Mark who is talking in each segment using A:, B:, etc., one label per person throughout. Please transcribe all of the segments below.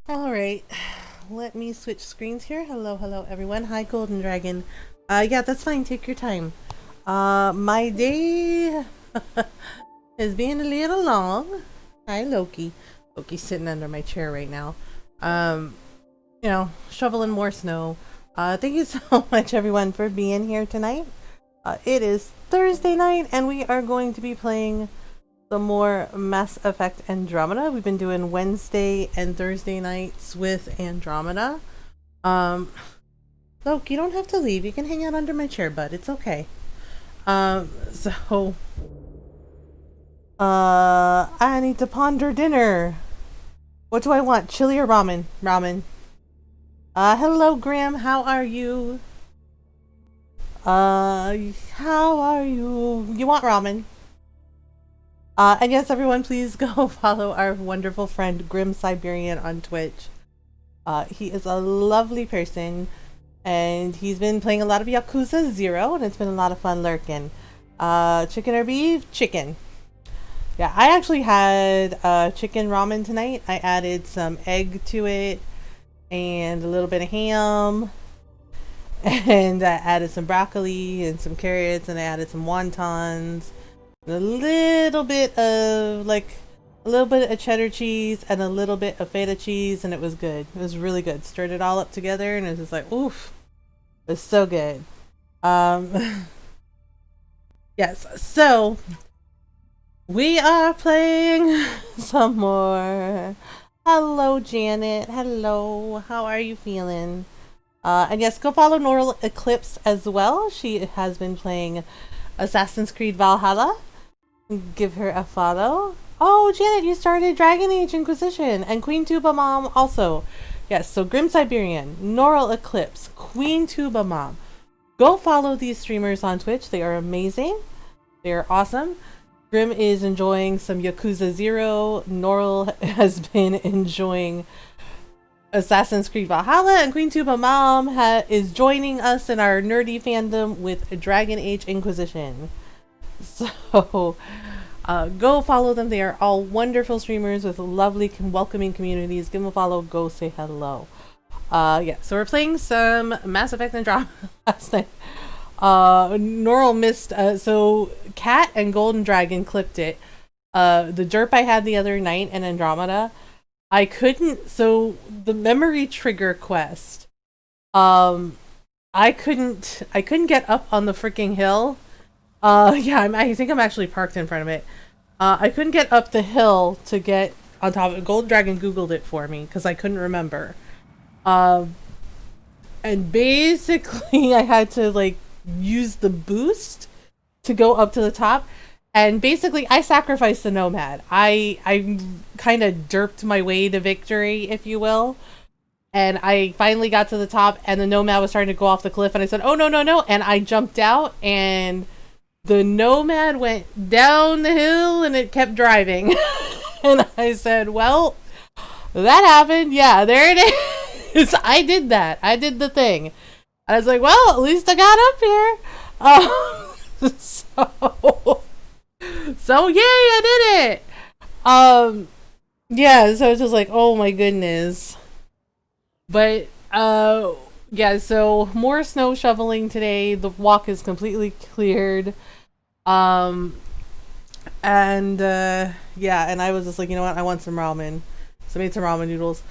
A: All right, let me switch screens here. Hello, everyone. Hi, Golden Dragon. Yeah, that's fine. Take your time. My day is being a little long. Hi, Loki. Loki's sitting under my chair right now. Um, shoveling more snow. Thank you so much, everyone, for being here tonight. It is Thursday night, and we are going to be playing some more Mass Effect Andromeda. We've been doing Wednesday and Thursday nights with Andromeda. Look, you don't have to leave. You can hang out under my chair, bud. It's okay. So, I need to ponder dinner. What do I want? Chili or ramen? Ramen. Hello, Graham. How are you? How are you? You want ramen? And yes, everyone, please go follow our wonderful friend Grim Siberian on Twitch. He is a lovely person, and he's been playing a lot of Yakuza 0, and it's been a lot of fun lurking. Chicken or beef? Chicken. Yeah, I actually had chicken ramen tonight. I added some egg to it, and a little bit of ham, and I added some broccoli and some carrots, and I added some wontons. A little bit of cheddar cheese and a little bit of feta cheese, and it was good. It was really good. Stirred it all up together, and it was just like, oof. It was so good. Yes, so we are playing some more. Hello, Janet. Hello. How are you feeling? And yes, go follow Normal Eclipse as well. She has been playing Assassin's Creed Valhalla. Give her a follow. Oh, Janet, you started Dragon Age Inquisition, and Queen Tuba Mom also. Yes, so Grim Siberian, Noral Eclipse, Queen Tuba Mom. Go follow these streamers on Twitch. They are amazing. They are awesome. Grim is enjoying some Yakuza 0. Noral has been enjoying Assassin's Creed Valhalla, and Queen Tuba Mom is joining us in our nerdy fandom with Dragon Age Inquisition. So, go follow them. They are all wonderful streamers with lovely, welcoming communities. Give them a follow. Go say hello. Yeah, so we're playing some Mass Effect Andromeda last night. Noral missed, so Cat and Golden Dragon clipped it. The derp I had the other night in Andromeda, I couldn't, so the memory trigger quest, I couldn't get up on the freaking hill. Yeah, I think I'm actually parked in front of it. I couldn't get up the hill to get on top of it. Gold Dragon Googled it for me because I couldn't remember. And basically I had to use the boost to go up to the top. And basically I sacrificed the Nomad. I kind of derped my way to victory, if you will. And I finally got to the top, and the Nomad was starting to go off the cliff, and I said, oh, no. And I jumped out, and the Nomad went down the hill and it kept driving. And I said, well, that happened. Yeah, there it is. I did that. I did the thing. I was like, well, at least I got up here. So yay, I did it. Yeah, so it's just like, oh my goodness. But, yeah, so more snow shoveling today. The walk is completely cleared. Yeah, and I was just like, you know what, I want some ramen. So I made some ramen noodles.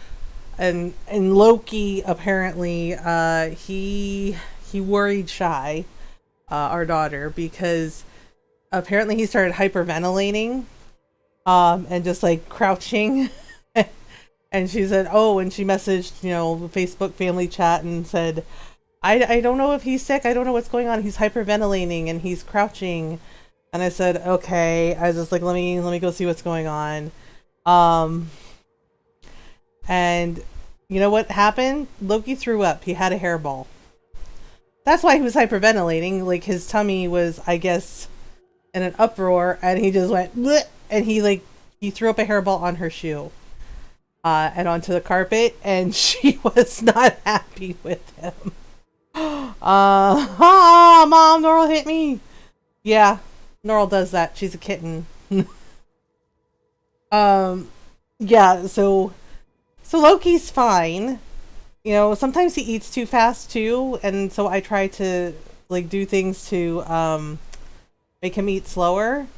A: And Loki, apparently, he worried Shy, our daughter, because apparently he started hyperventilating, and just crouching. And she said, oh, and she messaged, the Facebook family chat and said, I don't know if he's sick. I don't know what's going on. He's hyperventilating and he's crouching. And I said, okay. I was just like, let me go see what's going on. And you know what happened? Loki threw up. He had a hairball. That's why he was hyperventilating. His tummy was, I guess, in an uproar, and he just went, bleh, and he threw up a hairball on her shoe. And onto the carpet, and she was not happy with him. Mom, Noral hit me. Yeah, Noral does that. She's a kitten. Yeah, so So Loki's fine. You know, sometimes he eats too fast too, and so I try to like do things to make him eat slower.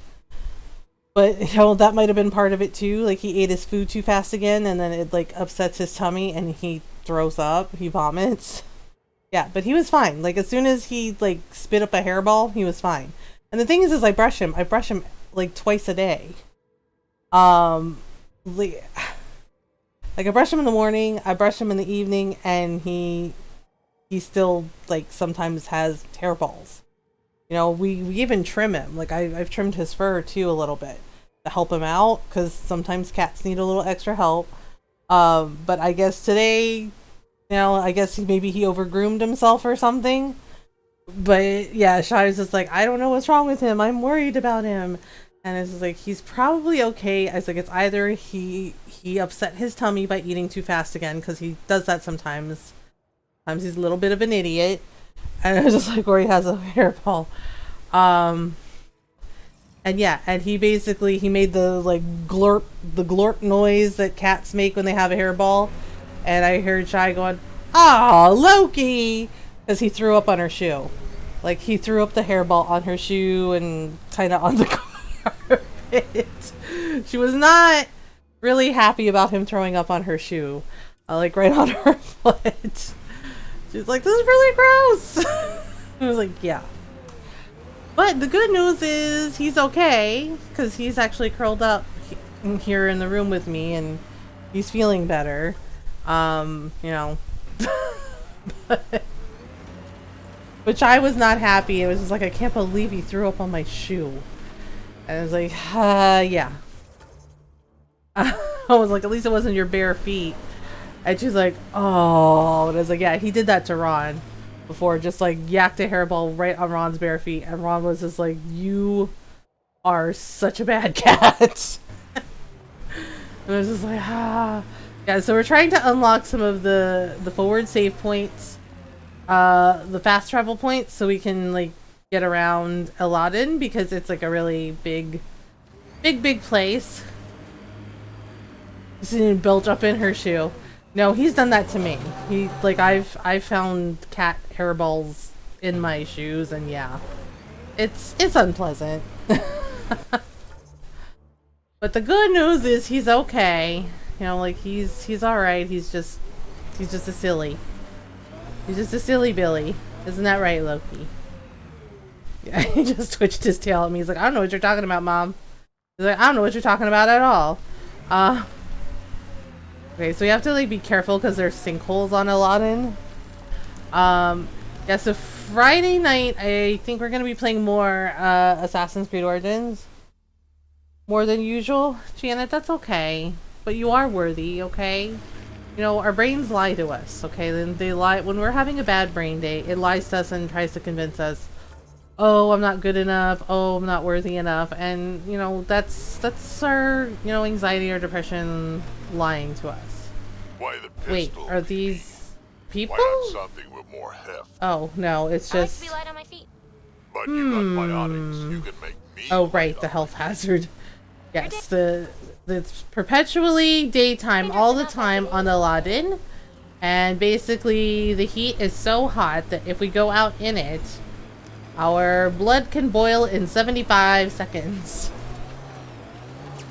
A: But you know, that might have been part of it too. Like he ate his food too fast again, and then it like upsets his tummy, and he throws up. He vomits. Yeah, but he was fine. Like as soon as he like spit up a hairball, he was fine. And the thing is I brush him. I brush him like twice a day. Like I brush him in the morning, I brush him in the evening, and he still like sometimes has hairballs. You know, we even trim him. Like I've trimmed his fur too a little bit to help him out because sometimes cats need a little extra help. But I guess today, you know, I guess maybe he overgroomed himself or something. But yeah, Shai was just like, I don't know what's wrong with him. I'm worried about him. And it's just like, he's probably okay. I was like, it's either he upset his tummy by eating too fast again, because he does that sometimes. Sometimes he's a little bit of an idiot. And it was just like, or he has a hairball. And yeah, and he made the like glorp noise that cats make when they have a hairball. And I heard Shai going, "Ah, Loki!" Because he threw up on her shoe. Like he threw up the hairball on her shoe and kind of on the carpet. She was not really happy about him throwing up on her shoe. Like right on her foot. She's like, "This is really gross." I was like, yeah. But the good news is he's okay, because he's actually curled up here in the room with me, and he's feeling better. You know. Which I was not happy. It was just like, I can't believe he threw up on my shoe. And I was like, yeah. I was like, at least it wasn't your bare feet. And she's like, oh. And I was like, yeah, he did that to Ron before. Just like yacked a hairball right on Ron's bare feet. And Ron was just like, you are such a bad cat. And I was just like, ah. Yeah, so we're trying to unlock some of the forward save points. The fast travel points, so we can like get around Elaaden, because it's like a really big place. This is built up in her shoe. No, he's done that to me. He like I've found cat hairballs in my shoes, and yeah, it's unpleasant. But the good news is he's okay. You know, like he's all right. He's just a silly. He's just a silly Billy. Isn't that right, Loki? Yeah, he just twitched his tail at me. He's like, I don't know what you're talking about, Mom. He's like, I don't know what you're talking about at all. Okay, so you have to like be careful because there's sinkholes on Elaaden. Yeah, so Friday night, I think we're going to be playing more Assassin's Creed Origins. More than usual. Janet, that's okay. But you are worthy, okay? You know, our brains lie to us, okay? Then they lie when we're having a bad brain day. It lies to us and tries to convince us, oh, I'm not good enough. Oh, I'm not worthy enough. And you know, that's our anxiety or depression lying to us.
B: Why the pistol?
A: Wait, are these people?
B: Why not something with more heft?
A: Oh no, it's just.
C: I like to be light on my feet.
B: But you got biotics. You can make me.
A: Oh right, the health hazard. Yes, it's perpetually daytime all the time on Elaaden, and basically the heat is so hot that if we go out in it, our blood can boil in 75 seconds.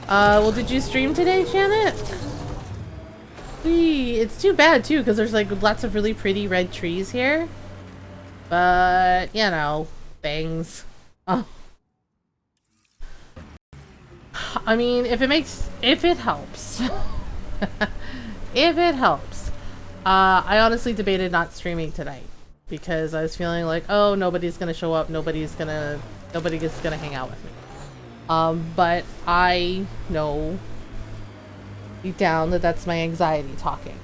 A: Well, did you stream today, Janet? It's too bad too, because there's like lots of really pretty red trees here, but you know, things. Oh. I mean, if it helps. If it helps. I honestly debated not streaming tonight because I was feeling like, oh, nobody's gonna show up, nobody's gonna hang out with me. But I know deep down that that's my anxiety talking.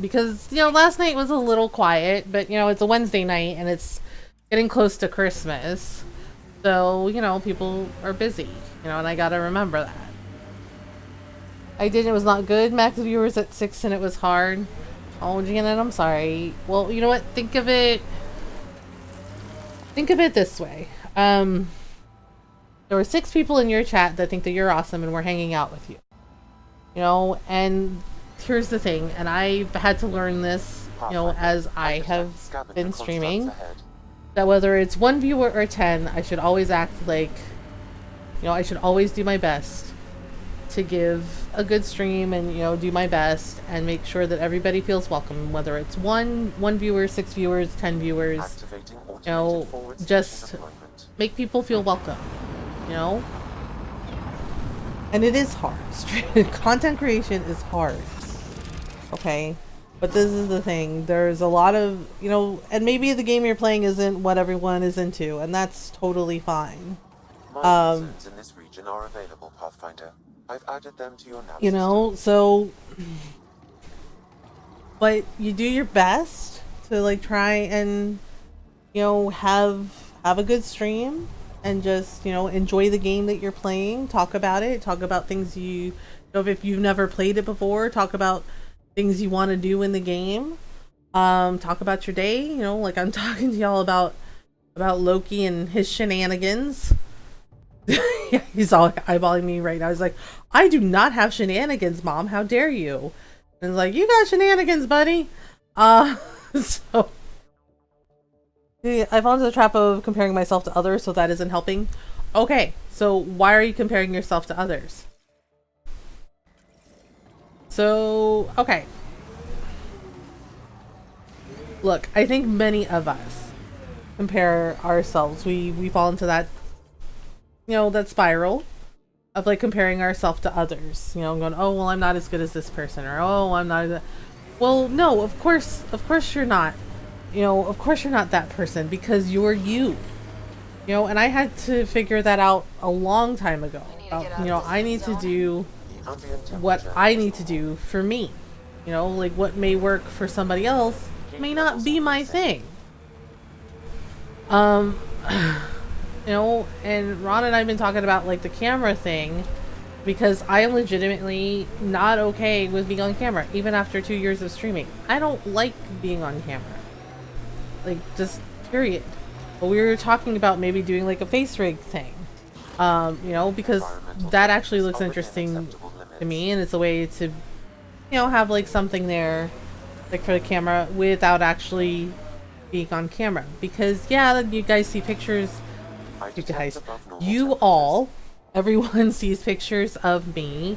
A: Because, you know, last night was a little quiet, but, you know, it's a Wednesday night and it's getting close to Christmas. So, you know, people are busy, you know, and I gotta remember that. It was not good. Max viewers at 6 and it was hard. Oh, Janet, I'm sorry. Well, you know what? Think of it this way. There were 6 people in your chat that think that you're awesome and we're hanging out with you. You know, and here's the thing, and I've had to learn this, you know, as I have been streaming, that whether it's 1 viewer or 10, I should always act like, you know, I should always do my best to give a good stream and, you know, do my best and make sure that everybody feels welcome, whether it's one viewer, 6 viewers, 10 viewers, you know, just make people feel welcome, you know? And it is hard. Content creation is hard. Okay? But this is the thing. There's a lot of, you know, and maybe the game you're playing isn't what everyone is into, and that's totally fine.
C: In this region are available, Pathfinder. I've added them to your nav
A: you know, so, but you do your best to like try and, you know, have a good stream and just, you know, enjoy the game that you're playing, talk about it, talk about things you know, if you've never played it before, talk about things you want to do in the game, talk about your day, you know, like I'm talking to y'all about Loki and his shenanigans. Yeah, he's all eyeballing me right now. He's like, I do not have shenanigans, Mom. How dare you? And it's like, you got shenanigans, buddy. So yeah, I fall into the trap of comparing myself to others, so that isn't helping. Okay, so why are you comparing yourself to others? So, okay. Look, I think many of us compare ourselves. We fall into that, you know, that spiral of like comparing ourselves to others, you know, going, oh, well, I'm not as good as this person, or oh, I'm not. Well, no, of course you're not. You know, of course you're not that person, because you're you. You know, and I had to figure that out a long time ago. You know, I need to do what I need to do for me. You know, like what may work for somebody else may not be my thing. You know, and Ron and I have been talking about like the camera thing, because I am legitimately not okay with being on camera, even after 2 years of streaming. I don't like being on camera. Like, just period. But we were talking about maybe doing like a face rig thing. You know, because that actually looks interesting to me, and it's a way to, you know, have like something there like for the camera without actually being on camera. Because yeah, you guys see pictures. Everyone sees pictures of me,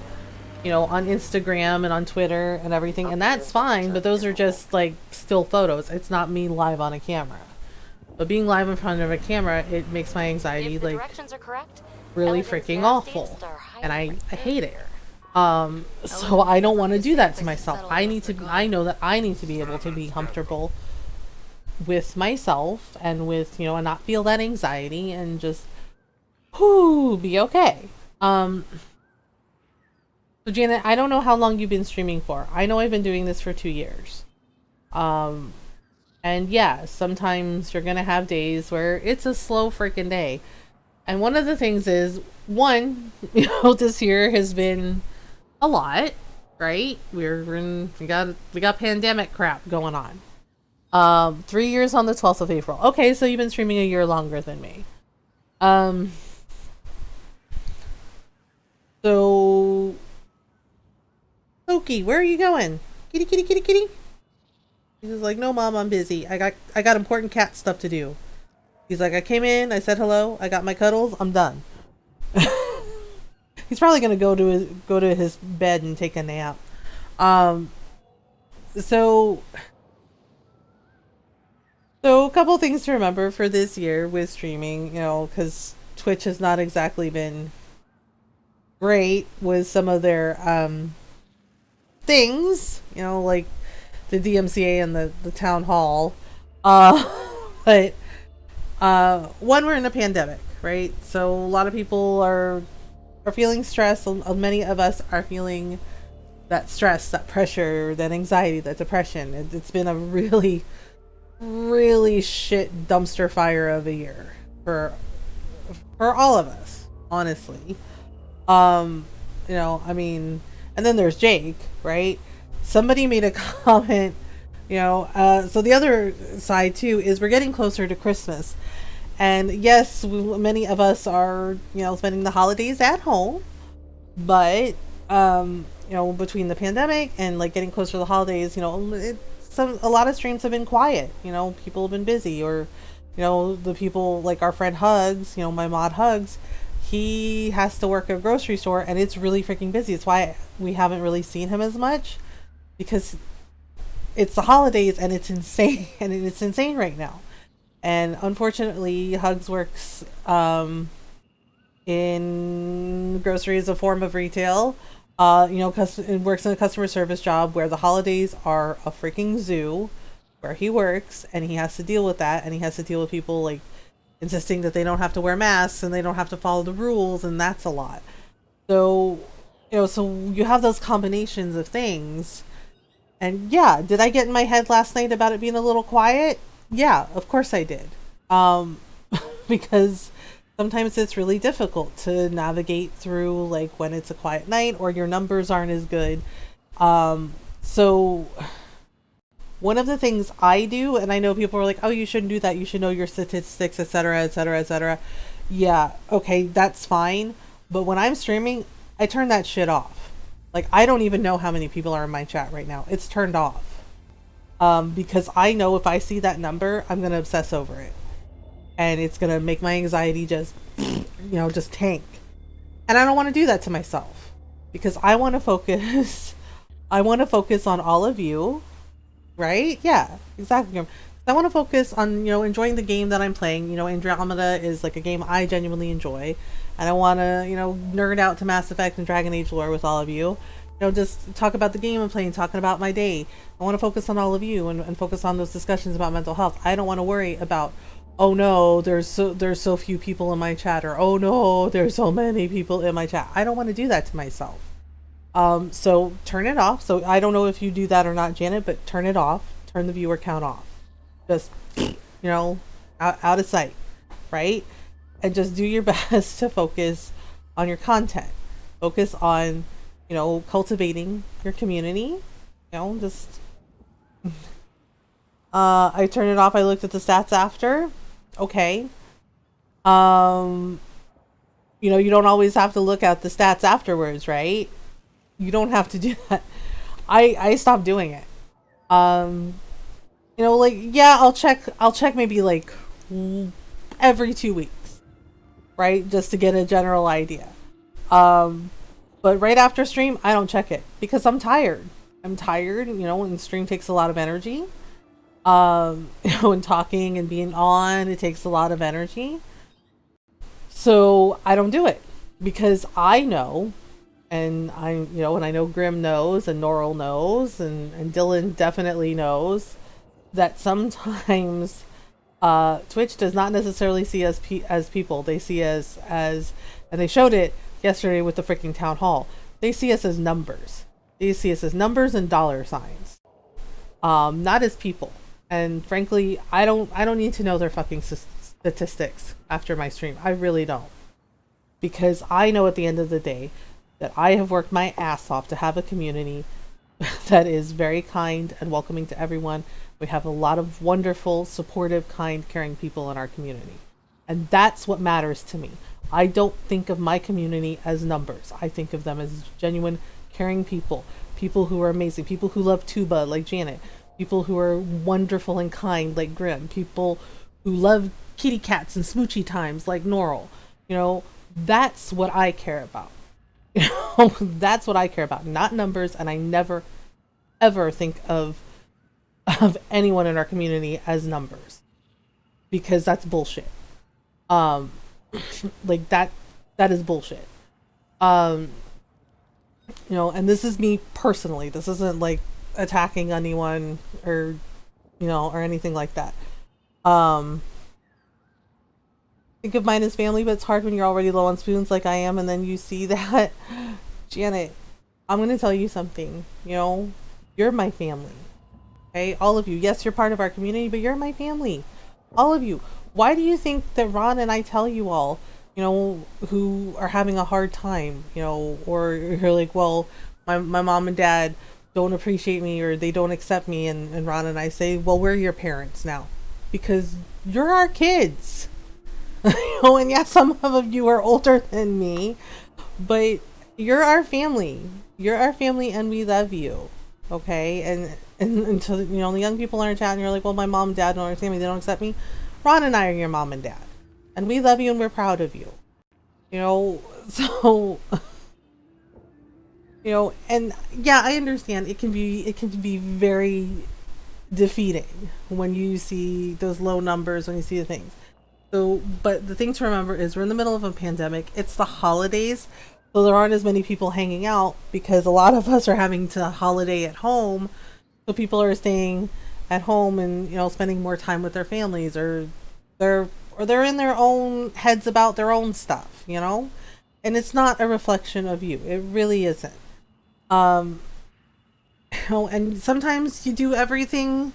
A: you know, on Instagram and on Twitter and everything, and that's fine, but those are just like still photos. It's not me live on a camera. But being live in front of a camera, it makes my anxiety like really freaking awful, and I hate it. So I don't want to do that to myself. I know that I need to be able to be comfortable with myself and with, you know, and not feel that anxiety and just be okay. So Janet, I don't know how long you've been streaming for. I know I've been doing this for 2 years. And yeah, sometimes you're gonna have days where it's a slow freaking day. And one of the things is, one, you know, this year has been a lot, right? We got pandemic crap going on. 3 years on the 12th of April. Okay, so you've been streaming a year longer than me. So Loki, where are you going? Kitty, kitty, kitty, kitty. He's like, no, Mom, I'm busy. I got important cat stuff to do. He's like, I came in, I said hello, I got my cuddles, I'm done. He's probably gonna go to his bed and take a nap. So a couple things to remember for this year with streaming, you know, because Twitch has not exactly been great with some of their things, you know, like the DMCA and the town hall. But one, we're in a pandemic, right? So a lot of people are feeling stress. Many of us are feeling that stress, that pressure, that anxiety, that depression. It's been a really, really shit dumpster fire of a year for all of us, honestly. You know, I mean, and then there's Jake, right? Somebody made a comment, you know, so the other side too is we're getting closer to Christmas. And yes, many of us are, you know, spending the holidays at home, but between the pandemic and like getting closer to the holidays, a lot of streams have been quiet. People have been busy, or the people like our friend Hugs, my mod Hugs, he has to work at a grocery store and it's really freaking busy. It's why we haven't really seen him as much, because it's the holidays and it's insane and it's insane right now. And unfortunately, Hugs works in grocery as a form of retail. It works in a customer service job where the holidays are a freaking zoo where he works, and he has to deal with that, and he has to deal with people like insisting that they don't have to wear masks and they don't have to follow the rules, and that's a lot. So, so you have those combinations of things. And yeah, did I get in my head last night about it being a little quiet? Yeah, of course I did. Because sometimes it's really difficult to navigate through, like when it's a quiet night or your numbers aren't as good. So one of the things I do, and I know people are like, oh, you shouldn't do that, you should know your statistics, etc., etc., etc. Yeah, okay, that's fine. But when I'm streaming, I turn that shit off. Like, I don't even know how many people are in my chat right now. It's turned off. Because I know if I see that number, I'm going to obsess over it. And it's going to make my anxiety just, just tank. And I don't want to do that to myself. Because I want to focus. I want to focus on all of you. Right? Yeah, exactly. I want to focus on, enjoying the game that I'm playing. Andromeda is like a game I genuinely enjoy. And I want to, nerd out to Mass Effect and Dragon Age lore with all of you. Just talk about the game I'm playing, talking about my day. I want to focus on all of you and focus on those discussions about mental health. I don't want to worry about, oh no, there's so few people in my chat, or oh no, there's so many people in my chat. I don't want to do that to myself. So turn it off. So I don't know if you do that or not, Janet, but turn it off. Turn the viewer count off. Just, out of sight, right? And just do your best to focus on your content. Focus on, cultivating your community. Just... I turned it off. I looked at the stats after. Okay. You don't always have to look at the stats afterwards, right? You don't have to do that. I stopped doing it. Yeah, I'll check maybe like every 2 weeks, right? Just to get a general idea. But right after stream, I don't check it because I'm tired. I'm tired, when stream takes a lot of energy. When talking and being on, it takes a lot of energy. So I don't do it because I know, and and I know Grim knows, and Norrell knows, and Dylan definitely knows that sometimes Twitch does not necessarily see us as people. They see us as, and they showed it yesterday with the freaking town hall. They see us as numbers. They see us as numbers and dollar signs, not as people. And frankly, I don't need to know their fucking statistics after my stream. I really don't, because I know at the end of the day that I have worked my ass off to have a community that is very kind and welcoming to everyone. We have a lot of wonderful, supportive, kind, caring people in our community. And that's what matters to me. I don't think of my community as numbers. I think of them as genuine, caring people. People who are amazing. People who love tuba, like Janet. People who are wonderful and kind, like Grim. People who love kitty cats and smoochy times, like Norrell. That's what I care about. That's what I care about, not numbers. And I never, ever think of anyone in our community as numbers, because that's bullshit. Like that is bullshit. And this is me personally. This isn't like attacking anyone or or anything like that. Think of mine as family, but it's hard when you're already low on spoons like I am, and then you see that. Janet, I'm gonna tell you something. You're my family. Okay, all of you. Yes, you're part of our community, but you're my family. All of you. Why do you think that Ron and I tell you all, who are having a hard time, or you're like, well, my mom and dad don't appreciate me, or they don't accept me, and Ron and I say, well, we're your parents now, because you're our kids. And yeah, some of you are older than me, but you're our family. You're our family, and we love you. Okay, and until you know the young people are in chat, and you're like, well, my mom and dad don't understand me. They don't accept me. Ron and I are your mom and dad, and we love you, and we're proud of you. You know, so you know, and yeah, I understand it can be very defeating when you see those low numbers, when you see the things. So, but the thing to remember is we're in the middle of a pandemic. It's the holidays, so there aren't as many people hanging out because a lot of us are having to holiday at home. So people are staying at home and spending more time with their families, or they're they're in their own heads about their own stuff. And it's not a reflection of you. It really isn't. Um, and sometimes you do everything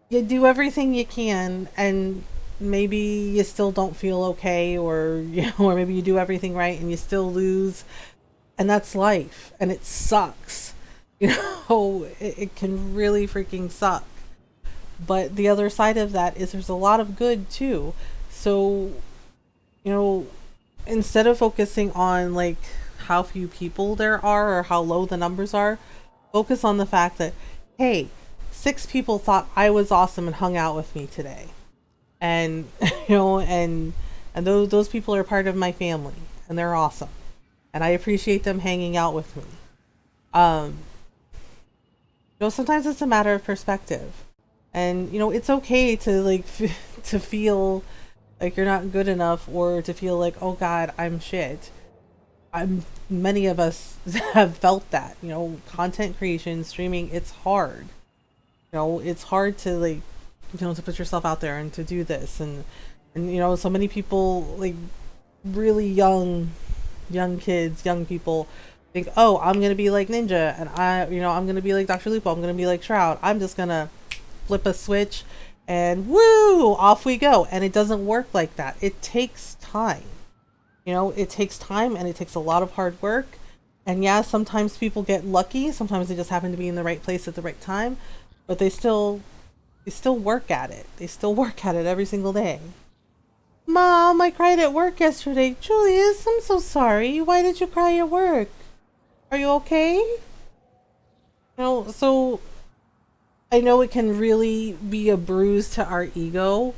A: you can, and maybe you still don't feel okay, or or maybe you do everything right and you still lose, and that's life, and it sucks. It can really freaking suck. But the other side of that is there's a lot of good too. So, you know, instead of focusing on like how few people there are or how low the numbers are, focus on the fact that, hey, 6 people thought I was awesome and hung out with me today. And and those people are part of my family, and they're awesome. And I appreciate them hanging out with me. Um sometimes it's a matter of perspective. And it's okay to like to feel like you're not good enough, or to feel like, oh god, I'm shit. Many of us have felt that. Content creation, streaming, it's hard. It's hard to like to put yourself out there and to do this, and so many people, like really young kids, young people think, oh, I'm gonna be like Ninja, and I'm gonna be like Dr. Lupo, I'm gonna be like Shroud, I'm just gonna flip a switch and woo, off we go. And it doesn't work like that. It takes time. It takes time, and it takes a lot of hard work. And yeah, sometimes people get lucky, sometimes they just happen to be in the right place at the right time, but they still work at it. They still work at it every single day. Mom, I cried at work yesterday. Julius, I'm so sorry. Why did you cry at work? Are you okay? So I know it can really be a bruise to our ego,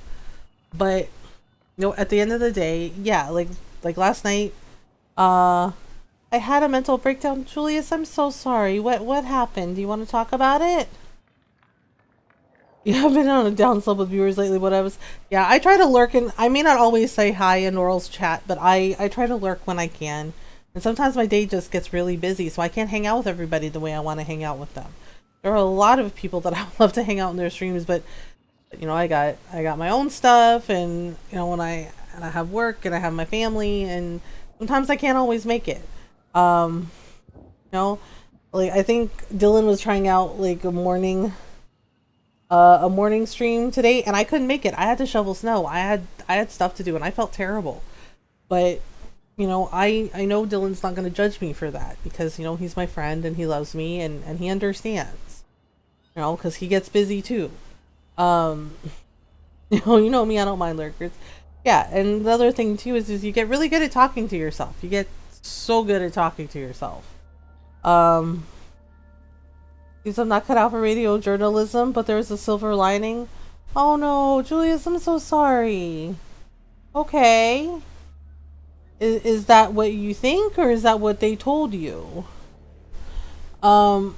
A: but at the end of the day, yeah, like last night, I had a mental breakdown. Julius, I'm so sorry. What happened? Do you want to talk about it? Yeah, I've been on a down slope with viewers lately. Yeah, I try to lurk, and I may not always say hi in Oral's chat, but I try to lurk when I can. And sometimes my day just gets really busy, so I can't hang out with everybody the way I want to hang out with them. There are a lot of people that I would love to hang out in their streams, but I got my own stuff, and when I have work, and I have my family, and sometimes I can't always make it. Like I think Dylan was trying out like a morning stream today, and I couldn't make it. I had to shovel snow. I had stuff to do, and I felt terrible. But I know Dylan's not going to judge me for that, because he's my friend and he loves me, and he understands. Because he gets busy too. Um, you know me, I don't mind lurkers. Yeah, and the other thing too is you get really good at talking to yourself. You get so good at talking to yourself. Um, Because I'm not cut out for radio journalism, but there's a silver lining. Oh no, Julius, I'm so sorry. Okay. Is that what you think, or is that what they told you? Um,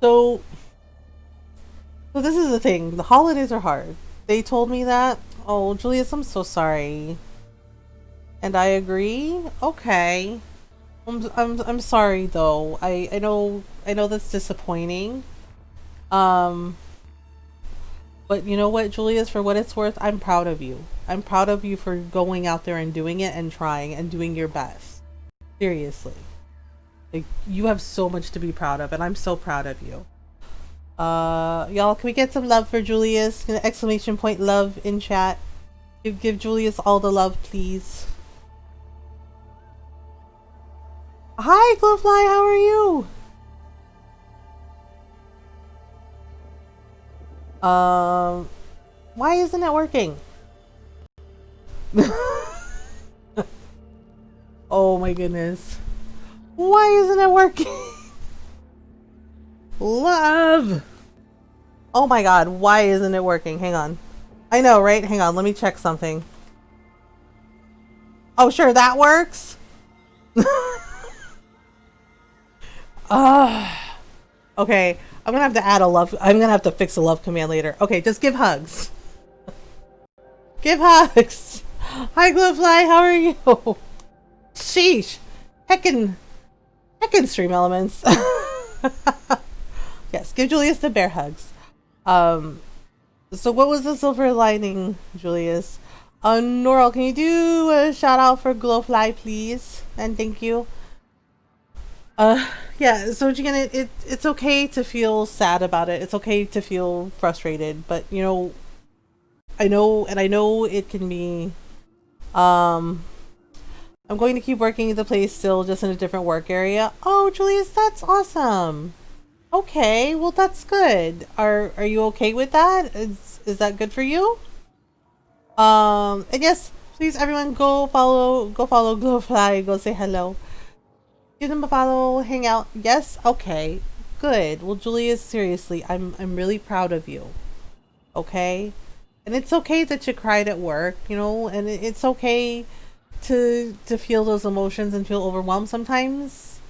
A: so, so this is the thing. The holidays are hard. They told me that. Oh, Julius, I'm so sorry. And I agree. Okay. I'm sorry though. I know that's disappointing. Um, but you know what, Julius, for what it's worth, I'm proud of you. I'm proud of you for going out there and doing it and trying and doing your best. Seriously. Like, you have so much to be proud of, and I'm so proud of you. Y'all, can we get some love for Julius? Exclamation point love in chat. Give Julius all the love, please. Hi, Glowfly, how are you? Why isn't it working? Oh my goodness. Why isn't it working? Love! Oh my god, why isn't it working? Hang on. I know, right? Hang on, let me check something. Oh, sure, that works? Okay, I'm gonna have to add a love. I'm gonna have to fix a love command later. Okay, just give hugs. Give hugs! Hi, Glowfly, how are you? Sheesh! Heckin' stream elements. Yes, give Julius the bear hugs. So what was the silver lining, Julius? Noral, can you do a shout out for Glowfly, please? And thank you. Yeah, so again, it's okay to feel sad about it. It's okay to feel frustrated, but you know, I know it can be, I'm going to keep working at the place still, just in a different work area. Oh, Julius, that's awesome. Okay, well that's good. Are you okay with that? Is that good for you? And yes, please everyone go follow Glowfly, go say hello. Give them a follow, hang out. Yes? Okay. Good. Well, Julius, seriously, I'm really proud of you. Okay? And it's okay that you cried at work, you know, and it's okay to feel those emotions and feel overwhelmed sometimes.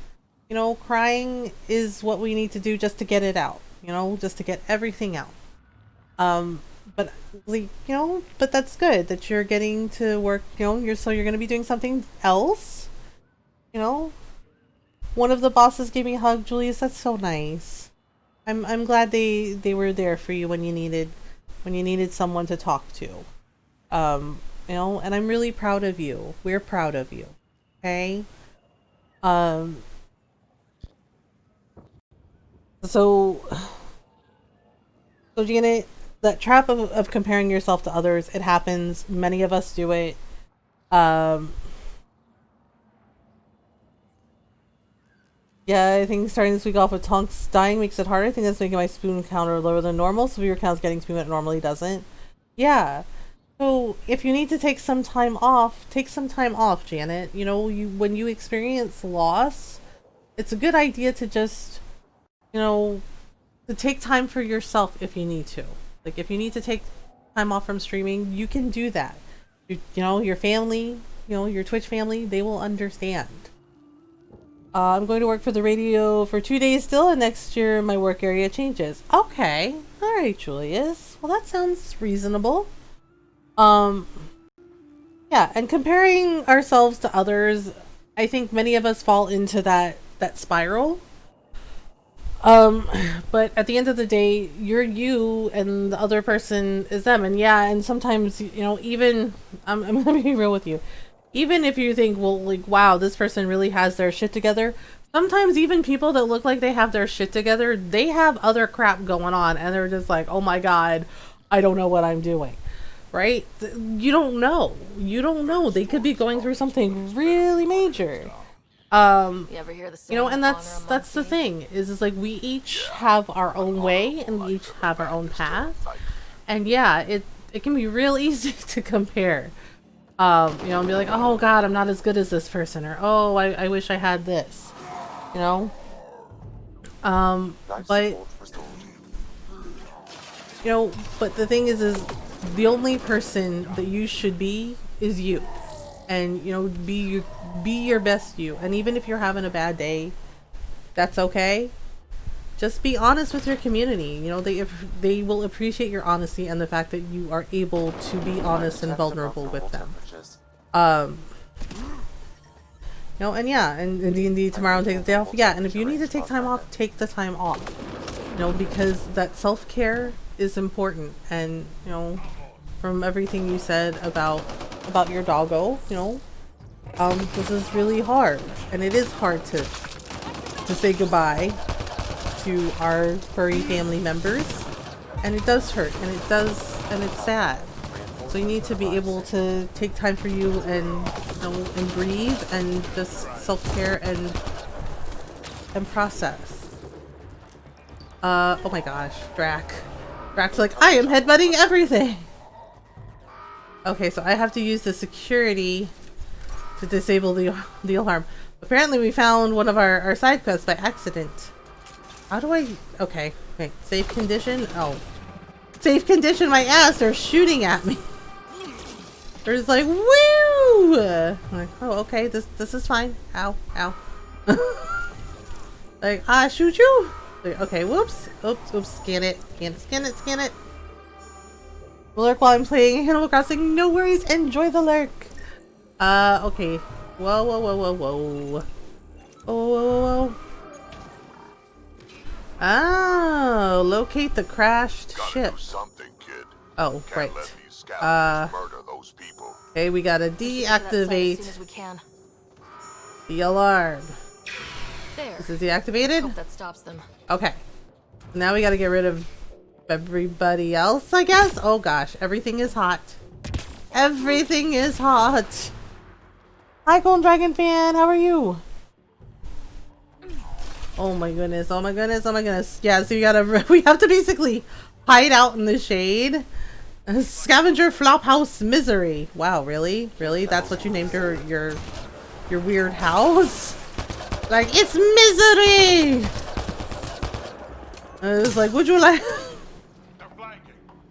A: You know, crying is what we need to do just to get it out, you know, just to get everything out. But like, you know, but that's good that you're getting to work, you know, you're going to be doing something else, you know. One of the bosses gave me a hug, Julius. That's so nice. I'm glad they were there for you when you needed someone to talk to. You know, and I'm really proud of you. We're proud of you. Okay? So Janet, that trap of comparing yourself to others, it happens. Many of us do it. Yeah, I think starting this week off with Tonks dying makes it harder. I think that's making my spoon counter lower than normal, so your count's getting spoon when it normally doesn't. Yeah. So if you need to take some time off, Janet. You know, when you experience loss, it's a good idea to just, you know, to take time for yourself if you need to. Like if you need to take time off from streaming, you can do that. You know, your family, you know, your Twitch family, they will understand. I'm going to work for the radio for 2 days still, and next year my work area changes. Okay. Alright, Julius. Well, that sounds reasonable. Yeah, and comparing ourselves to others, I think many of us fall into that spiral. But at the end of the day, you're you and the other person is them. And yeah, and sometimes, you know, even, I'm gonna be real with you. Even if you think, well, like, wow, this person really has their shit together. Sometimes even people that look like they have their shit together, they have other crap going on. And they're just like, oh my God, I don't know what I'm doing. Right? You don't know. You don't know. They could be going through something really major. You ever hear the, you know, and that's the thing is like we each have our own way and we each have our own path. And yeah, it can be real easy to compare. You know, and be like, oh God, I'm not as good as this person, or oh, I wish I had this, you know. But you know, but the thing is the only person that you should be is you, and you know, be your best you. And even if you're having a bad day, that's okay. Just be honest with your community. You know, they will appreciate your honesty and the fact that you are able to be honest and vulnerable with them. You know, and yeah, and D&D tomorrow, take the day off. Yeah, and if you need to take time off, take the time off. You know, because that self-care is important. And you know, from everything you said about your doggo, you know, this is really hard, and it is hard to say goodbye to our furry family members, and it does hurt, and it's sad. So you need to be able to take time for you and, you know, and breathe and just self-care and process. Oh my gosh, Drak's like, I am headbutting everything. Okay, so I have to use the security to disable the alarm. Apparently we found one of our side quests by accident. How do I... Okay, wait. Safe condition? Oh. Safe condition my ass! They're shooting at me! They're just like, woo! I'm like, oh, okay, this is fine. Ow, ow. Like, shoot you? Like, okay, whoops. Oops, scan it. Scan it. Lurk while I'm playing Animal Crossing. No worries, enjoy the lurk. Okay. Whoa. Oh, locate the crashed ship.
B: Do something, kid.
A: Oh,
B: Can't
A: right.
B: let these scavengers murder those people.
A: Okay, we gotta deactivate
D: As soon as we can.
A: the alarm.
D: There.
A: This is deactivated?
D: Hope that stops them.
A: Okay. Now we gotta get rid of everybody else, I guess? Oh gosh, everything is hot. Everything is hot. Hi, Golden Dragon fan, how are you? Oh my goodness, oh my goodness. Yeah, so we have to basically hide out in the shade. Scavenger Flophouse Misery. Wow, really? Really? That's what you named your weird house? Like, it's misery! It's like, would you like...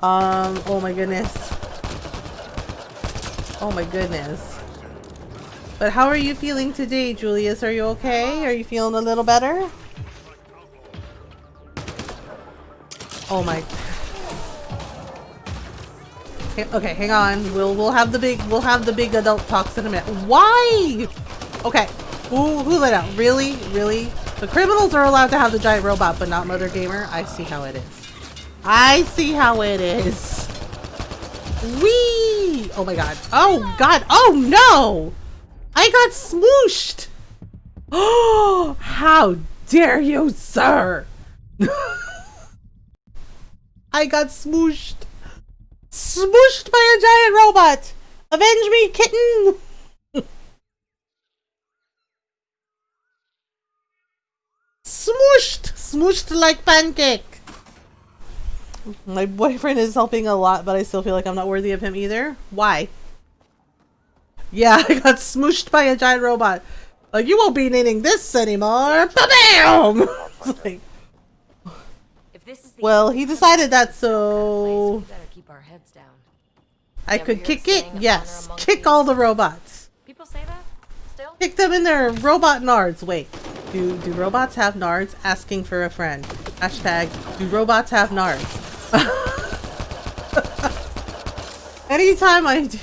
A: oh my goodness. Oh my goodness. But how are you feeling today, Julius? Are you okay? Are you feeling a little better? Oh my... Okay, hang on. We'll have the big adult talks in a minute. Why? Okay. Who let out? Really? The criminals are allowed to have the giant robot, but not Mothergamer. I see how it is. Whee! Oh my god. Oh god. Oh no! I got smooshed! Oh, how dare you, sir! I got smooshed. Smooshed by a giant robot! Avenge me, kitten! Smooshed like pancake. My boyfriend is helping a lot, but I still feel like I'm not worthy of him either. Why? Yeah, I got smooshed by a giant robot. Like, you won't be needing this anymore. Ba-bam! Like, well, he decided that, so
D: We better keep our heads down.
A: I could kick it. Yes, kick all the robots.
D: People say that? Still?
A: Kick them in their robot nards. Wait, do robots have nards? Asking for a friend. Hashtag, do robots have nards? Anytime I do.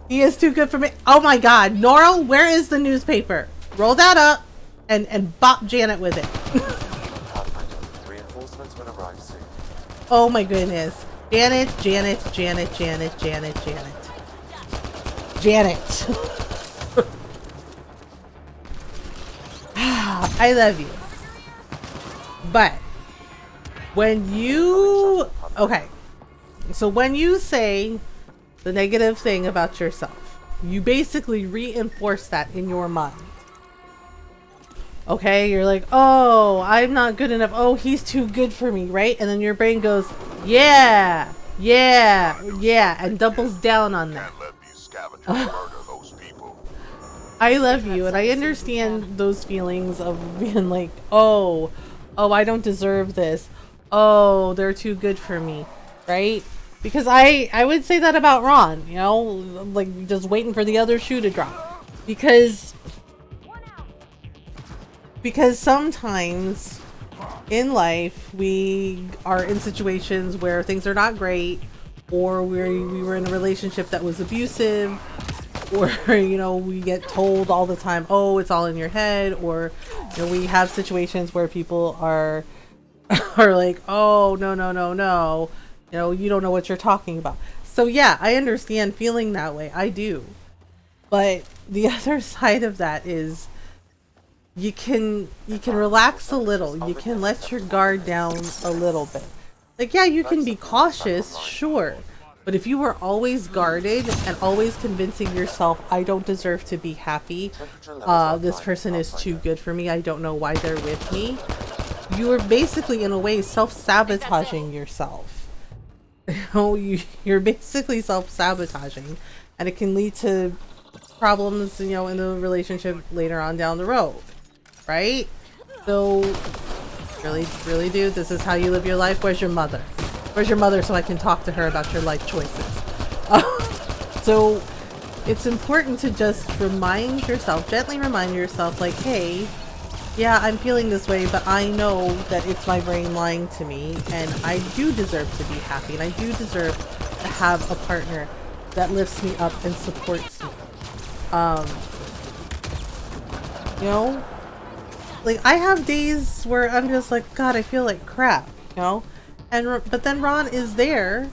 A: He is too good for me. Oh my god, Norl, where is the newspaper? Roll that up and bop Janet with it.
C: Reinforcements will arrive soon.
A: Oh my goodness. Janet. I love you. But when you... Okay. So when you say the negative thing about yourself, you basically reinforce that in your mind. Okay? You're like, oh, I'm not good enough. Oh, he's too good for me, right? And then your brain goes, yeah, and doubles down on that.
B: Can't let these scavengers murder those people.
A: I love you, and I understand those feelings of being like, oh, I don't deserve this. Oh, they're too good for me, right? Because I would say that about Ron, you know, like just waiting for the other shoe to drop. Because sometimes in life we are in situations where things are not great, or we were in a relationship that was abusive, or you know, we get told all the time, oh, it's all in your head, or you know, we have situations where people are like, oh, no, you know, you don't know what you're talking about. So yeah, I understand feeling that way. I do. But the other side of that is you can relax a little. You can let your guard down a little bit. Like, yeah, you can be cautious, sure. But if you were always guarded and always convincing yourself, I don't deserve to be happy, this person is too good for me, I don't know why they're with me, you are basically, in a way, self-sabotaging yourself. you know, you're basically self-sabotaging, and it can lead to problems, you know, in the relationship later on down the road, right? So, really, dude, this is how you live your life? Where's your mother? Where's your mother so I can talk to her about your life choices? So, it's important to just gently remind yourself, like, hey, yeah, I'm feeling this way, but I know that it's my brain lying to me, and I do deserve to be happy, and I do deserve to have a partner that lifts me up and supports me. You know? Like, I have days where I'm just like, God, I feel like crap, you know? But then Ron is there,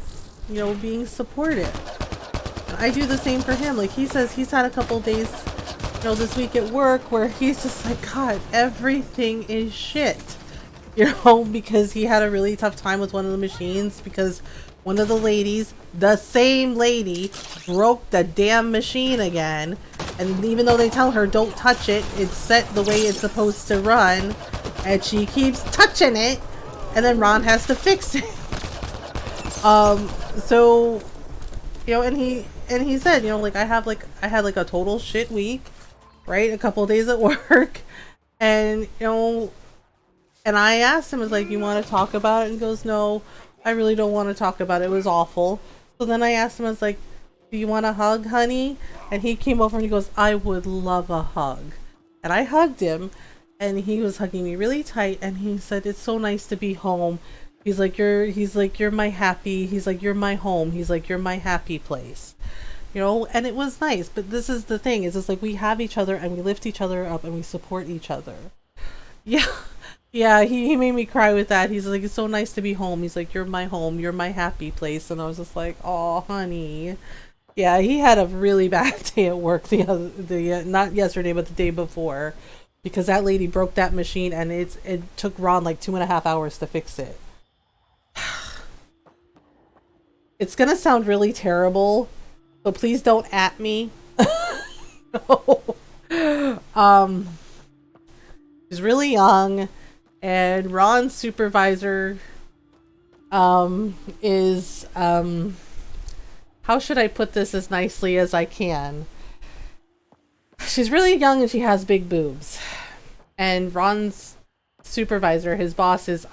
A: you know, being supportive. And I do the same for him. Like, he says he's had a couple days, you know, this week at work where he's just like, God, everything is shit. You know, because he had a really tough time with one of the machines because one of the ladies, the same lady, broke the damn machine again. And even though they tell her don't touch it, it's set the way it's supposed to run, and she keeps touching it, and then Ron has to fix it. So, you know, and he said, you know, like I had like a total shit week, right? A couple of days at work, and you know, and I asked him, I was like, you want to talk about it? And he goes, no, I really don't want to talk about it. It was awful. So then I asked him, I was like, do you want a hug, honey? And he came over and he goes, I would love a hug. And I hugged him, and he was hugging me really tight, and he said, it's so nice to be home. He's like, you're my happy. He's like, you're my home. He's like, you're my happy place. You know, and it was nice. But this is the thing, is it's like we have each other and we lift each other up and we support each other. Yeah. Yeah, he made me cry with that. He's like, it's so nice to be home. He's like, you're my home. You're my happy place. And I was just like, oh, honey. Yeah, he had a really bad day at work not yesterday, but the day before, because that lady broke that machine, and it took Ron like 2.5 hours to fix it. It's gonna sound really terrible, so please don't at me. No. He's really young, and Ron's supervisor is how should I put this as nicely as I can? She's really young and she has big boobs. And Ron's supervisor, his boss, is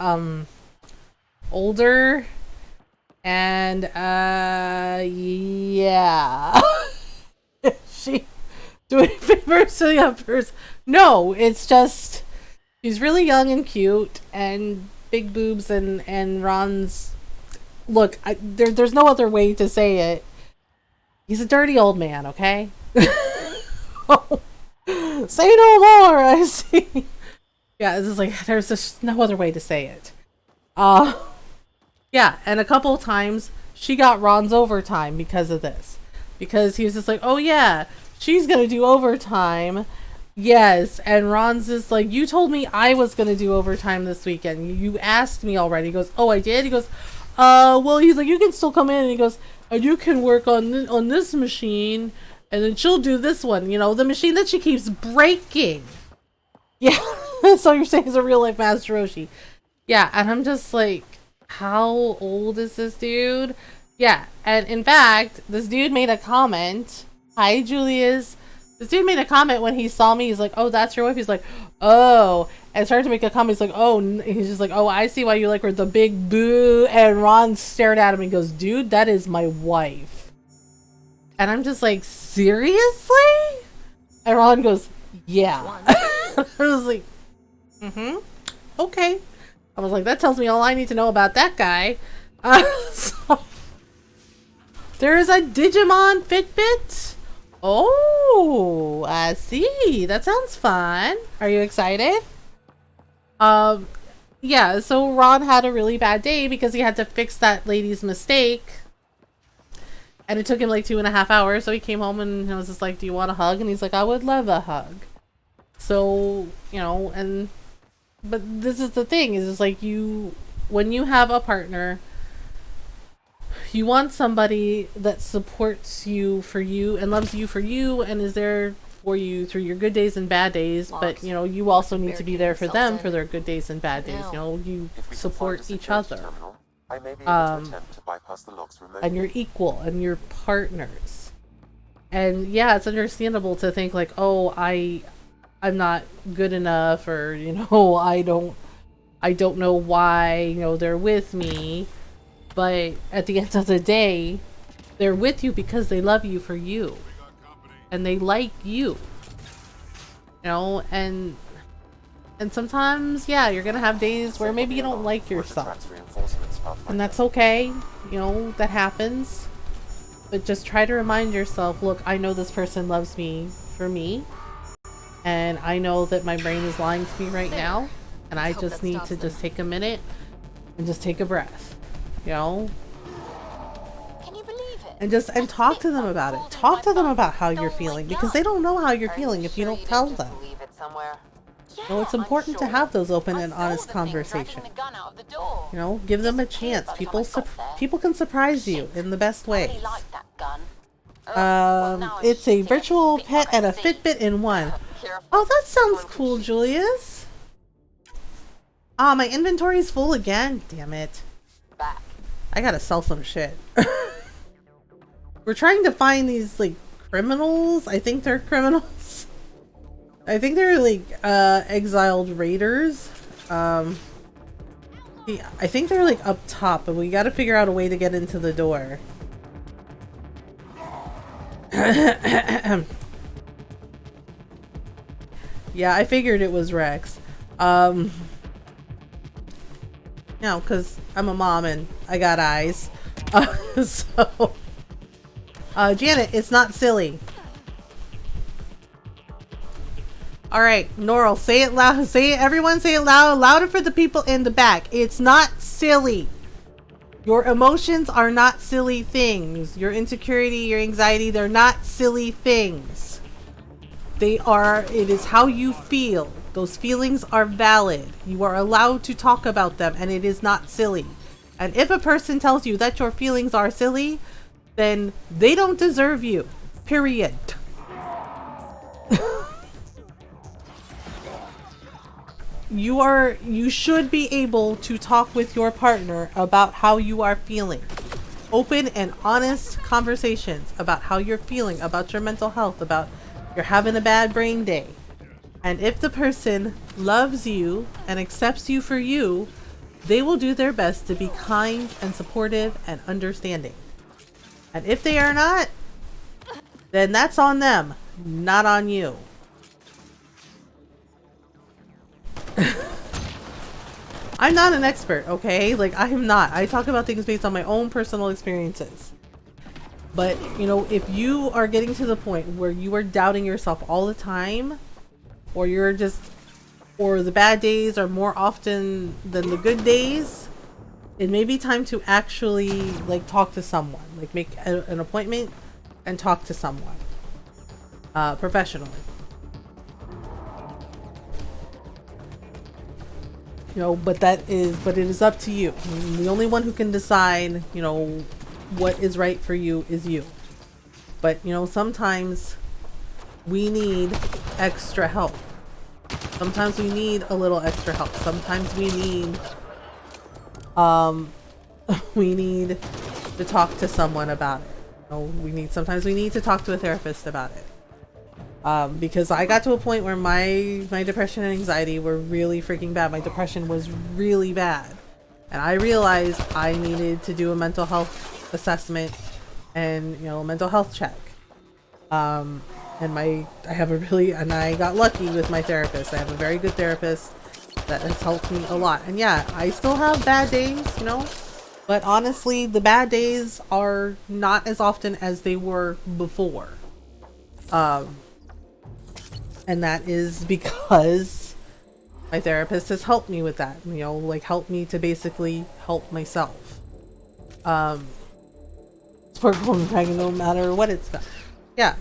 A: older, and yeah. She doing favors to the others. No, it's just she's really young and cute and big boobs, and Ron's, look, there's no other way to say it. He's a dirty old man, okay? Oh, say no more, I see. Yeah, it's just like, there's just no other way to say it. Yeah, and a couple of times she got Ron's overtime because of this. Because he was just like, oh yeah, she's gonna do overtime. Yes, and Ron's just like, you told me I was gonna do overtime this weekend. You asked me already. He goes, oh, I did? He goes, well, he's like, you can still come in. And he goes, and you can work on this machine, and then she'll do this one. You know, the machine that she keeps breaking. Yeah, so you're saying it's a real life Master Roshi. Yeah, and I'm just like, how old is this dude? Yeah, and in fact, this dude made a comment. Hi, Julius. This dude made a comment when he saw me. He's like, oh, that's your wife? He's like, oh. And started to make a comment. He's like, oh. He's just like, oh, I see why you like her. The big boo. And Ron stared at him and goes, dude, that is my wife. And I'm just like, seriously? And Ron goes, yeah. I was like, okay. I was like, that tells me all I need to know about that guy. So, there is a Digimon Fitbit. Oh, I see. That sounds fun. Are you excited? Yeah, so Ron had a really bad day because he had to fix that lady's mistake. And it took him like 2.5 hours. So he came home and I was just like, do you want a hug? And he's like, I would love a hug. So, you know, but this is the thing, is it's like when you have a partner, you want somebody that supports you for you and loves you for you and is there for you through your good days and bad days. But, you know, you also need to be there for them for their good days and bad days. You know, you support each other.
C: I may be able to attempt to bypass the locks remotely.
A: and you're equal and you're partners. And yeah, it's understandable to think like, oh, I'm not good enough, or you know, I don't know why, you know, they're with me. But at the end of the day, they're with you because they love you for you. And they like you. You know, and sometimes, yeah, you're gonna have days where maybe you don't like yourself. And that's okay. You know, that happens. But just try to remind yourself, look, I know this person loves me for me. And I know that my brain is lying to me right now. And I just need to just take a minute and just take a breath. You know?
E: Can you believe it?
A: And talk to them about it. Talk to them about how you're feeling, because they don't know how you're feeling if you don't tell them. You know, it's important to have those open and honest conversations. You know, give them a chance. People can surprise you in the best way. It's a virtual pet and a Fitbit in one. Oh, that sounds cool, Julius. Ah, my inventory is full again. Damn it. I gotta sell some shit. We're trying to find these, like, criminals. I think they're criminals. I think they're, like, exiled raiders. Yeah, I think they're, like, up top, but we gotta figure out a way to get into the door. Yeah, I figured it was Rex. You know, because I'm a mom and I got eyes. Janet, it's not silly. Alright, Norl, say it loud. Say it, everyone say it loud. Louder for the people in the back. It's not silly. Your emotions are not silly things. Your insecurity, your anxiety, they're not silly things. They are, it is how you feel. Those feelings are valid. You are allowed to talk about them, and it is not silly. And if a person tells you that your feelings are silly, then they don't deserve you. Period. You should be able to talk with your partner about how you are feeling. Open and honest conversations about how you're feeling, about your mental health, about you're having a bad brain day. And if the person loves you and accepts you for you, they will do their best to be kind and supportive and understanding. And if they are not, then that's on them, not on you. I'm not an expert, okay? Like, I am not. I talk about things based on my own personal experiences. But, you know, if you are getting to the point where you are doubting yourself all the time, or you're just, or the bad days are more often than the good days, it may be time to actually, like, talk to someone. Like, make an appointment and talk to someone. Professionally. You know, but it is up to you. The only one who can decide, you know, what is right for you is you. But, you know, sometimes we need extra help. Sometimes we need a little extra help. Sometimes we need, we need to talk to someone about it. You know, sometimes we need to talk to a therapist about it. Because I got to a point where my depression and anxiety were really freaking bad. My depression was really bad. And I realized I needed to do a mental health assessment and, you know, a mental health check. And I got lucky with my therapist. I have a very good therapist that has helped me a lot. And yeah, I still have bad days, you know, but honestly, the bad days are not as often as they were before. And that is because my therapist has helped me with that, you know, like helped me to basically help myself. Sparkle and Dragon, no matter what it's done. Yeah.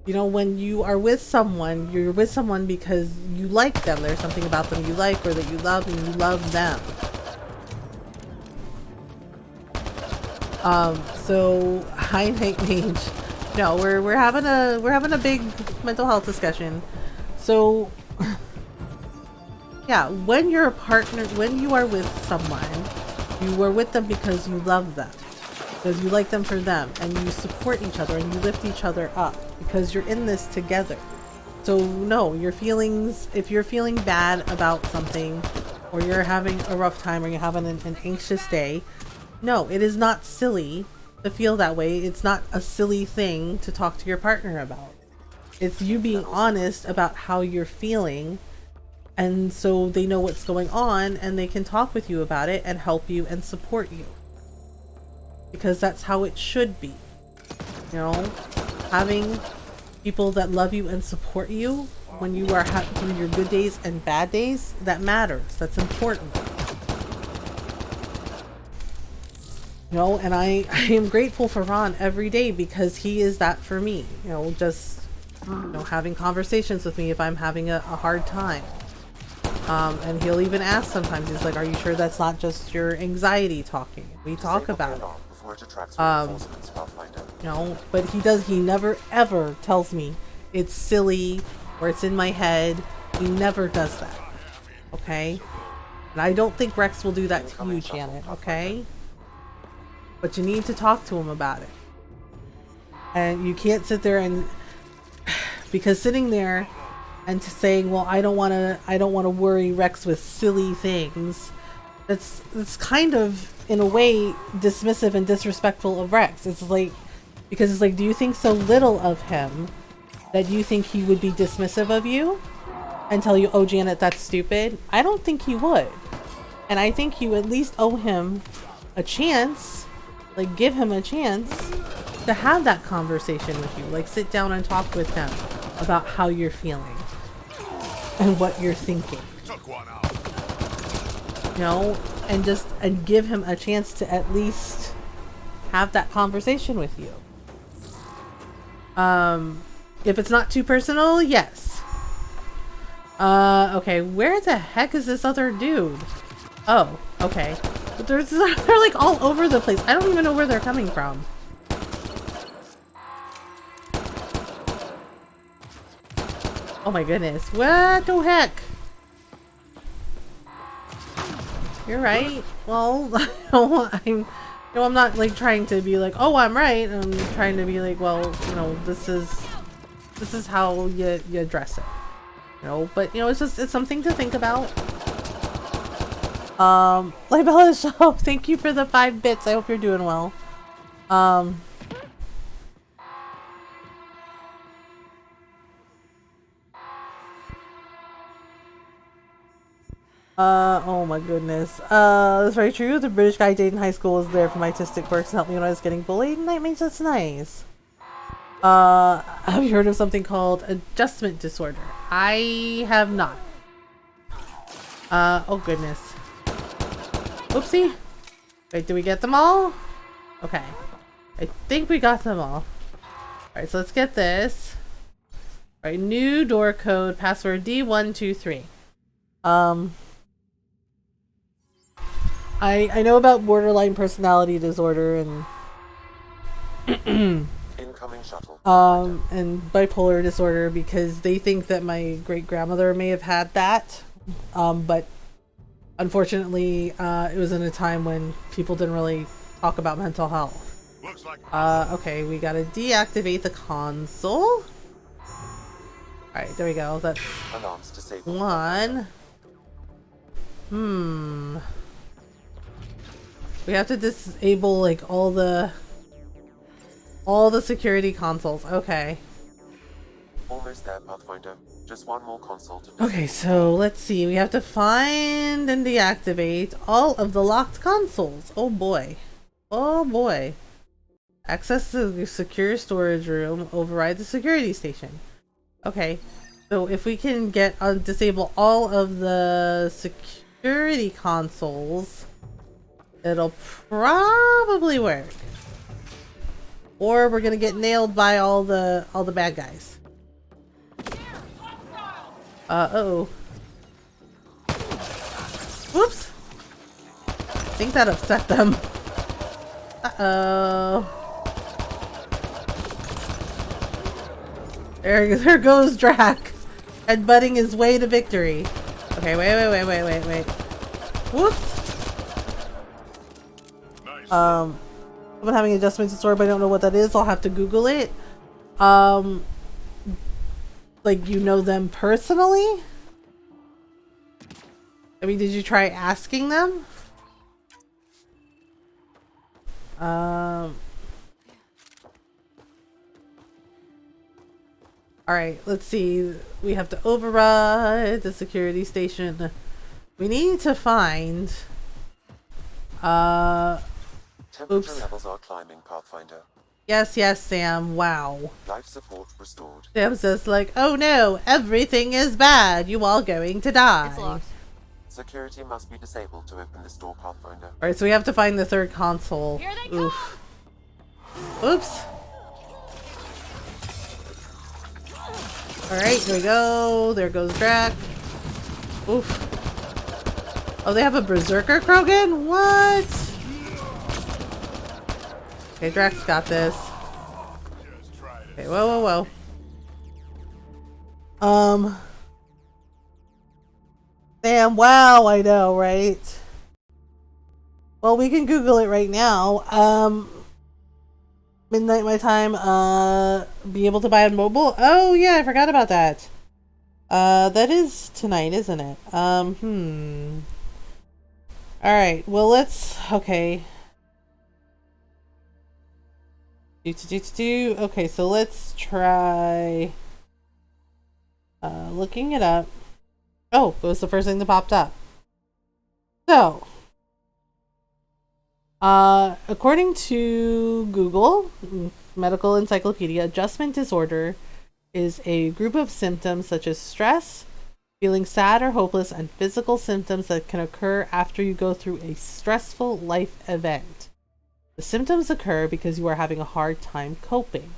A: You know, when you are with someone, you're with someone because you like them. There's something about them you like or that you love, and you love them. So hi Night Mage. No, we're having a big mental health discussion. So yeah, when you are with someone, You are with them because you love them. Because you like them for them. And you support each other and you lift each other up. Because you're in this together. So no, your feelings, if you're feeling bad about something, or you're having a rough time, or you're having an anxious day, no, it is not silly to feel that way. It's not a silly thing to talk to your partner about. It's you being honest about how you're feeling, and so they know what's going on and they can talk with you about it and help you and support you. Because that's how it should be. You know, having people that love you and support you when you are through your good days and bad days, that matters. That's important. You know, and I am grateful for Ron every day because he is that for me. You know, just, you know, having conversations with me if I'm having a hard time. And he'll even ask sometimes, he's like, are you sure that's not just your anxiety talking? We talk about it. You know, but he never ever tells me it's silly or it's in my head. He never does that. Okay? And I don't think Rex will do that to you, Janet, okay? But you need to talk to him about it. And you can't sit there and, because sitting there and to saying, well, I don't want to worry Rex with silly things, that's kind of in a way dismissive and disrespectful of Rex. It's like, because it's like, do you think so little of him that you think he would be dismissive of you and tell you, oh, Janet, that's stupid? I don't think he would. And I think you at least owe him a chance, like give him a chance to have that conversation with you. Like sit down and talk with him about how you're feeling and what you're thinking. You know, and give him a chance to at least have that conversation with you. If it's not too personal, yes. Okay, where the heck is this other dude? Oh, okay. But they're like all over the place. I don't even know where they're coming from. Oh my goodness. What the heck? You're right. Well, I'm not like trying to be like, oh, I'm right. I'm trying to be like, well, you know, this is how you address it. You know, but you know, it's something to think about. Libella Show, thank you for the 5 bits. I hope you're doing well. Oh my goodness. That's very true. The British guy I dated in high school was there for my autistic quirks and helped me when I was getting bullied, and that makes us nice. Have you heard of something called adjustment disorder? I have not. Oh goodness. Oopsie. Wait, did we get them all? Okay. I think we got them all. Alright, so let's get this. Alright, new door code, password D123. I know about borderline personality disorder and
C: Incoming shuttle.
A: and bipolar disorder because they think that my great grandmother may have had that. But unfortunately, it was in a time when people didn't really talk about mental health. Okay, we gotta deactivate the console. Alright, there we go. That's
C: Alarms disabled.
A: one. We have to disable like all the security consoles. Okay.
C: Almost there, Pathfinder. Just one more console to
A: Okay, so let's see. We have to find and deactivate all of the locked consoles. Oh boy. Oh boy. Access the secure storage room. Override the security station. Okay. So if we can get disable all of the security consoles, it'll probably work. Or we're gonna get nailed by all the bad guys. Uh-oh. Whoops. I think that upset them. Uh-oh. There goes Drac. Headbutting his way to victory. Okay, wait. Whoops. I've been having adjustment disorder, but I don't know what that is. I'll have to Google it. Like, you know them personally? I mean, did you try asking them? Alright, let's see. We have to override the security station. We need to find...
C: Temperature
A: oops.
C: levels are climbing, Pathfinder.
A: Yes, yes, Sam. Wow.
C: Life support restored.
A: Sam says like, oh no, everything is bad. You all going to die.
D: It's locked.
C: Security must be disabled to open this door, Pathfinder.
A: Alright, so we have to find the third console.
D: Here they
A: Oof. Oops. Alright, here we go. There goes Drac. Oof. Oh, they have a Berserker Krogan? What? Okay, Drac's got this. Okay, whoa, whoa, whoa. Damn, wow, I know, right? Well, we can Google it right now. Midnight my time, be able to buy on mobile? Oh, yeah, I forgot about that. That is tonight, isn't it? Alright, well, let's, okay. Okay, so let's try looking it up. Oh, it was the first thing that popped up. So, according to Google Medical Encyclopedia, adjustment disorder is a group of symptoms such as stress, feeling sad or hopeless, and physical symptoms that can occur after you go through a stressful life event. The symptoms occur because you are having a hard time coping.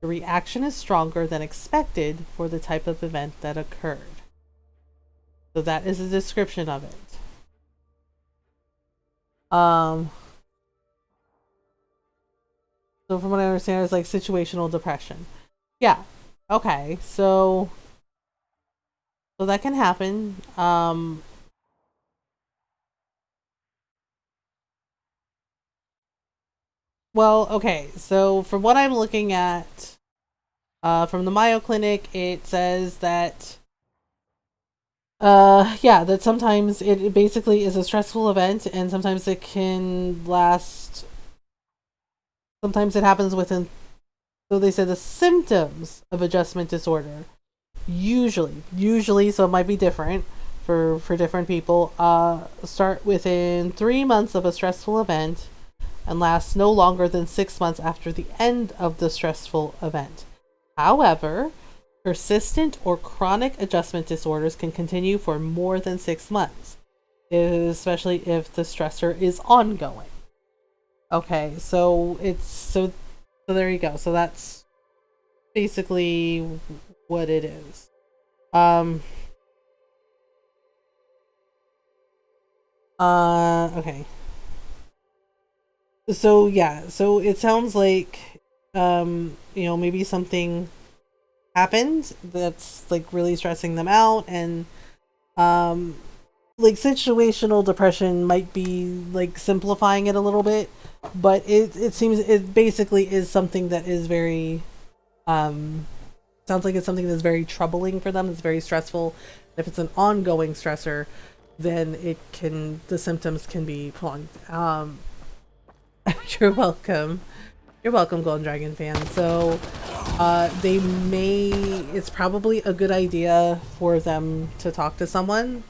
A: The reaction is stronger than expected for the type of event that occurred. So that is a description of it. So from what I understand, it's like situational depression. Yeah. Okay. So that can happen. Well, okay. So from what I'm looking at, from the Mayo Clinic, it says that yeah, that sometimes it basically is a stressful event, and sometimes it can last. Sometimes it happens within. So they said the symptoms of adjustment disorder usually, so it might be different for different people, start within 3 months of a stressful event and last no longer than 6 months after the end of the stressful event. However, persistent or chronic adjustment disorders can continue for more than 6 months, especially if the stressor is ongoing. Okay, so it's so there you go. So that's basically what it is. Okay. So yeah, so it sounds like you know, maybe something happened that's like really stressing them out, and like situational depression might be like simplifying it a little bit, but it seems it basically is something that is very sounds like it's something that's very troubling for them. It's very stressful. If it's an ongoing stressor, then the symptoms can be prolonged. You're welcome. You're welcome, Golden Dragon fan. So it's probably a good idea for them to talk to someone,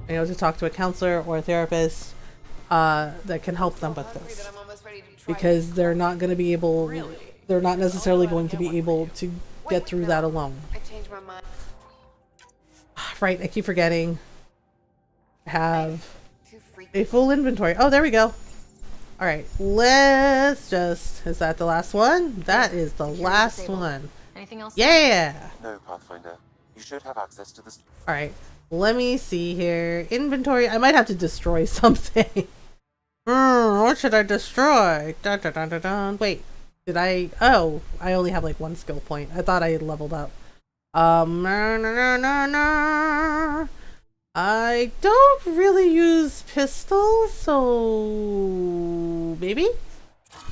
A: you know, to talk to a counselor or a therapist that can help them with this, because they're not necessarily going to be able to get through that alone.
E: I changed my mind.
A: Right, I keep forgetting. Have
E: Too freaky.
A: a full inventory. Oh, there we go. Alright, let's just... Is that the last one? That is the last
D: disabled.
A: one.
D: Anything else?
A: Yeah!
C: No, Pathfinder. You should have access to this.
A: Alright, let me see here. Inventory. I might have to destroy something. What should I destroy? Dun, dun, dun, dun, dun. Wait, did I... Oh, I only have like one skill point. I thought I had leveled up. I don't really use pistols, so maybe?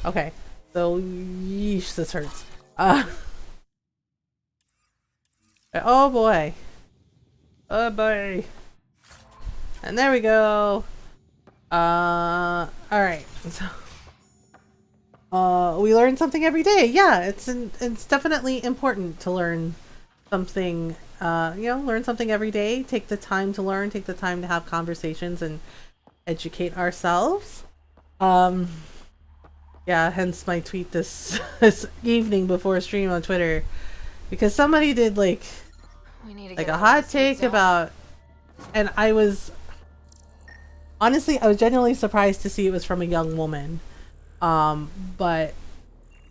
A: Okay, so yeesh, this hurts. Oh boy. Oh boy. And there we go. Alright. So, we learn something every day. Yeah, it's definitely important to learn something, learn something every day. Take the time to learn, take the time to have conversations and educate ourselves. Yeah, hence my tweet this this evening before stream on Twitter, because somebody did like a hot take about, and I was genuinely surprised to see it was from a young woman. But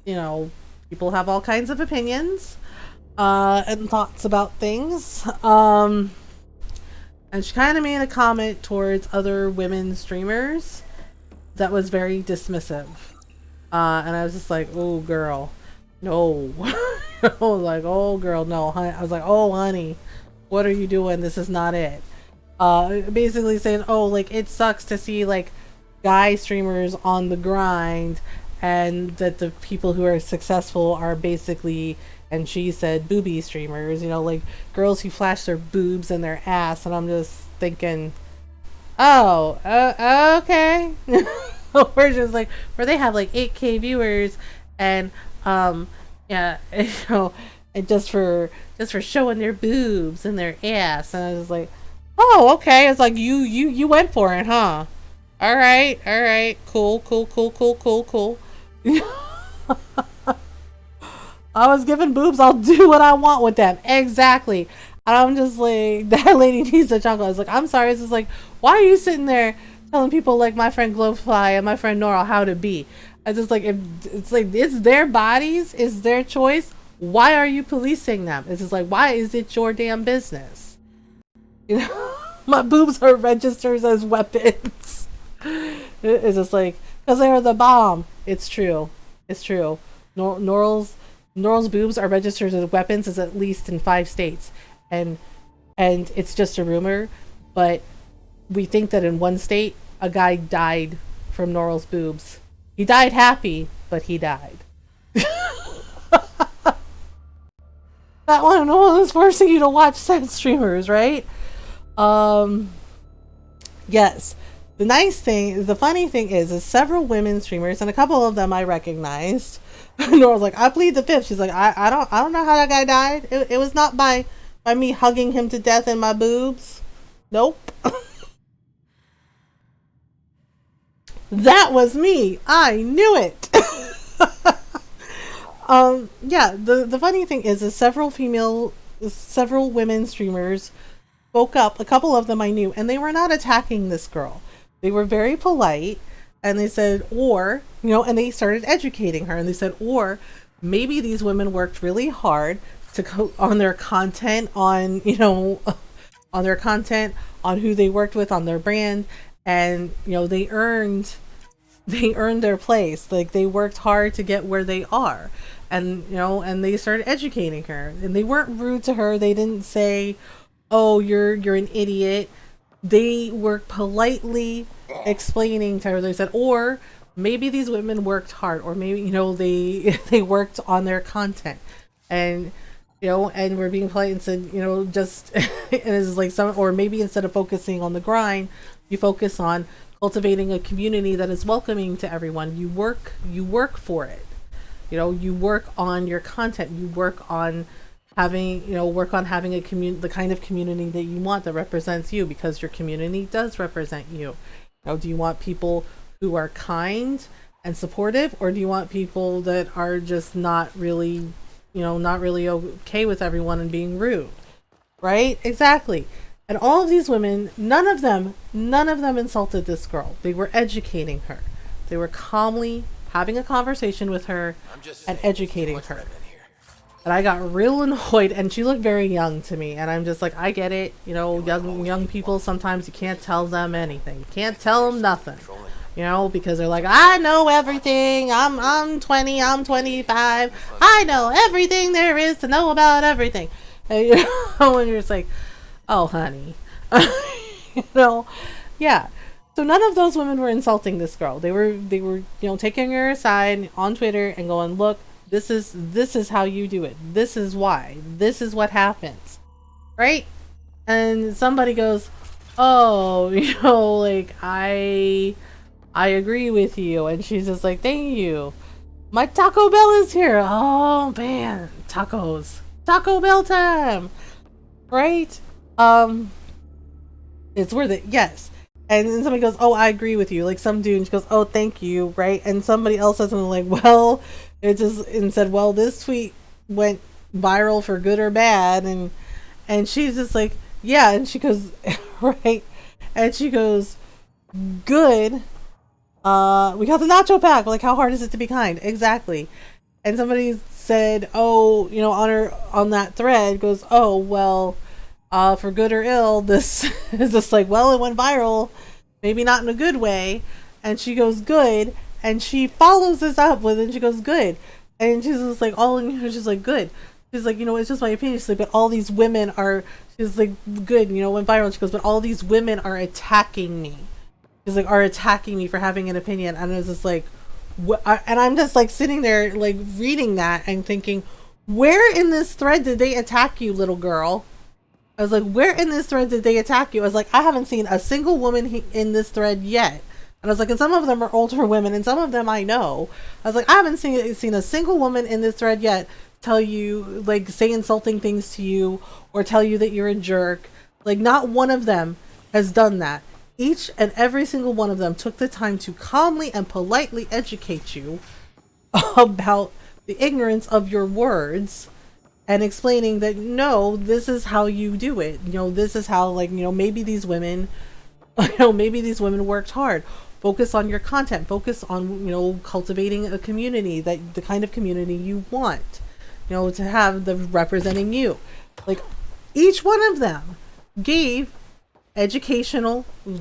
A: you know, people have all kinds of opinions and thoughts about things. And she kind of made a comment towards other women streamers that was very dismissive. And I was just like, oh girl, no. I was like, oh girl, no. I was like, oh honey, what are you doing? This is not it. Basically saying, oh, like it sucks to see like guy streamers on the grind, and that the people who are successful are basically, and she said, booby streamers, you know, like girls who flash their boobs and their ass. And I'm just thinking, oh, okay. We're just like, where they have like 8K viewers, and yeah, you know, and just for showing their boobs and their ass. And I was like, oh, okay. It's like you went for it, huh? All right, cool. I was given boobs, I'll do what I want with them. Exactly. And I'm just like, that lady needs a chocolate. I was like, I'm sorry. It's just like, why are you sitting there telling people like my friend Glowfly and my friend Nora how to be? I just like, if it's like, it's their bodies, it's their choice. Why are you policing them? It's just like, why is it your damn business? You know, my boobs are registered as weapons. It's just like, because they're the bomb. It's true. Noral's boobs are registered as weapons, is at least in 5 states, and it's just a rumor, but we think that in 1 state a guy died from Noral's boobs. He died happy, but he died. That one is forcing you to watch sex streamers, right? Yes. The funny thing is several women streamers, and a couple of them I recognized. Nora's like, I plead the fifth. She's like, I don't know how that guy died. It was not by me hugging him to death in my boobs. Nope. That was me. I knew it. Yeah, the funny thing is several women streamers spoke up. A couple of them I knew, and they were not attacking this girl. They were very polite, and they said, or, you know, and they started educating her, and they said, or maybe these women worked really hard on their content, on, you know, on their content, on who they worked with, on their brand, and, you know, they earned their place. Like, they worked hard to get where they are, and, you know, and they started educating her, and they weren't rude to her. They didn't say, oh, you're an idiot. They were politely explaining to her. They said, or maybe these women worked hard, or maybe, you know, they worked on their content, and, you know, and we're being polite and said, you know, just, and it's like or maybe instead of focusing on the grind, you focus on cultivating a community that is welcoming to everyone. You work for it. You know, you work on your content. You work on having the kind of community that you want, that represents you, because your community does represent you. You know, do you want people who are kind and supportive, or do you want people that are just not really okay with everyone and being rude? Right? Exactly. And all of these women, none of them insulted this girl. They were educating her. They were calmly having a conversation with her and educating her. And I got real annoyed, and she looked very young to me, and I'm just like, I get it, you know, young people, sometimes you can't tell them anything. You can't tell them nothing, you know, because they're like, I know everything, I'm 20, I'm 25, I know everything there is to know about everything. And, you know, when you're just like, oh honey, you know, yeah. So none of those women were insulting this girl. They were, taking her aside on Twitter and going, look, this is how you do it. This is why. This is what happens. Right? And somebody goes, oh, like, I agree with you. And she's just like, thank you. My Taco Bell is here. Oh, man. Tacos. Taco Bell time. Right? It's worth it. Yes. And then somebody goes, oh, I agree with you. Like some dude, and she goes, oh, thank you. Right? And somebody else says something like, well, and said, well, this tweet went viral for good or bad. And she's just like, yeah. And she goes, right. And she goes, good. We got the nacho pack. Like, how hard is it to be kind? Exactly. And somebody said, oh, on that thread goes, oh, well, for good or ill, this is just like, well, it went viral, maybe not in a good way. And she goes, good. And she follows this up with, and she goes, good. And she's just like, she's like, good. She's like, it's just my opinion. She's like, but all these women are, she's like, good, went viral. And she goes, but all these women are attacking me. She's like, are attacking me for having an opinion. And I was just like, and I'm just like sitting there, like reading that and thinking, where in this thread did they attack you, little girl? I was like, where in this thread did they attack you? I was like, I haven't seen a single woman in this thread yet. And I was like, and some of them are older women, and some of them I know. I was like, I haven't seen a single woman in this thread yet tell you, like, say insulting things to you or tell you that you're a jerk. Like, not one of them has done that. Each and every single one of them took the time to calmly and politely educate you about the ignorance of your words. And explaining that, no, this is how you do it. This is how, like, maybe these women, worked hard. Focus on your content. Focus on, cultivating a community, that the kind of community you want, to have the representing you. Like, each one of them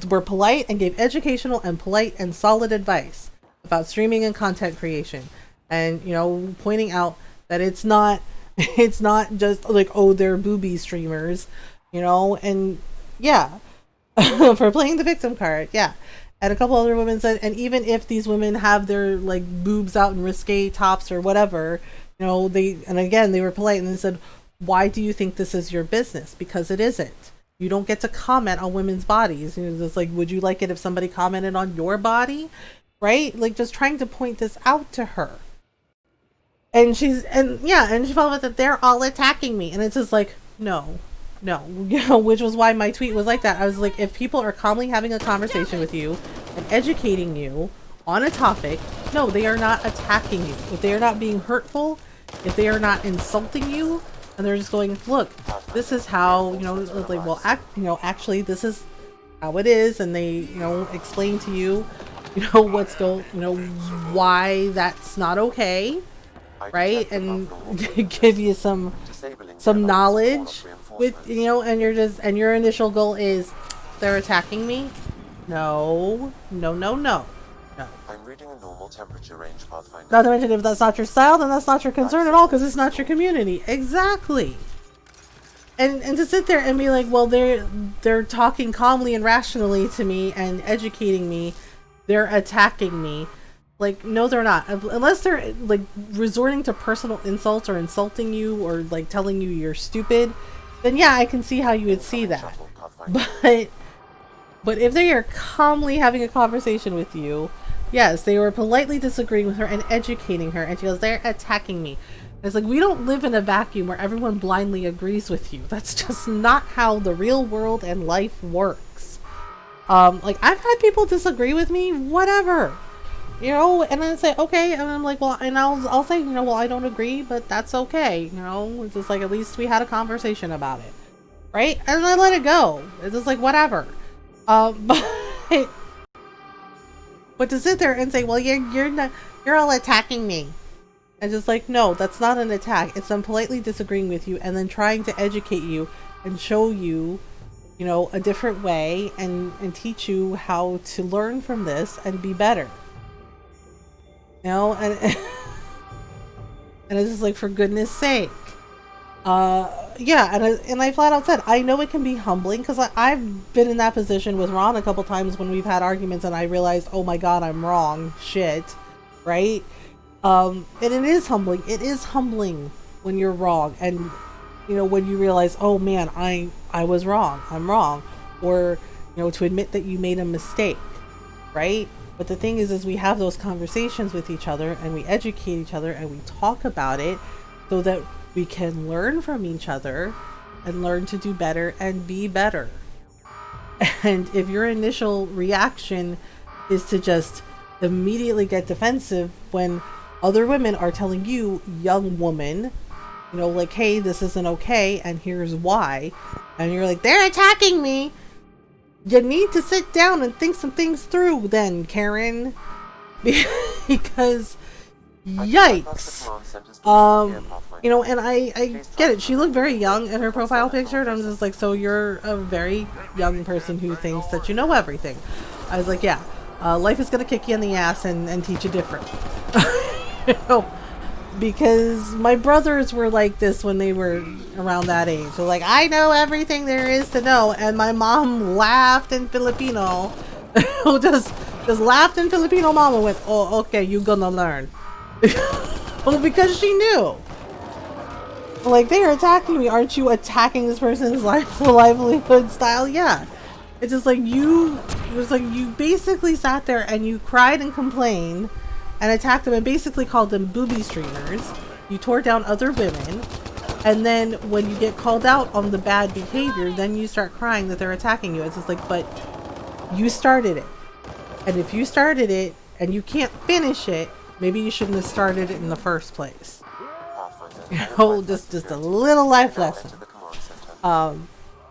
A: were polite and gave educational and polite and solid advice about streaming and content creation. And, pointing out that it's not just like, oh, they're booby streamers, and yeah, for playing the victim card. Yeah. And a couple other women said, and even if these women have their like boobs out in risque tops or whatever, they were polite and they said, why do you think this is your business? Because it isn't. You don't get to comment on women's bodies. It's like, would you like it if somebody commented on your body? Right? Like, just trying to point this out to her. And she followed with that they're all attacking me. And it's just like, no, which was why my tweet was like that. I was like, if people are calmly having a conversation with you and educating you on a topic, no, they are not attacking you. If they are not being hurtful, if they are not insulting you, and they're just going, look, this is how, like, well, actually, this is how it is. And they, explain to you, why that's not okay. Right, and give you some knowledge with, and your initial goal is, they're attacking me. No.
C: I'm reading a normal temperature range, Pathfinder.
A: Not to mention, if that's not your style, then that's not your concern at all, because it's not your community. Exactly. And to sit there and be like, well, they're talking calmly and rationally to me and educating me. They're attacking me. Like, no, they're not. Unless they're, like, resorting to personal insults or insulting you or, like, telling you you're stupid, then yeah, I can see how you would see that. But if they are calmly having a conversation with you, yes, they were politely disagreeing with her and educating her, and she goes, they're attacking me. And it's like, we don't live in a vacuum where everyone blindly agrees with you. That's just not how the real world and life works. Like, I've had people disagree with me, whatever. And then say, okay, and I'm like, well, and I'll say, well, I don't agree, but that's okay, it's just like, at least we had a conversation about it, right? And I let it go. It's just like, whatever. But to sit there and say, well, you're all attacking me, and just like, no, that's not an attack. It's them politely disagreeing with you and then trying to educate you and show you, a different way and teach you how to learn from this and be better. And and it's just like, for goodness sake. yeah, and I flat out said, I know it can be humbling, because I've been in that position with Ron a couple times when we've had arguments and I realized, oh my god, I'm wrong, shit, right? And it is humbling. It is humbling when you're wrong, and you know, when you realize, oh man, I was wrong, I'm wrong, or you know, to admit that you made a mistake, right? But the thing is we have those conversations with each other, and we educate each other, and we talk about it so that we can learn from each other and learn to do better and be better. And if your initial reaction is to just immediately get defensive when other women are telling you, young woman, you know, like, hey, this isn't okay, and here's why, and you're like, they're attacking me, you need to sit down and think some things through then, Karen. Because yikes. You know, and I get it, she looked very young in her profile picture, and I'm just like, so you're a very young person who thinks that you know everything. I was like, yeah, life is gonna kick you in the ass and teach you different. You know, because my brothers were like this when they were around that age. They're like, I know everything there is to know, and my mom laughed in Filipino. just laughed in Filipino. Mama went, oh, okay, you gonna learn. Well, because she knew. Like, they are attacking me. Aren't you attacking this person's livelihood style? Yeah. It's just like it was like you basically sat there and you cried and complained and attacked them and basically called them booby streamers. You tore down other women, and then when you get called out on the bad behavior, then you start crying that they're attacking you. It's just like, but you started it. And if you started it and you can't finish it, maybe you shouldn't have started it in the first place. You know, just a little life lesson.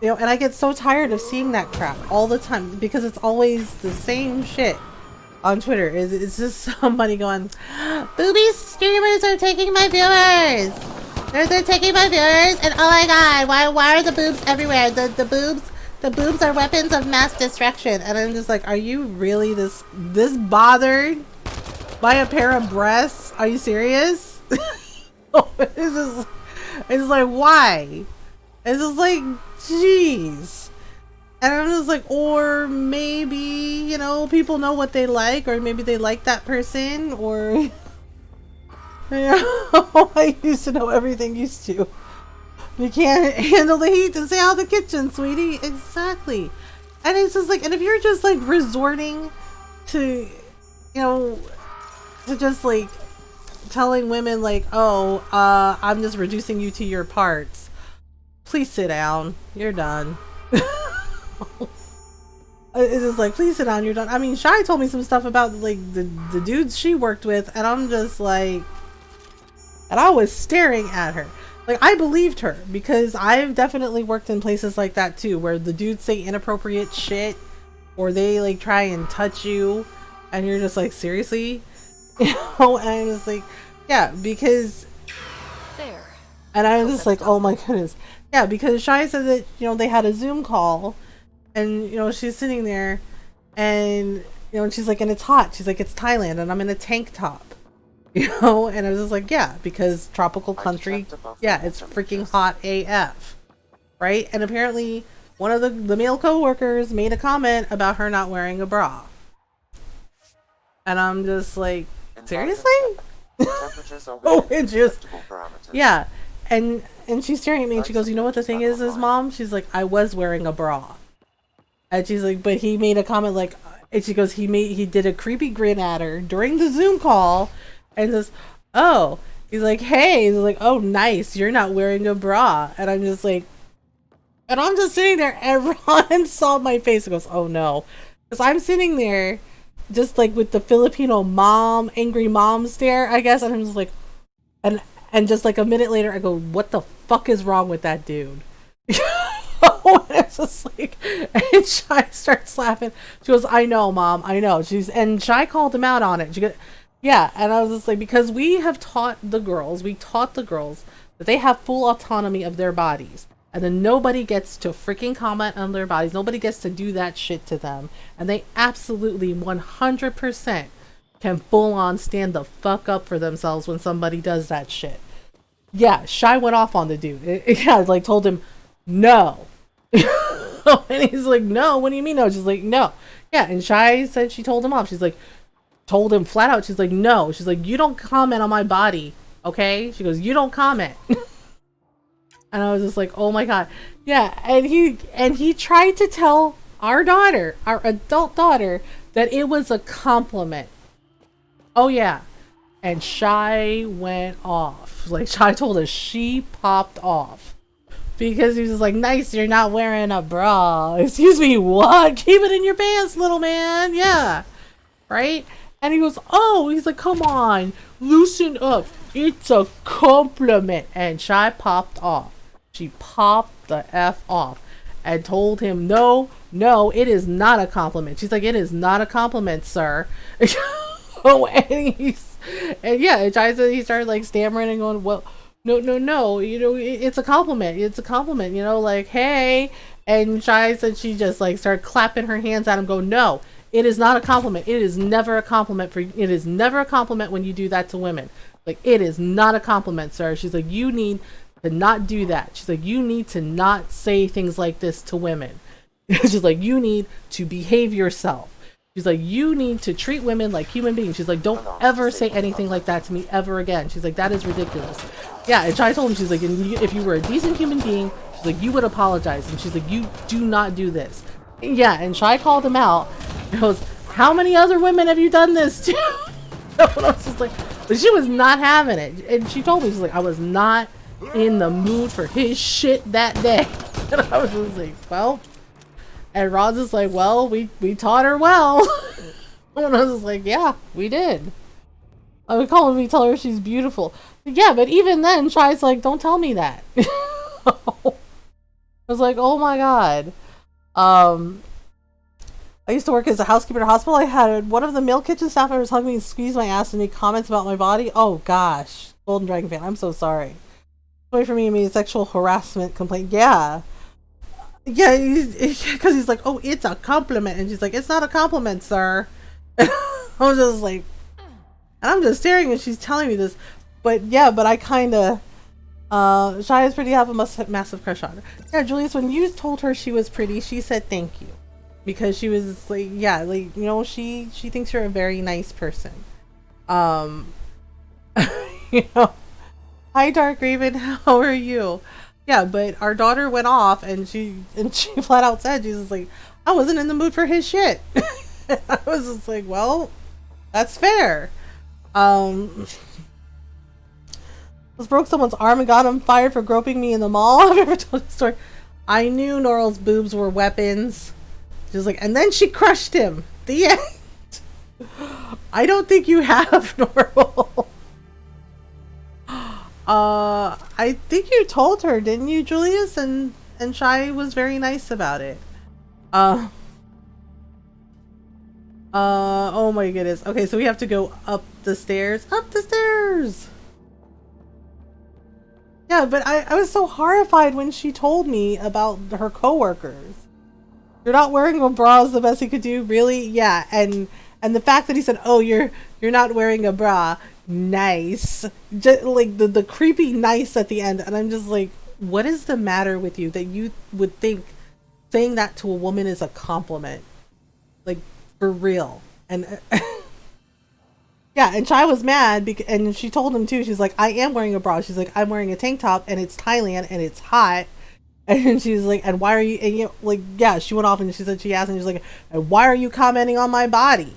A: You know, and I get so tired of seeing that crap all the time because it's always the same shit on Twitter. It's just somebody going, booby streamers are taking my viewers. They're taking my viewers, and oh my god, why are the boobs everywhere? The boobs are weapons of mass destruction. And I'm just like, are you really this bothered by a pair of breasts? Are you serious? It's just like, why? It's just like, jeez. And I'm just like, or maybe, you know, people know what they like, or maybe they like that person, or, you know, I used to know everything used to. You can't handle the heat and stay out of the kitchen, sweetie. Exactly. And it's just like, and if you're just like resorting to, you know, to just like telling women like, oh, I'm just reducing you to your parts. Please sit down. You're done. It's just like, please sit down. You're done. I mean, Shai told me some stuff about like the dudes she worked with, and I'm just like, and I was staring at her. Like, I believed her because I've definitely worked in places like that too, where the dudes say inappropriate shit, or they like try and touch you, and you're just like, seriously, you know? And I'm just like, yeah, because.
D: There.
A: And I was just like, oh my goodness. Yeah, because Shai said that, you know, they had a Zoom call, and, you know, she's sitting there, and, you know, and she's like, and it's hot. She's like, it's Thailand, and I'm in a tank top. You know? And I was just like, yeah, because tropical country, yeah, it's freaking hot AF. Right? And apparently, one of the male co-workers made a comment about her not wearing a bra. And I'm just like, seriously? Oh, it just, yeah. And she's staring at me and she goes, you know what the thing is mom? She's like, I was wearing a bra. And she's like, but he made a comment like, and she goes, he did a creepy grin at her during the Zoom call and says, oh, he's like, hey, he's like, oh, nice, you're not wearing a bra. And I'm just like, and I'm just sitting there, everyone saw my face and goes, oh no. Because I'm sitting there just like with the Filipino mom, angry mom stare, I guess. And I'm just like, and just like a minute later, I go, what the fuck is wrong with that dude? And it's just like, and Shai starts laughing. She goes, I know, mom, I know. And Shai called him out on it. She goes, yeah. And I was just like, because we taught the girls that they have full autonomy of their bodies. And then nobody gets to freaking comment on their bodies. Nobody gets to do that shit to them. And they absolutely 100% can full on stand the fuck up for themselves when somebody does that shit. Yeah, Shy went off on the dude. Yeah, like told him no. And he's like, no, what do you mean no? She's like, no. Yeah, and Shy said she told him off. She's like, told him flat out. She's like, no. She's like, you don't comment on my body, okay? She goes, you don't comment. And I was just like, oh my god. Yeah, and he tried to tell our daughter, our adult daughter, that it was a compliment. Oh yeah. And Shy went off. Like, Shy told us she popped off. Because he was just like, nice, you're not wearing a bra. Excuse me, what? Keep it in your pants, little man. Yeah. Right? And he goes, oh, he's like, come on, loosen up. It's a compliment. And Shy popped off. She popped the F off and told him, no, it is not a compliment. She's like, it is not a compliment, sir. Oh, and yeah, and Shy said he started like stammering and going, well, no, you know, it's a compliment. It's a compliment, you know, like, hey. And Shy said she just like started clapping her hands at him, go, no, it is not a compliment. It is never a compliment it is never a compliment when you do that to women. Like, it is not a compliment, sir. She's like, you need to not do that. She's like, you need to not say things like this to women. She's like, you need to behave yourself. She's like, you need to treat women like human beings. She's like, don't ever say anything like that to me ever again. She's like, that is ridiculous. Yeah, and Shai told him, she's like, if you were a decent human being, she's like, you would apologize. And she's like, you do not do this. Yeah, and Shai called him out. He goes, how many other women have you done this to? And I was just like, but she was not having it. And she told me, she's like, I was not in the mood for his shit that day. And I was just like, well. And Rod's just like, well, we taught her well. And I was like, yeah, we did. I would call her, we tell her she's beautiful. But yeah, but even then, Shai's like, don't tell me that. I was like, oh my god. I used to work as a housekeeper at a hospital. I had one of the meal kitchen staff members hug me and squeeze my ass and make comments about my body. Oh gosh. Golden Dragon fan, I'm so sorry. Wait for me and made a sexual harassment complaint. Yeah. Yeah, because he's like, oh, it's a compliment. And she's like, it's not a compliment, sir. I was just like, and I'm just staring and she's telling me this. But yeah, but I kind of, Shai is pretty, have a massive crush on her. Yeah, Julius, when you told her she was pretty, she said thank you. Because she was like, yeah, like, you know, she thinks you're a very nice person. You know, hi, Dark Raven, how are you? Yeah, but our daughter went off and she flat out said, she's just like, I wasn't in the mood for his shit. I was just like, well, that's fair. Just broke someone's arm and got him fired for groping me in the mall. I've ever told the story. I knew Noral's boobs were weapons. She was like, and then she crushed him. The end. I don't think you have, Noral. I think you told her, didn't you, Julius? And Shai was very nice about it. Oh my goodness. Okay, so we have to go up the stairs. Up the stairs! Yeah, but I was so horrified when she told me about her coworkers. You're not wearing a bra is the best he could do, really? Yeah, and the fact that he said, oh, you're not wearing a bra. Nice. Just like the creepy nice at the end, and I'm just like, what is the matter with you that you would think saying that to a woman is a compliment? Like, for real. And yeah, and Shai was mad and she told him too, she's like, I am wearing a bra. She's like, I'm wearing a tank top and it's Thailand and it's hot. And she's like, and why are you, and you know, like, yeah, she went off and she said, she asked, and she's like, and why are you commenting on my body?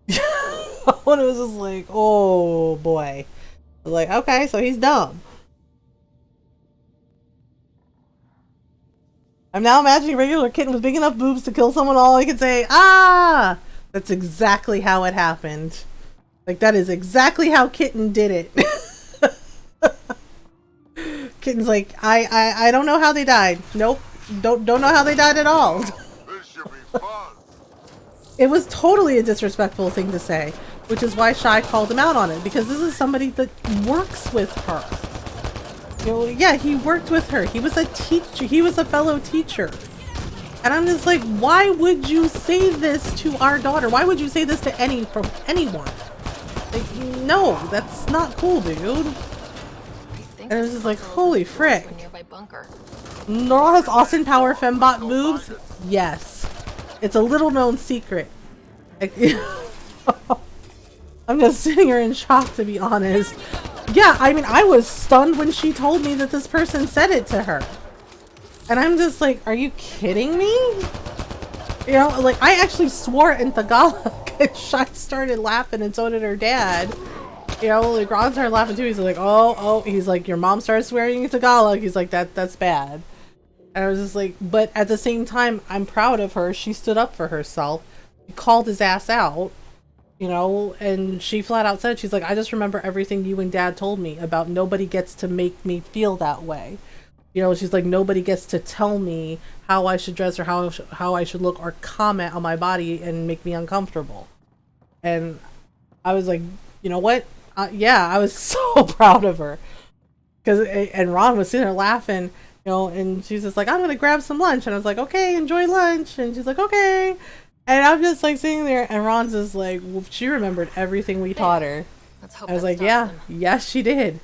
A: And it was just like, oh boy. I was like, okay, so he's dumb. I'm now imagining a regular kitten with big enough boobs to kill someone. All I could say, ah, that's exactly how it happened. Like, that is exactly how Kitten did it. Kitten's like, I don't know how they died. Nope, don't know how they died at all.
B: This should be fun.
A: It was totally a disrespectful thing to say, which is why Shai called him out on it, because this is somebody that works with her. You know, yeah, he worked with her. He was a teacher. He was a fellow teacher. And I'm just like, why would you say this to our daughter? Why would you say this to anyone? Like, no, that's not cool, dude.
D: think
A: And it
D: there's
A: was just
D: a
A: like,
D: puzzle
A: holy
D: opening doors to
A: frick.
D: a nearby bunker.
A: Norl has Austin Power Fembot boobs? Yes. It's a little known secret. I'm just sitting here in shock, to be honest. Yeah, I mean, I was stunned when she told me that this person said it to her. And I'm just like, are you kidding me? You know, like, I actually swore in Tagalog. And I started laughing, and so did her dad. You know, like, Ron started laughing too. He's like, oh, he's like, your mom started swearing in Tagalog. He's like, that's bad. And I was just like, but at the same time, I'm proud of her. She stood up for herself. She called his ass out, you know, and she flat out said, she's like, I just remember everything you and dad told me about nobody gets to make me feel that way. You know, she's like, nobody gets to tell me how I should dress or how I should look or comment on my body and make me uncomfortable. And I was like, you know what? Yeah, I was so proud of her. And Ron was sitting there laughing, you know, and she's just like, I'm going to grab some lunch. And I was like, okay, enjoy lunch. And she's like, okay. And I'm just like sitting there, and Ron's just like, well, she remembered everything we taught her.
D: Let's hope
A: I was
D: that
A: like,
D: stops
A: yeah,
D: them.
A: yes, she did.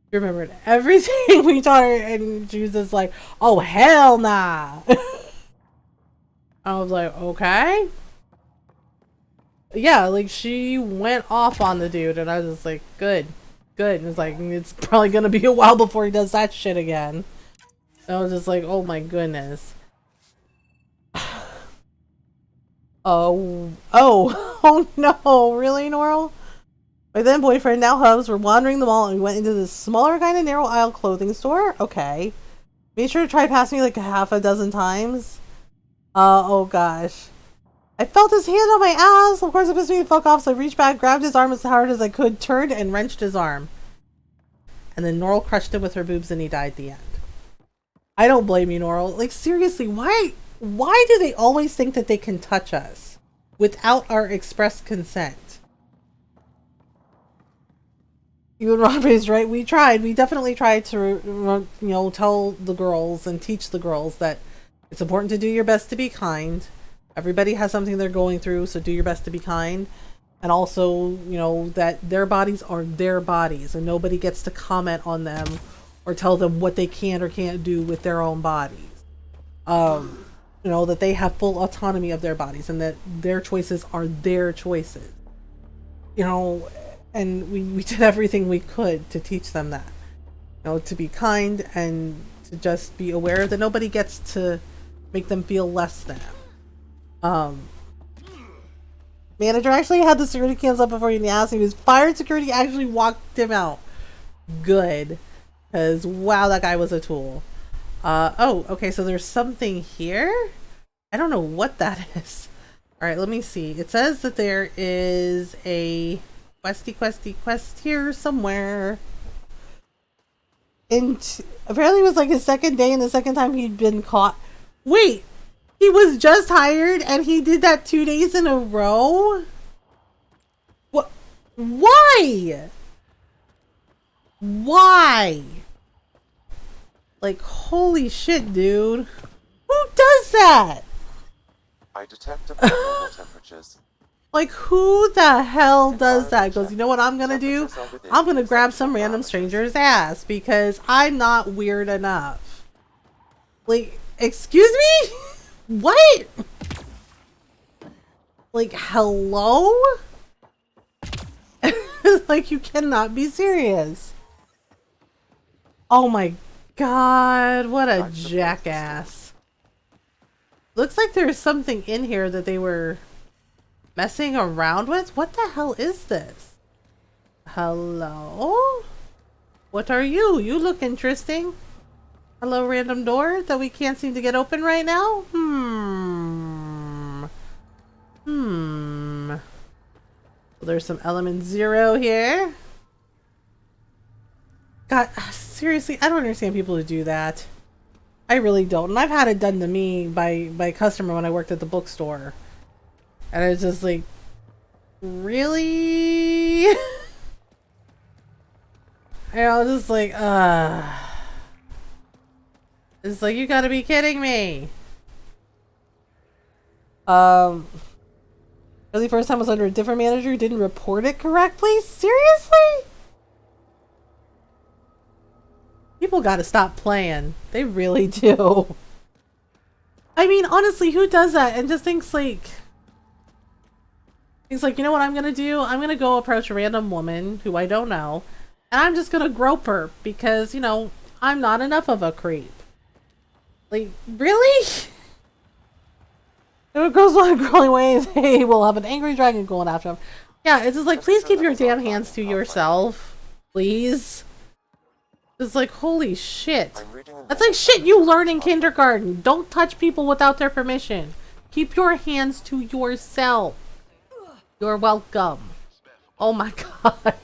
A: She remembered everything we taught her, and she was just like, oh, hell nah. I was like, okay. Yeah, like, she went off on the dude, and I was just like, good. And it's like, it's probably gonna be a while before he does that shit again. And I was just like, oh my goodness. Oh no, really, Norl? My then boyfriend, now hubs, were wandering the mall and we went into this smaller kind of narrow aisle clothing store. Okay. Made sure to try passing me like a half a dozen times. Oh gosh. I felt his hand on my ass. Of course it pissed me the fuck off, so I reached back, grabbed his arm as hard as I could, turned and wrenched his arm. And then Norl crushed him with her boobs and he died at the end. I don't blame you, Norl. Like, seriously, why do they always think that they can touch us without our express consent? You and Robbie's right. We definitely tried to, you know, tell the girls and teach the girls that it's important to do your best to be kind. Everybody has something they're going through, so do your best to be kind. And also, you know, that their bodies are their bodies and nobody gets to comment on them or tell them what they can or can't do with their own bodies. You know, that they have full autonomy of their bodies and that their choices are their choices. You know, and we did everything we could to teach them that. You know, to be kind and to just be aware that nobody gets to make them feel less than. Manager actually had the security cams up before he asked. He was fired. Security actually walked him out. Good. Because, wow, that guy was a tool. Oh, okay, so there's something here? I don't know what that is. Alright, let me see. It says that there is a quest here somewhere. And apparently it was like his second day and the second time he'd been caught. Wait! He was just hired and he did that 2 days in a row? What? Why? Why? Like, holy shit, dude. Who does that?
C: I detect abnormal temperatures.
A: Like, who the hell does that? Goes, you know what I'm gonna do? I'm gonna grab some random stranger's ass because I'm not weird enough. Like, excuse me? What? Like, hello? Like, you cannot be serious. Oh my god, what a jackass. Looks like there's something in here that they were messing around with. What the hell is this? Hello? What are you? You look interesting. Hello, random door that we can't seem to get open right now? So there's some element 0 here. God, seriously, I don't understand people who do that. I really don't. And I've had it done to me by a customer when I worked at the bookstore. And I was just like, really? And I was just like, it's like, you gotta be kidding me. Really, first time was under a different manager who didn't report it correctly? Seriously? People gotta stop playing. They really do. I mean, honestly, who does that and just thinks like, you know what I'm gonna do? I'm gonna go approach a random woman who I don't know, and I'm just gonna grope her because, you know, I'm not enough of a creep. Like, really? If it goes one growing way, they will have an angry dragon going after him. Yeah, it's just like, please keep your damn hands to yourself. Please. It's like, holy shit. That's like shit you learn in kindergarten. Don't touch people without their permission. Keep your hands to yourself. You're welcome. Oh my god.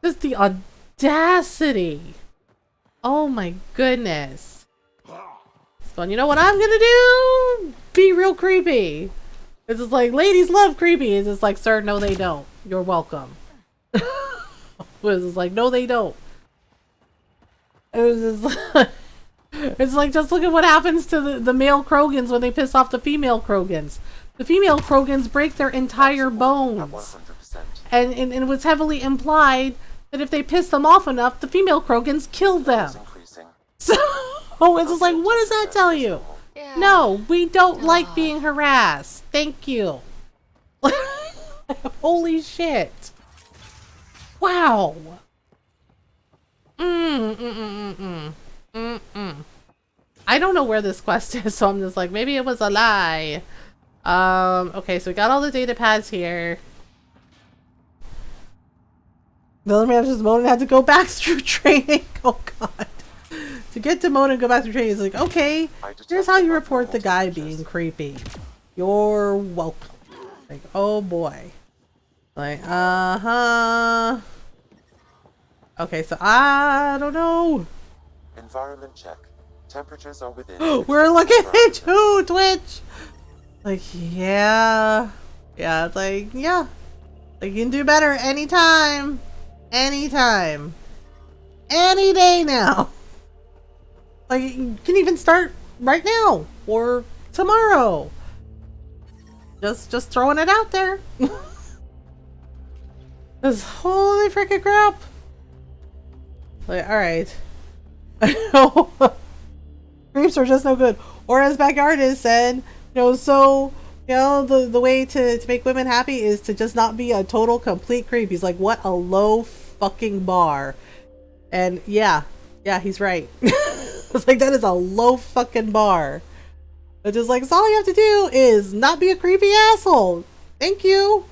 A: Just the audacity. Oh my goodness. So, you know what I'm gonna do? Be real creepy. It's just like, ladies love creepy. It's just like, sir, no they don't. You're welcome. It's just like, no they don't. It was just like, it's like, just look at what happens to the male Krogans when they piss off the female Krogans. The female Krogans break their entire bones. And it was heavily implied that if they piss them off enough, the female Krogans kill them. So, it's just like, what does that tell you?
D: Yeah.
A: No, we don't like being harassed. Thank you. Holy shit. Wow. I don't know where this quest is, so I'm just like, maybe it was a lie. Okay, so we got all the data pads here. The other man just Mona had to go back through training. Oh god. To get to Mona and go back through training, it's like, okay, here's how you report the guy being creepy. You're welcome. Like, oh boy. Like, okay, so I don't know.
C: Environment check. Temperatures are within.
A: We're looking at you, Twitch. Like, yeah, it's like, yeah, like, you can do better anytime, any day now. Like, you can even start right now or tomorrow. Just throwing it out there. This holy freaking crap. Like, alright. I know. Creeps are just no good. Or as Backyard has said, you know, so, you know, the way to make women happy is to just not be a total complete creep. He's like, what a low fucking bar. And yeah, he's right. It's like, that is a low fucking bar. It's just like, so all you have to do is not be a creepy asshole. Thank you.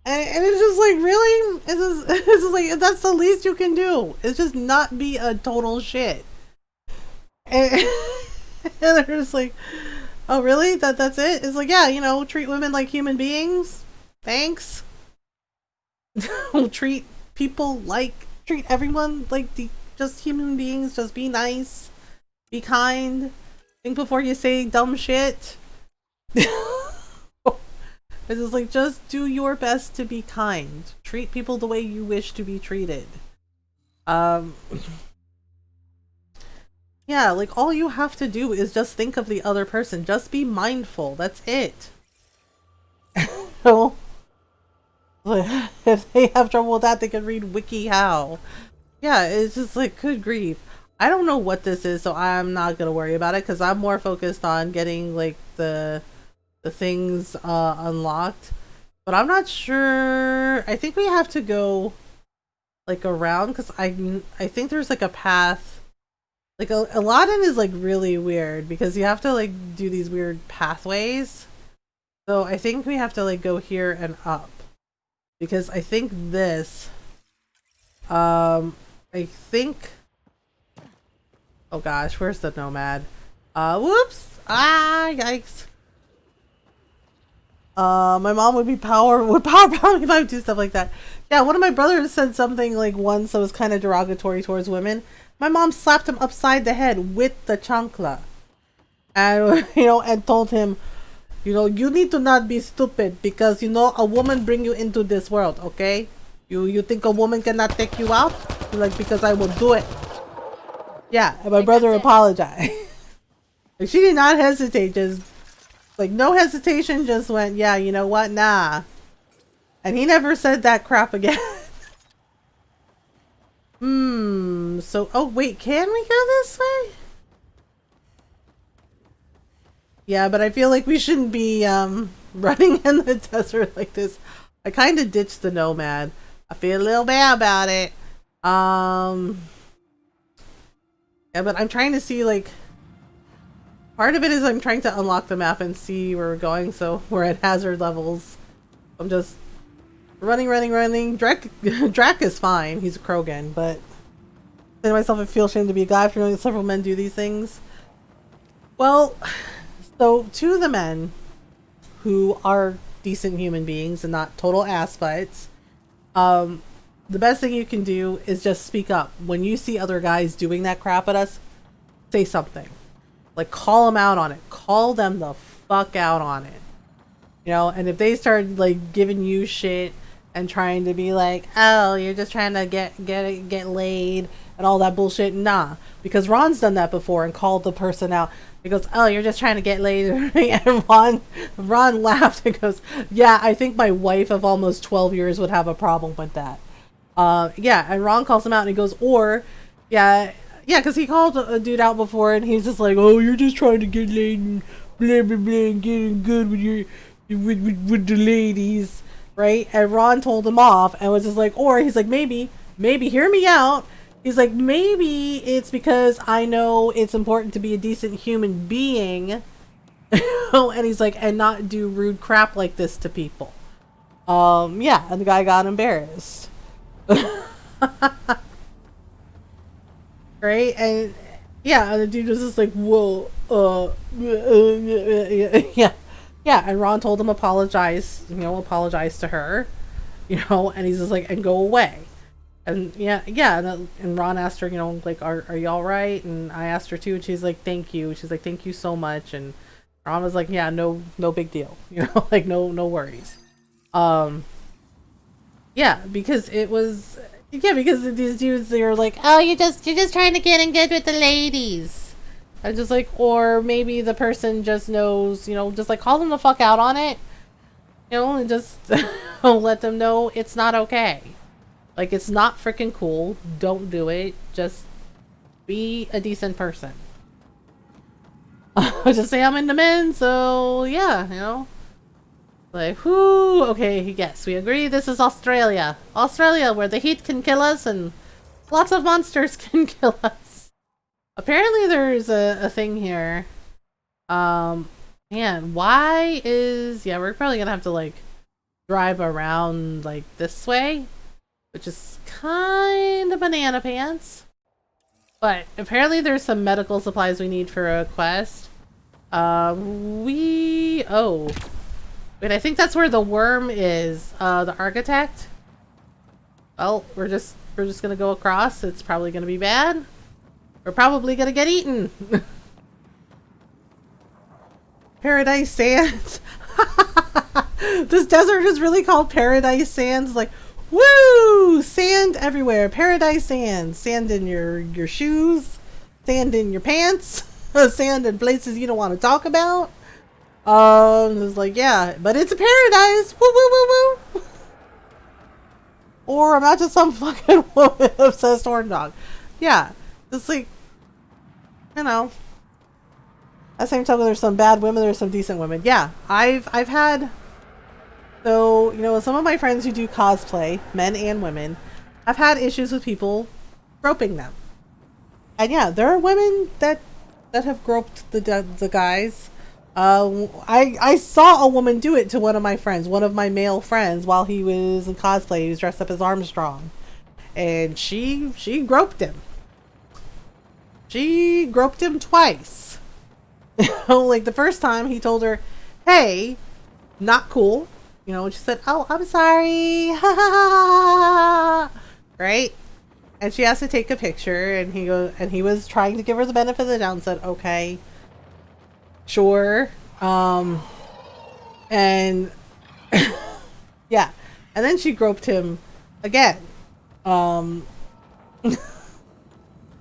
A: And it's just like, really? It's just like, that's the least you can do. It's just not be a total shit. And they're just like, oh really? That's it? It's like, yeah, you know, treat women like human beings. Thanks. treat everyone like just human beings. Just be nice. Be kind. Think before you say dumb shit. It's just like, just do your best to be kind. Treat people the way you wish to be treated. Yeah, like, all you have to do is just think of the other person. Just be mindful. That's it. So, if they have trouble with that, they can read WikiHow. Yeah, it's just like, good grief. I don't know what this is, so I'm not gonna worry about it, because I'm more focused on getting, like, the things unlocked. But I'm not sure. I think we have to go, like, around, because I think there's, like, a path. Like, Aladdin is, like, really weird, because you have to, like, do these weird pathways. So I think we have to, like, go here and up. Because I think this, I think, oh gosh, where's the nomad? Whoops! Ah, yikes. My mom would power pound me if I would do stuff like that. Yeah, one of my brothers said something like once that was kind of derogatory towards women. My mom slapped him upside the head with the chancla. And, you know, and told him, you know, you need to not be stupid because, you know, a woman bring you into this world, okay? You think a woman cannot take you out? Like, because I will do it. Yeah, and my brother apologized. Like, she did not hesitate, just, like, no hesitation, just went, yeah, you know what? Nah. And he never said that crap again. So, oh wait, can we go this way? Yeah, but I feel like we shouldn't be, running in the desert like this. I kind of ditched the nomad. I feel a little bad about it. Yeah, but I'm trying to see, like, part of it is I'm trying to unlock the map and see where we're going, so we're at hazard levels. I'm just running. Drac is fine. He's a Krogan, but I say to myself, I feel ashamed to be a guy after knowing several men do these things. Well, so two of the men who are decent human beings and not total ass butts, the best thing you can do is just speak up. When you see other guys doing that crap at us, say something. Like, call them out on it. Call them the fuck out on it. You know, and if they start, like, giving you shit and trying to be like, oh, you're just trying to get laid and all that bullshit, nah. Because Ron's done that before and called the person out. He goes, oh, you're just trying to get laid. And Ron laughed and goes, yeah, I think my wife of almost 12 years would have a problem with that. Yeah, and Ron calls him out and he goes, or, yeah, because he called a dude out before and he's just like, oh, you're just trying to get laid and blah, blah, blah, and getting good with your, with the ladies, right? And Ron told him off and was just like, or he's like, maybe, hear me out. He's like, maybe it's because I know it's important to be a decent human being. And he's like, and not do rude crap like this to people. Yeah, and the guy got embarrassed. Right? And yeah, and the dude was just like, whoa, yeah. Yeah, and Ron told him apologize to her, and he's just like, and go away. And and Ron asked her, like, are you all right? And I asked her too, and she's like, thank you. She's like, thank you so much. And Ron was like, yeah, no big deal, like no worries. Yeah, because it was, because these dudes, they were like, oh, you're just trying to get in good with the ladies. I just like, or maybe the person just knows, just like call them the fuck out on it, and just let them know it's not okay. Like, it's not freaking cool. Don't do it. Just be a decent person. Just say I'm into men, so yeah, like, whoo, okay, yes, we agree this is Australia. Australia, where the heat can kill us and lots of monsters can kill us. Apparently there's a thing here. Man, why is... Yeah, we're probably gonna have to, like, drive around, like, this way. Which is kind of banana pants. But apparently there's some medical supplies we need for a quest. Oh. Wait, I think that's where the worm is. The architect. Well, we're just gonna go across. It's probably gonna be bad. We're probably gonna get eaten. Paradise Sands. This desert is really called Paradise Sands. Like, woo! Sand everywhere. Paradise Sands. Sand in your shoes. Sand in your pants. Sand in places you don't want to talk about. It's like, yeah, but it's a paradise. Woo woo woo woo. Or I'm not just some fucking woman obsessed horn dog. Yeah, it's like, at the same time, there's some bad women, there's some decent women. Yeah, I've had, so, some of my friends who do cosplay, men and women, I've had issues with people groping them. And yeah, there are women that have groped the guys. I saw a woman do it to one of my friends, one of my male friends, while he was in cosplay. He was dressed up as Armstrong. And she groped him. She groped him twice. Like, the first time he told her, hey, not cool. She said, oh, I'm sorry. Right? And she asked to take a picture, and he was trying to give her the benefit of the doubt and said, okay, sure. And yeah. And then she groped him again.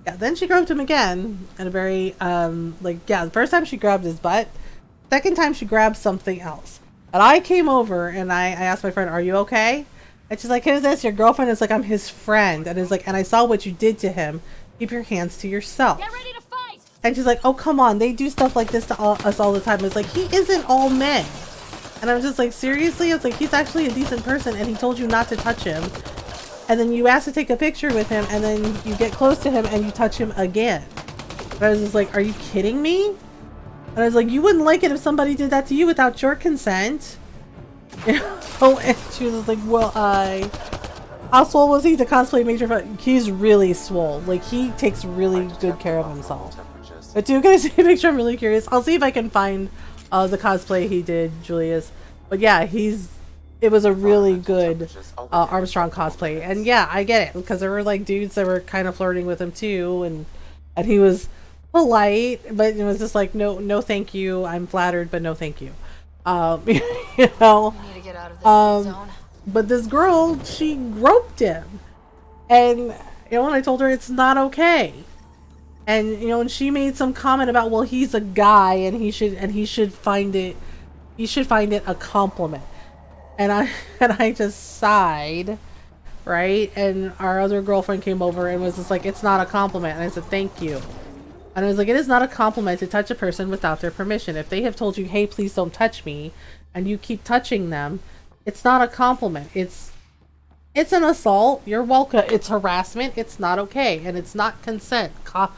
A: Yeah, then she groped him again in a very, the first time she grabbed his butt. Second time she grabbed something else. And I came over and I asked my friend, "Are you okay?" And she's like, "Who's this? Your girlfriend?" Is like, "I'm his friend." And it's like, "And I saw what you did to him. Keep your hands to yourself."
E: Get ready to fight!
A: And she's like, "Oh, come on. They do stuff like this to us all the time." It's like, he isn't all men. And I was just like, seriously? It's like, he's actually a decent person and he told you not to touch him. And then you ask to take a picture with him and then you get close to him and you touch him again. And I was just like, are you kidding me? And I was like, you wouldn't like it if somebody did that to you without your consent. You know? And she was like, well, how swole was he to cosplay Major Fun? He's really swole. Like, he takes really good care of himself. But dude, can I see a picture? I'm really curious. I'll see if I can find the cosplay he did, Julius. But yeah, it was a really good Armstrong cosplay. And yeah, I get it. Because there were like dudes that were kind of flirting with him too. And he was polite. But it was just like, no thank you. I'm flattered, but no thank you. You know?
D: I need to get out of this zone.
A: But this girl, she groped him. And, you know, and I told her it's not okay. And, you know, and she made some comment about, well, he's a guy and he should find it a compliment. And I just sighed, right? And our other girlfriend came over and was just like, it's not a compliment. And I said, thank you. And I was like, it is not a compliment to touch a person without their permission. If they have told you, hey, please don't touch me, and you keep touching them, it's not a compliment. It's an assault. You're welcome. It's harassment. It's not okay. And it's not consent. You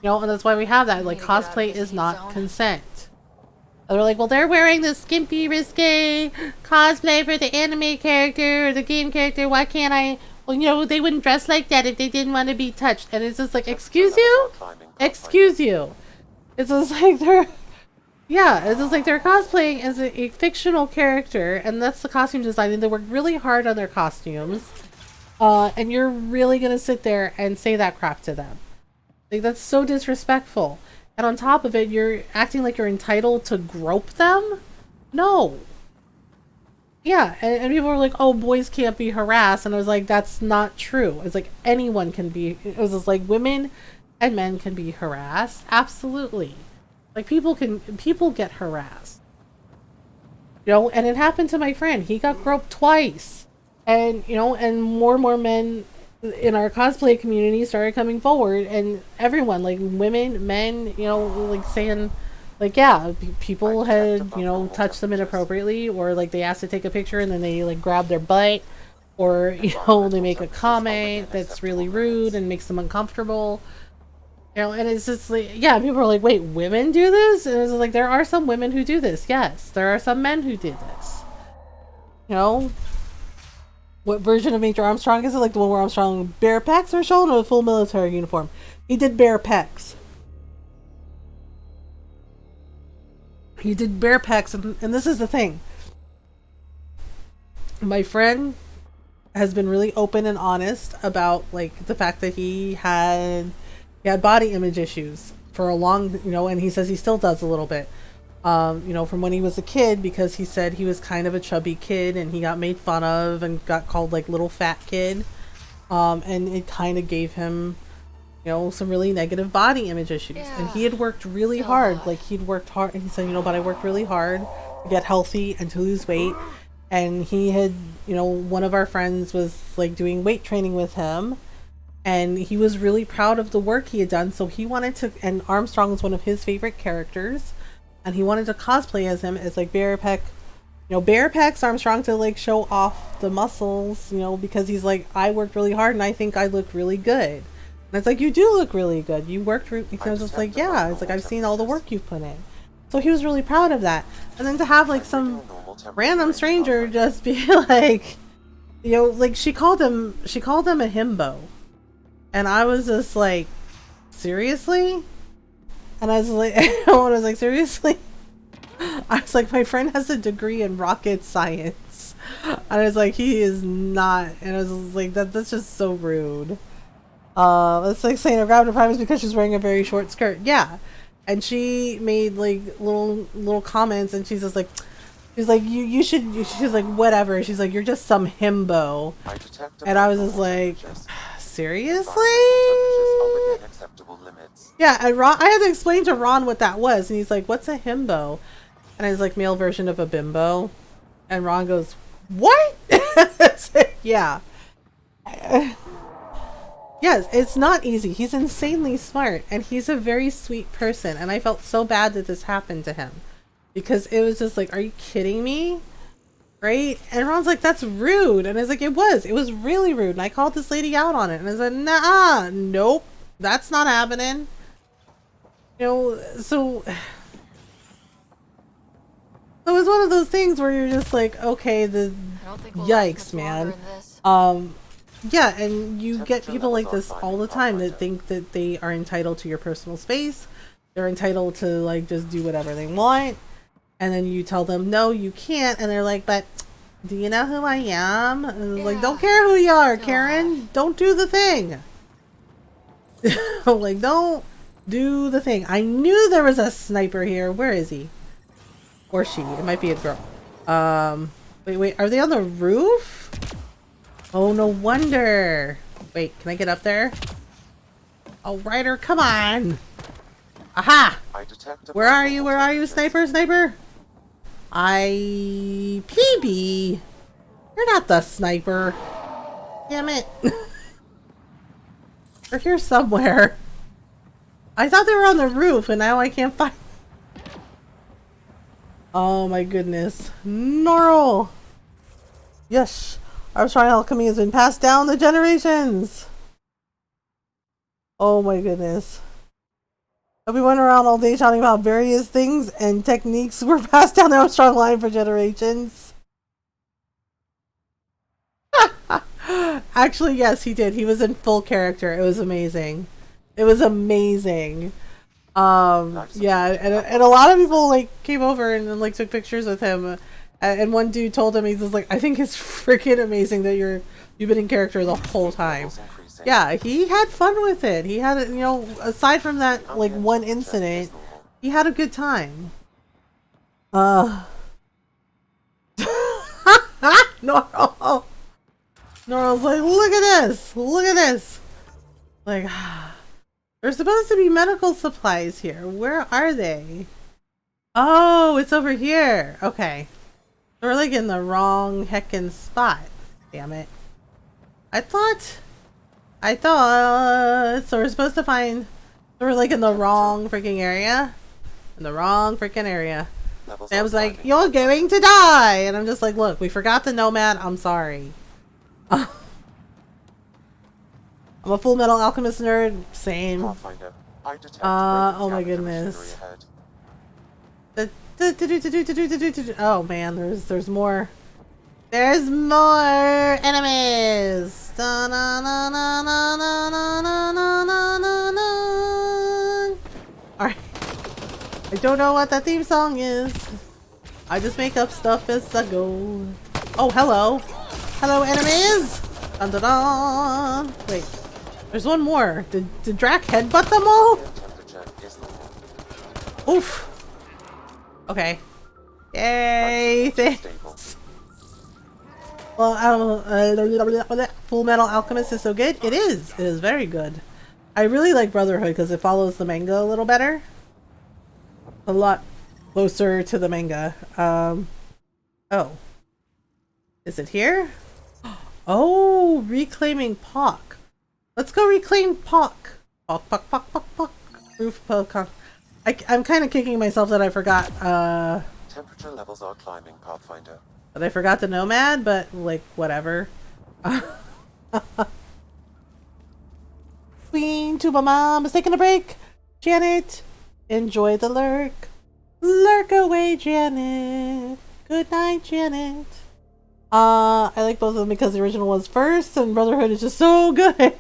A: know, and that's why we have that. Like, cosplay is not consent. And they're like, well, they're wearing this skimpy, risque cosplay for the anime character or the game character. Why can't I? Well, you know, they wouldn't dress like that if they didn't want to be touched. And it's just like, excuse you? Excuse you. It's just like they're... Yeah, it's just like they're cosplaying as a fictional character, and that's the costume designing. They worked really hard on their costumes, and you're really gonna sit there and say that crap to them. Like, that's so disrespectful. And on top of it, you're acting like you're entitled to grope them? No. Yeah, and people were like, oh, boys can't be harassed, and I was like, that's not true. It's like, anyone can be. It was just like, women and men can be harassed. Absolutely. Like, people get harassed. You know, and it happened to my friend. He got groped twice. And, you know, and more men in our cosplay community started coming forward. And everyone, like, women, men, you know, like, saying, like, yeah, people had, you know, touched them inappropriately. Or, like, they asked to take a picture and then they, like, grab their butt. Or, you know, they make a comment that's really rude and makes them uncomfortable. You know, and it's just like, yeah, people are like, wait, women do this? And it's like, there are some women who do this. Yes, there are some men who do this. You know? What version of Major Armstrong is it? Like the one where Armstrong bare pecs or shown or a full military uniform? He did bare pecs. He did bare pecs, and this is the thing. My friend has been really open and honest about, like, the fact that he had body image issues for a long, you know, and he says he still does a little bit, you know, from when he was a kid, because he said he was kind of a chubby kid and he got made fun of and got called like little fat kid, and it kind of gave him, you know, some really negative body image issues. Yeah. And he had worked really hard, like he'd worked hard, and he said, you know, but I worked really hard to get healthy and to lose weight. And he had, you know, one of our friends was like doing weight training with him, and he was really proud of the work he had done. So he wanted to, and Armstrong was one of his favorite characters, and he wanted to cosplay as him, as like bare pec, you know, bare pecs Armstrong, to like show off the muscles, you know, because he's like, I worked really hard and I think I look really good. And it's like, you do look really good. You worked really, I was just like, yeah, it's like, I've seen all the work you've put in. So he was really proud of that. And then to have like some random stranger just be like, you know, like she called him a himbo. And I was just like, seriously? And I was like, seriously? I was like, my friend has a degree in rocket science. And I was like, he is not. And I was like, that's just so rude. It's like saying I grabbed her privates because she's wearing a very short skirt. Yeah. And she made like little comments, and she's just like, she's like, you should, she's like, whatever. She's like, you're just some himbo. And I was just like, seriously? Yeah, and Ron, I had to explain to Ron what that was, and he's like, what's a himbo? And I was like, male version of a bimbo. And Ron goes, what? Yeah. Yes, it's not easy. He's insanely smart, and he's a very sweet person, and I felt so bad that this happened to him. Because it was just like, are you kidding me? Right? And Ron's like, that's rude. And I was like, it was really rude. And I called this lady out on it. And I said, nah, nope, that's not happening. You know, so it was one of those things where you're just like, okay,
D: I don't think we'll
A: yikes,
D: last much longer
A: man.
D: in this.
A: Yeah, and you get people like this all the time that think that they are entitled to your personal space. They're entitled to like just do whatever they want. And then you tell them, no, you can't. And they're like, but do you know who I am? And
D: Yeah.
A: like, don't care who you are, Karen. Don't do the thing. Like, don't do the thing. I knew there was a sniper here. Where is he? Or she. It might be a girl. Wait. Are they on the roof? Oh, no wonder. Wait, can I get up there? Oh, Ryder, come on. Aha! Where are you? Where are you, sniper? Sniper? PB. You're not the sniper. Damn it. They're here somewhere. I thought they were on the roof and now I can't find. Oh my goodness. Norl. Yes. Armstrong alchemy has been passed down the generations. Oh my goodness. We went around all day shouting about various things and techniques were passed down the Armstrong line for generations. Actually, yes, he did. He was in full character. It was amazing. It was amazing. Yeah, and a lot of people like came over and like took pictures with him. And one dude told him, he's just like, I think it's freaking amazing that you've been in character the whole time. Yeah, he had fun with it. He had, you know, aside from that, like, one incident, he had a good time. Norl. Norl's like, look at this! Look at this! Like, there's supposed to be medical supplies here. Where are they? Oh, it's over here. Okay. We're, like, in the wrong heckin' spot. Damn it. I thought... So we're supposed to find... So we're like in the wrong freaking area. In the wrong freaking area. Sam's like, you're going to die! And I'm just like, look, we forgot the Nomad. I'm sorry. I'm a Full Metal Alchemist nerd. Same. Oh my goodness. Oh man, there's more. There's more enemies! Alright. I don't know what that theme song is. I just make up stuff as I go. Oh, hello. Hello, enemies! Dun dun dun! Wait. There's one more. Did Drac headbutt them all? Oof. Okay. Yay! Thanks. Well, Full Metal Alchemist is so good. It is. It is very good. I really like Brotherhood because it follows the manga a little better. A lot closer to the manga. Oh. Is it here? Oh, reclaiming Pock. Let's go reclaim Pock. Pock. Roof Pock. I'm kind of kicking myself that I forgot,
C: Temperature levels are climbing, Pathfinder.
A: that I forgot the Nomad, but, like, whatever. Queen Tuba Mom is taking a break. Janet, enjoy the lurk. Lurk away, Janet. Good night, Janet. I like both of them because the original was first, and Brotherhood is just so good.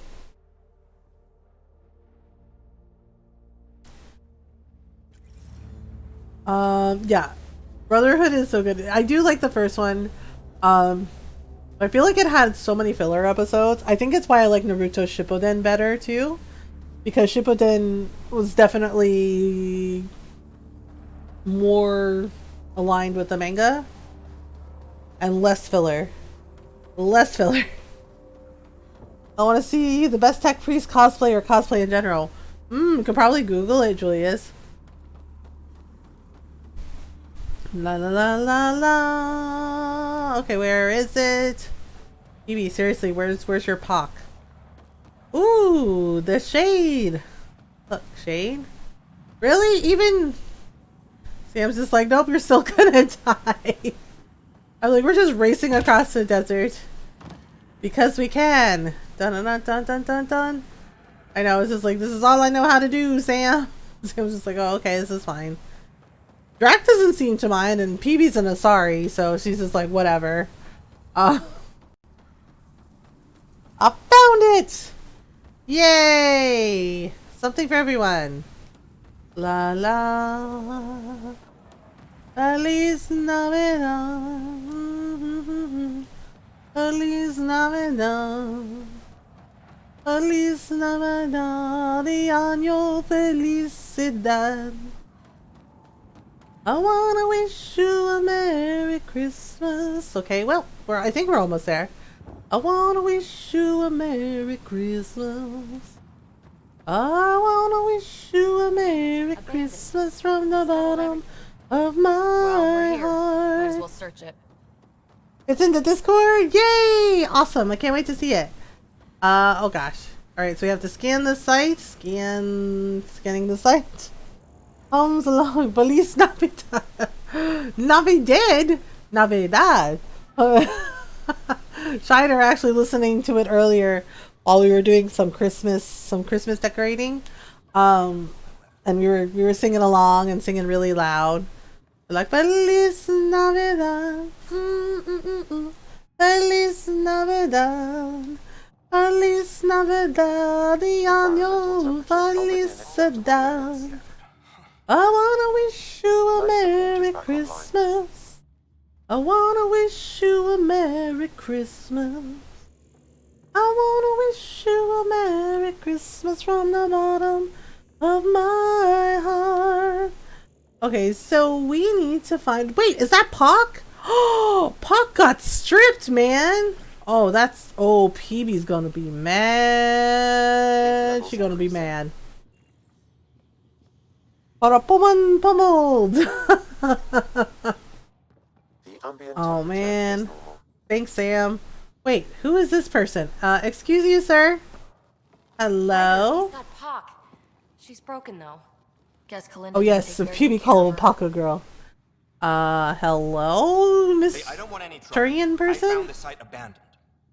A: Yeah. Brotherhood is so good. I do like the first one. I feel like it had so many filler episodes. I think it's why I like Naruto Shippuden better too. Because Shippuden was definitely more aligned with the manga. And less filler. Less filler. I want to see the best Tech Priest cosplay or cosplay in general. You could probably Google it, Julius. La la la la la. Okay, where is it? Evie, seriously, where's your pock? Ooh, the shade. Look, shade? Really? Even Sam's just like, nope, you're still gonna die. I'm like, we're just racing across the desert. Because we can. Dun dun dun dun dun dun dun. I know, it's just like, this is all I know how to do, Sam. Sam's just like, oh, okay, this is fine. Drac doesn't seem to mind, and PB's an Asari, so she's just like, whatever. I found it! Yay! Something for everyone. La la. Feliz Navidad. Feliz Navidad. Feliz Navidad y año felicidad. I wanna wish you a Merry Christmas. Okay, well, I think we're almost there. I wanna wish you a Merry Christmas. I wanna wish you a Merry Christmas from the bottom of my
D: We're here.
A: heart.
D: Might as well search it.
A: It's in the Discord? Yay! Awesome. I can't wait to see it. Oh gosh. Alright, so we have to scan the site. Scanning the site. Comes along. Feliz Navidad. Navidad? Navidad. Shider actually listening to it earlier while we were doing some Christmas decorating. And we were singing along and singing really loud. Like Feliz Navidad. Feliz Navidad. Feliz Navidad y año felicidad. I wanna wish you a Merry Christmas. I wanna wish you a Merry Christmas. I wanna wish you a Merry Christmas from the bottom of my heart. Okay, so we need to find... Wait, is that Pock? Oh, Pock got stripped, man. Oh, that's... Oh, PB's gonna be mad. She's gonna be mad. Pummeled. Oh, man. Thanks, Sam. Wait, who is this person? Excuse you, sir? Hello?
D: He's got Pock. She's broken though. Guess Kalinda.
A: Oh yes, the PB called Paco girl. Hello, Miss
F: Hey, I don't want any trouble.
A: Turian person?
F: I found the site abandoned.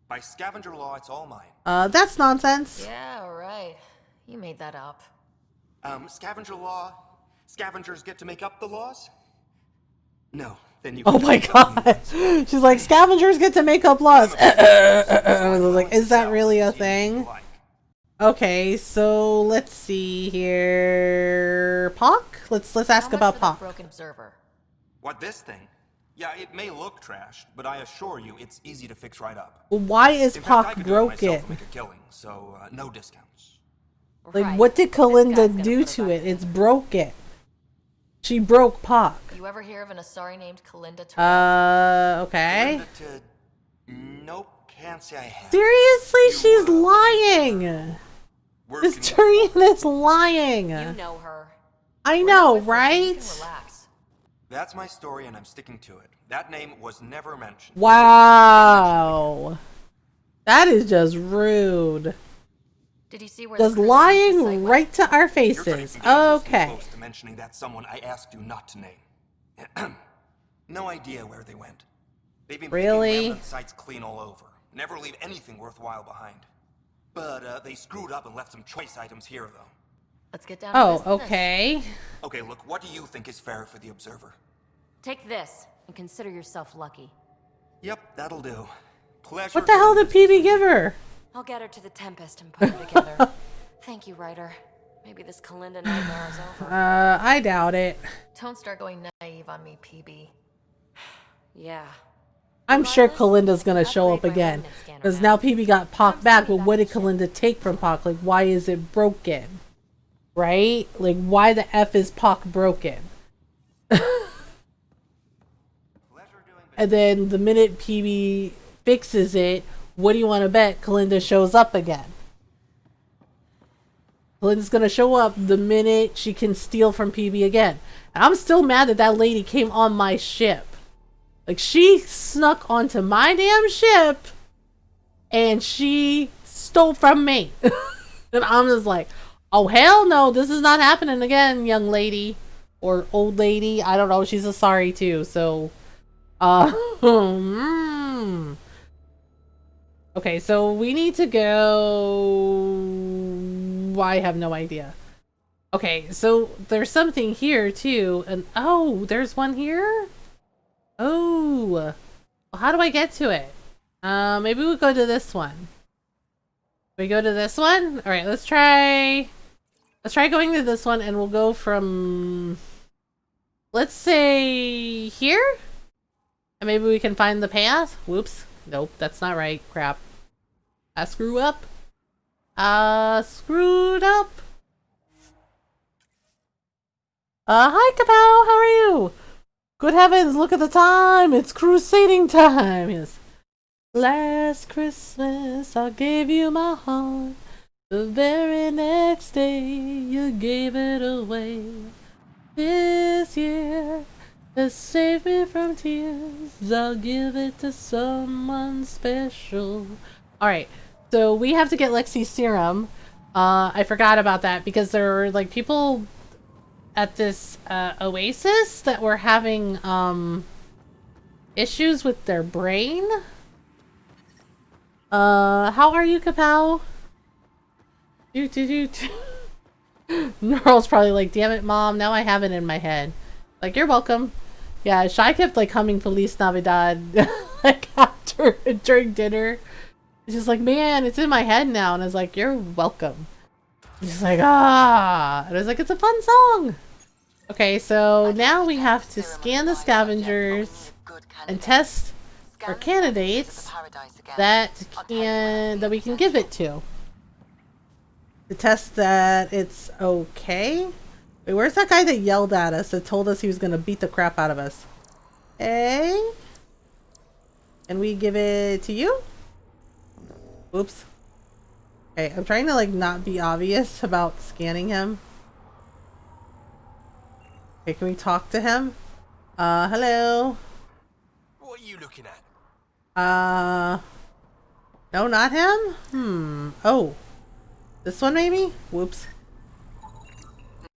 F: By scavenger law, it's all mine.
A: That's nonsense.
D: Yeah, right. You made that up.
F: Scavenger law? Scavengers get to make up the laws? No, then you
A: Oh my god. She's like, scavengers get to make up laws. I was like, is that really a thing? Okay, so let's see here. Pock? Let's ask about Pock.
D: Broken observer.
F: What, this thing? Yeah, it may look trashed, but I assure you it's easy to fix right up.
A: Why is
F: In fact, I
A: Pock
F: could do it myself
A: broken?
F: to make a killing, so no discounts.
A: Like,
D: Right.
A: what did
D: This guy's
A: Kalinda
D: gonna
A: do
D: put
A: to
D: her
A: it?
D: back
A: It's
D: in.
A: broken. She broke Pock.
D: You ever hear of an Asari named Kalinda Turner?
A: Okay.
F: Nope, can't say I have.
A: Seriously, she's lying.
F: Working
A: This Turian is lying.
D: You know her.
A: I
D: We're
A: know,
D: not with her, so you
A: right?
D: can relax.
F: That's my story and I'm sticking to it. That name was never mentioned.
A: Wow. That is just rude.
D: Did you see where
A: Just
D: the person went?
A: lying right to our
F: You're getting
A: faces.
F: dangerously
A: Okay.
F: close to mentioning that someone I asked you not to name. No idea where they went. They've been
A: Really?
F: picking remnant sites clean all over. Never leave anything worthwhile behind. But they screwed up and left some choice items here, though.
D: Let's get down to
A: Oh,
D: business.
A: okay.
F: Okay, look, what do you think is fair for the Observer?
D: Take this and consider yourself lucky.
F: Yep, that'll do. Pleasure.
A: What the hell did
F: doing
A: PB give her?
D: I'll get her to the Tempest and put her together. Thank you, Ryder. Maybe this Kalinda nightmare is over.
A: I doubt it.
D: Don't start going naive on me, PB. Yeah.
A: I'm sure
D: Regardless,
A: Kalinda's gonna show up
D: upgrade my
A: again.
D: remnant scanner
A: Because
D: now.
A: now PB got Pock
D: Come
A: back,
D: see me
A: but what did
D: back in
A: Kalinda take from Pock? Like, why is it broken? Right? Like, why the F is Pock broken? And then the minute PB fixes it, what do you want to bet Kalinda shows up again? Kalinda's gonna show up the minute she can steal from PB again. And I'm still mad that that lady came on my ship. Like, she snuck onto my damn ship and she stole from me. And I'm just like, oh, hell no, this is not happening again, young lady. Or old lady. I don't know. She's a sorry too, so. Okay, so we need to go. I have no idea. Okay, so there's something here too, and oh, there's one here? Oh, well, how do I get to it? Maybe we'll go to this one. We go to this one? Alright, let's try going to this one, and we'll go from, let's say, here? And maybe we can find the path? Whoops. Nope, that's not right. Crap. I screw up. Screwed up. Hi, Kapow, how are you? Good heavens, look at the time. It's crusading time. Yes. Last Christmas, I gave you my heart. The very next day, you gave it away. This year, to save me from tears, I'll give it to someone special. Alright, so we have to get Lexi's serum. I forgot about that because there were like people at this oasis that were having issues with their brain. How are you, Kapow? Neural's probably like, damn it, Mom, now I have it in my head. Like, you're welcome. Yeah, Shy kept like humming Feliz Navidad like after during dinner. She's like, man, it's in my head now, and I was like, you're welcome. She's like, ah, and I was like, it's a fun song. Okay, so now we have to scan the scavengers and test for candidates that we can give it to test that it's okay. Wait, where's that guy that yelled at us that told us he was gonna beat the crap out of us? Hey, and we give it to you? Oops. Okay, I'm trying to like not be obvious about scanning him. Okay, can we talk to him? Hello.
F: What are you looking at?
A: No, not him? Oh. This one maybe? Whoops.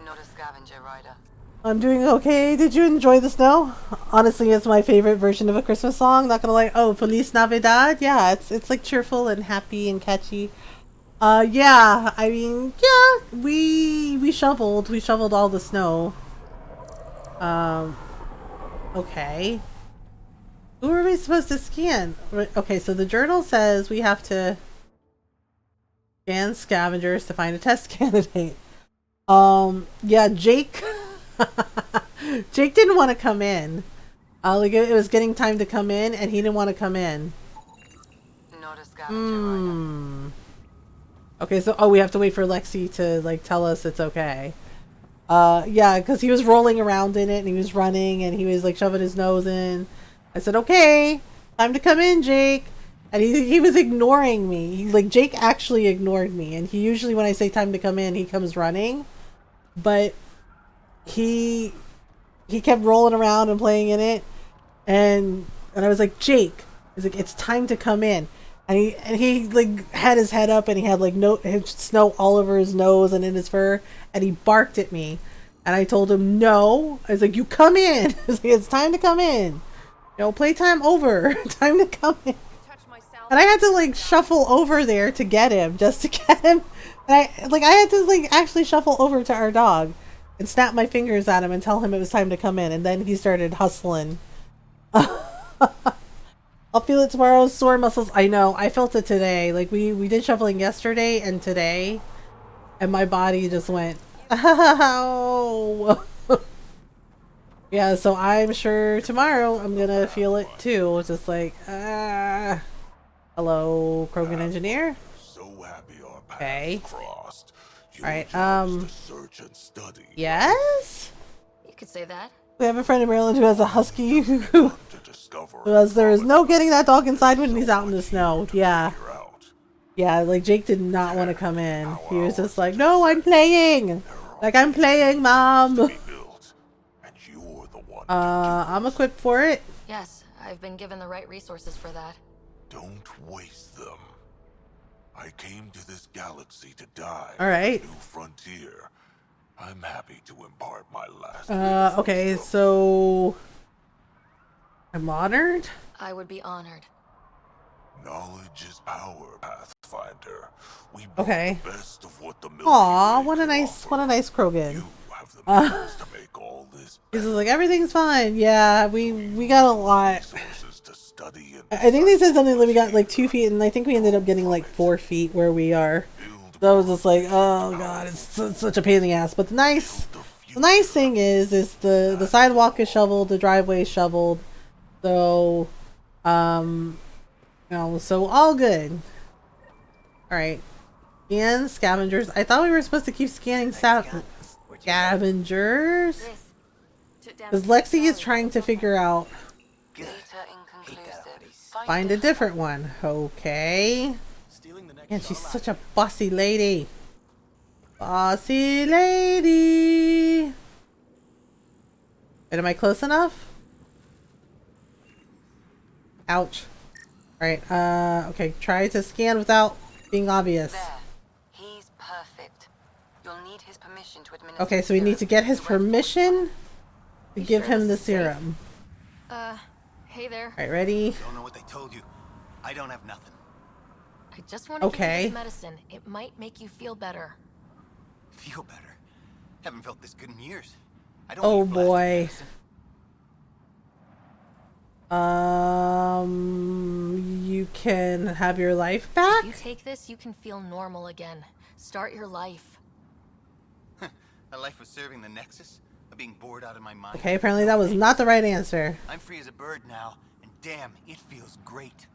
E: Not a scavenger rider.
A: I'm doing okay. Did you enjoy the snow? Honestly, it's my favorite version of a Christmas song. Not gonna lie. Oh, Feliz Navidad. Yeah, it's like cheerful and happy and catchy. Yeah. I mean, yeah. We shoveled. We shoveled all the snow. Okay. Who are we supposed to scan? Okay, so the journal says we have to scan scavengers to find a test candidate. Yeah, Jake. Jake didn't want to come in. Like it was getting time to come in, and he didn't want to come in.
E: Not a scavenger rider.
A: Okay, so we have to wait for Lexi to like tell us it's okay. Yeah, because he was rolling around in it, and he was running, and he was like shoving his nose in. I said, okay, time to come in, Jake. And he was ignoring me. Like, Jake actually ignored me. And he usually, when I say time to come in, he comes running. But he kept rolling around and playing in it. And I was like, Jake. He's like, it's time to come in. And he like had his head up, and he had like snow all over his nose and in his fur. And he barked at me. And I told him, no. I was like, you come in. I was like, it's time to come in. No, playtime over. Time to come in. And I had to like shuffle over there to get him, just to get him. And I had to like actually shuffle over to our dog and snap my fingers at him and tell him it was time to come in. And then he started hustling. I'll feel it tomorrow. Sore muscles. I know. I felt it today. Like we did shuffling yesterday and today, and my body just went, ow. Yeah. So I'm sure tomorrow I'm gonna feel it too. Just like hello, Krogan engineer.
B: So happy our paths
A: Okay.
B: crossed.
A: All right.
B: To search and study.
A: Yes.
D: You could say that.
A: We have a friend in Maryland who has a husky who
B: To discover.
A: there is no getting that dog inside when he's out in the snow. Yeah.
B: Figure out.
A: Yeah, like Jake did not want to come in. He was just like, no, I'm playing. Like, I'm playing, Mom.
B: Be built, and you're the one.
A: I'm equipped for it.
D: Yes, I I've been given the right resources for that.
B: Don't waste them. I came to this galaxy to die.
A: All right.
B: A new frontier. I'm happy to impart my last.
A: Okay, so I'm honored.
D: I would be honored.
B: Knowledge is power, Pathfinder. We
A: Okay.
B: the best of what the Milky
A: Aw,
B: Way
A: what a
B: can
A: nice
B: offer.
A: Krogan.
B: You have the means to make all this
A: He's
B: better.
A: just like, everything's fine. Yeah, we got a lot.
B: Resources to study and
A: I think they said something that we got like 2 feet, and I think we ended up getting like 4 feet where we are.
B: build
A: So I was just like, oh god, it's such a pain in the ass. But the nice thing is the sidewalk is shoveled, the driveway is shoveled. So, you know, so all good. All right, scan scavengers. I thought we were supposed to keep scanning scavengers
D: This.
A: because Lexi is trying to figure out
E: Data inconclusive.
A: find a different one. Okay. And she's such a bossy lady. Bossy lady. Wait, am I close enough? Ouch. Alright, okay, try to scan without being obvious.
E: There. He's perfect. You'll need his permission to administer.
A: Okay, so
E: the
A: we need to
E: serum.
A: get his
E: The rest-
A: permission to
D: You
A: give
D: sure
A: him
D: this
A: the
D: is safe?
A: serum.
D: Hey there.
A: Alright, ready?
F: Don't know what they told you. I don't have nothing.
D: I just want to give you
A: Okay.
D: this medicine. It might make you feel better.
F: Feel better. Haven't felt this good in years. I don't
A: Oh
F: need plastic
A: boy.
F: medicine.
A: You can have your life back?
D: If you take this, you can feel normal again. Start your life.
F: A life of serving the Nexus? Of being bored out of my mind?
A: Okay, apparently that was not the right answer.
F: I'm free as a bird now, and damn, it feels great.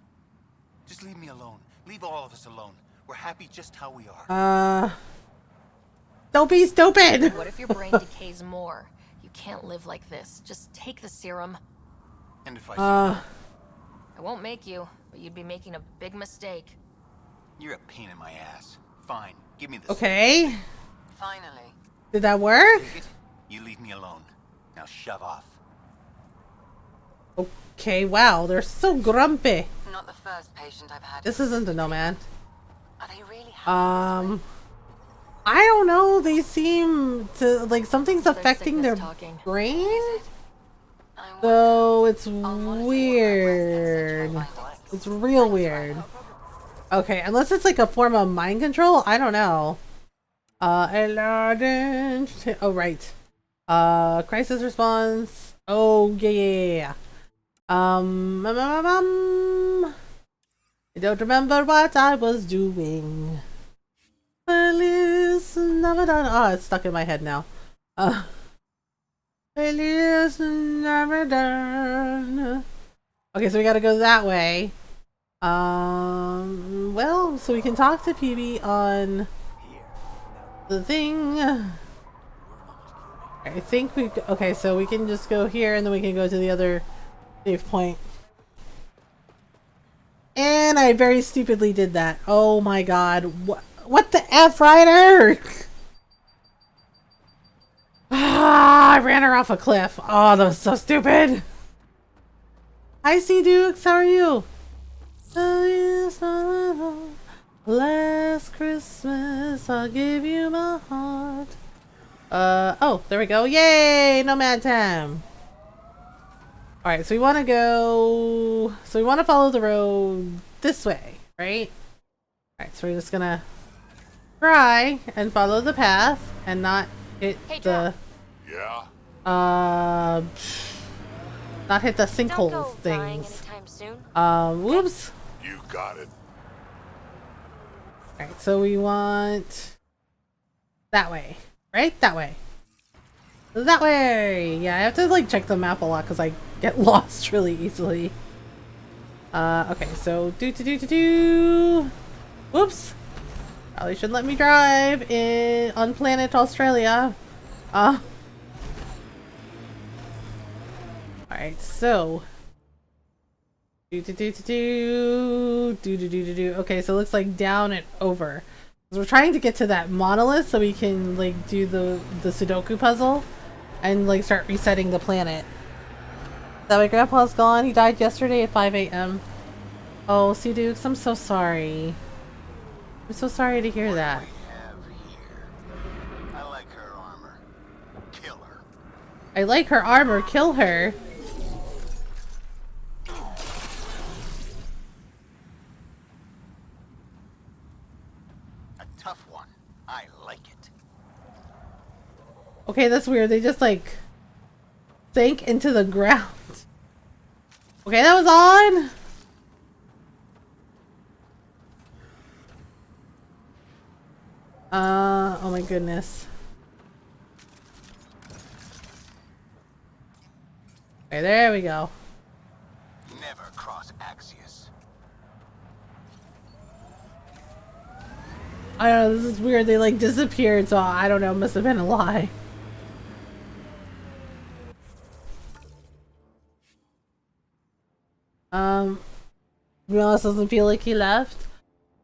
F: Just leave me alone. Leave all of us alone. We're happy just how we are.
A: Don't be stupid!
D: What if your brain decays more? You can't live like this. Just take the serum.
F: And if I
D: I won't make you, but you'd be making a big mistake.
F: You're a pain in my ass. Fine, give me the
A: Okay.
E: Finally.
A: Did that work?
F: Take it. You leave me alone. Now shove off.
A: Okay, wow, they're so grumpy.
E: Not the first patient I've had.
A: This isn't the nomad.
E: Are they really happy?
A: I don't know, they seem to, like, something's
D: Their
A: affecting their
D: sickness talking.
A: brain?
E: I wonder.
A: So, it's
E: I'll monitor what my
A: weird.
E: breast findings.
A: It's real weird. Okay, unless it's like a form of mind control, I don't know. Elaaden. Oh, right. Crisis response. Oh, yeah. I don't remember what I was doing. Feliz Navidad. Oh, it's stuck in my head now. Feliz Navidad. Okay, so we gotta go that way. Well, so we can talk to PB on the thing. I think we. Okay, so we can just go here and then we can go to the other save point. And I very stupidly did that. Oh my god. What the F, Ryder? Ah, I ran her off a cliff. Oh, that was so stupid. Hi, C Dukes. How are you? Last Christmas, I'll give you my heart. Oh, there we go. Yay! Nomad time. Alright, so we want to go... So we want to follow the road this way, right? Alright, so we're just gonna try and follow the path and not hit
D: Hey,
A: the...
B: Yeah?
A: Not hit the
D: Don't
A: sinkhole
D: go dying
A: things.
D: anytime soon.
A: Whoops.
B: You got it.
A: Alright, so we want... That way. Right? That way. That way! Yeah, I have to like check the map a lot because I get lost really easily. Okay, so do. Whoops! Probably shouldn't let me drive on planet Australia. Alright, so do. Okay, so it looks like down and over. So we're trying to get to that monolith so we can like do the Sudoku puzzle and like start resetting the planet. That my grandpa's gone. He died yesterday at 5 a.m. Oh, Sea Dukes, I'm so sorry. I'm so sorry to hear that.
F: I like her armor. Kill her.
A: I like her armor. Kill her.
F: A tough one. I like it.
A: Okay, that's weird. They just like sank into the ground. Okay, that was on. Oh my goodness. Okay, there we go.
F: Never cross Axios.
A: I don't know, this is weird. They like disappeared, so I don't know, must have been a lie. Realize doesn't feel like he left.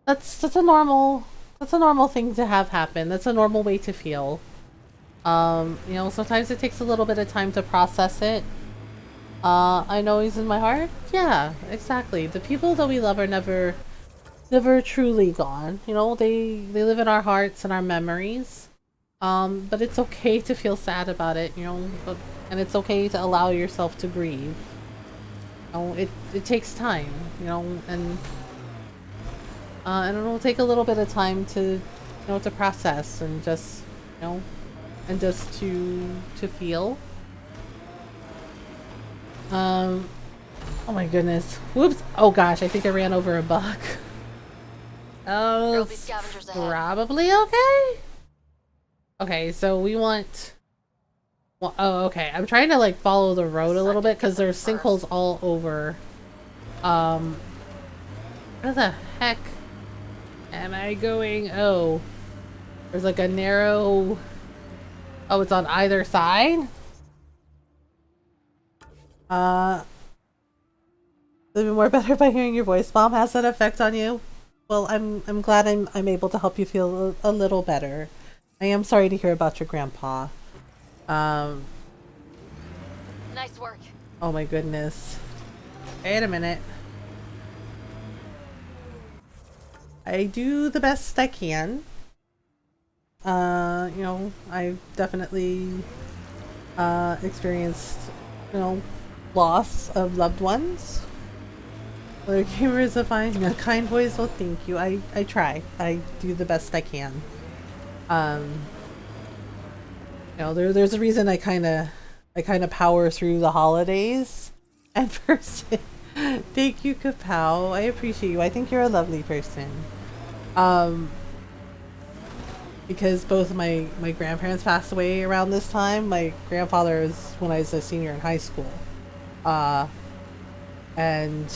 A: That's a normal thing to have happen. That's a normal way to feel. You know, sometimes it takes a little bit of time to process it. I know he's in my heart. Yeah, exactly. The people that we love are never truly gone. You know, they live in our hearts and our memories. But it's okay to feel sad about it, you know, and it's okay to allow yourself to grieve. You know, it takes time, you know, and it'll take a little bit of time to, you know, to process and just, you know, and just to feel. Oh my goodness. Whoops. Oh gosh, I think I ran over a bug. Oh, it's probably okay. Okay, so we want... Well, oh, okay. I'm trying to like follow the road a little bit because there's sinkholes all over. Where the heck am I going? Oh, there's like a narrow... Oh, it's on either side? Living more better by hearing your voice. Mom, has that effect on you? Well, I'm glad I'm able to help you feel a little better. I am sorry to hear about your grandpa.
D: Nice work.
A: Oh my goodness. Wait a minute. I do the best I can. You know, I've definitely experienced, you know, loss of loved ones. Mothergamer is a kind voice. Well, thank you. I try. I do the best I can. You know, there's a reason I kind of power through the holidays. And person, thank you, Kapow. I appreciate you. I think you're a lovely person. Because both my grandparents passed away around this time. My grandfather was when I was a senior in high school, and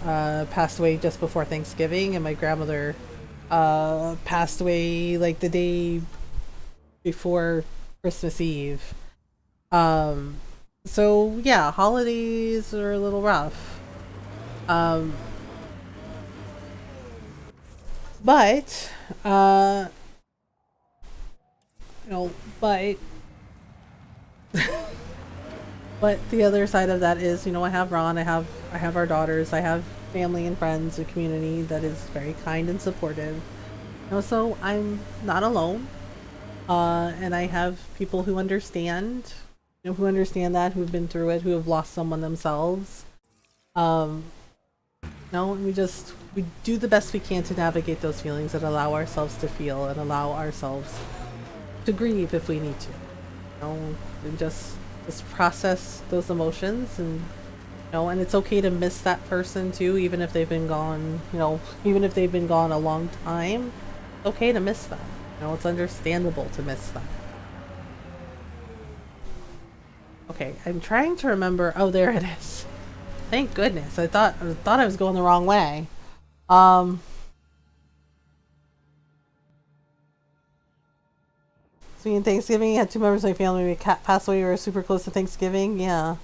A: passed away just before Thanksgiving, and my grandmother passed away like the day before Christmas Eve. So yeah, holidays are a little rough. But you know, but but the other side of that is, you know, I have Ron, I have our daughters, I have family and friends, a community that is very kind and supportive. You know, so I'm not alone. And I have people who understand, you know, who understand that, who've been through it, who have lost someone themselves. You know, we do the best we can to navigate those feelings and allow ourselves to feel and allow ourselves to grieve if we need to. You know, and just process those emotions, and you know, and it's okay to miss that person too, even if they've been gone, you know, even if they've been gone a long time. It's okay to miss them. You know, it's understandable to miss them. Okay, I'm trying to remember. Oh, there it is. Thank goodness. I thought I was going the wrong way. Speaking of Thanksgiving, I had two members of my family pass away. We were super close to Thanksgiving. Yeah.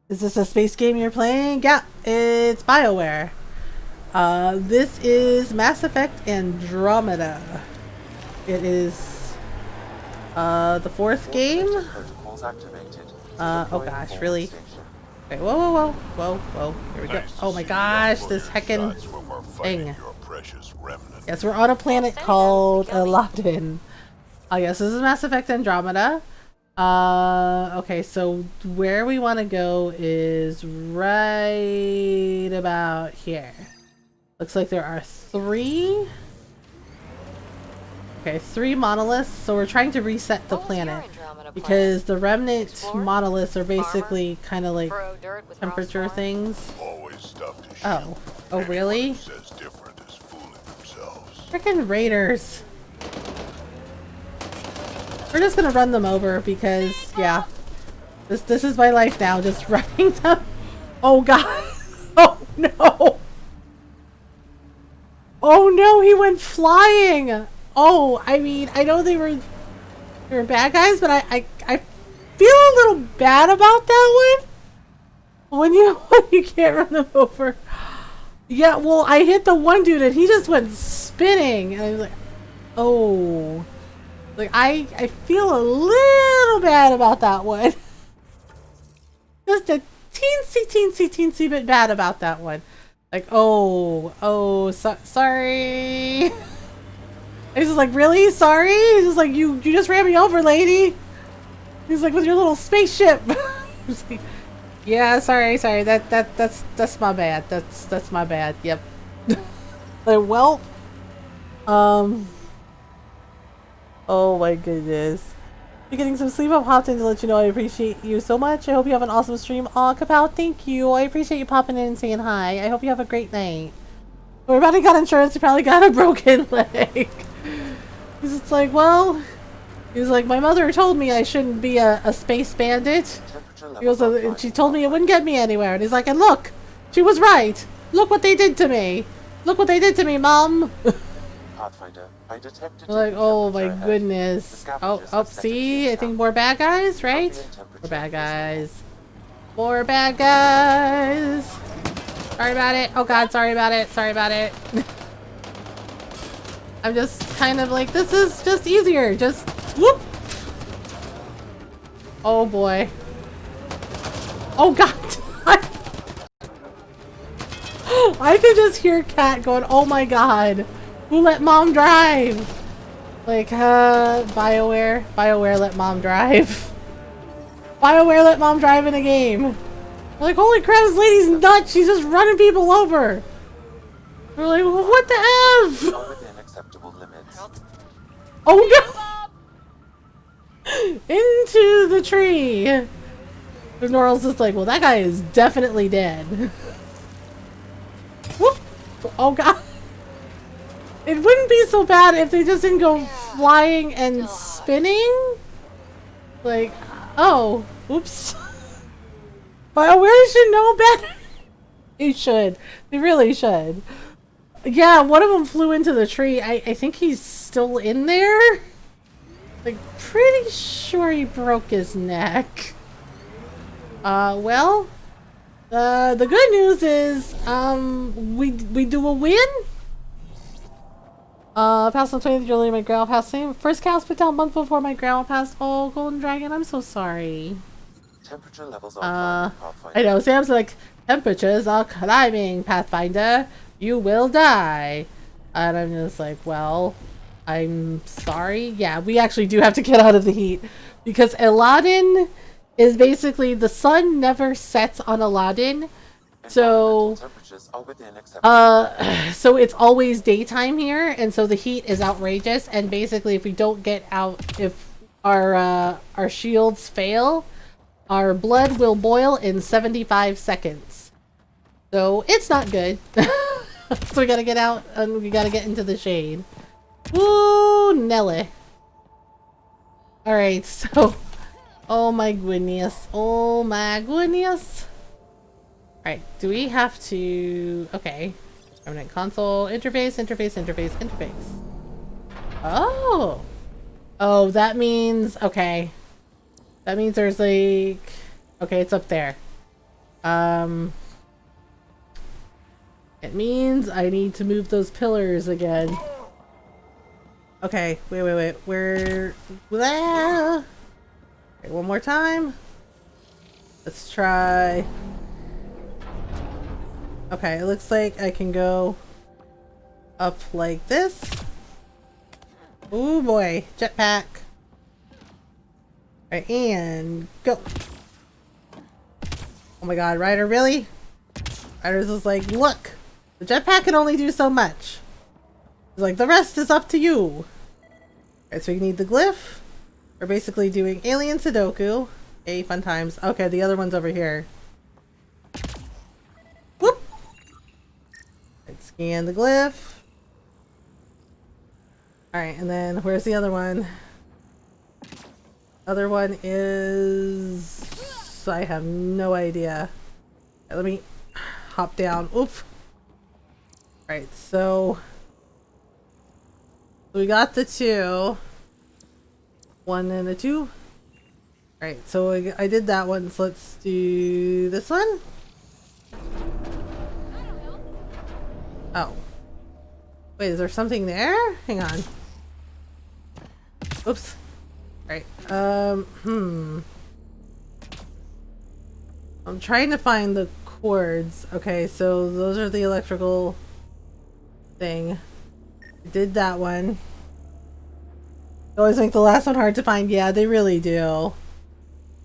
A: Is this a space game you're playing? Yeah, it's BioWare. This is Mass Effect Andromeda. It is the fourth game. Oh gosh, really? Okay, whoa. Here we go. Oh my gosh, this heckin' thing. Yes, we're on a planet called Elaaden. Yes, this is Mass Effect Andromeda. Okay, so where we want to go is right about here. Looks like there are 3. Okay, 3 monoliths, so we're trying to reset the planet. Because the remnant monoliths are basically kind of like temperature things. Oh. Oh, really? Frickin' raiders. We're just gonna run them over because, yeah. This is my life now, just running them. Oh god. Oh no. Oh no, he went flying. Oh, I mean, I know they were bad guys, but I feel a little bad about that one. When you can't run them over. Yeah, well, I hit the one dude and he just went spinning. And I was like, oh. Like, I feel a little bad about that one. Just a teensy bit bad about that one. Like, sorry. He's just like, really? Sorry? He's just like, you just ran me over, lady. He's like, with your little spaceship. Like, yeah, sorry. That's my bad. That's my bad. Yep. Like, well, oh my goodness. You're getting some sleep. I've hopped in to let you know I appreciate you so much. I hope you have an awesome stream. Aw, Kapow, thank you. I appreciate you popping in and saying hi. I hope you have a great night. Everybody got insurance. You probably got a broken leg. He's just like, well, he's like, my mother told me I shouldn't be a space bandit. He goes, and she told me it wouldn't get me anywhere. And he's like, and look, she was right. Look what they did to me. Look what they did to me, Mom.
C: Pathfinder, I detected
A: like, oh my goodness. Oh, see? I think more bad guys, right? More bad guys. More bad guys. Sorry about it. Oh god, sorry about it. Sorry about it. I'm just kind of like, this is just easier. Just whoop. Oh boy. Oh god. I could just hear Kat going, oh my god. Who let Mom drive? Like, BioWare let Mom drive. BioWare let Mom drive in a game. Like, holy crap, this lady's nuts. She's just running people over. We're like, well, what the F?
C: Within acceptable limits.
A: Oh no! Into the tree. And Norrell's just like, well, that guy is definitely dead. Whoop! Oh god. It wouldn't be so bad if they just didn't go flying and spinning. Like, oh, oops. BioWare should know better. They should. They really should. Yeah, one of them flew into the tree. I think he's still in there. Like, pretty sure he broke his neck. Well, the good news is, we do a win. Passed on 20th earlier, my grandma passed. First cows put down a month before my grandma passed. Oh, Golden Dragon, I'm so sorry.
C: Temperature levels are Pathfinder.
A: I know, Sam's like, temperatures are climbing, Pathfinder. You will die. And I'm just like, well, I'm sorry. Yeah, we actually do have to get out of the heat. Because Elaaden is basically, the sun never sets on Elaaden. So, so it's always daytime here, and so the heat is outrageous, and basically if we don't get out, if our shields fail, our blood will boil in 75 seconds. So it's not good. So we gotta get out, and we gotta get into the shade. Woo, Nelly. Alright, so, oh my goodness, oh my goodness. Alright, do we have to... Okay. Permanent console, interface. Oh! Oh, that means... Okay. That means there's like... Okay, it's up there. It means I need to move those pillars again. Okay, wait. Where... Okay, one more time. Let's try... Okay, it looks like I can go up like this. Oh boy, jetpack. Right, and go. Oh my god, Ryder, really? Ryder's just like, look, the jetpack can only do so much. He's like, the rest is up to you. Alright, so we need the glyph. We're basically doing alien Sudoku. Hey, fun times. Okay, the other one's over here. Whoop! Let's scan the glyph. Alright, and then where's the other one? Other one is... I have no idea. Right, let me hop down. Oof. Alright, so we got the 2. 1 and a 2. Alright, so I did that one, so let's do this one. Oh. Wait, is there something there? Hang on. Oops. Alright, I'm trying to find the cords. Okay, so those are the electrical thing. I did that one. They always make the last one hard to find. Yeah, they really do.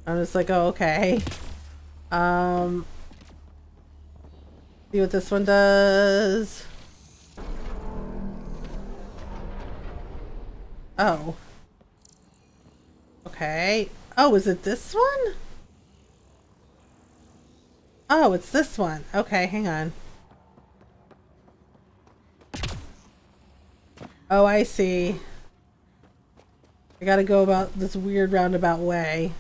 A: I'm just like, oh, okay. See what this one does. Oh. Okay. Oh, is it this one? Oh, it's this one. Okay, hang on. Oh, I see. I gotta go about this weird roundabout way.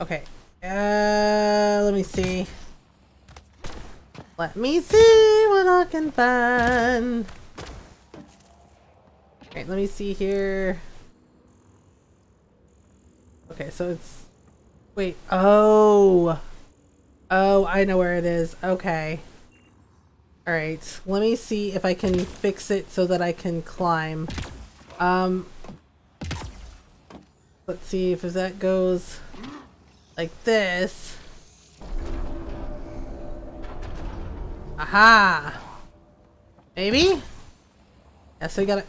A: Okay. Let me see. Let me see what I can find. Alright, let me see here. Okay, so it's... Wait. Oh! Oh, I know where it is. Okay. Alright, let me see if I can fix it so that I can climb. Let's see if that goes like this. Aha! Maybe? Yeah, so you gotta...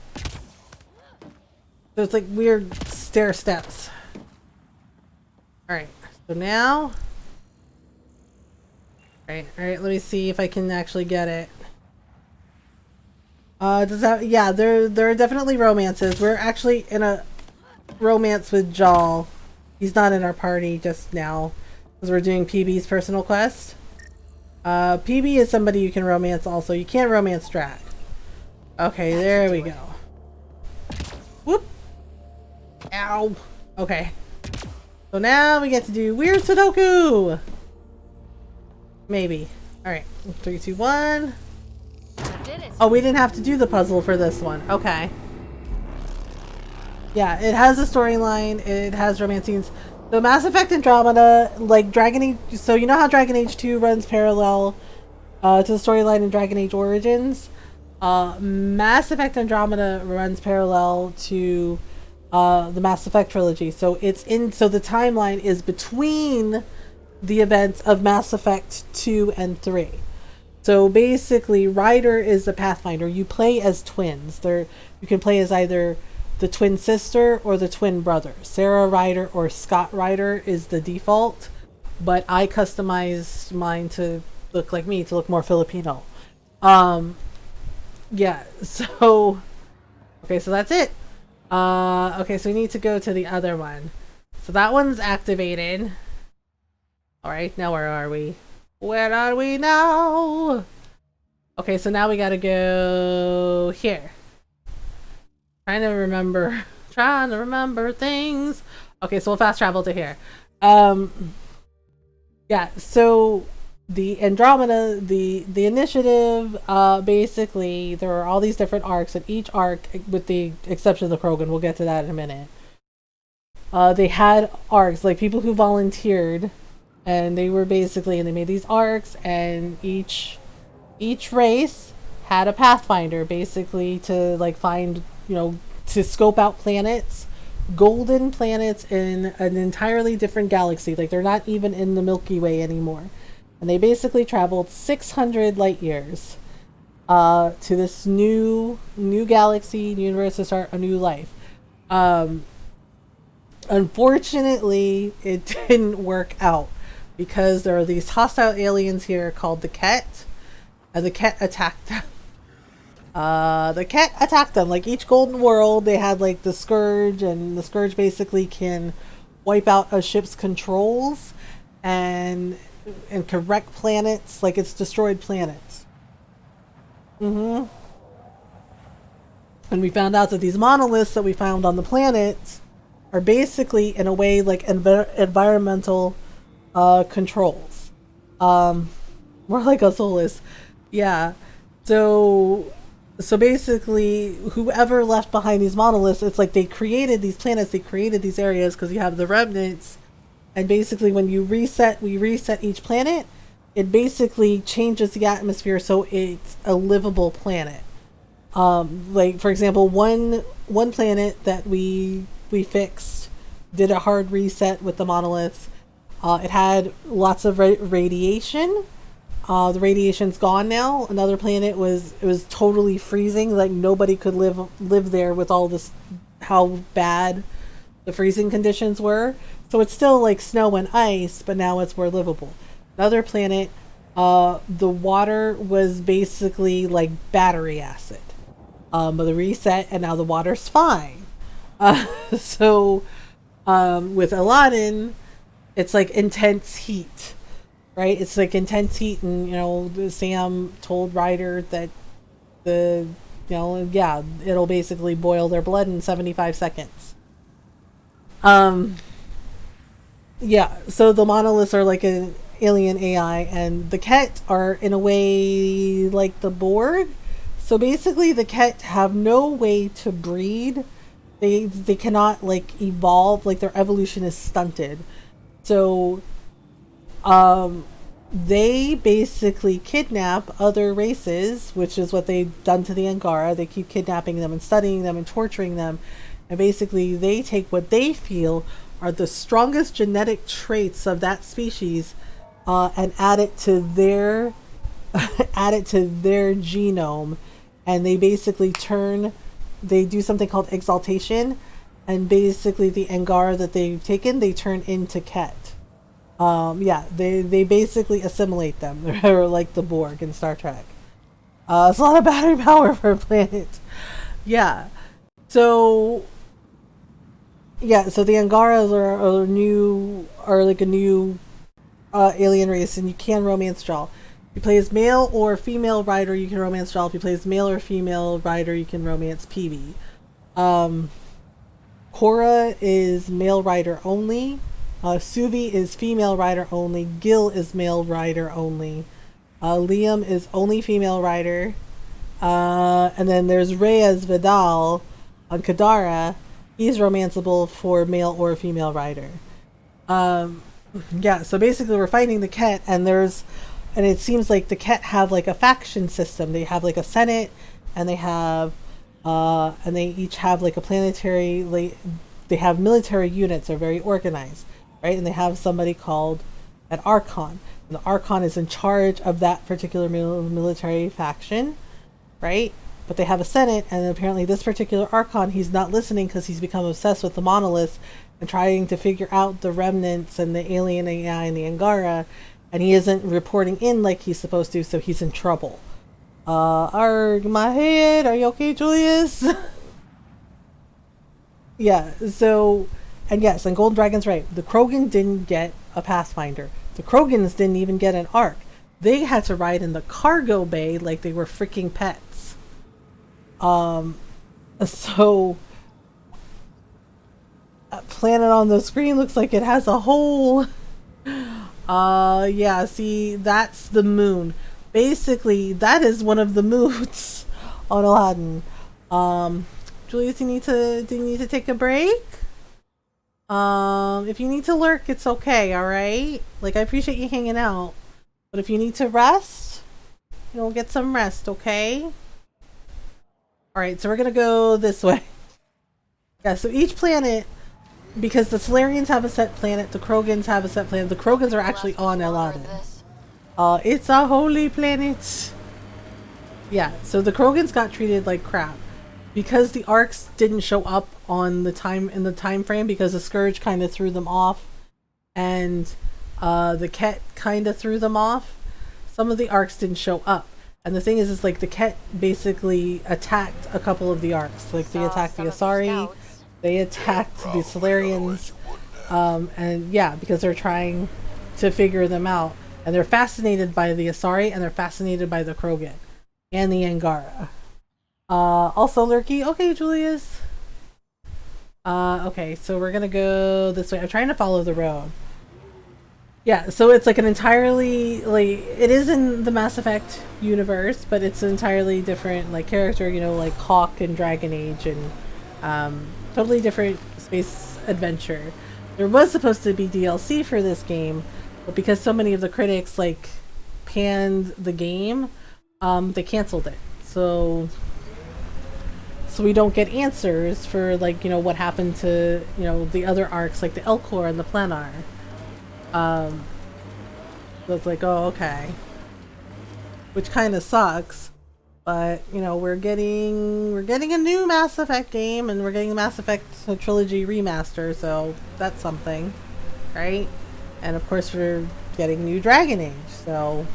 A: So it's like weird stair steps. Alright, so now... Alright, let me see if I can actually get it. Does that... Yeah, there are definitely romances. We're actually in a romance with Jal. He's not in our party just now, because we're doing PB's personal quest. PB is somebody you can romance also. You can't romance Drac. Okay, there we go. Whoop! Ow! Okay. So now we get to do weird Sudoku! Maybe. Alright. 3, 2, 1. Oh, we didn't have to do the puzzle for this one. Okay. Yeah, it has a storyline. It has romance scenes. So Mass Effect Andromeda, like Dragon Age... So you know how Dragon Age 2 runs parallel to the storyline in Dragon Age Origins? Mass Effect Andromeda runs parallel to the Mass Effect trilogy. So it's in... So the timeline is between the events of Mass Effect 2 and 3. So basically, Ryder is the Pathfinder. You play as twins. You can play as either the twin sister or the twin brother. Sarah Ryder or Scott Ryder is the default, but I customized mine to look like me, to look more Filipino. Yeah, so... Okay, so that's it. Okay, so we need to go to the other one. So that one's activated. Alright, now where are we? Where are we now? Okay, so now we gotta go here. Trying to remember things. Okay, so we'll fast travel to here. Yeah, so the Andromeda, the initiative, basically there are all these different arcs, and each arc, with the exception of the Krogan, we'll get to that in a minute. They had arcs, like people who volunteered. And they were basically, and they made these arcs, and each race had a Pathfinder, basically, to like find, you know, to scope out planets golden planets in an entirely different galaxy. Like, they're not even in the Milky Way anymore. And they basically traveled 600 light years to this new galaxy, universe to start a new life. Unfortunately, it didn't work out because there are these hostile aliens here called the Ket, and the Ket attacked them. The Ket attacked them. Like, each golden world, they had like the Scourge, and the Scourge basically can wipe out a ship's controls and correct planets. Like, it's destroyed planets. And we found out that these monoliths that we found on the planet are basically, in a way, like environmental controls. More like a Solus. Yeah. So basically, whoever left behind these monoliths, it's like they created these planets, they created these areas because you have the remnants. And basically, when we reset each planet, it basically changes the atmosphere so it's a livable planet. Like, for example, one planet that we fixed did a hard reset with the monoliths. It had lots of radiation. The radiation's gone now. Another planet it was totally freezing. Like, nobody could live there with all this, how bad the freezing conditions were. So it's still like snow and ice, but now it's more livable. Another planet, the water was basically like battery acid. But the reset, and now the water's fine. So with Elaaden, it's like intense heat, right? It's like intense heat, and Sam told Ryder that it'll basically boil their blood in 75 seconds. Yeah, so the monoliths are like an alien AI, and the Ket are in a way like the Borg. So basically, the Ket have no way to breed. They cannot like evolve. Like, their evolution is stunted. So, they basically kidnap other races, which is what they've done to the Angara. They keep kidnapping them and studying them and torturing them, and basically they take what they feel are the strongest genetic traits of that species, and add it to their genome, and they basically they do something called exaltation, and basically the Angara that they've taken, they turn into Ket. They basically assimilate them. They're like the Borg in Star Trek. It's a lot of battery power for a planet. Yeah. So the Angaras are like a new alien race, and you can romance Jal. If you play as male or female Ryder, you can romance Jal. If you play as male or female Ryder, you can romance Peavy. Korra is male Ryder only. Suvi is female Ryder only. Gil is male Ryder only. Liam is only female Ryder. And then there's Reyes Vidal on Kadara. He's romanceable for male or female Ryder. So basically we're fighting the Ket, and it seems like the Ket have like a faction system. They have like a senate, and they each have like a planetary, they have military units. They're very organized, right? And they have somebody called an Archon. And the Archon is in charge of that particular military faction, right? But they have a senate, and apparently this particular Archon, he's not listening because he's become obsessed with the monoliths and trying to figure out the remnants and the alien AI and the Angara, and he isn't reporting in like he's supposed to, so he's in trouble. My head, are you okay, Julius? Yeah, so, and yes, and Golden Dragon's right. The Krogan didn't get a Pathfinder. The Krogans didn't even get an Ark. They had to ride in the cargo bay like they were freaking pets. So planet on the screen looks like it has a hole. Yeah, see, that's the moon. Basically, that is one of the moons on Elaaden. Julius, do you need to take a break? If you need to lurk, it's okay, alright? Like, I appreciate you hanging out. But if you need to rest, get some rest, okay? Alright, so we're gonna go this way. Yeah, so each planet, because the Solarians have a set planet, the Krogans have a set planet. The Krogans are actually on Elaaden. It's a holy planet. Yeah, so the Krogans got treated like crap because the arcs didn't show up on the time frame, because the Scourge kind of threw them off, and the Ket kind of threw them off. Some of the arcs didn't show up, and the thing is like the Ket basically attacked a couple of the arcs. Like they attacked the Asari, they attacked the Solarians, and yeah, because they're trying to figure them out, and they're fascinated by the Asari, and they're fascinated by the Krogan and the Angara. Also Lurky. Okay, Julius. Okay, so we're gonna go this way. I'm trying to follow the road. Yeah, so it's like an entirely, like, it is in the Mass Effect universe, but it's an entirely different, like, character, you know, like Hawk and Dragon Age, and totally different space adventure. There was supposed to be DLC for this game, but because so many of the critics, like, panned the game, they canceled it. So we don't get answers for, like, you know, what happened to, you know, the other arcs, like the Elcor and the Planar. So it's like, oh, okay. Which kind of sucks. But, you know, we're getting a new Mass Effect game, and we're getting the Mass Effect Trilogy remaster, so that's something, right? And of course we're getting new Dragon Age, so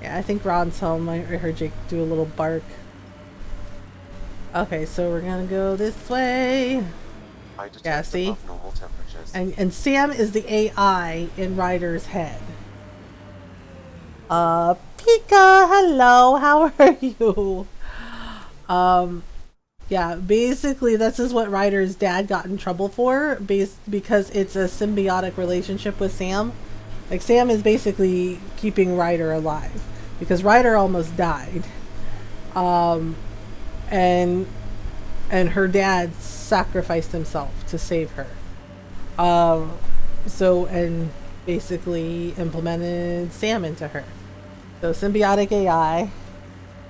A: yeah, I think Ron's home. I heard Jake do a little bark. Okay, so we're gonna go this way. Yeah, see? And Sam is the AI in Ryder's head. Pika, hello, how are you? Yeah, basically this is what Ryder's dad got in trouble for, because it's a symbiotic relationship with Sam. Like, Sam is basically keeping Ryder alive, because Ryder almost died. And her dad sacrificed himself to save her. So, and basically implemented Sam into her. So, symbiotic AI.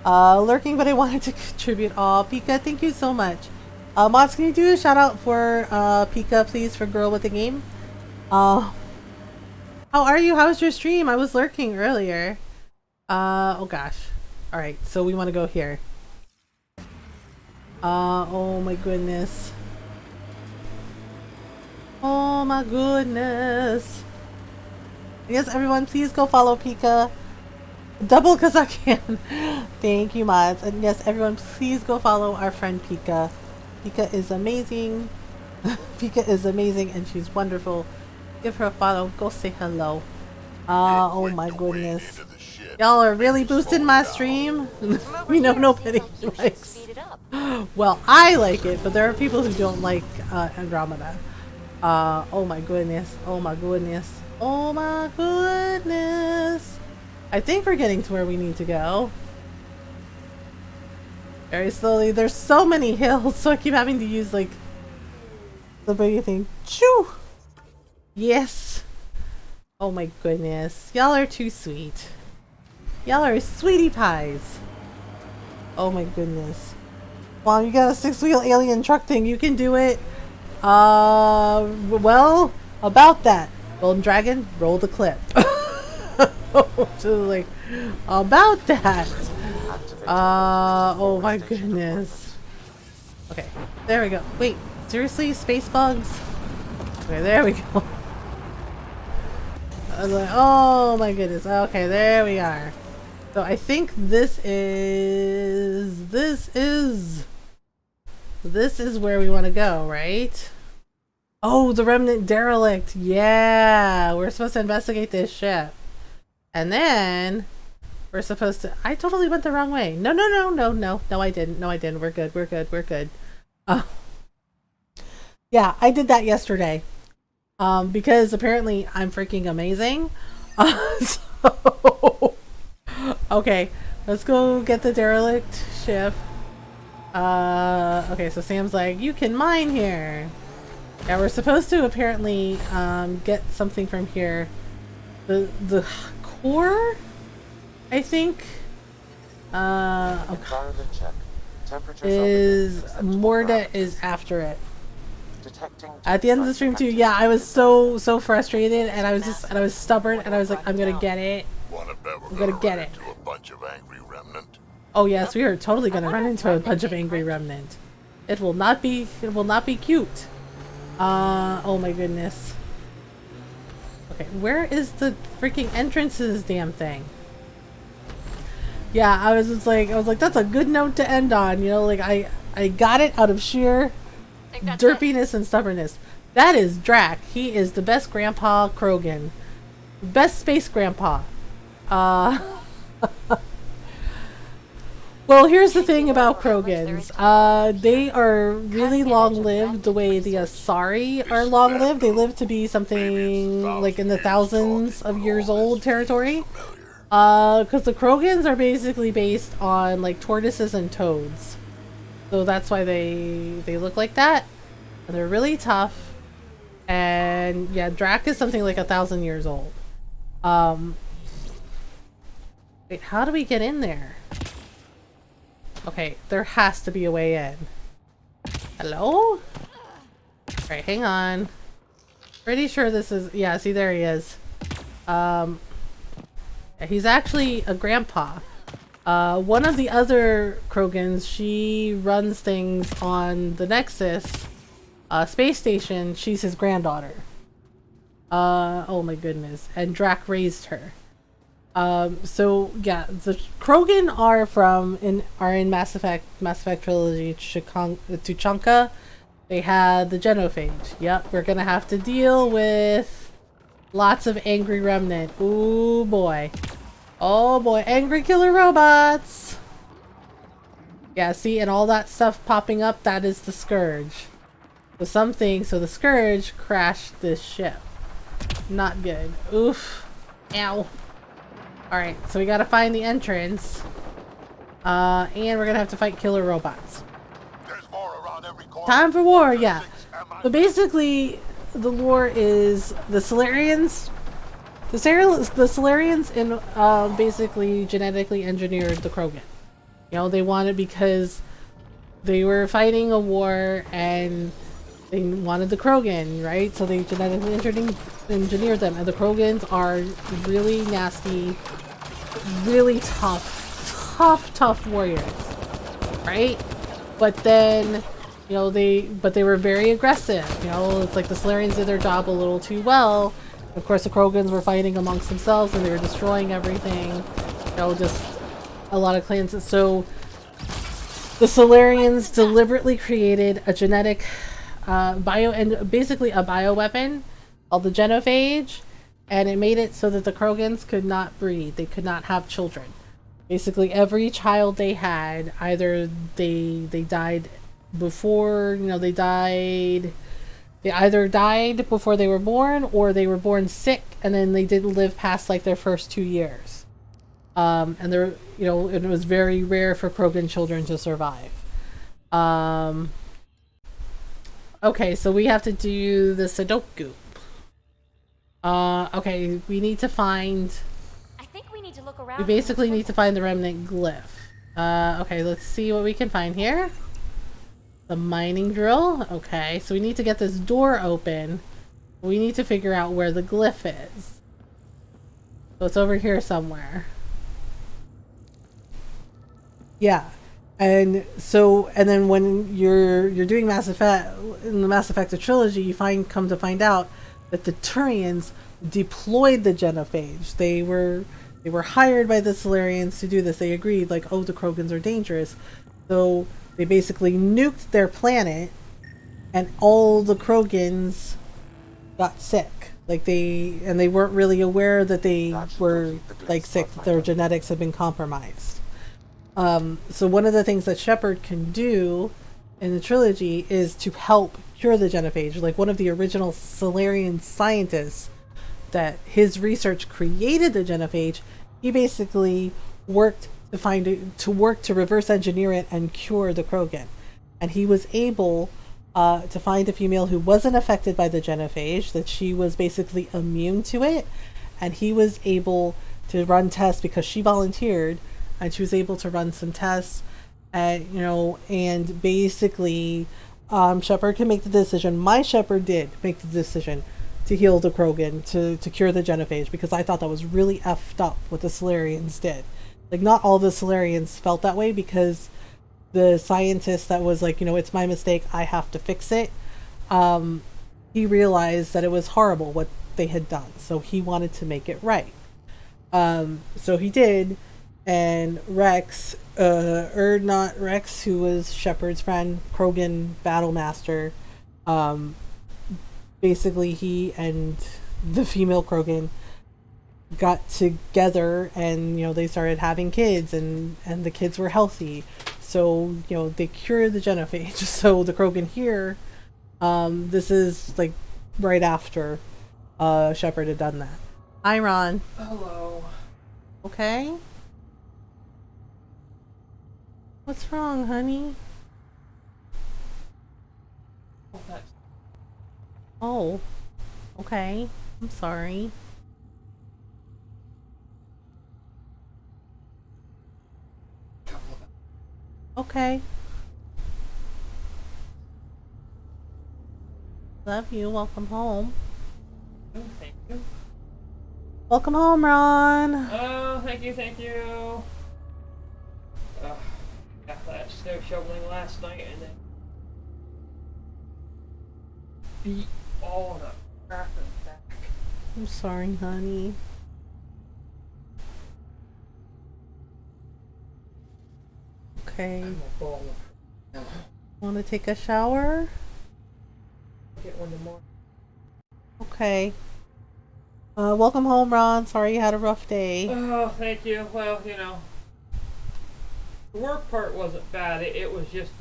A: Lurking, but I wanted to contribute. Aw, Pika, thank you so much. Mods, can you do a shout out for Pika, please, for Girl with the Game? How are you? How was your stream? I was lurking earlier. Oh gosh. Alright, so we want to go here. Oh my goodness. Oh my goodness. Yes, everyone, please go follow Pika. Double because I can. Thank you, mods. And yes, everyone, please go follow our friend Pika. Pika is amazing. Pika is amazing, and she's wonderful. Give her a follow. Go say hello. Oh my goodness. Y'all are really boosting my stream. We know nobody likes. Well, I like it, but there are people who don't like Andromeda. Oh my goodness. Oh my goodness. Oh my goodness. I think we're getting to where we need to go. Very slowly. There's so many hills, so I keep having to use, like, the big thing. Choo! Yes! Oh my goodness. Y'all are too sweet. Y'all are sweetie pies. Oh my goodness. Well, you got a 6-wheel alien truck thing. You can do it. Well, about that. Golden Dragon, roll the clip. So, like, about that. Oh my goodness. Okay, there we go. Wait, seriously? Space bugs? Okay, there we go. I was like, oh my goodness. Okay, there we are. So I think this is where we want to go, right? Oh, the Remnant Derelict. Yeah, we're supposed to investigate this ship. And then we're supposed to... I totally went the wrong way. No, I didn't. No, I didn't. We're good. Yeah, I did that yesterday. Because apparently I'm freaking amazing. So... Okay, let's go get the derelict ship. Okay, so Sam's like, you can mine here. Yeah, we're supposed to apparently get something from here. The core, I think. Okay.
C: Environment check.
A: is more that is after it.
C: Detecting
A: At the end of the stream too, yeah, I was so frustrated, and I was stubborn, and I was like, I'm gonna get it. I'm gonna get it.
B: A bunch of angry remnant.
A: Oh yes, we are totally gonna run into a bunch of angry remnant. It will not be cute. Oh my goodness. Okay, where is the freaking entrance to this damn thing? Yeah, I was like, that's a good note to end on, you know, like I got it out of sheer derpiness and stubbornness. That is Drac. He is the best grandpa Krogan. Best space grandpa. Well, here's the thing about Krogans. They are really long-lived the way the Asari are long-lived. They live to be something like in the thousands of years old territory. Because the Krogans are basically based on like tortoises and toads. So that's why they look like that. And they're really tough. And yeah, Drac is something like 1,000 years old. Wait, how do we get in there? Okay, there has to be a way in. Hello? Alright, hang on. Pretty sure this is... Yeah, see, there he is. He's actually a grandpa. One of the other Krogans, she runs things on the Nexus space station. She's his granddaughter. Oh my goodness. And Drac raised her. So yeah, the Krogan are in Mass Effect Trilogy Tuchanka. They had the Genophage. Yep, we're gonna have to deal with lots of angry remnant. Ooh boy. Oh boy, angry killer robots! Yeah, see, and all that stuff popping up, that is the Scourge. So the Scourge crashed this ship. Not good. Oof. Ow. Alright, so we gotta find the entrance. And we're gonna have to fight killer robots. Time for war, yeah. So basically, the war is the Solarians. The Solarians basically genetically engineered the Krogan. You know, they wanted, because they were fighting a war and they wanted the Krogan, right? So they genetically engineered them. And the Krogans are really nasty, really tough warriors, right? But then, you know, they were very aggressive. You know, it's like the Solarians did their job a little too well. Of course, the Krogans were fighting amongst themselves and they were destroying everything. You know, just a lot of clans. So the Solarians deliberately created a genetic basically a bioweapon called the Genophage, and it made it so that the Krogans could not breed. They could not have children. Basically, every child they had, either they died before, you know, they either died before they were born, or they were born sick and then they didn't live past like their first 2 years. And there, you know, it was very rare for Krogan children to survive. Okay, so we have to do the Sudoku. Okay, we need to find...
D: I think we need to look around.
A: We basically need to find the remnant glyph. Okay, let's see what we can find here. The mining drill. Okay, so we need to get this door open. We need to figure out where the glyph is. So it's over here somewhere. Yeah. And so, and then when you're doing Mass Effect, in the Mass Effect trilogy, you come to find out that the Turians deployed the Genophage. They were hired by the Solarians to do this. They agreed, like, oh, the Krogans are dangerous. So they basically nuked their planet, and all the Krogans got sick. Like, they weren't really aware that they were, like, sick, that their genetics had been compromised. So one of the things that Shepard can do in the trilogy is to help cure the Genophage. Like, one of the original Solarian scientists that his research created the Genophage, he basically worked to reverse engineer it and cure the Krogan. And he was able to find a female who wasn't affected by the Genophage, that she was basically immune to it, and he was able to run tests because she volunteered, and she was able to run some tests You know, and basically, Shepard can make the decision. My Shepard did make the decision to heal the Krogan, to cure the genophage, because I thought that was really effed up what the Solarians did. Like, not all the Solarians felt that way, because the scientist that was like, you know, it's my mistake, I have to fix it, he realized that it was horrible what they had done, so he wanted to make it right. So he did, and Rex, not Rex, who was Shepard's friend, Krogan battle master, basically he and the female Krogan got together, and you know, they started having kids, and the kids were healthy, so you know, they cured the genophage. So the Krogan here, this is like right after Shepard had done that. Hi, Ron.
G: Hello.
A: Okay. What's wrong, honey?
G: Oh, that's
A: Oh, okay. I'm sorry. Okay. Love you. Welcome home.
G: oh, thank you.
A: Welcome home, Ron.
G: Oh, thank you, thank you. Got that snow shoveling last night and then beat all the crap back.
A: I'm sorry, honey. Okay.
G: I'm a ball of no.
A: Want to take a shower?
G: I'll get one tomorrow.
A: Okay. Welcome home, Ron. Sorry you had a rough day.
G: Oh, thank you. Well, you know, the work part wasn't bad. It was just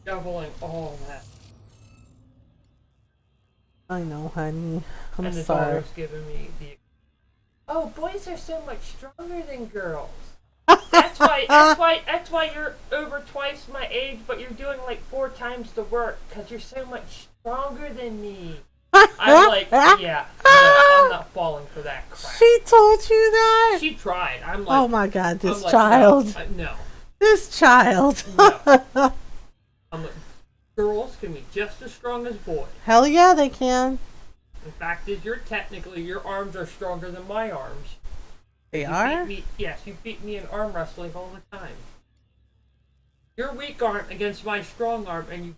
G: shoveling all that.
A: I know, honey. I'm
G: and the
A: sorry.
G: daughter's giving me the. Oh, boys are so much stronger than girls. That's why you're over twice my age, but you're doing like 4 times the work, because you're so much stronger than me. I'm like, yeah, no, I'm not falling for that crap.
A: She told you that?
G: She tried. I'm like,
A: Oh my god, this
G: I'm like,
A: child.
G: No.
A: This child.
G: No. I'm like, girls can be just as strong as boys.
A: Hell yeah, they can.
G: The fact is, your arms are stronger than my arms.
A: They
G: You
A: are?
G: beat me, yes, you beat me in arm wrestling all the time. Your weak arm against my strong arm, and you.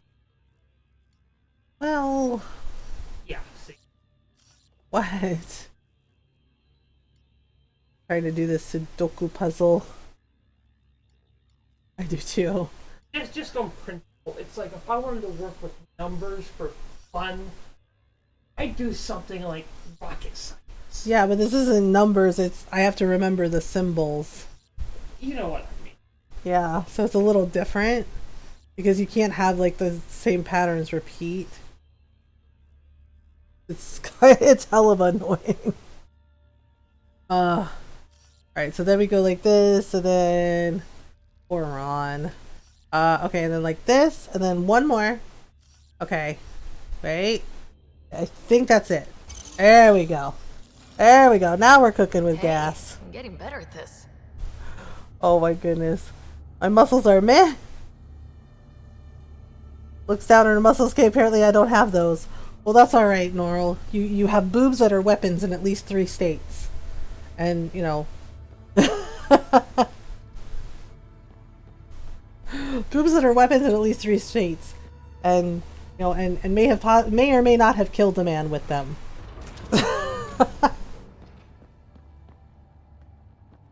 A: Well,
G: Yeah, see.
A: what? Trying to do this Sudoku puzzle. I do too.
G: It's just on principle. It's like if I wanted to work with numbers for fun, I'd do something like rocket science.
A: Yeah, but this isn't numbers. It's I have to remember the symbols.
G: You know what I mean.
A: Yeah, so it's a little different because you can't have like the same patterns repeat. It's hella annoying. Alright, so then we go like this, and then we're on. Okay, and then like this, and then one more. Okay, wait. I think that's it. There we go. There we go. Now we're cooking with gas.
D: I'm getting better at this.
A: Oh my goodness. My muscles are meh. Looks down at her muscles. Okay, apparently I don't have those. Well, that's alright, Norl. You have boobs that are weapons in at least 3 states. And, you know. Boobs that are weapons in at least 3 states. And, you know, and may or may not have killed a man with them.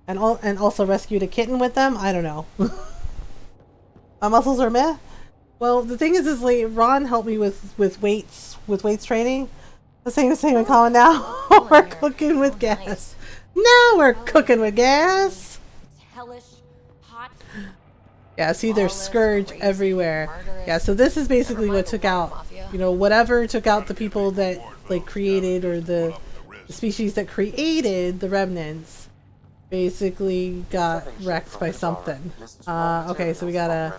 A: And also rescued a kitten with them? I don't know. My muscles are meh? Well, the thing is like, Ron helped me with weights training. The same in common now. We're cooking with gas.
D: Nice.
A: Now we're cooking with gas.
D: It's hellish, hot.
A: Yeah, see, there's
D: Lawless,
A: scourge
D: crazy,
A: everywhere.
D: murderous.
A: Yeah, so this is basically
D: Never mind
A: what
D: the
A: took
D: war
A: out,
D: mafia.
A: you know, whatever took out the people that, like, created, or the species that created the remnants, basically got wrecked by something. Okay, so we gotta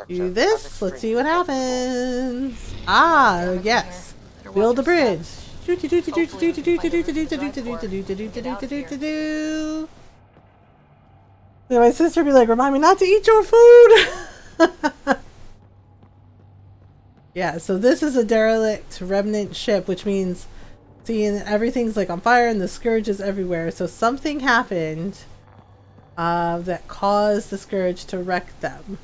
A: do this. Let's see what happens. Ah, yes. Build a bridge. Then my sister would be like, remind me not to eat your food. Yeah, so this is a derelict remnant ship, which means seeing everything's like on fire and the scourge is everywhere. So something happened that caused the scourge to wreck them.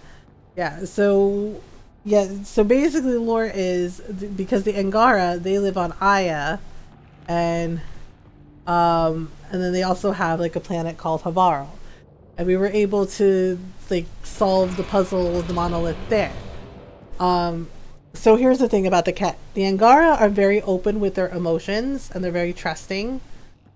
A: Yeah, so basically the lore is because the Angara, they live on Aya, and then they also have like a planet called Havarl. And we were able to like solve the puzzle of the monolith there. So here's the thing about the Ket. The Angara are very open with their emotions and they're very trusting,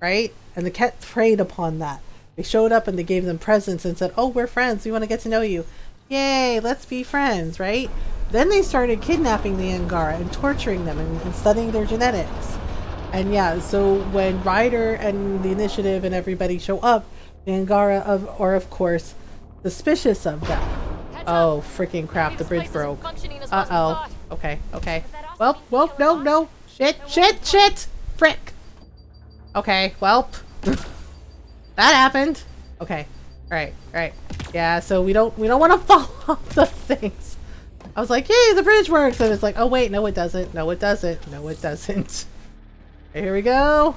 A: right? And the Ket preyed upon that. They showed up and they gave them presents and said, oh, we're friends. We want to get to know you. Yay, let's be friends, right? Then they started kidnapping the Angara and torturing them and studying their genetics. And yeah, so when Ryder and the Initiative and everybody show up, the Angara are of course suspicious of them. Oh, freaking crap, the bridge broke. Uh-oh. Okay. Well, no. Shit! Frick! Okay, well. That happened. Okay. Alright. Yeah, so we don't want to fall off the things. I was like, yay, the bridge works! And it's like, oh wait, no it doesn't. Okay, here we go.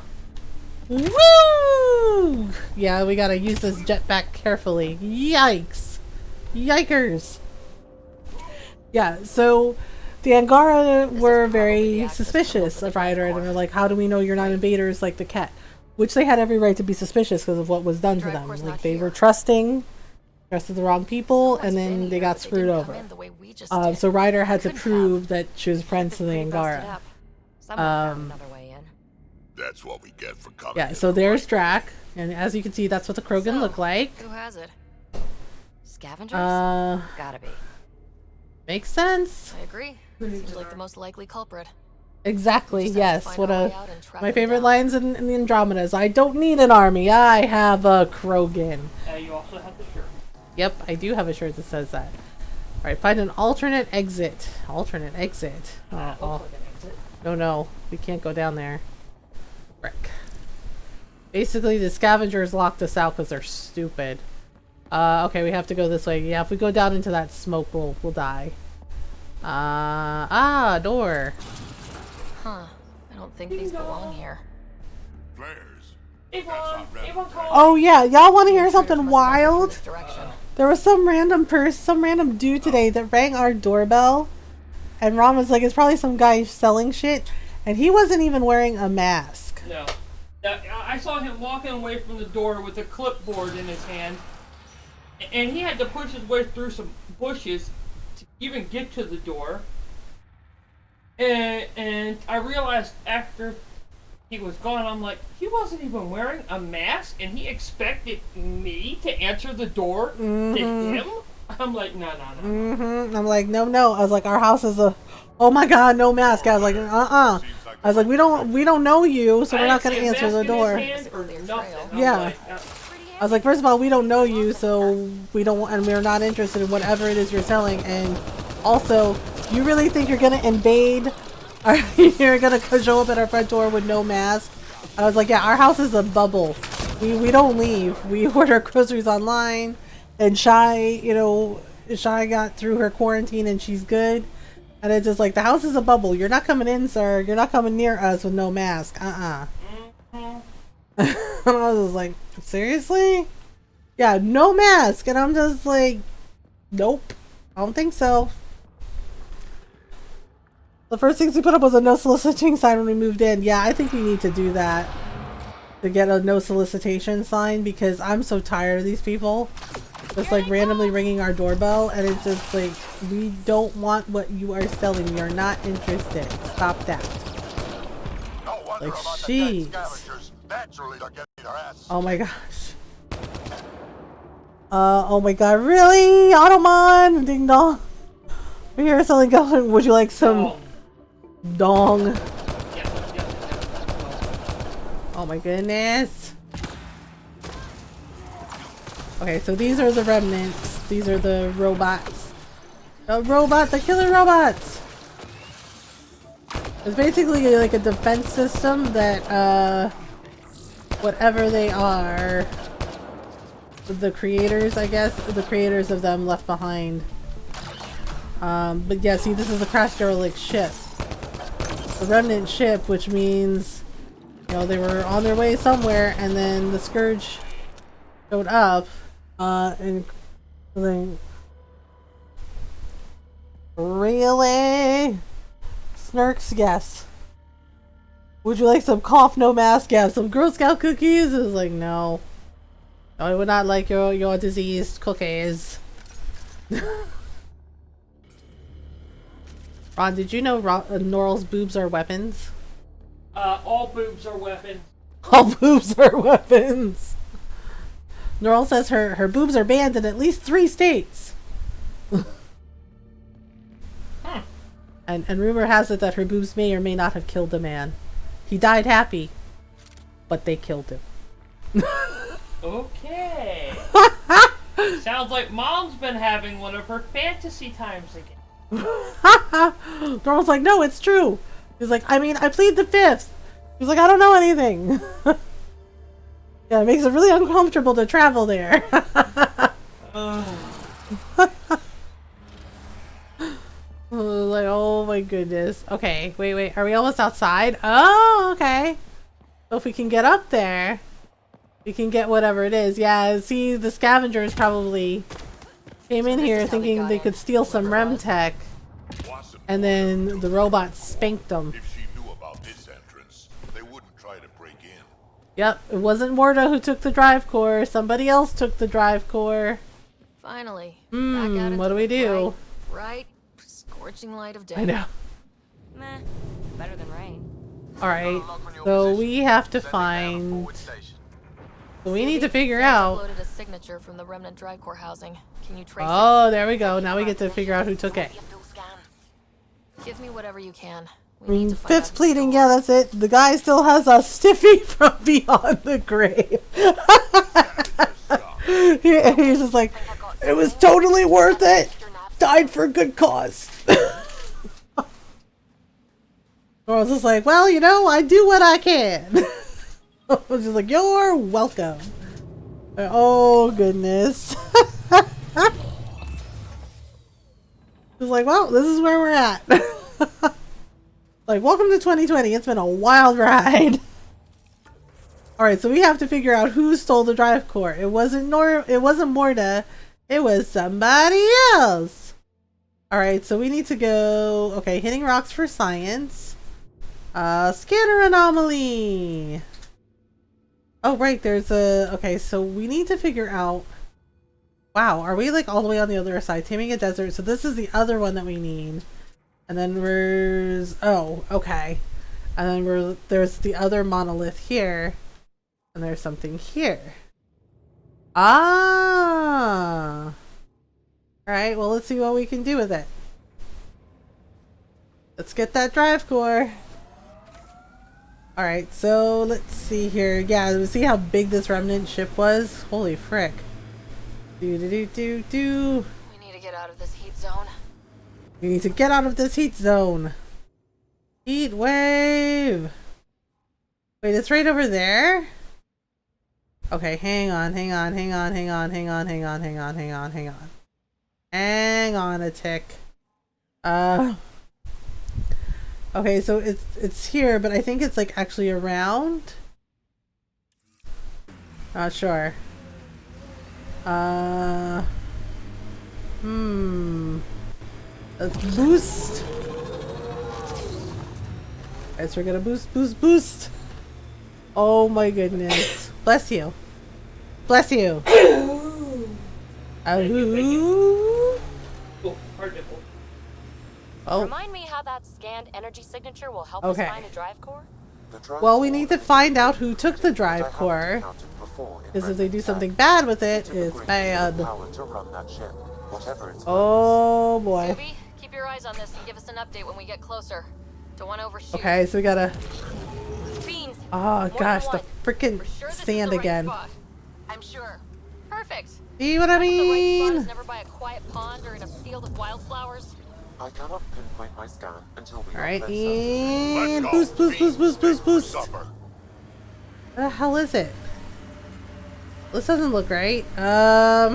A: Woo! Yeah, we gotta use this jetpack carefully. Yikers! Yeah, so the Angara were very suspicious of Ryder, and they're like, how do we know you're not invaders like the Ket? Which they had every right to be suspicious because of what was done to them. Like, they were trusted the wrong people, and then they got screwed over. So Ryder had to prove that she was friends to the Angara.
B: That's what we get for coming.
A: Yeah, so there's Drac, and as you can see, that's what the Krogan look like.
D: Who has it? Scavengers? Gotta be.
A: Makes sense.
D: I agree. Seems like the most likely culprit.
A: Exactly, yes. My favorite lines in the Andromeda is, I don't need an army, I have a Krogan.
G: You also have the shirt.
A: Yep, I do have a shirt that says that. Alright, find an alternate exit. Alternate exit. No, we can't go down there. Frick. Basically, the scavengers locked us out because they're stupid. Okay, we have to go this way. Yeah, if we go down into that smoke, we'll die. Door.
D: Huh. I don't think these belong here.
B: Flares.
A: Oh yeah, y'all want to hear something wild? There was some random dude today that rang our doorbell, and Ron was like, it's probably some guy selling shit, and he wasn't even wearing a mask.
G: No. I saw him walking away from the door with a clipboard in his hand, and he had to push his way through some bushes to even get to the door. And I realized after he was gone, I'm like, he wasn't even wearing a mask, and he expected me to answer the door to him? I'm like, no.
A: I'm like, no. I was like, our house is oh my god, no mask. I was like, I was like, we don't know you, so we're not gonna answer the door. Yeah. I was like, first of all, we don't know you, so we're not interested in whatever it is you're selling, and also, you really think you're gonna invade? You're gonna show up at our front door with no mask? I was like, yeah, our house is a bubble. We don't leave. We order groceries online, and Shy got through her quarantine and she's good. And it's just like, the house is a bubble. You're not coming in, sir. You're not coming near us with no mask. I was just like, seriously? Yeah, no mask. And I'm just like, nope. I don't think so. The first things we put up was a no soliciting sign when we moved in. Yeah, I think we need to do that. To get a no solicitation sign, because I'm so tired of these people just like randomly ringing our doorbell, and it's just like, we don't want what you are selling. We are not interested. Stop that. Like, jeez. Oh my gosh. Oh my god, really? Automon? Ding dong. We're here selling gold. Would you like some dong? Oh my goodness. Okay, so these are the remnants. These are the robots. The killer robots! It's basically like a defense system that, whatever they are, the creators, I guess, the creators of them Left Behind. But yeah, see, this is the crash derelict ship. The remnant ship, which means, you know, they were on their way somewhere, and then the Scourge showed up, and then... Really? Snarks, yes. Would you like some cough, no mask? Yeah, some Girl Scout cookies? It was like, no. No, I would not like your diseased cookies. Ron, did you know Norl's boobs are weapons?
G: All boobs are weapons.
A: All boobs are weapons. Norl says her boobs are banned in at least 3 states. And rumor has it that her boobs may or may not have killed a man. He died happy, but they killed him.
G: Okay. Sounds like Mom's been having one of her fantasy times again.
A: Norl's like, no, it's true. He's like, I mean, I plead the 5th. He's like, I don't know anything. Yeah, it makes it really uncomfortable to travel there. Like, oh my goodness. Okay, wait. Are we almost outside? Oh, okay. So if we can get up there, we can get whatever it is. Yeah, see, the scavengers probably came in here thinking they could steal some REM tech. And then the robots spanked them.
B: If she knew about this entrance, they wouldn't try to break in.
A: Yep, it wasn't Morta who took the drive core. Somebody else took the drive core.
D: Finally.
A: What do we do?
D: Bright, scorching light of day.
A: I know.
D: Meh. Better than rain.
A: Alright, so we have to find... So we need to figure out...
D: Uploaded a signature from the remnant drive core housing. Can you trace
A: Oh, there we go. Now we get to figure out who took it.
D: Give me whatever you can.
A: I mean, 5th pleading, yeah, that's it. The guy still has a stiffy from beyond the grave. He's just like, it was totally worth it. Died for a good cause. I was just like, well, you know, I do what I can. I was just like, you're welcome. Oh, goodness. It's like, well, this is where we're at. Like, welcome to 2020. It's been a wild ride. Alright, so we have to figure out who stole the drive core. It wasn't Morta. It was somebody else. Alright, so we need to go... Okay, hitting rocks for science. Scanner anomaly. Oh, right, there's a... Okay, so we need to figure out... Wow, are we like all the way on the other side? Taming a desert. So this is the other one that we need. And then there's... Oh, okay. And then there's the other monolith here. And there's something here. Ah! Alright, well, let's see what we can do with it. Let's get that drive core. Alright, so let's see here. Yeah, see how big this remnant ship was? Holy frick.
D: We need to get out of this heat zone.
A: We need to get out of this heat zone. Heat wave. Wait, it's right over there? Okay, hang on a tick. Okay, so it's here, but I think it's like actually around. Not sure. Let's boost. Alright, so we're gonna boost. Oh my goodness. Bless you. Bless you.
G: Oh, hard nipple.
A: Oh.
D: Remind me how that scanned energy signature will help
A: Okay.
D: us find a drive core?
A: Well, we need to find out who took the drive core. Because if they do something bad with it, it's bad. Oh boy.
D: Subi, keep your eyes on this and give us an update when we get closer. Don't want to overshoot.
A: Okay, so we gotta...
D: Beans.
A: Oh gosh, the freaking
D: Sure this is
A: sand
D: the right
A: again.
D: spot. I'm sure. Perfect.
A: See what I
D: The right spot
A: mean?
D: is never by a quiet pond or in a field of wildflowers.
C: I cannot pinpoint my scan until we
A: Alright,
C: are closer.
A: and
B: Let's go.
A: boost.
B: Beans,
A: What
B: stay for
A: the hell is it? This doesn't look right. Oh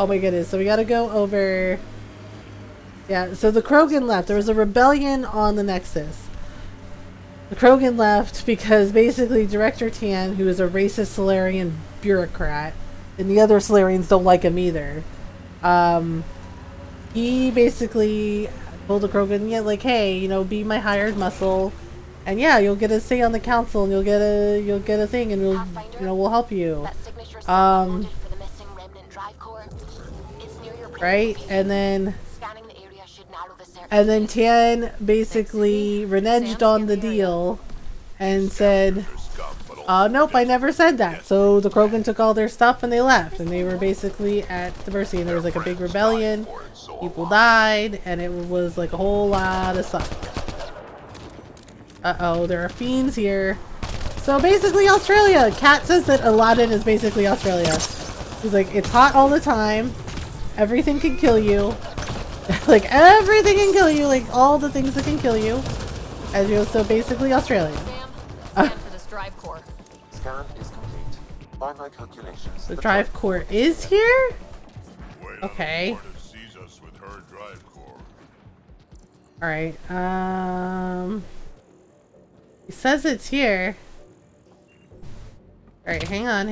A: my goodness. So we gotta go over. Yeah, so the Krogan left. There was a rebellion on the Nexus. The Krogan left because basically Director Tan, who is a racist Solarian bureaucrat, and the other Solarians don't like him either. He basically told the Krogan, yeah, like, hey, you know, be my hired muscle, and yeah, you'll get a say on the council, and you'll get a thing, and we'll help you. Right, and then Tan basically reneged on the deal and said, nope, I never said that. So the Krogan took all their stuff and they left, and they were basically at the mercy, and there was like a big rebellion, people died, and it was like a whole lot of stuff. Uh-oh, there are fiends here. So basically Australia. Kat says that Elaaden is basically Australia. He's like, it's hot all the time. Everything can kill you. Like, everything can kill you. Like, all the things that can kill you. As you know, so basically Australia.
D: Scan for this drive core.
C: Scan is complete. By my calculations,
A: The drive core is here? Okay. Alright, he says it's here. Alright, hang on.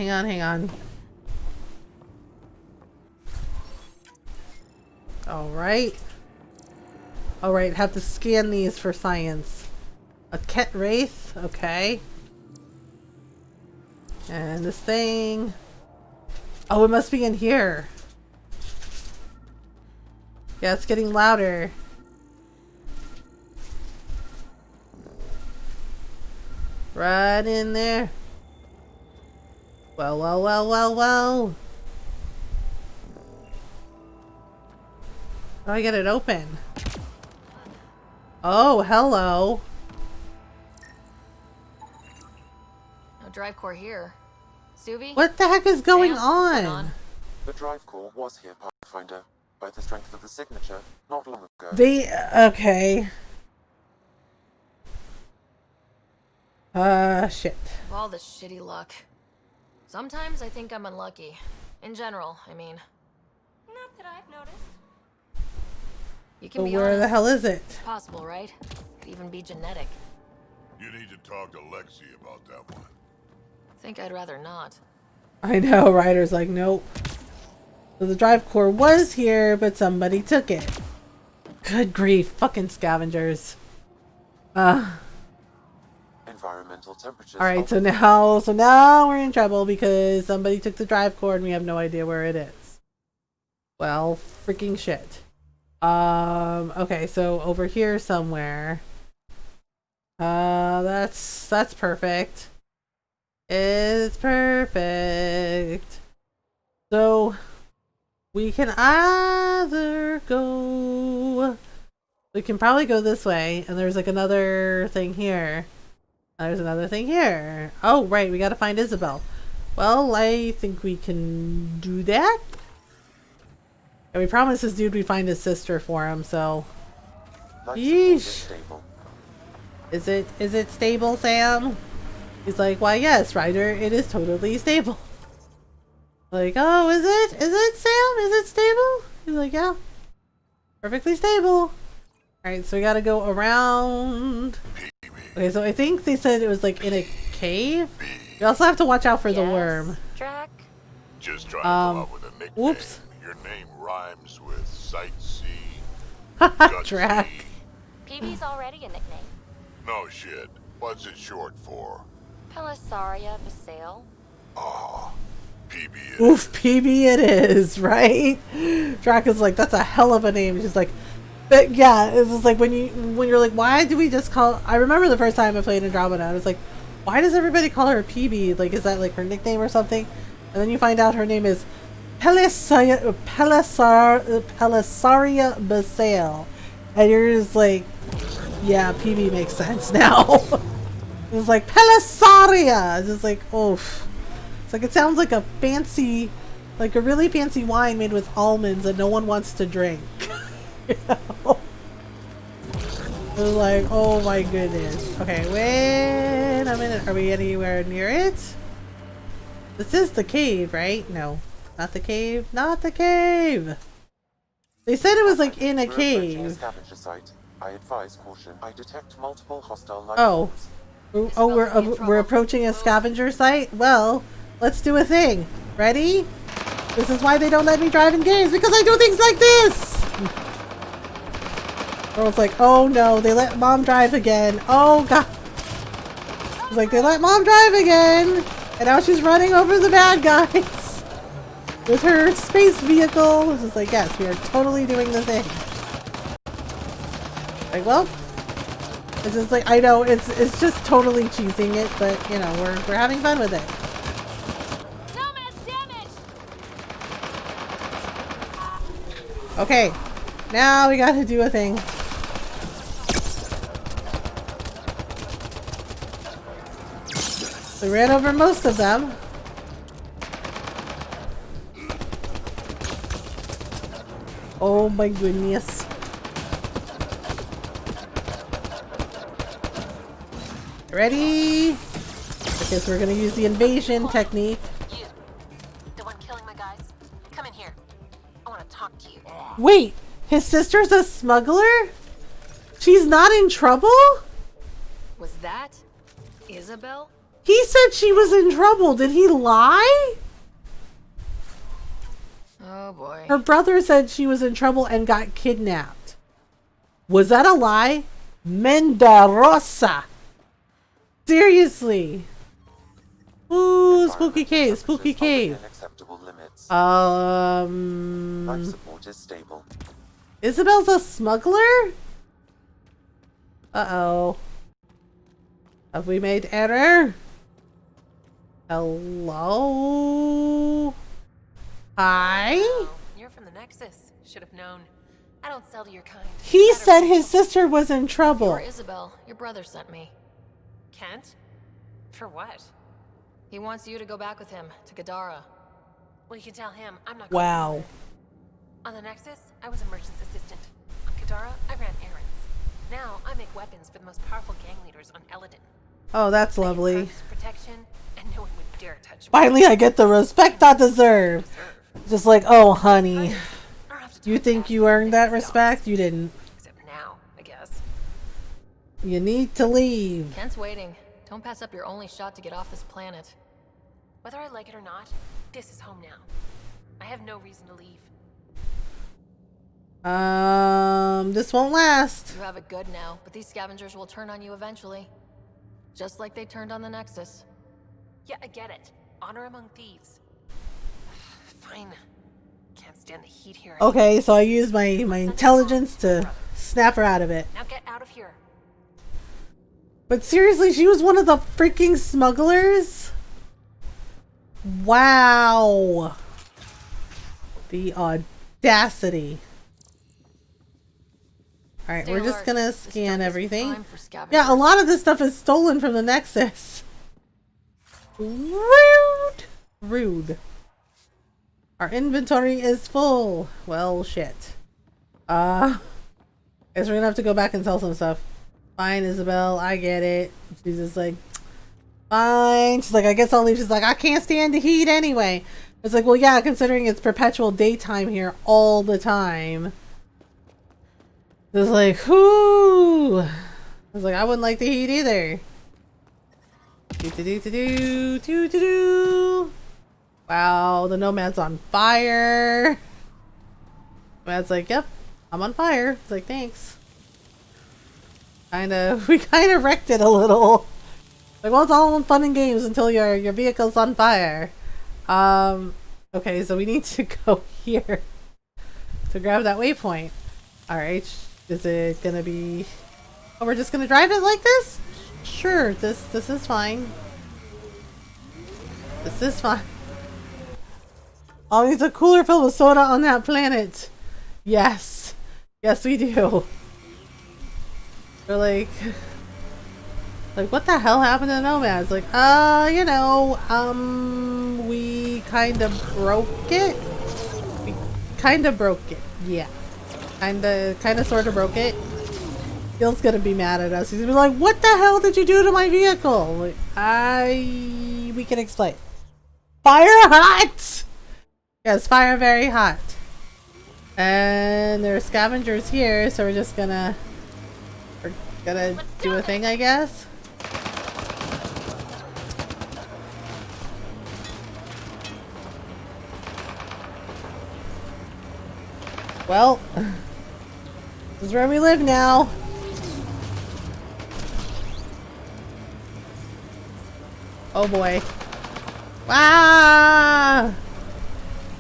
A: Alright, have to scan these for science. A Ket Wraith, okay. And this thing. Oh, it must be in here. Yeah, it's getting louder. Right in there. Well. How do I get it open? Oh, hello.
D: No drive core here. Suvi?
A: What the heck is going
D: Sam, what's
A: on?
C: The drive core was here, Pathfinder, by the strength of the signature, not long ago.
A: Okay. Shit.
D: Of all this shitty luck. Sometimes I think I'm unlucky. In general, I mean.
E: Not that I've noticed.
D: You can
A: But
D: be
A: where
D: honest.
A: the hell is it?
D: It's possible, right? Could even be genetic.
B: You need to talk to Lexi about that one.
D: Think I'd rather not.
A: I know, Ryder's like, nope. So the drive core was here, but somebody took it. Good grief, fucking scavengers.
C: Environmental temperatures.
A: Alright, so now we're in trouble because somebody took the drive core and we have no idea where it is. Well, freaking shit. Okay, so over here somewhere. That's perfect. It's perfect. So we can probably go this way, and there's like another thing here. There's another thing here. Oh, right, we gotta find Isabel. Well, I think we can do that. And we promised this dude we'd find his sister for him, so. Yeesh. Is it stable, Sam? He's like, why yes, Ryder, it is totally stable. Like, oh, is it? Is it, Sam? Is it stable? He's like, yeah. Perfectly stable. Alright, so we gotta go around. Okay, so I think they said it was like in a cave. You also have to watch out for the worm.
E: Drac.
B: Just trying to come up with a nickname.
A: Whoops.
B: Your name rhymes with sightsee.
A: Drac.
E: PB's already a nickname.
B: No shit. What's it short for?
E: Pelisaria Basale.
B: Ah, PB it
A: Oof,
B: is.
A: PB it is, right? Drac is like, that's a hell of a name. She's like, but yeah, it's just like when you're like, why do we just call? I remember the first time I played Andromeda, I was like, why does everybody call her PB? Like, is that like her nickname or something? And then you find out her name is Pelisaria Basale, and you're just like, yeah, PB makes sense now. It's like Pelisaria. It's just like, oof. It's like, it sounds like a fancy, like a really fancy wine made with almonds that no one wants to drink. You know? It was like, oh my goodness. Okay, wait a minute. Are we anywhere near it? This is the cave, right? No, not the cave. Not the cave. They said it was like in a
C: We're approaching a
A: cave.
C: scavenger site. I advise caution. I detect multiple hostile life
A: Oh.
C: forms.
A: Oh, we're approaching a scavenger site? Well, let's do a thing. Ready? This is why they don't let me drive in games, because I do things like this! Girl's like, oh no, they let mom drive again. Oh god. It's like, they let mom drive again! And now she's running over the bad guys! With her space vehicle. It's just like, yes, we are totally doing the thing. Like, well, it's just like, I know, it's just totally cheesing it, but, you know, we're having fun with it. Okay, now we gotta do a thing. We ran over most of them. Oh my goodness. Ready? I guess we're gonna use the invasion technique.
E: You, the one killing my guys. Come in here. I want to talk to you.
A: Wait, his sister's a smuggler? She's not in trouble?
D: Was that Isabel?
A: He said she was in trouble. Did he lie?
D: Oh boy.
A: Her brother said she was in trouble and got kidnapped. Was that a lie? Menderosa. Seriously. Ooh, spooky cave, spooky cave.
C: Acceptable limits.
A: Um,
C: Life support is stable.
A: Isabel's a smuggler? Uh-oh. Have we made error? Hello? Hi?
D: Oh, you're from the Nexus. Should have known. I don't sell to your kind.
A: He
D: Better
A: said
D: people.
A: his sister was in trouble.
D: You're Isabel. Your brother sent me.
H: Kent? For what?
D: He wants you to go back with him to Gadara.
H: Well, you can tell him I'm not.
A: Wow.
H: On the Nexus, I was a merchant's assistant. On Kadara, I ran errands. Now I make weapons for the most powerful gang leaders on Elaaden.
A: Oh, that's
H: I give
A: lovely.
H: perks, protection, and no one would dare touch me.
A: Finally, I get the respect I deserve. Just like, oh, honey.
H: I don't have to
A: You
H: talk
A: think
H: fast
A: you
H: and
A: earned that
H: fix
A: respect?
H: dogs.
A: You didn't.
H: Except now, I guess.
A: You need to leave.
D: Kent's waiting. Don't pass up your only shot to get off this planet.
H: Whether I like it or not, this is home now. I have no reason to leave.
A: This won't last.
D: You have it good now, but these scavengers will turn on you eventually. Just like they turned on the Nexus.
H: Yeah, I get it. Honor among thieves. Fine. Can't stand the heat here.
A: Okay, so I used my intelligence to snap her out of it.
H: Now get out of here.
A: But seriously, she was one of the freaking smugglers? Wow. The audacity. Alright,
D: Stay
A: we're just
D: alert.
A: gonna
D: This
A: scan
D: junk is
A: everything.
D: prime for scavengers.
A: Yeah, a lot of this stuff is stolen from the Nexus. Rude. Rude. Our inventory is full. Well, shit. Guess we're gonna have to go back and sell some stuff. Fine, Isabel, I get it. She's just like, fine. She's like, I guess I'll leave. She's like, I can't stand the heat anyway. It's like, well, yeah, considering it's perpetual daytime here all the time. It's like, whoo. I was like, I wouldn't like the heat either. Do. Wow, the Nomad's on fire. Nomad's like, yep, I'm on fire. It's like, thanks. We kind of wrecked it a little. Like, well, it's all fun and games until your vehicle's on fire. Okay, so we need to go here to grab that waypoint. Alright, is it gonna be... Oh, we're just gonna drive it like this? Sure, this is fine. This is fine. Oh, needs a cooler filled with soda on that planet. Yes. Yes, we do. They're like, what the hell happened to Nomads? Like, you know, we kind of broke it. We kind of broke it. Yeah. Kind of, sort of broke it. Gil's gonna be mad at us. He's gonna be like, what the hell did you do to my vehicle? Like, we can explain. Fire hot! Yes, fire very hot. And there are scavengers here, so we're gonna do a thing, I guess. Well, this is where we live now. Oh boy. Ah!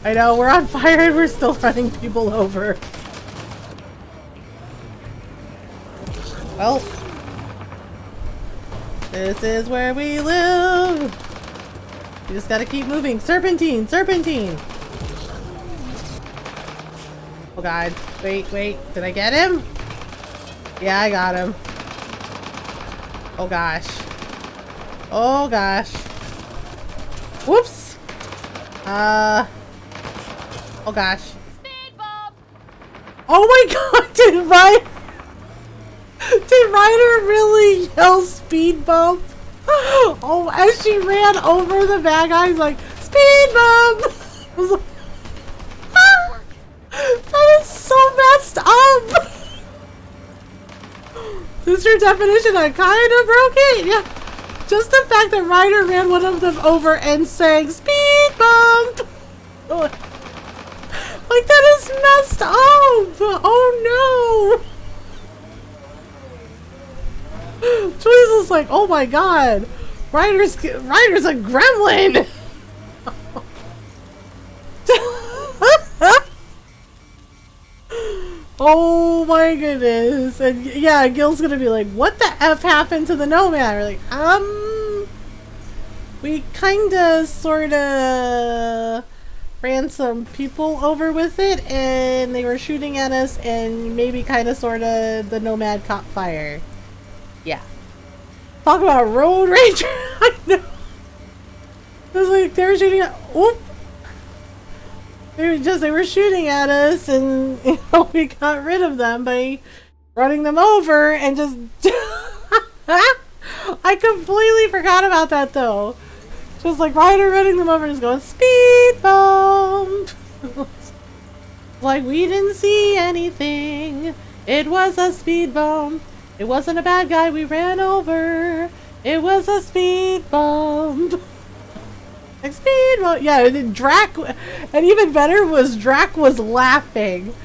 A: I know, we're on fire and we're still running people over. Well, this is where we live. You just gotta keep moving. Serpentine! Serpentine! Oh god. Wait, wait. Did I get him? Yeah, I got him. Oh gosh. Oh gosh. Whoops! Oh gosh.
H: Speed bump!
A: Oh my god! Did Ryder really yell speed bump? Oh, as she ran over the bad guy, like, speed bump! I was like, ah, that is so messed up! This is your definition. I kinda broke it. Yeah. Just the fact that Ryder ran one of them over and sang speed bump! Like, that is messed up! Oh no! Julius is like, oh my god! Ryder's a gremlin! Oh my goodness. And yeah, Gil's gonna be like, what the F happened to the Nomad? We're like, we kinda sorta ran some people over with it and they were shooting at us and maybe kinda sorta the Nomad caught fire. Yeah. Talk about road rage. I know. It was like they were shooting at oop. They were shooting at us and you know we got rid of them by running them over and just I completely forgot about that though. Just like Ryder running them over and just going speed bump. Like we didn't see anything. It was a speed bump. It wasn't a bad guy we ran over. It was a speed bump. Like speed bump. Yeah, Drac, and even better was Drac was laughing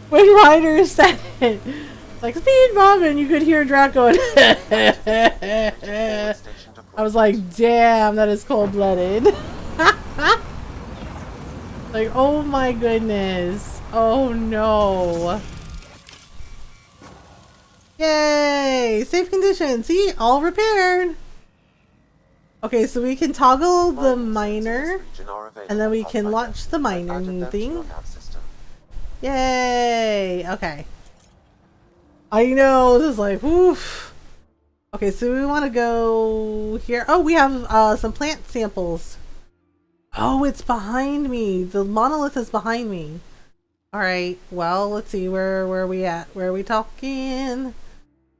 A: when Ryder said it. Like speed bump, and you could hear Drac going. I was like, damn, that is cold-blooded. Like, oh my goodness. Oh no. Yay! Safe condition. See? All repaired. Okay, so we can toggle the miner. And then we can launch the miner thing. Yay! Okay. I know, this is like, oof. Okay, so we want to go here. Oh, we have some plant samples. Oh, it's behind me. The monolith is behind me. Alright, well, let's see. Where are we at? Where are we talking?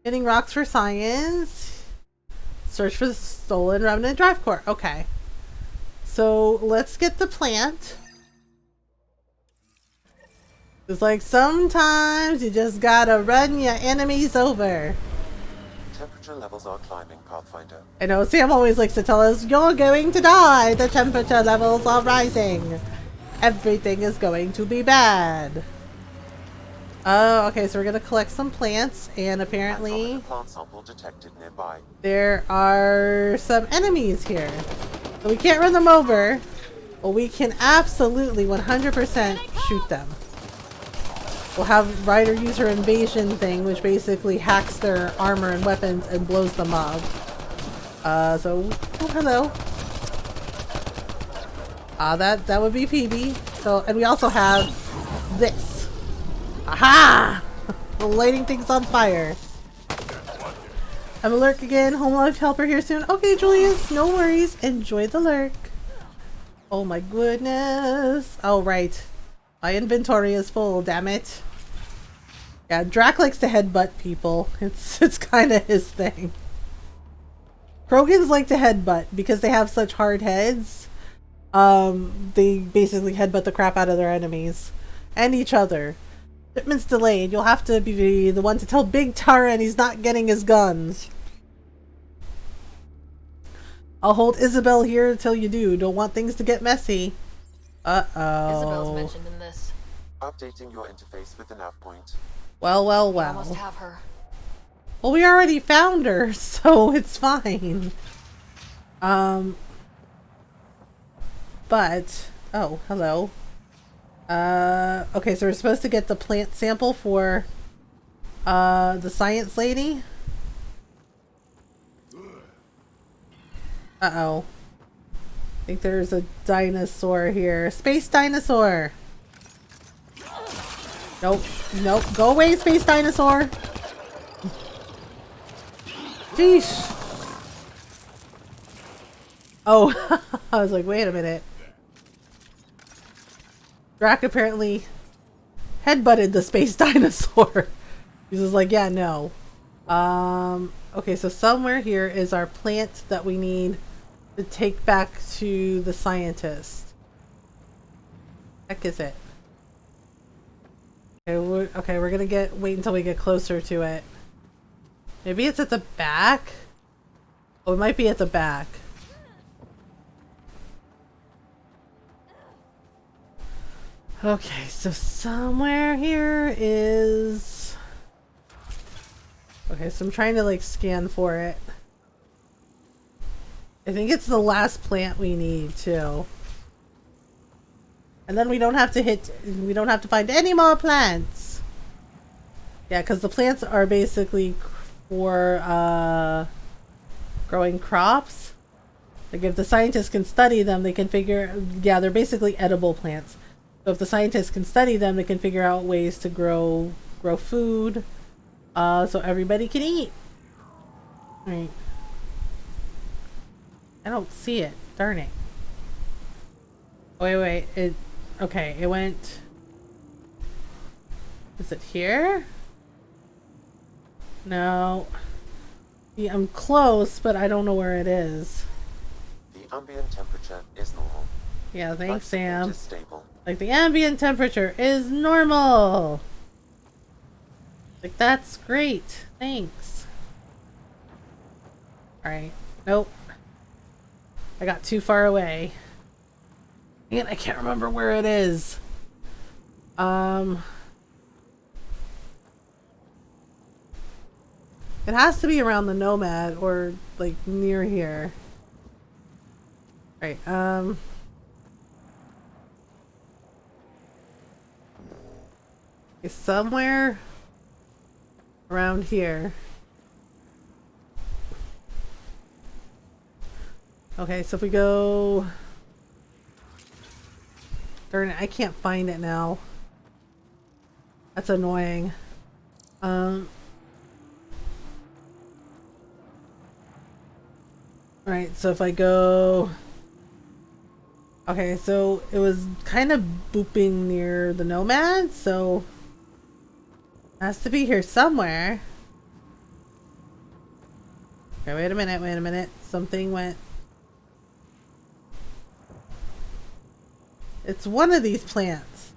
A: Getting rocks for science. Search for the stolen remnant drive core. Okay. So let's get the plant. It's like sometimes you just gotta run your enemies over.
C: Temperature levels are climbing, Pathfinder.
A: I know Sam always likes to tell us, you're going to die. The temperature levels are rising. Everything is going to be bad. Oh, okay, so we're gonna collect some plants, and apparently
C: Plant sample detected nearby.
A: there are some enemies here. So we can't run them over, but we can absolutely 100% shoot them. We'll have Ryder use her invasion thing, which basically hacks their armor and weapons and blows them up. Oh, hello. That would be PB. So, and we also have this. Aha! The lighting things on fire. I'm a lurk again. Home life helper here soon. Okay, Julius, no worries. Enjoy the lurk. Oh my goodness. Oh, right. My inventory is full, damn it. Yeah, Drac likes to headbutt people. It's kind of his thing. Krogans like to headbutt because they have such hard heads. they basically headbutt the crap out of their enemies and each other. Shipment's delayed. You'll have to be the one to tell Big Taran he's not getting his guns. I'll hold Isabel here until you do. Don't want things to get messy. Uh-oh.
H: Isabel's mentioned in this.
C: Updating your interface with the nav point.
A: Well, well,
D: We
A: well.
D: almost have her.
A: Well, we already found her, so it's fine. But, oh, hello. Okay, so we're supposed to get the plant sample for, the science lady. Uh-oh. I think there's a dinosaur here. Space dinosaur! Nope. Nope. Go away, space dinosaur! Sheesh. Oh, I was like, wait a minute. Drac apparently headbutted the space dinosaur. He was like, yeah, no. Okay, so somewhere here is our plant that we need to take back to the scientist. Heck is it? Okay, we're gonna wait until we get closer to it. Maybe it's at the back? Oh, it might be at the back. Okay, so somewhere here is... Okay, so I'm trying to like scan for it. I think it's the last plant we need too. And then we don't have to find any more plants. Yeah, because the plants are basically for growing crops. Like if the scientists can study them, they can figure, yeah, they're basically edible plants. So if the scientists can study them, they can figure out ways to grow food, so everybody can eat. Right. I don't see it. Darn it. Oh, wait. Okay, it went... Is it here? No. Yeah, I'm close, but I don't know where it is.
C: The ambient temperature is normal.
A: Yeah, thanks, Sam.
C: Is stable.
A: Like, the ambient temperature is normal! Like, that's great. Thanks. Alright. Nope. I got too far away. And I can't remember where it is. It has to be around the Nomad or, like, near here. Right, it's somewhere around here. Okay, so if we go... Darn it, I can't find it now. That's annoying. Alright, so if I go... Okay, so it was kind of booping near the Nomad, so... It has to be here somewhere. Okay, wait a minute. Something went... It's one of these plants.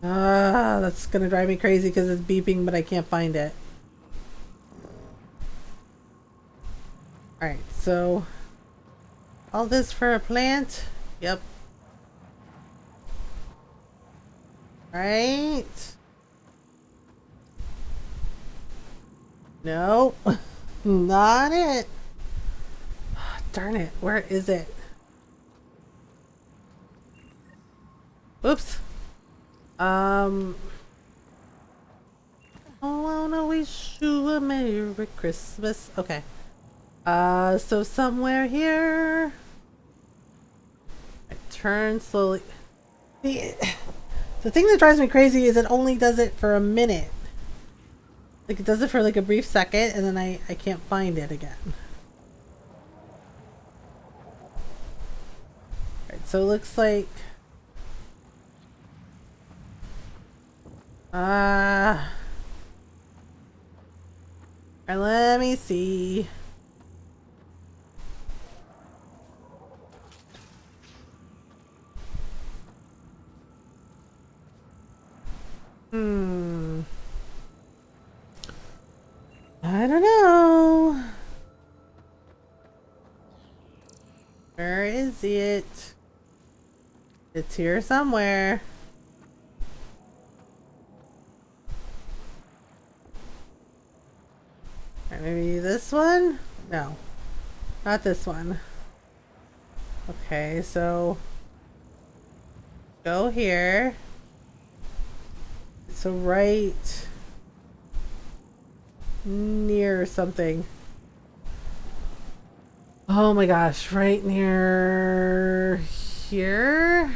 A: That's gonna drive me crazy because it's beeping, but I can't find it. Alright, so... All this for a plant? Yep. Right. No. Not it. Darn it. Where is it? Oops. I wanna wish you a Merry Christmas. Okay. So somewhere here. I turn slowly. The thing that drives me crazy is it only does it for a minute. Like it does it for like a brief second and then I can't find it again. Alright, so it looks like Alright, let me see. I don't know. Where is it? It's here somewhere. Or maybe this one? No. Not this one. Okay, so go here. So right near something. Oh my gosh, right near here?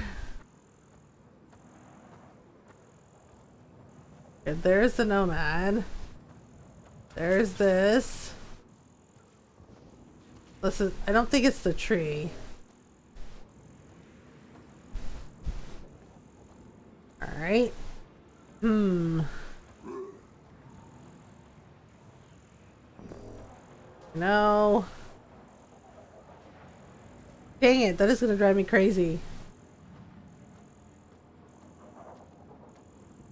A: Okay, there's the nomad. There's this. Listen, I don't think it's the tree. Alright. No. Dang it, that is gonna drive me crazy.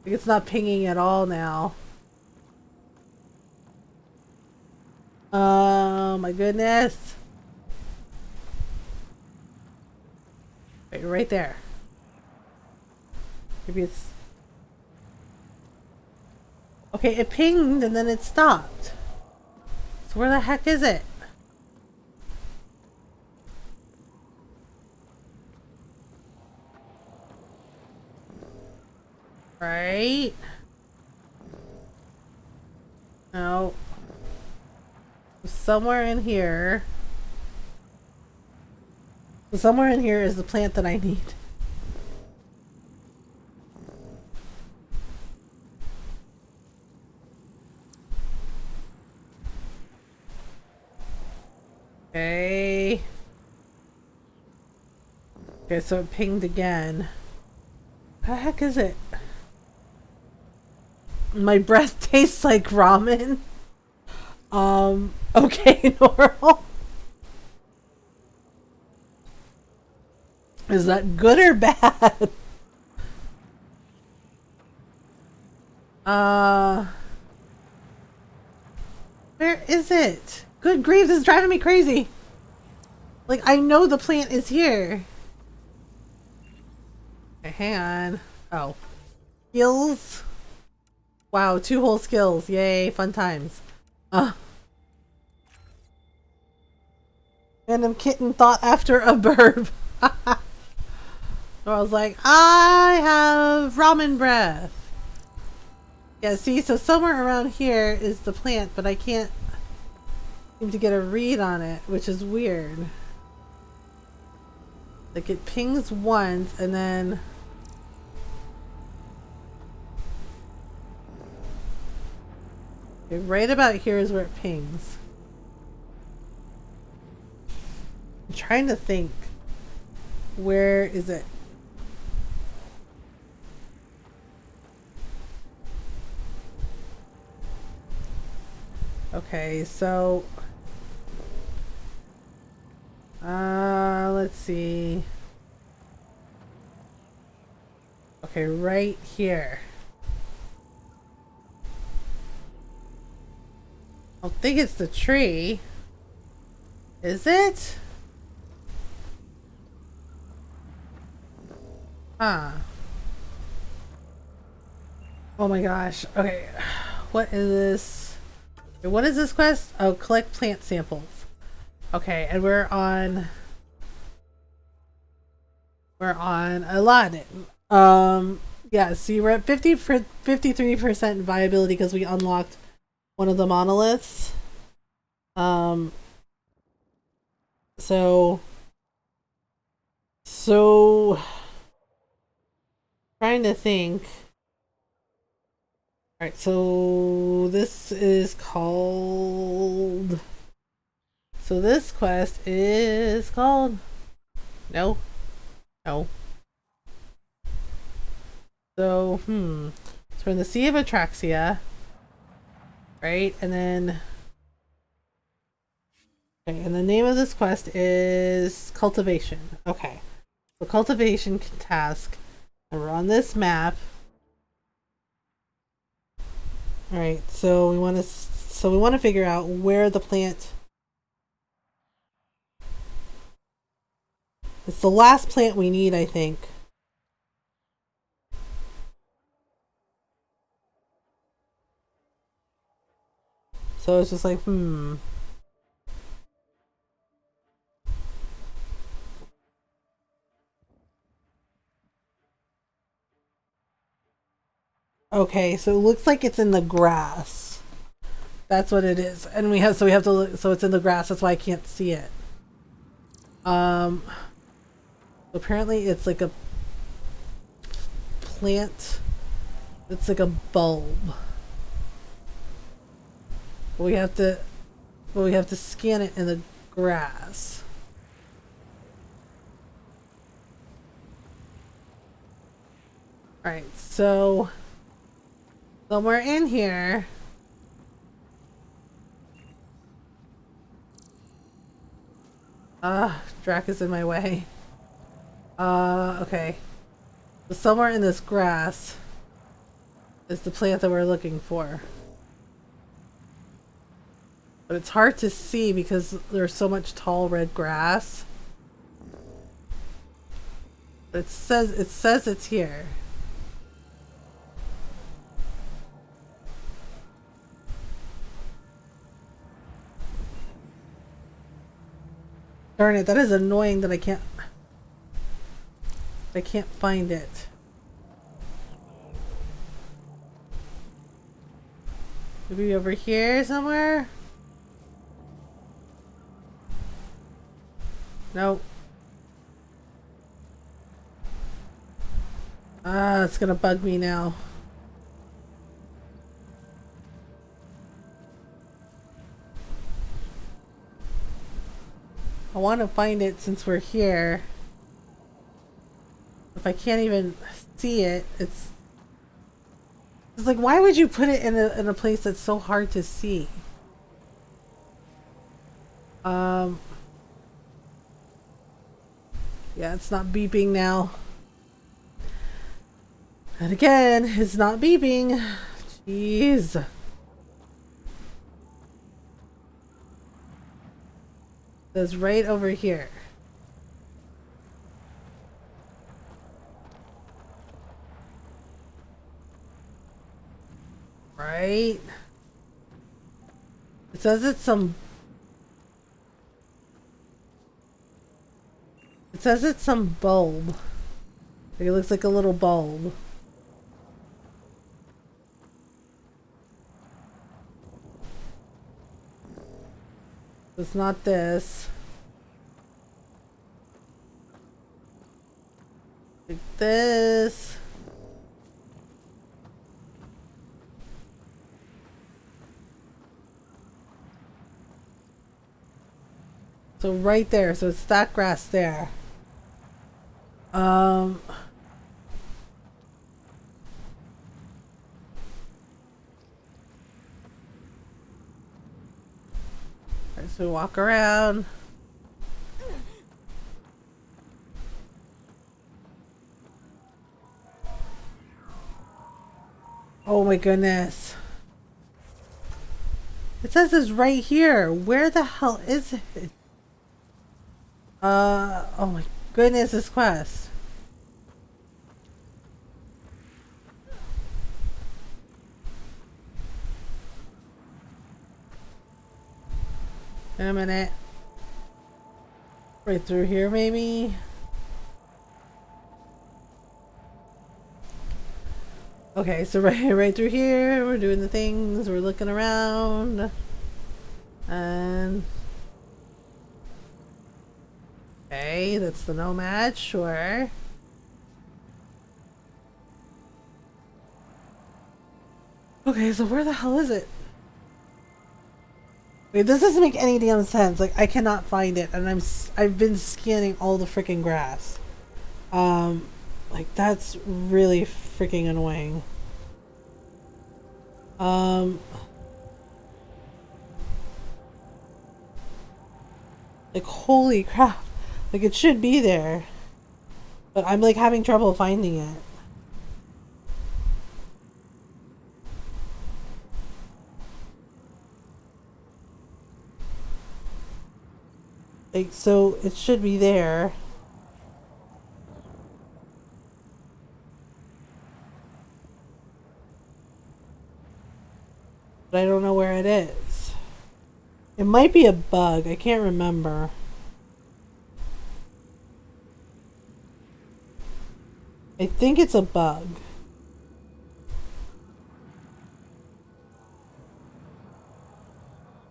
A: Like, it's not pinging at all now. Oh my goodness. Wait, right there. Maybe it's... Okay, it pinged and then it stopped. So where the heck is it? Right? No. Somewhere in here. Somewhere in here is the plant that I need. Okay. Okay, so it pinged again. How the heck is it? My breath tastes like ramen. Okay, normal. Is that good or bad? Where is it? Good grief, this is driving me crazy. Like, I know the plant is here. Okay, hang on. Oh. Skills. Wow, 2 whole skills. Yay, fun times. Random kitten thought after a burp. I was like, I have ramen breath. Yeah, see, so somewhere around here is the plant, but I can't seem to get a read on it, which is weird. Like, it pings once, and then... Okay, right about here is where it pings. I'm trying to think. Where is it? Okay, so let's see. Okay, right here. I don't think it's the tree. Is it? Huh. Oh my gosh. Okay. What is this? Okay, what is this quest? Oh, collect plant samples. Okay, and we're on Elaaden. Yeah, see, we're at 53% viability because we unlocked one of the monoliths. So trying to think. Alright, so this is called... So this quest is called... No. So, so we're in the Sea of Atraxia. Right? And then Okay, and the name of this quest is Cultivation. Okay. So cultivation task. And we're on this map. Alright, so we want to figure out where the plant. It's the last plant we need, I think. So it's just like, Okay, so it looks like it's in the grass. That's what it is. And we have to look, so it's in the grass, that's why I can't see it. Apparently it's like a plant. It's like a bulb. We have to scan it in the grass. Alright, so somewhere in here. Drac is in my way. Okay. So somewhere in this grass is the plant that we're looking for. But it's hard to see because there's so much tall red grass. But it says it's here. Darn it, that is annoying that I can't find it. Maybe over here somewhere? Nope. It's gonna bug me now. I want to find it since we're here. If I can't even see it, it's like, why would you put it in a place that's so hard to see? Yeah, it's not beeping now. And again, it's not beeping. Jeez. It's right over here. Right? It says it's some... It says it's some bulb. It looks like a little bulb. It's not this. Like this. So right there. So it's that grass there. So walk around. Oh my goodness. It says it's right here. Where the hell is it? Oh my goodness, this quest. In a minute. Right through here, maybe? Okay, so right through here, we're doing the things, we're looking around. And... okay, that's the nomad, sure. Okay, so where the hell is it? Wait, this doesn't make any damn sense. Like, I cannot find it, and I've been scanning all the freaking grass. Like, that's really freaking annoying. Like, holy crap. Like, it should be there. But I'm, like, having trouble finding it. Like, so it should be there. But I don't know where it is. It might be a bug. I can't remember. I think it's a bug.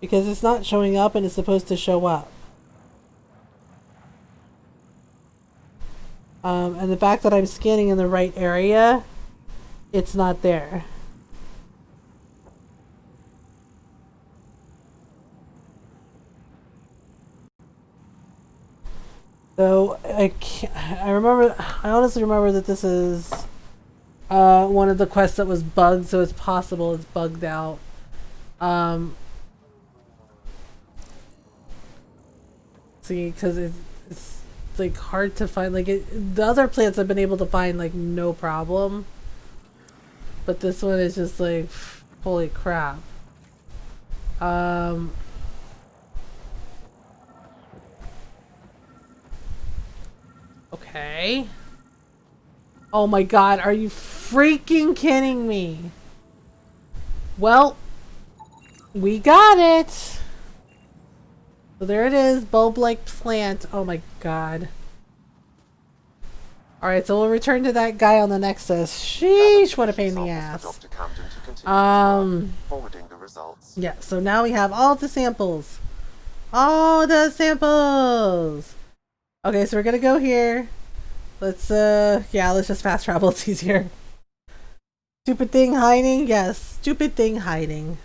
A: Because it's not showing up and it's supposed to show up. And the fact that I'm scanning in the right area, it's not there. So I honestly remember that this is one of the quests that was bugged, so it's possible it's bugged out. See, because it's like hard to find. Like the other plants I've been able to find like no problem, but this one is just like holy crap. Okay. Oh my god, are you freaking kidding me? Well, we got it. So there it is, bulb-like plant. Oh my god. Alright, so we'll return to that guy on the Nexus. Sheesh, what a pain in the ass. Yeah, so now we have all the samples. All the samples! Okay, so we're gonna go here. Let's let's just fast travel, it's easier. Stupid thing hiding? Yes, stupid thing hiding.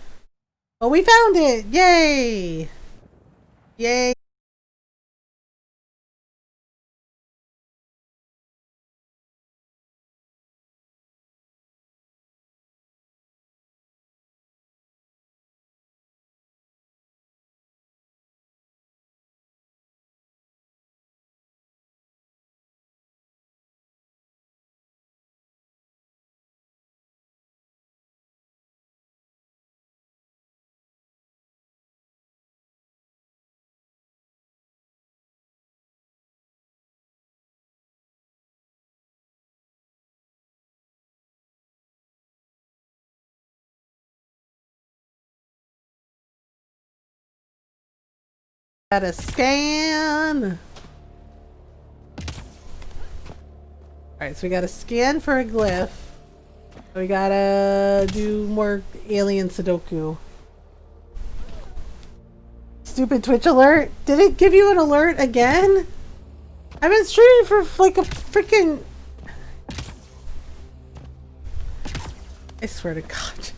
A: Oh, we found it! Yay! Yay! Gotta scan! Alright, so we gotta scan for a glyph. We gotta do more alien Sudoku. Stupid Twitch alert? Did it give you an alert again? I've been streaming for like a freaking... I swear to God.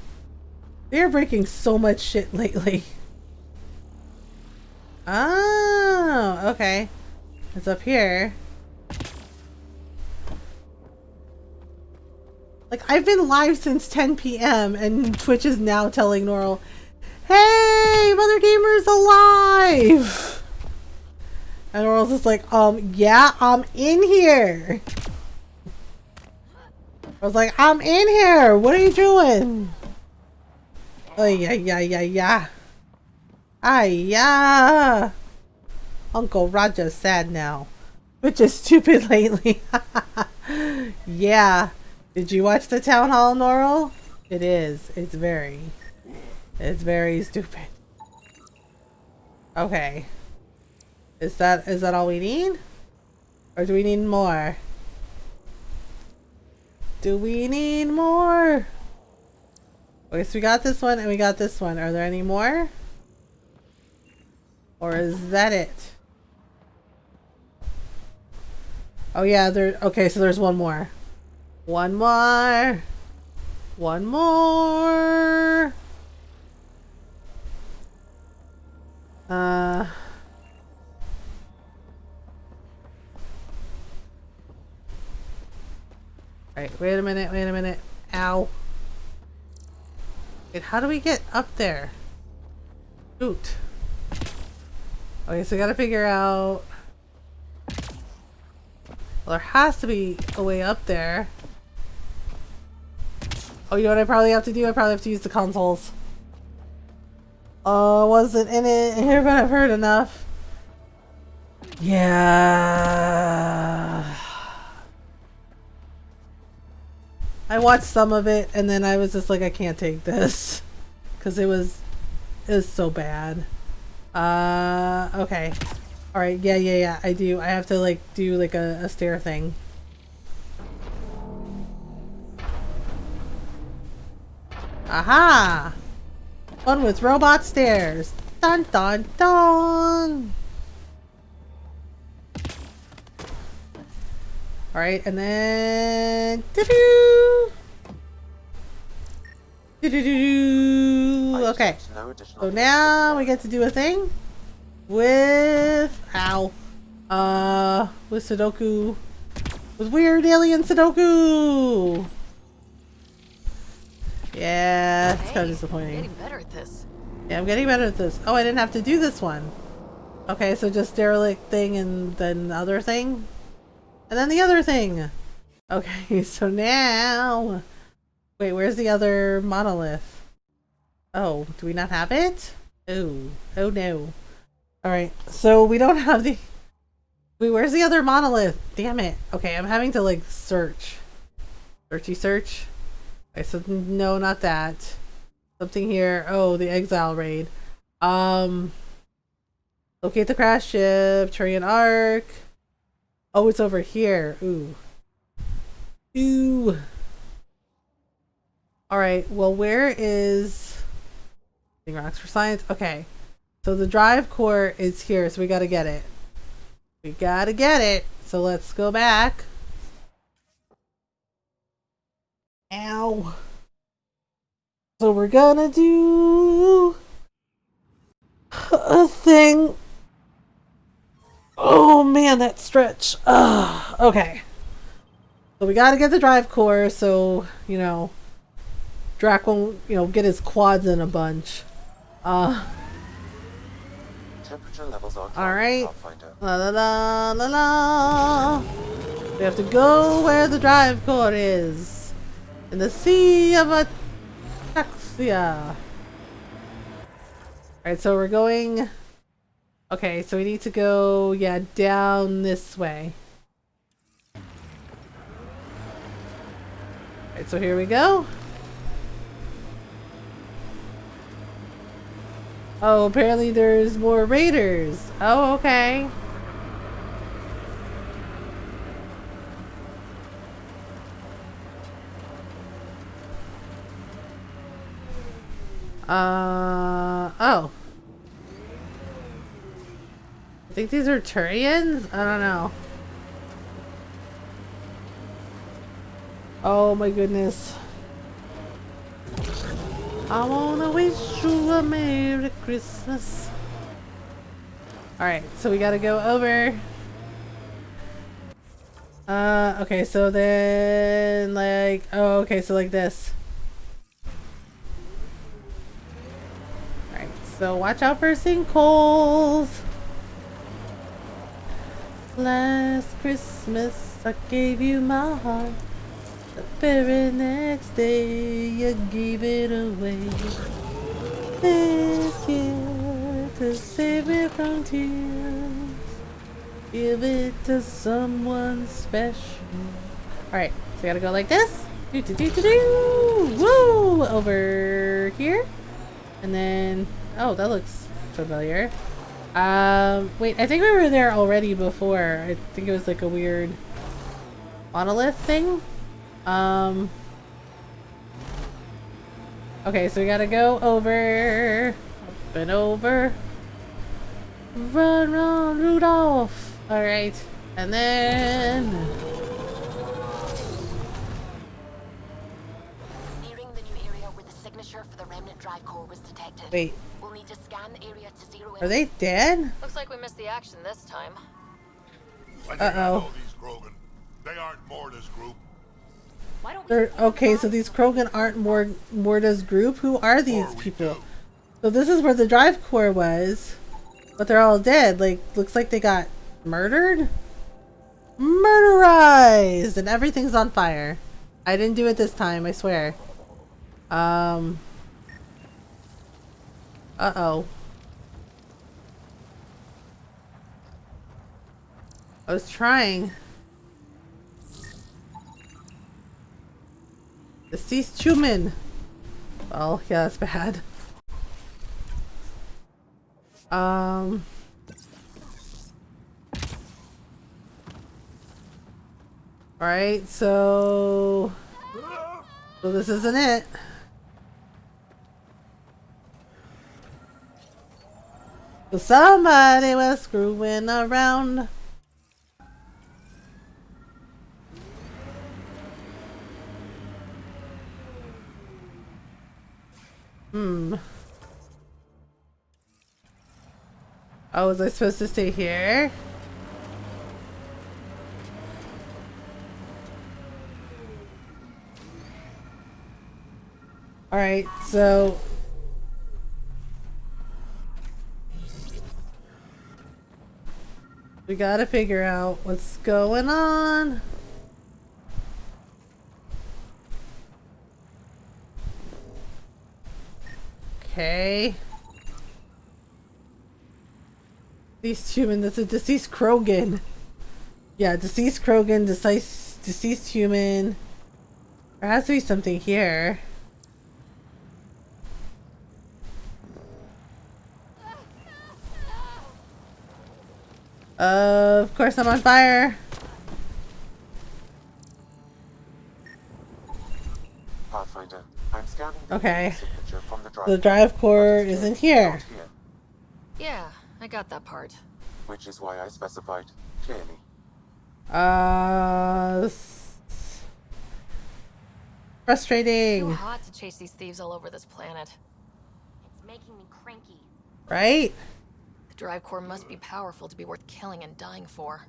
A: They are breaking so much shit lately. Oh, okay. It's up here. Like, I've been live since 10 p.m. and Twitch is now telling Norl, hey, Mothergamer's alive! And Norl's just like, yeah, I'm in here. I was like, I'm in here! What are you doing? Oh, yeah. Ah, yeah. Uncle Raja's sad now. Which is stupid lately. Yeah. Did you watch the town hall, Norl? It is. It's very stupid. Okay. Is that all we need? Or do we need more? Do we need more? Okay, so we got this one and we got this one. Are there any more? Or is that it? Oh yeah, okay, so there's one more. One more. One more. Alright, wait a minute. Ow. Wait, how do we get up there? Shoot. Okay, so we gotta figure out... Well, there has to be a way up there. Oh, you know what I probably have to do? I probably have to use the consoles. Oh, wasn't in it here, but I've heard enough. Yeah. I watched some of it and then I was just like, I can't take this. Because it was so bad. Okay. Alright, yeah, I do. I have to like do like a stair thing. Aha! One with robot stairs. Dun dun dun! Alright, and then... Doo-doo! Doo-doo-doo-doo! Okay. So now we get to do a thing with... Ow. With Sudoku. With weird alien Sudoku! Yeah, it's kind of disappointing.
H: I'm getting better at this.
A: Yeah, I'm getting better at this. Oh, I didn't have to do this one. Okay, so just derelict thing and then the other thing? And then the other thing! Okay, so now... Wait, where's the other monolith? Oh, do we not have it? Oh, oh no. Alright, so we don't have the... Wait, where's the other monolith? Damn it. Okay, I'm having to like search. Searchy search? Okay, so no, not that. Something here. Oh, the exile raid. Locate the crash ship. Turian Arc. Oh, it's over here. Ooh. Ooh. Alright, well, where is... Rocks for Science? Okay. So the drive core is here, so we gotta get it. We gotta get it. So let's go back. Ow. So we're gonna do a thing. Oh man, that stretch. Okay. So we gotta get the drive core so, you know, Drac won't, you know, get his quads in a bunch.
C: Temperature levels are
A: Alright. La la la la la. We have to go where the drive core is. In the sea of Ataxia. Alright, so we're going... Okay, so we need to go, yeah, down this way. Alright, so here we go. Oh, apparently there's more raiders. Oh, okay. Oh. I think these are Turians? I don't know. Oh my goodness. I wanna wish you a Merry Christmas. Alright, so we gotta go over. Okay, so then, like, oh, okay, so like this. Alright, so watch out for sinkholes. Last Christmas, I gave you my heart. The very next day, you gave it away. This year, to save me from tears, give it to someone special. Alright, so we gotta go like this. Do-do-do-do-do! Woo! Over here. And then, oh, that looks familiar. Wait, I think we were there already before. I think it was like a weird monolith thing. Okay, so we gotta go over, up and over. Run, run, Rudolph! Alright, and then...
H: Nearing the new area where the signature for the remnant drive core was detected.
A: Wait.
H: We'll need to scan the area to zero in.
A: Are they dead?
D: Looks like we missed the action this time.
A: Uh-oh.
B: These Krogan, they aren't Morta's group.
D: Why don't we
A: They're, okay, so these Krogan aren't Morta's group? Who are these people? So this is where the drive core was. But they're all dead. Like, looks like they got murdered? Murderized! And everything's on fire. I didn't do it this time, I swear. Uh-oh. I was trying. Deceased human. Well, yeah, that's bad. Alright, so this isn't it. So somebody was screwing around. Oh, was I supposed to stay here? Alright, so we gotta figure out what's going on. Okay. Deceased human, that's a deceased Krogan. Yeah, deceased Krogan, deceased human. There has to be something here. Of course I'm on fire.
C: Pathfinder, I'm scanning the
A: Okay.
C: signature from
A: The drive core isn't here.
C: Not here,
H: Yeah, I got that part.
C: which is why I specified clearly.
A: Frustrating,
H: Too hot to chase these thieves all over this planet.
D: It's making me cranky.
A: right?
H: The drive core must be powerful to be worth killing and dying for.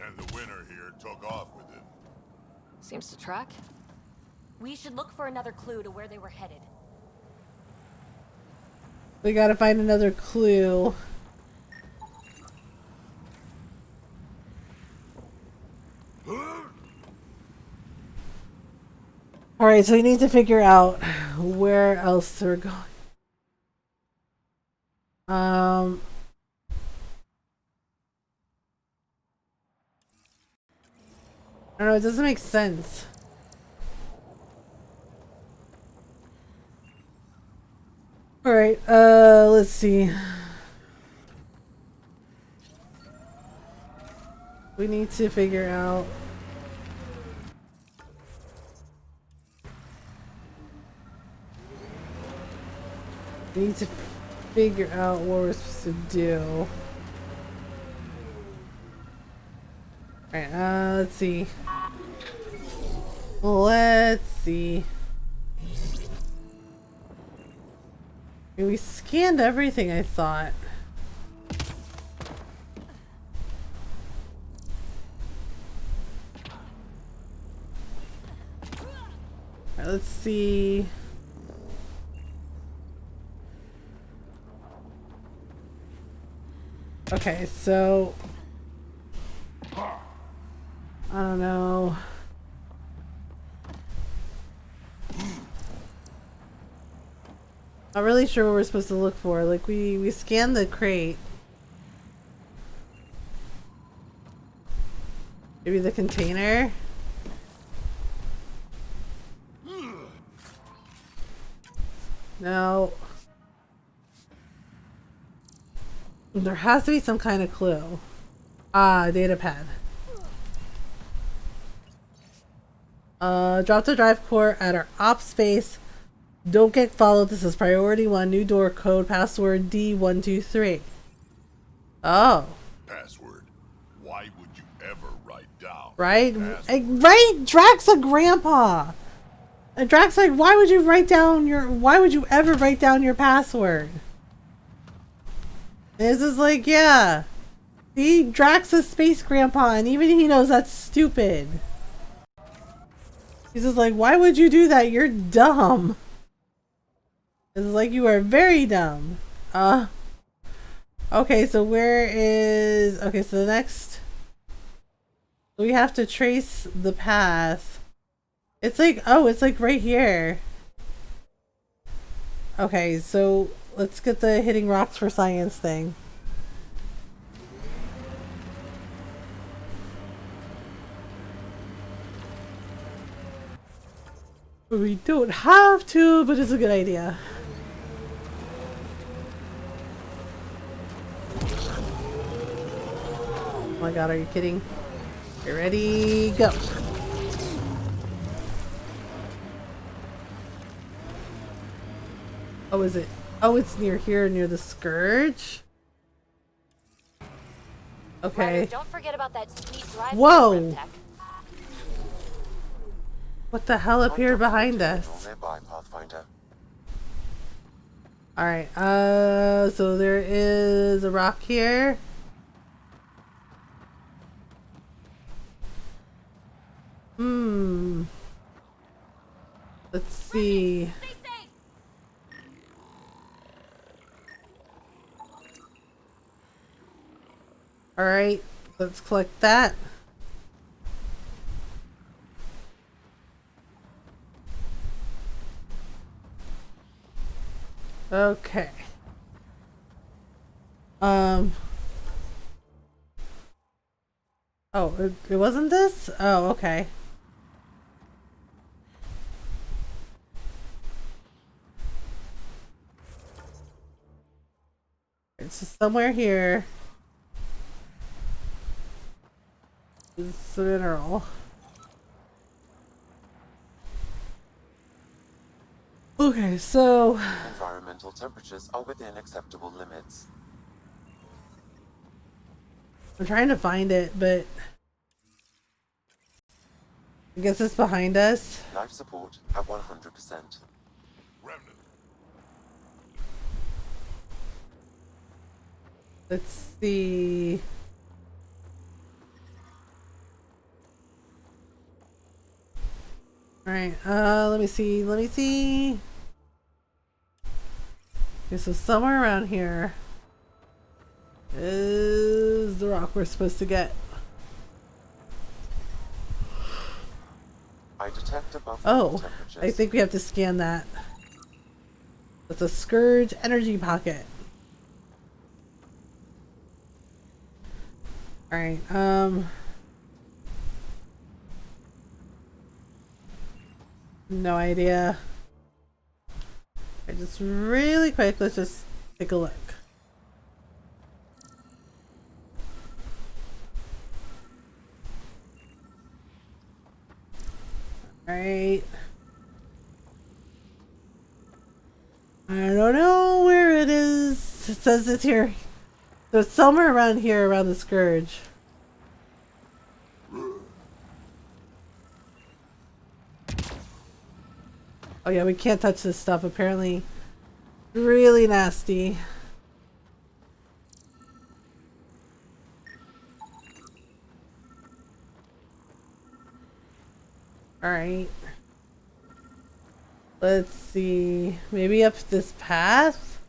B: And the winner here took off with it.
H: Seems to track.
D: We should look for another clue to where they were headed.
A: We gotta find another clue. Alright, so we need to figure out where else we're going. I don't know, it doesn't make sense. Alright, let's see. We need to figure out. We need to figure out what we're supposed to do. Alright, let's see. Let's see. We scanned everything, I thought. Alright, let's see. Okay, so I don't know. Not really sure what we're supposed to look for. Like we scanned the crate. Maybe the container. No. There has to be some kind of clue. Ah, data pad. Drop the drive core at our op space. Don't get followed. This is priority 1. New door code. Password D123. Oh.
B: Password. Why would you ever write down?
A: Right?
B: Password?
A: Right? Drax a grandpa. And Drax like, why would you ever write down your password? And this is like, yeah. See, Drax is space grandpa, and even he knows that's stupid. He's just like, why would you do that? You're dumb. It's like, you are very dumb. Okay, so where is... Okay, so the next... We have to trace the path. It's like... Oh, it's like right here. Okay, so let's get the hitting rocks for science thing. We don't have to, but it's a good idea. Oh my god, are you kidding? You ready? Go! Oh, is it? Oh, it's near here, near the Scourge? Okay.
D: Ryder, don't forget about that sweet drive.
A: Whoa! What the hell appeared behind us? Alright, so there is a rock here. Let's see. Alright, let's collect that. Okay. Oh, it wasn't this? Oh, okay. It's somewhere here. It's a mineral. Okay, so
C: environmental temperatures are within acceptable limits.
A: I'm trying to find it, but I guess it's behind us.
C: Life support at 100%.
B: Remnant.
A: Let's see. Alright, let me see. Okay, so somewhere around here is the rock we're supposed to get.
C: I detect above
A: Oh,
C: temperatures.
A: I think we have to scan that. It's a Scourge energy pocket. Alright, no idea. Okay, just really quick, let's just take a look. Alright. I don't know where it is. It says it's here. So it's somewhere around here, around the Scourge. Oh yeah, we can't touch this stuff apparently. Really nasty. Alright. Let's see. Maybe up this path?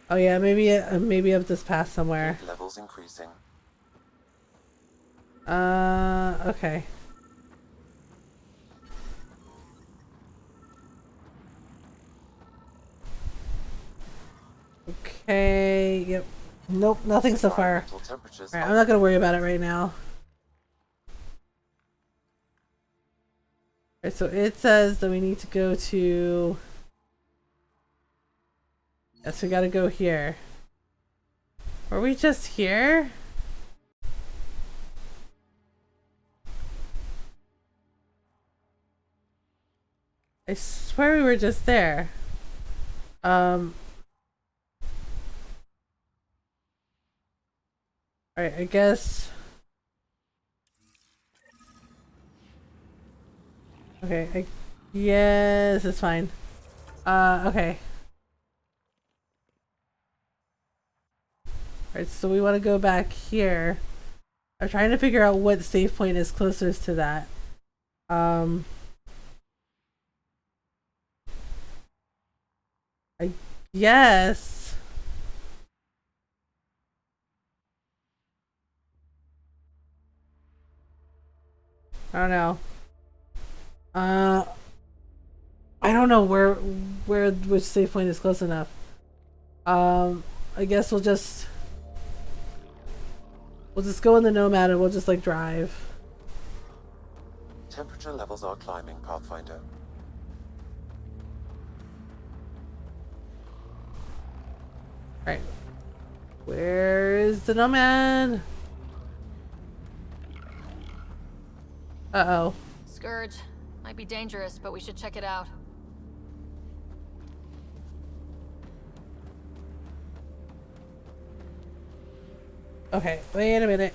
A: Oh yeah, maybe up this path somewhere.
C: Levels increasing.
A: Okay. Okay, yep. Nope, nothing so far. Alright, I'm not gonna worry about it right now. Alright, so it says that we need to go to... Yes, we gotta go here. Were we just here? I swear we were just there. Alright, I guess... Okay, yes, it's fine. Okay. Alright, so we want to go back here. I'm trying to figure out what save point is closest to that. I guess I don't know. I don't know which save point is close enough. I guess we'll just go in the Nomad and we'll just like drive.
C: Temperature levels are climbing, Pathfinder.
A: Right. Where is the Nomad? Uh-oh.
D: Scourge. Might be dangerous, but we should check it out.
A: Okay, wait a minute.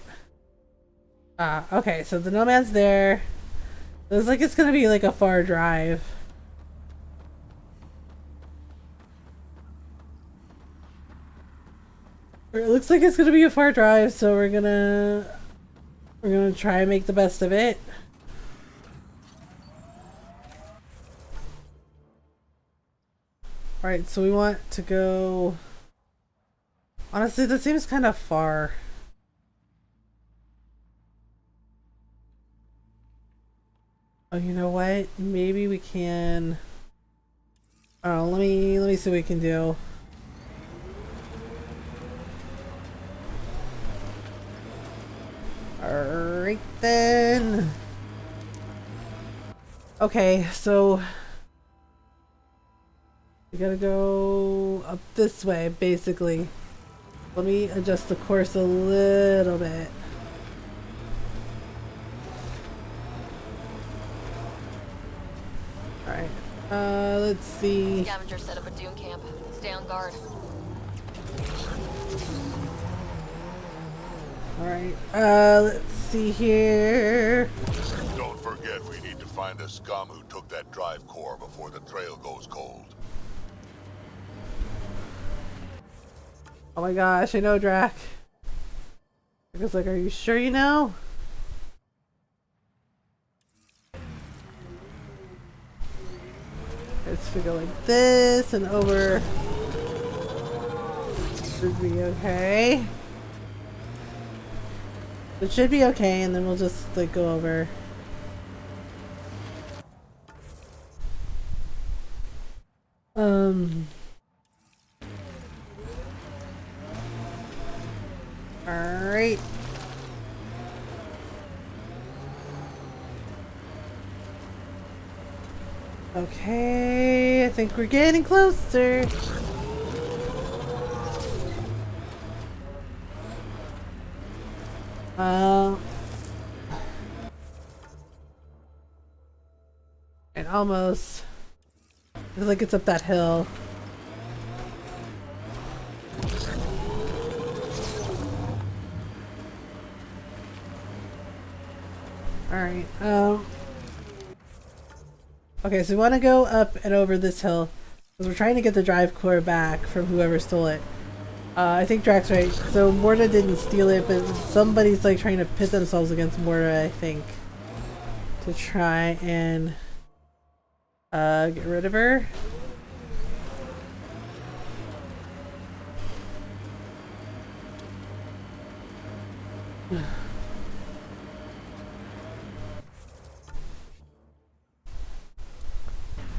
A: Okay, so the Nomad's there. Looks like it's gonna be like a far drive. It looks like it's gonna be a far drive, so we're gonna try and make the best of it. Alright, so we want to go... Honestly, that seems kind of far. Oh, you know what? Maybe we can... Oh, let me see what we can do. Alright then. Okay, so we gotta go up this way, basically. Let me adjust the course a little bit. Alright, let's see.
D: Scavenger set up a dune camp. Stay on guard.
A: Alright, let's see here.
B: Don't forget we need to find the scum who took that drive core before the trail goes cold.
A: Oh my gosh, I know, Drac. I was like, are you sure you know? Let's go like this and over. Should be okay. It should be okay, and then we'll just like go over. Alright. Okay, I think we're getting closer. And almost. Looks like it's up that hill. Alright, okay, so we want to go up and over this hill because we're trying to get the drive core back from whoever stole it. I think Drac's right. So Morta didn't steal it, but somebody's like trying to pit themselves against Morta, I think, to try and get rid of her.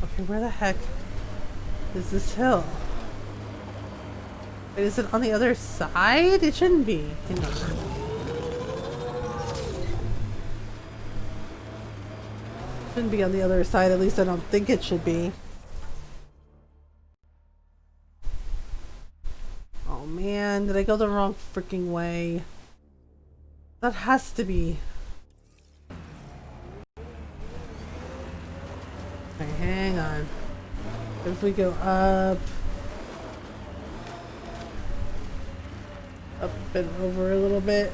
A: Okay, where the heck is this hill? Wait, is it on the other side? It shouldn't be. Hang on. Shouldn't be on the other side, at least I don't think it should be. Oh man, did I go the wrong freaking way? That has to be. Okay, hang on. If we go up and over a little bit.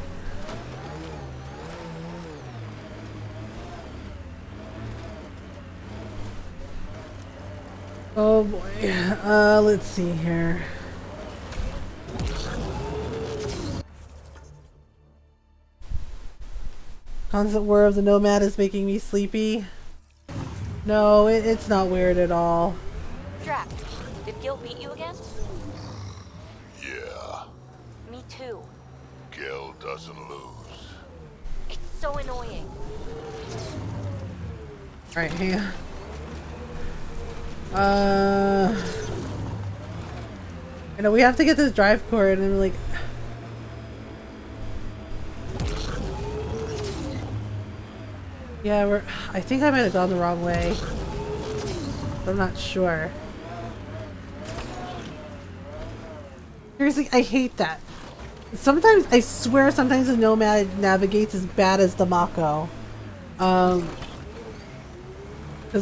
A: Oh boy. Let's see here. Constant whir of the Nomad is making me sleepy. No, it's not weird at all.
D: Drac, did Gil beat you again?
B: Yeah,
D: Me too.
B: Gil doesn't lose.
D: It's so annoying.
A: Alright, hang on. I know we have to get this drive cord and I'm like... Yeah, I think I might have gone the wrong way. I'm not sure. Seriously, I hate that. Sometimes, I swear sometimes the Nomad navigates as bad as the Mako. Because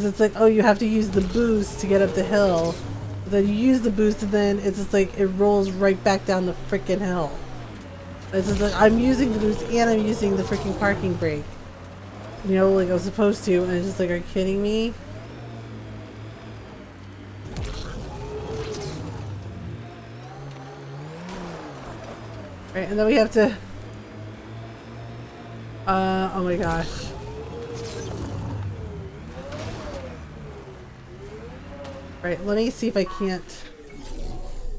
A: it's like, oh, you have to use the boost to get up the hill. But then you use the boost and then it's just like, it rolls right back down the freaking hill. It's just like, I'm using the boost and I'm using the freaking parking brake. You know, like I was supposed to, and it's just like, are you kidding me? Right, and then we have to... oh my gosh. Right, let me see if I can't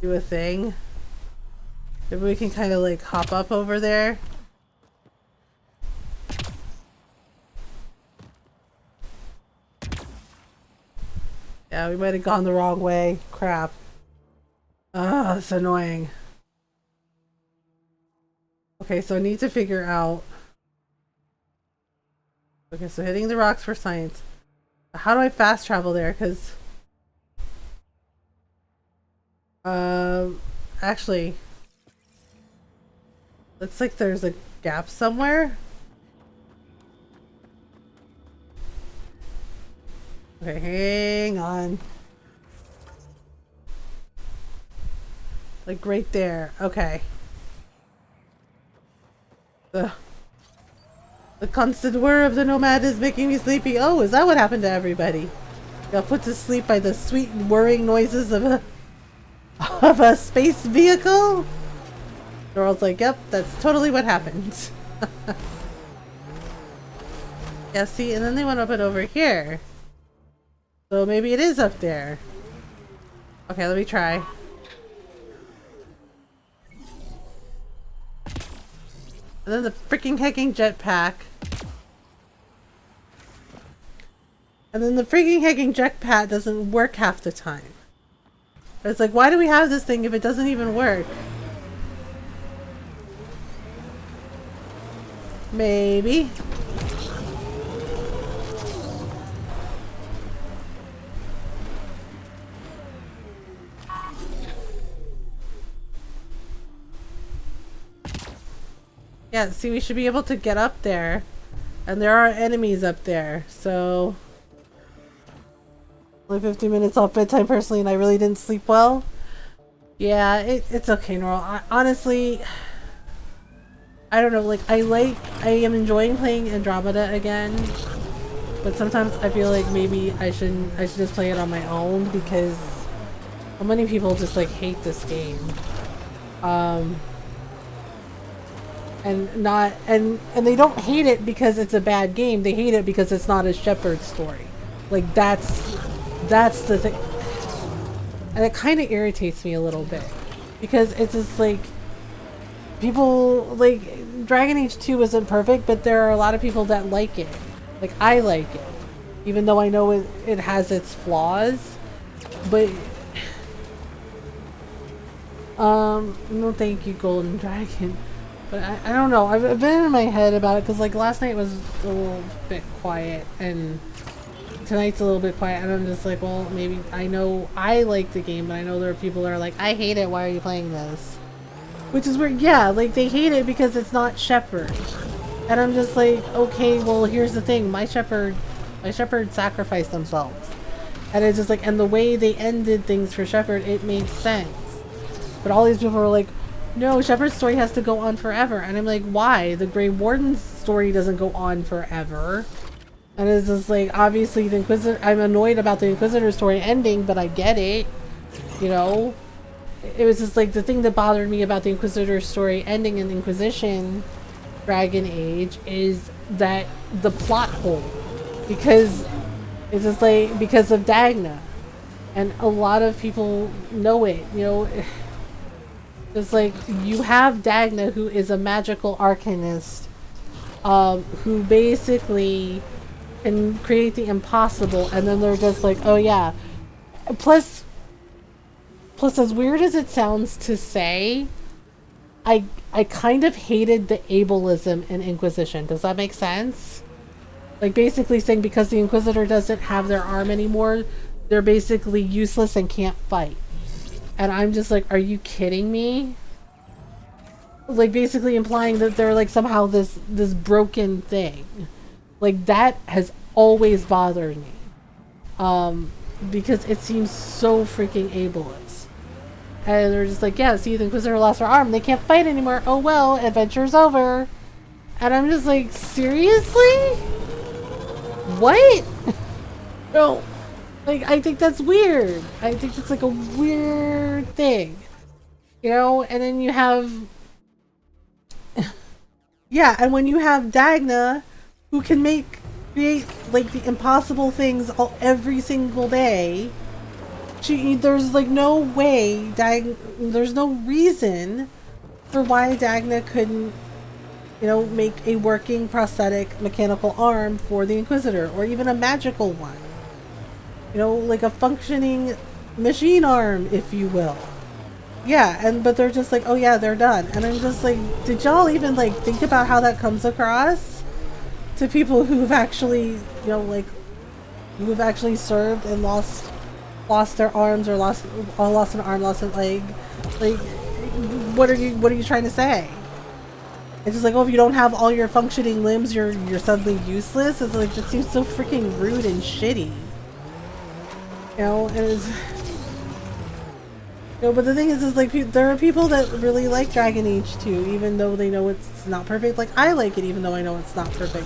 A: do a thing. Maybe we can kind of like hop up over there. Yeah, we might have gone the wrong way. Crap. Ah, it's annoying. Okay, so I need to figure out... Okay, so hitting the rocks for science. How do I fast travel there? Because... actually... looks like there's a gap somewhere. Okay, hang on. Like right there. Okay. The constant whir of the Nomad is making me sleepy. Oh, is that what happened to everybody? Got put to sleep by the sweet whirring noises of a space vehicle? Doral's like, yep, that's totally what happened. Yeah, see, and then they went up and over here. So maybe it is up there. Okay, let me try. And then the freaking hecking jetpack. And then the freaking hecking jetpack doesn't work half the time. It's like, why do we have this thing if it doesn't even work? Maybe. Yeah, see, we should be able to get up there. And there are enemies up there, so... Only 15 minutes off bedtime personally, and I really didn't sleep well. Yeah, it's okay, Noral. Honestly... I don't know, like, I am enjoying playing Andromeda again. But sometimes I feel like maybe I should just play it on my own, because... so many people just, like, hate this game. And they don't hate it because it's a bad game. They hate it because it's not a Shepard story. Like, that's the thing. And it kind of irritates me a little bit. Because it's just like... people, like... Dragon Age 2 isn't perfect, but there are a lot of people that like it. Like, I like it. Even though I know it has its flaws. But... no thank you, Golden Dragon. But I don't know. I've been in my head about it because, like, last night was a little bit quiet and tonight's a little bit quiet, and I'm just like, well, maybe I know I like the game, but I know there are people that are like, I hate it. Why are you playing this? Which is weird. Yeah, like, they hate it because it's not Shepard. And I'm just like, okay, well, here's the thing. My Shepard sacrificed themselves. And it's just like, and the way they ended things for Shepard, it made sense. But all these people were like, no, Shepard's story has to go on forever. And I'm like, why? The Grey Warden's story doesn't go on forever. And it's just like, obviously the Inquisitor, I'm annoyed about the Inquisitor story ending, but I get it. You know? It was just like, the thing that bothered me about the Inquisitor story ending in Inquisition Dragon Age is that the plot hole. Because it's just like, because of Dagna. And a lot of people know it, you know? It's like, you have Dagna, who is a magical arcanist, who basically can create the impossible, and then they're just like, oh yeah. Plus, as weird as it sounds to say, I kind of hated the ableism in Inquisition. Does that make sense? Like basically saying because the Inquisitor doesn't have their arm anymore, they're basically useless and can't fight. And I'm just like, are you kidding me? Like basically implying that they're like somehow this broken thing. Like that has always bothered me. Because it seems so freaking ableist. And they're just like, yeah, see, the Inquisitor lost her arm. They can't fight anymore. Oh well, adventure's over. And I'm just like, seriously? What? No. Like, I think that's weird. I think it's like a weird thing. You know? And then you have... yeah, and when you have Dagna, who can create like the impossible things every single day, there's like no way, there's no reason for why Dagna couldn't, you know, make a working prosthetic mechanical arm for the Inquisitor, or even a magical one. You know, like a functioning machine arm, if you will. Yeah, but they're just like, oh yeah, they're done. And I'm just like, did y'all even like think about how that comes across to people who've actually, you know, like, who've actually served and lost their arms, or lost an arm, lost a leg? Like, what are you trying to say? It's just like, oh, if you don't have all your functioning limbs, you're suddenly useless. It's like, it seems so freaking rude and shitty. You know, and it's... No, but the thing is like, there are people that really like Dragon Age 2, even though they know it's not perfect. Like, I like it, even though I know it's not perfect.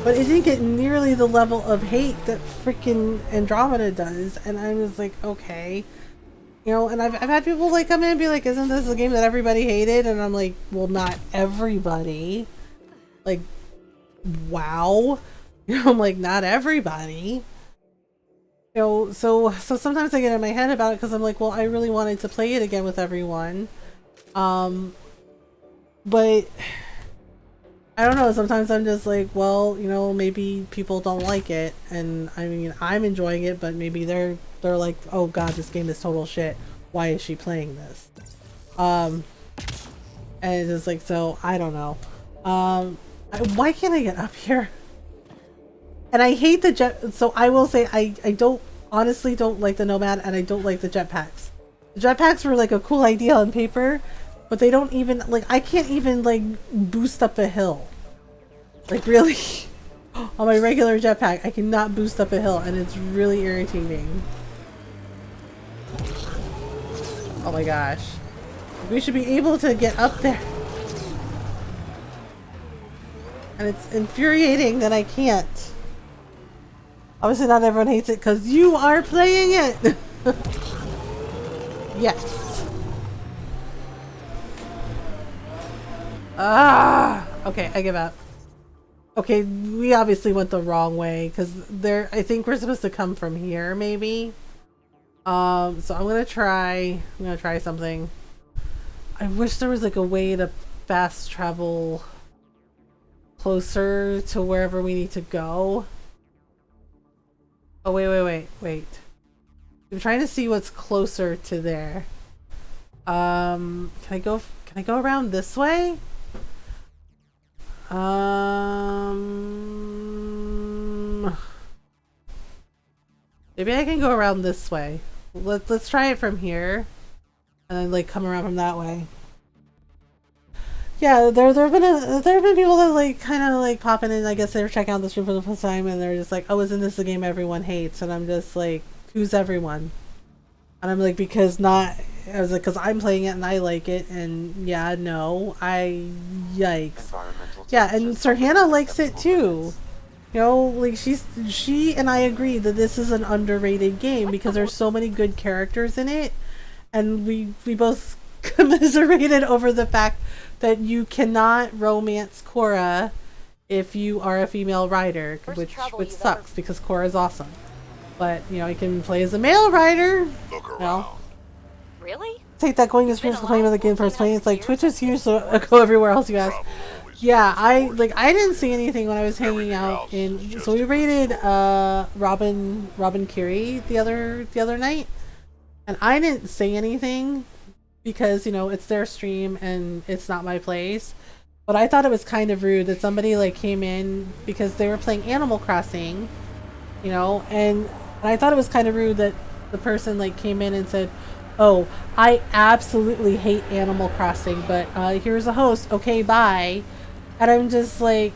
A: But it didn't get nearly the level of hate that freaking Andromeda does, and I was like, okay. You know, and I've had people like come in and be like, isn't this a game that everybody hated? And I'm like, well, not everybody. Like, wow. You know, I'm like, not everybody. You know, so sometimes I get in my head about it because I'm like, well, I really wanted to play it again with everyone. But I don't know, sometimes I'm just like, well, you know, maybe people don't like it, and I mean, I'm enjoying it, but maybe they're like, oh god, this game is total shit. Why is she playing this? And it's just like, so I don't know. Why can't I get up here? And I hate the jet. So I will say I honestly don't like the Nomad, and I don't like the jetpacks. The jetpacks were like a cool idea on paper, but they don't even, like, I can't even like boost up a hill. Like, really? On my regular jetpack, I cannot boost up a hill, and it's really irritating. Oh my gosh. We should be able to get up there. And it's infuriating that I can't. Obviously not everyone hates it because you are playing it! Yes. Ah! Okay, I give up. Okay, we obviously went the wrong way because I think we're supposed to come from here, maybe. So I'm gonna try something. I wish there was like a way to fast travel closer to wherever we need to go. Oh, wait. I'm trying to see what's closer to there. Can I go around this way? Maybe I can go around this way. Let's try it from here, and then like come around from that way. Yeah, there have been people that like kind of like pop in, and I guess they were checking out this room for the first time, and they're just like, "Oh, isn't this the game everyone hates?" And I'm just like, "Who's everyone?" And I'm like, because I'm playing it and I like it, and yeah, no, yikes. Yeah, and Sir Hannah likes it too. You know, like she and I agree that this is an underrated game because there's so many good characters in it, and we both commiserated over the fact that you cannot romance Cora if you are a female rider, which sucks because Cora's awesome. But, you know, you can play as a male rider. Well,
D: Really?
A: take that going as first claim of the game first playing. It's like Twitch is huge, so go everywhere else you ask. Yeah, I didn't see anything when I was hanging out in. So we raided Robin Curie the other night, and I didn't say anything because it's their stream and it's not my place. But I thought it was kind of rude that somebody like came in because they were playing Animal Crossing, and I thought it was kind of rude that the person like came in and said, "Oh, I absolutely hate Animal Crossing, but here's a host. Okay, bye." And I'm just like,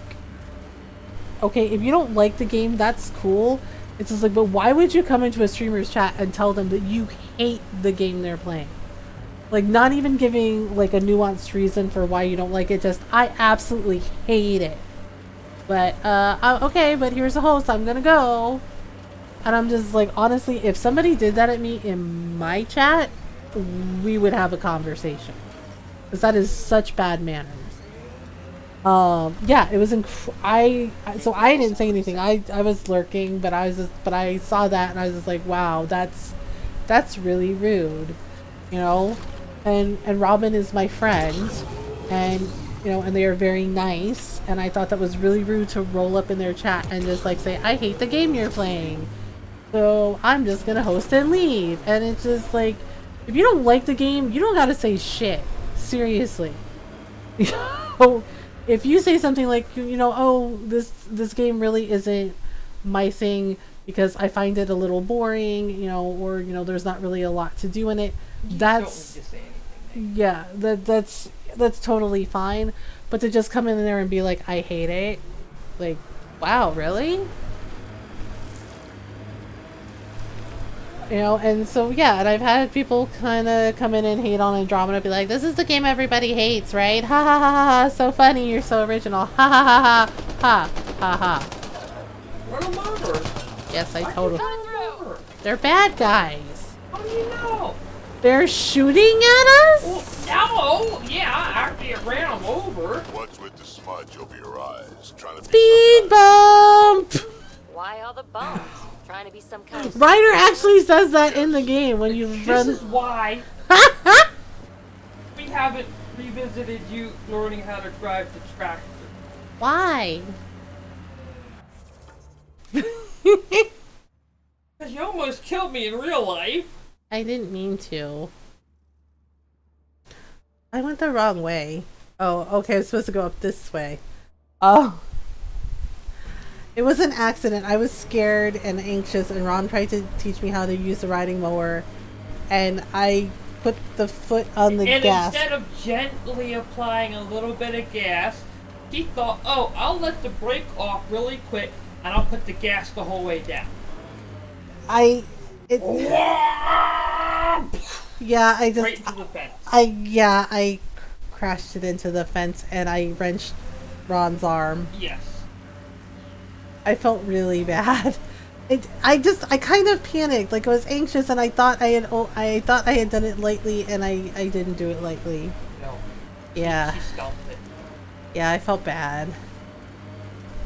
A: okay, if you don't like the game, that's cool. It's just like, but why would you come into a streamer's chat and tell them that you hate the game they're playing? Like, not even giving like a nuanced reason for why you don't like it. Just, I absolutely hate it. But okay, but here's a host. I'm gonna go. And I'm just like, honestly, if somebody did that at me in my chat, we would have a conversation, because that is such bad manners. Yeah, it was so I didn't say anything. I was lurking, but I saw that and I was just like, wow, that's really rude, and Robin is my friend, and and they are very nice, and I thought that was really rude to roll up in their chat and just like say, I hate the game you're playing, so I'm just gonna host and leave. And it's just like, if you don't like the game, you don't gotta say shit. Seriously. If you say something like, oh, this game really isn't my thing because I find it a little boring, or there's not really a lot to do in it, that's that's totally fine. But to just come in there and be like, I hate it, like, wow, really? And so, yeah, and I've had people kind of come in and hate on Andromeda and be like, this is the game everybody hates, right? Ha ha ha ha ha, so funny, you're so original. Ha ha ha ha, ha ha ha.
G: Run them over.
A: Yes, I totally. They're bad guys.
G: How do you know?
A: They're shooting at us?
G: No, yeah, after you ran them over.
B: What's with the smudge over your eyes? Trying to
A: Speed bump!
D: Why all the bumps? Trying to be some kind of...
A: Ryder actually says that in the game when you run...
G: This is why we haven't revisited you learning how to drive the tractor.
A: Why?
G: Because you almost killed me in real life.
A: I didn't mean to. I went the wrong way. Oh, okay, I was supposed to go up this way. Oh. It was an accident. I was scared and anxious, and Ron tried to teach me how to use the riding mower, and I put the foot on the gas.
G: And instead of gently applying a little bit of gas, he thought, oh, I'll let the brake off really quick, and I'll put the gas the whole way down.
A: Yeah, I just...
G: Right into the fence.
A: I crashed it into the fence, and I wrenched Ron's arm.
G: Yes.
A: I felt really bad. I kind of panicked. Like, I was anxious, and I thought I had done it lightly, and I didn't do it lightly.
G: No.
A: Yeah.
G: She stumped it.
A: Yeah, I felt bad.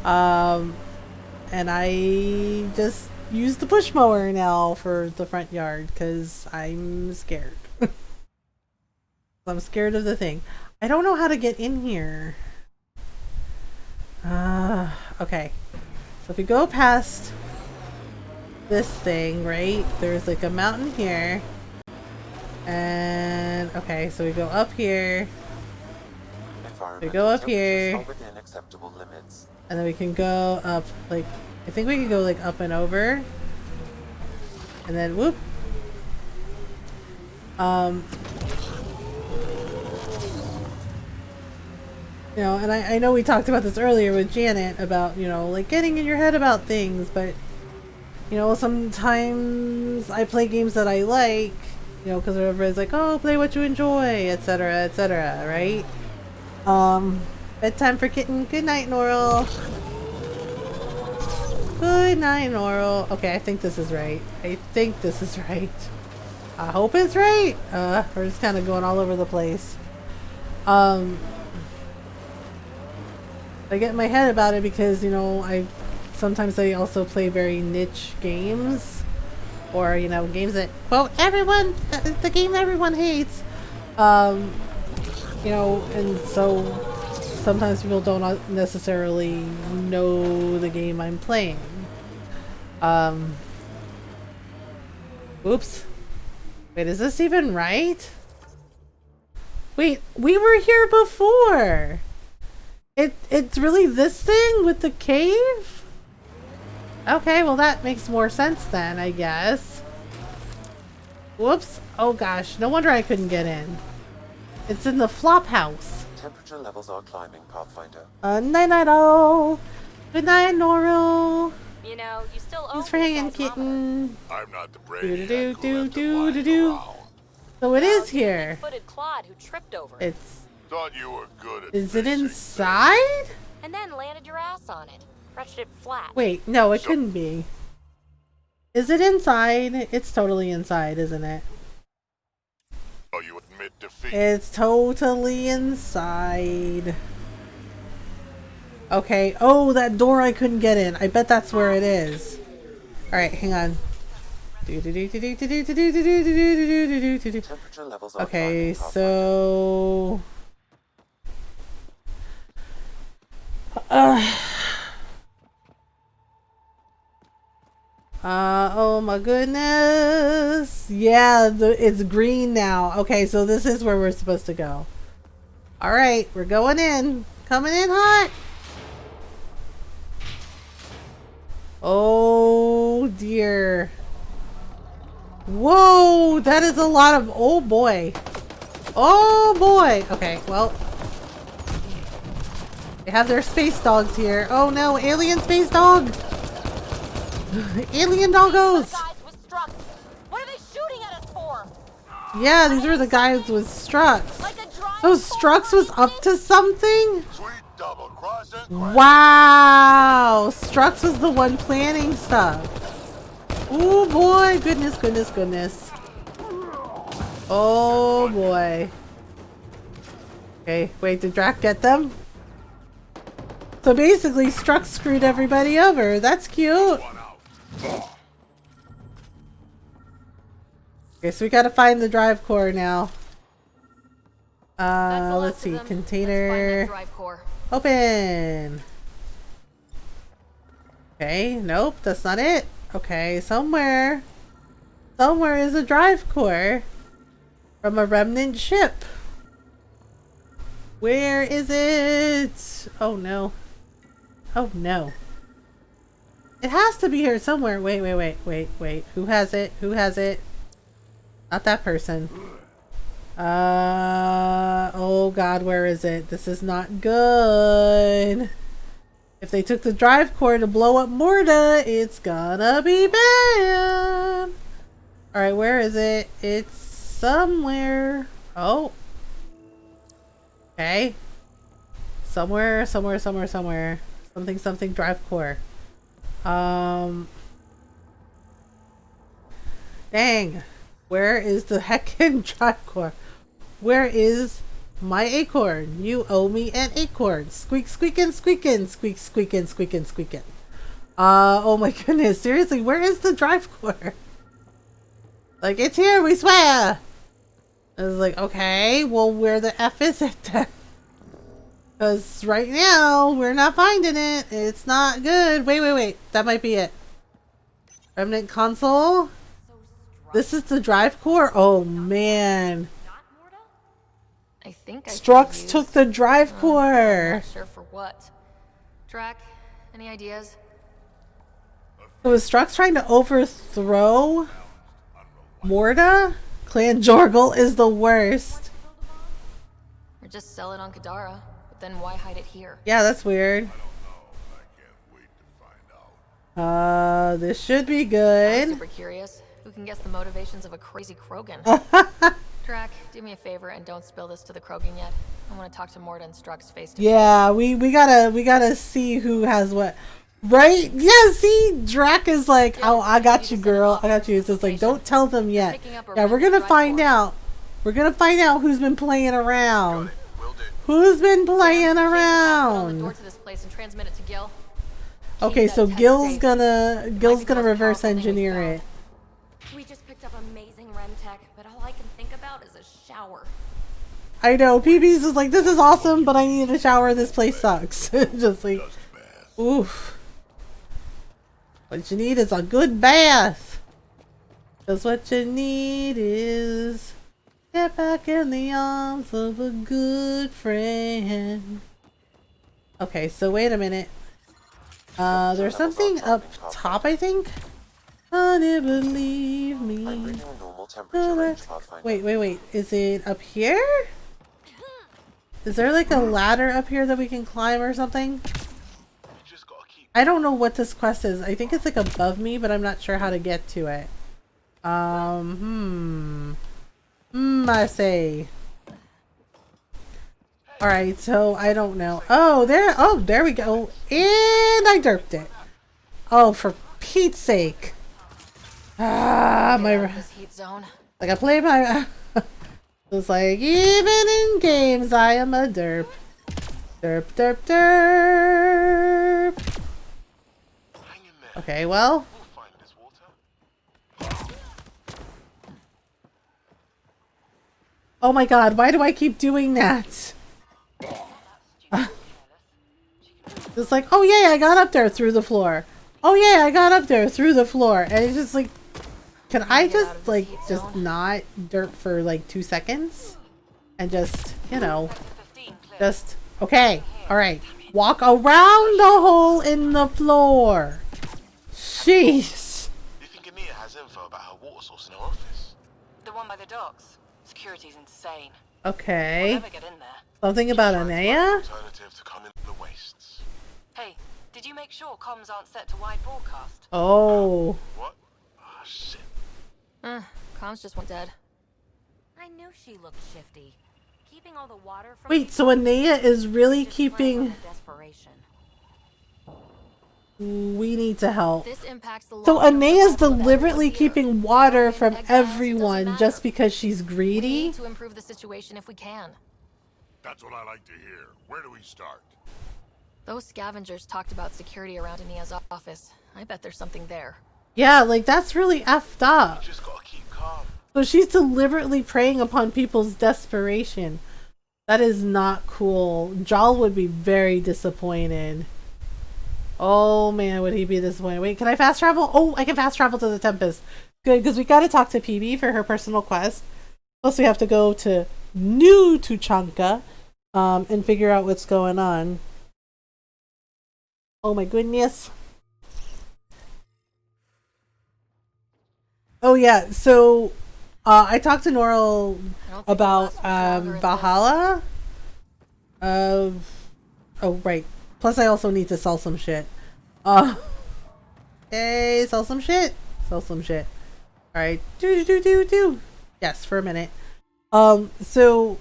A: And I just used the push mower now for the front yard because I'm scared. I'm scared of the thing. I don't know how to get in here. Okay. So if we go past this thing, right, there's like a mountain here. And, okay, so we go up here. We go up here.
C: Within acceptable limits.
A: And then we can go up, like, I think we can go like up and over. And then whoop. And I know we talked about this earlier with Janet about, like getting in your head about things, but, sometimes I play games that I like, because everybody's like, oh, play what you enjoy, etc., right? Bedtime for kitten. Good night, Norl. Good night, Norl. Okay, I think this is right. I hope it's right. We're just kind of going all over the place. I get in my head about it because, sometimes I also play very niche games, or, games that, quote, the game everyone hates. And so sometimes people don't necessarily know the game I'm playing. Oops. Wait, is this even right? Wait, we were here before. It's really this thing with the cave? Okay, well that makes more sense then, I guess. Whoops. Oh gosh, no wonder I couldn't get in. It's in the flop house.
C: Temperature levels are climbing, Pathfinder.
A: Night all. Good night, Noro.
D: You know, you still owe
A: Thanks for
D: me a
A: hanging,
D: seismometer.
A: kitten.
B: I'm not the
A: Do do
B: brainiac
A: do
B: who
A: do
B: left it
A: do
B: lying
A: do do.
B: around.
A: So it
D: Well,
A: is
D: you're the
A: here.
D: big-footed clod who tripped over it.
A: It's.
B: Thought you were good at
A: Is it
B: fixing
A: inside?
D: And then landed your ass on it. Stretched it flat.
A: Wait, no, it couldn't be. Is it inside? It's totally inside, isn't it?
B: Oh, you admit defeat.
A: It's totally inside. Okay. Oh, that door I couldn't get in. I bet that's where it is. Alright, hang on.
C: Temperature levels are
A: Okay,
C: climbing, Pathfinder.
A: so... oh my goodness. Yeah, it's green now. Okay, so this is where we're supposed to go. Alright, we're going in. Coming in hot. Oh dear. Whoa, that is a lot of... Oh boy. Oh boy. Okay, well. They have their space dogs here. Oh no, alien space dog. Alien doggos.
D: Guys with struck. What are they shooting at us for?
A: Yeah, these are the guys with Strux.
D: Like a drive
A: So Strux was up to something?
B: Sweet double crossing.
A: Wow. Strux was the one planning stuff. Oh boy. Goodness, goodness, goodness. Oh boy. Okay, wait, did Drac get them? So basically, Strux screwed everybody over. That's cute. Okay, so we gotta find the drive core now. Let's see. Container.
D: Drive core.
A: Open. Okay, nope, that's not it. Okay, somewhere is a drive core from a remnant ship. Where is it? Oh no. Oh no. It has to be here somewhere. Wait. Who has it? Who has it? Not that person. Oh god, where is it? This is not good. If they took the drive core to blow up Morta, it's gonna be bad. Alright, where is it? It's somewhere. Oh. Okay. Somewhere. Something drive core. Dang. Where is the heckin' drive core? Where is my acorn? You owe me an acorn. Squeak, squeakin', squeakin', squeak, squeakin', squeakin', squeakin'. Oh my goodness. Seriously, where is the drive core? Like, it's here, we swear. I was like, okay, well, where the F is it then? Because right now, we're not finding it. It's not good. Wait. That might be it. Remnant console. This is the drive core? Oh, man.
D: I think
A: Strux took the drive core.
D: Not sure for what. Drac, any ideas?
A: So was Strux trying to overthrow Morta? Clan Jorgel is the worst.
D: Or just sell it on Kadara, but then why hide it here?
A: Yeah, that's weird. This should be
D: I'm
A: good.
D: super curious. Who can guess the motivations of a crazy Krogan? Drac, do me a favor and don't spill this to the Krogan yet. I want to talk to Morta and Strux face to face.
A: Yeah, we gotta see who has what. Right? Yeah, see, Drac is like, oh, I got you, girl. I got you. It's just like, don't tell them yet. Yeah, we're gonna find out. We're gonna find out who's been playing around. Who's been playing
D: The
A: around?
D: door to this place and transmit it to Gil.
A: Okay, so Gil's gonna reverse engineer it.
D: We just picked up amazing REM tech, but all I can think about is a shower.
A: I know. PB's just like, this is awesome, but I need a shower. This place sucks. Just like, oof. What you need is a good bath. Cause what you need is get back in the arms of a good friend. Okay, so wait a minute. There's something up top, I think. Honey, believe me.
C: I'm reading a normal temperature range, Pathfinder.
A: Wait. Is it up here? Is there like a ladder up here that we can climb or something? I don't know what this quest is. I think it's like above me, but I'm not sure how to get to it. I say. Alright, so I don't know. Oh, there we go. And I derped it. Oh, for Pete's sake.
D: This heat zone.
A: Like I play my it's like even in games I am a derp. Derp. Okay, well. Oh my god, why do I keep doing that? It's like, oh yeah, I got up there through the floor. Oh yeah, I got up there through the floor. And it's just like, can I just like just not derp for like 2 seconds? And just, you know, just, okay, alright. Walk around the hole in the floor. Jeez.
I: Do you think Anita has info about her water source in her office?
E: The one by the docks. Security's insane.
A: Okay.
E: We'll never get in there.
A: Something about Anea?
I: Alternative to come in the wastes.
E: Hey, did you make sure comms aren't set to wide broadcast?
A: Oh.
I: What? Ah, shit.
D: Comms just went dead.
H: I knew she looked shifty. Keeping all the water from
A: Wait, so Anea is really
H: just playing on
A: keeping...
H: her desperation.
A: We need to help.
D: This impacts the
A: So
D: long-term
A: Anea's
D: survival of
A: deliberately
D: everyone here.
A: keeping water from
D: Exiles, doesn't
A: everyone
D: matter.
A: just because she's
D: We
A: greedy?
D: need to improve the situation if we can.
B: That's what I like to hear. Where do we start?
D: Those scavengers talked about security around Anea's office. I bet there's something there.
A: Yeah, like that's really effed up.
I: You just gotta keep calm.
A: So she's deliberately preying upon people's desperation. That is not cool. Jal would be very disappointed. Oh man, would he be disappointed. Wait, can I fast travel? Oh, I can fast travel to the Tempest. Good, because we gotta talk to PB for her personal quest. Plus we have to go to New Tuchanka and figure out what's going on. Oh my goodness. Oh yeah, so I talked to Norl about Valhalla. Oh right. Plus I also need to sell some shit. Hey, sell some shit. Sell some shit. Alright. Do. Yes, for a minute. So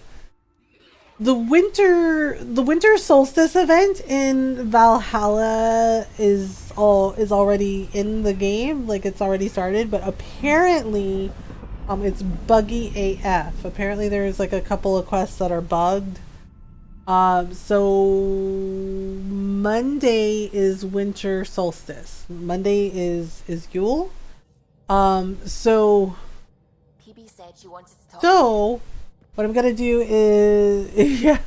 A: the winter solstice event in Valhalla is already in the game, like it's already started, but apparently it's buggy AF. Apparently there's like a couple of quests that are bugged. So Monday is winter solstice. Monday is Yule. So
H: PB said she wanted to talk.
A: So what I'm gonna do is yeah,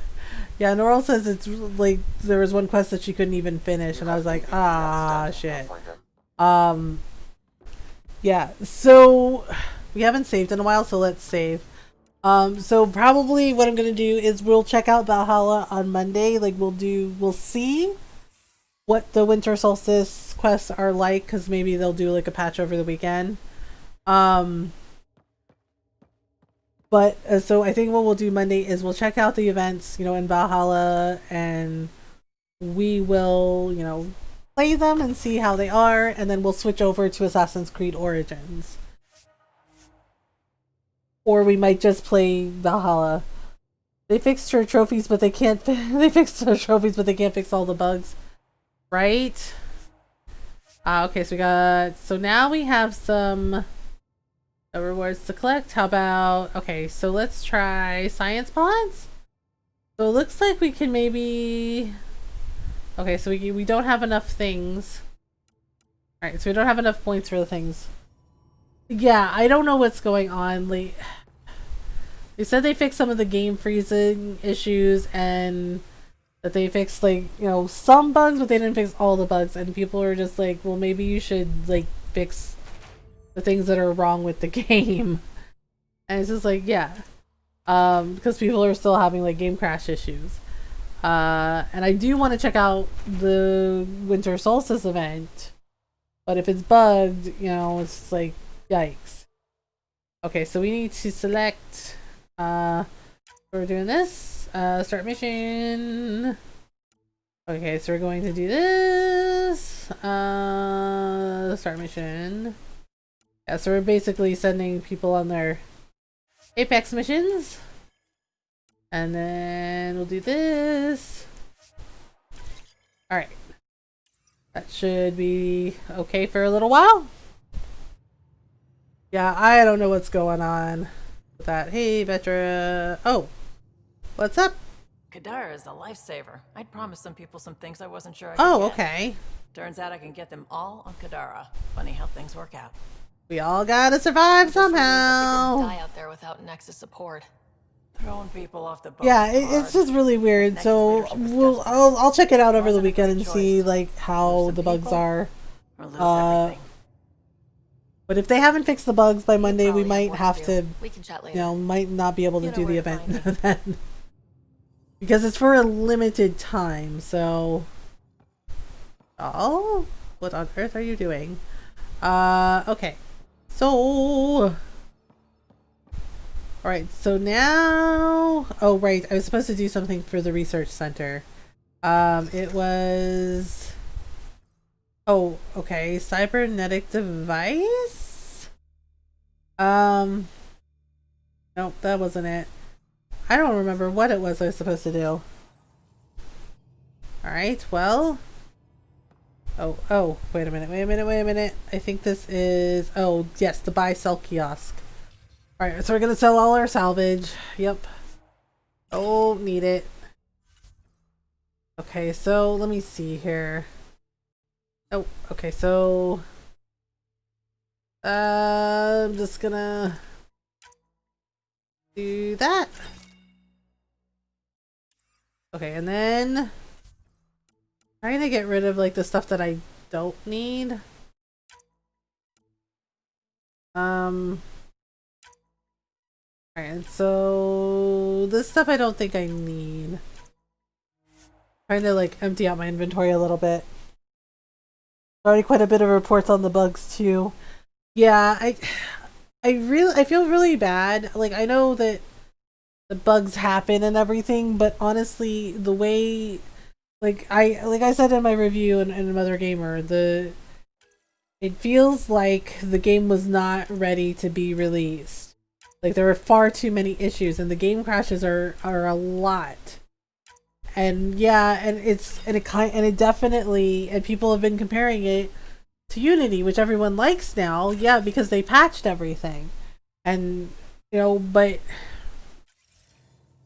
A: Norl says it's like there was one quest that she couldn't even finish, and I was like, shit. Yeah, so we haven't saved in a while, so let's save. So probably what I'm gonna do is we'll check out Valhalla on Monday. Like we'll see what the winter solstice quests are like, because maybe they'll do like a patch over the weekend. But so I think what we'll do Monday is we'll check out the events, in Valhalla, and we will, play them and see how they are, and then we'll switch over to Assassin's Creed Origins. Or we might just play Valhalla. They fixed her trophies, but they can't. They fixed her trophies, but they can't fix all the bugs, right? Okay, so now we have some rewards to collect. How about, okay, so let's try science pods. So it looks like we can maybe, okay, so we don't have enough things. All right, so we don't have enough points for the things. Yeah, I don't know what's going on. Like, They said they fixed some of the game freezing issues and that they fixed, like, you know, some bugs, but they didn't fix all the bugs. And people are just like, well, maybe you should, like, fix the things that are wrong with the game. And it's just like, yeah. Because people are still having, like, game crash issues. And I do want to check out the Winter Solstice event. But if it's bugged, you know, it's just like, yikes. Okay, so we need to select, we're doing this, start mission. Okay, so we're going to do this, start mission. Yeah, so we're basically sending people on their Apex missions. And then we'll do this. Alright. That should be okay for a little while. Yeah, I don't know what's going on with that. Hey, Vetra. Oh, what's up?
J: Kadara is a lifesaver. I'd promised some people some things I wasn't sure I could
A: Oh,
J: get.
A: okay.
J: Turns out I can get them all on Kadara. Funny how things work out.
A: We all gotta survive
D: Just really hope
A: somehow.
D: we didn't die out there without Nexus support.
J: Throwing people off the boat.
A: Yeah, it's just really weird. So I'll check it out over the weekend and see like how the bugs are. But if they haven't fixed the bugs by Monday, we might have to,
D: We can chat later.
A: you know, might not be able to do the event then. Because it's for a limited time, so... Oh? What on earth are you doing? Okay. So... Alright, so now... Oh, right. I was supposed to do something for the research center. It was... Oh, okay. Cybernetic device? Nope, that wasn't it. I don't remember what it was I was supposed to do. Alright, well... Oh, wait a minute. I think this is... Oh, yes, the buy-sell kiosk. Alright, so we're gonna sell all our salvage. Yep. Oh, need it. Okay, so let me see here. Oh, okay, so... I'm just gonna... do that. Okay, and then... trying to get rid of, like, the stuff that I don't need. Alright, so... this stuff I don't think I need. Trying to, like, empty out my inventory a little bit. Already quite a bit of reports on the bugs, too. Yeah, I feel really bad. Like, I know that the bugs happen and everything, but honestly, the way... Like I said in my review in Mothergamer, it feels like the game was not ready to be released. Like, there were far too many issues, and the game crashes are a lot. And yeah, and it definitely, and people have been comparing it to Unity, which everyone likes now. Yeah, because they patched everything, and you know, but.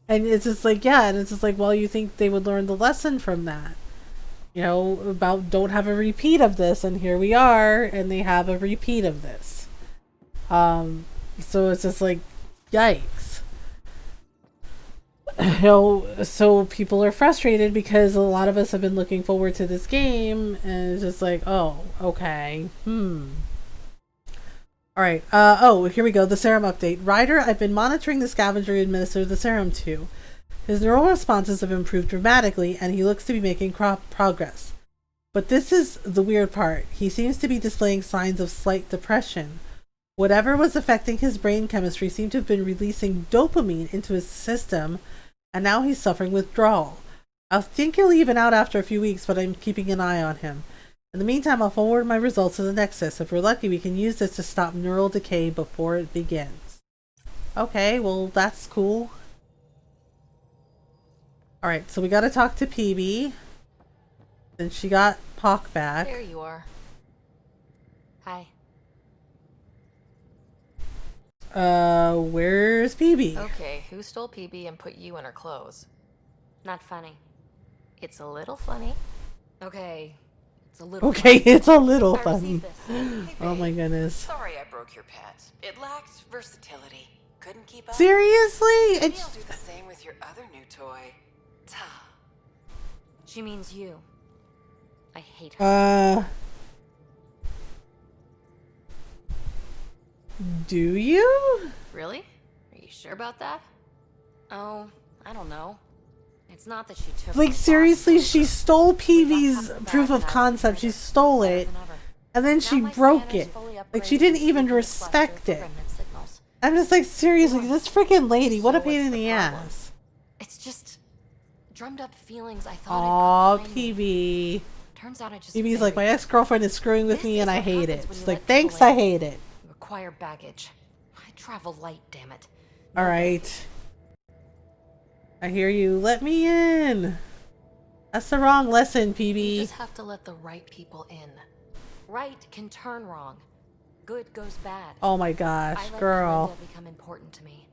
A: And it's just like, yeah, and it's just like, well, you think they would learn the lesson from that. You know, about don't have a repeat of this, and here we are, and they have a repeat of this. So it's just like, yikes. You know, so people are frustrated because a lot of us have been looking forward to this game, and it's just like, oh, okay, Alright, oh, here we go, the serum update. Ryder, I've been monitoring the scavenger you administered the serum to. His neural responses have improved dramatically, and he looks to be making progress. But this is the weird part. He seems to be displaying signs of slight depression. Whatever was affecting his brain chemistry seemed to have been releasing dopamine into his system, and now he's suffering withdrawal. I think he'll even out after a few weeks, but I'm keeping an eye on him. In the meantime, I'll forward my results to the Nexus. If we're lucky, we can use this to stop neural decay before it begins. Okay, well, that's cool. Alright, so we gotta talk to PB. Then she got Pock back.
D: There you are. Hi.
A: Where's PB?
D: Okay, who stole PB and put you in her clothes?
H: Not funny.
D: It's a little funny. Okay.
A: Okay, it's a little
H: I
A: funny.
H: received this.
A: Oh my goodness.
K: Sorry I broke your pet. It lacked versatility.
E: Couldn't keep up?
A: Seriously?
E: Maybe
A: It's
E: I'll do the same with your other new toy. Ta.
D: She means you. I hate her.
A: Do you?
D: Really? Are you sure about that? Oh, I don't know. It's not that she took
A: Like,
D: my
A: seriously,
D: box.
A: she stole PV's proof of concept. She stole it. And then she broke it. Like, she didn't even respect it. I'm just like, seriously, this freaking lady, what a pain in the ass.
D: It's just drummed up feelings I
A: Aw,
D: thought
A: PB.
D: Turns out I just
A: PB's like, my ex-girlfriend is screwing with me and I hate it. She's like, thanks,
D: people
A: I
D: in.
A: hate it.
D: You acquire baggage. I travel light, damn it.
A: Alright. I hear you. Let me in. That's the wrong lesson, PB.
D: You just have to let the right people in. Right can turn wrong. Good goes bad.
A: Oh my gosh,
D: I let
A: girl.
D: Melinda become important to me.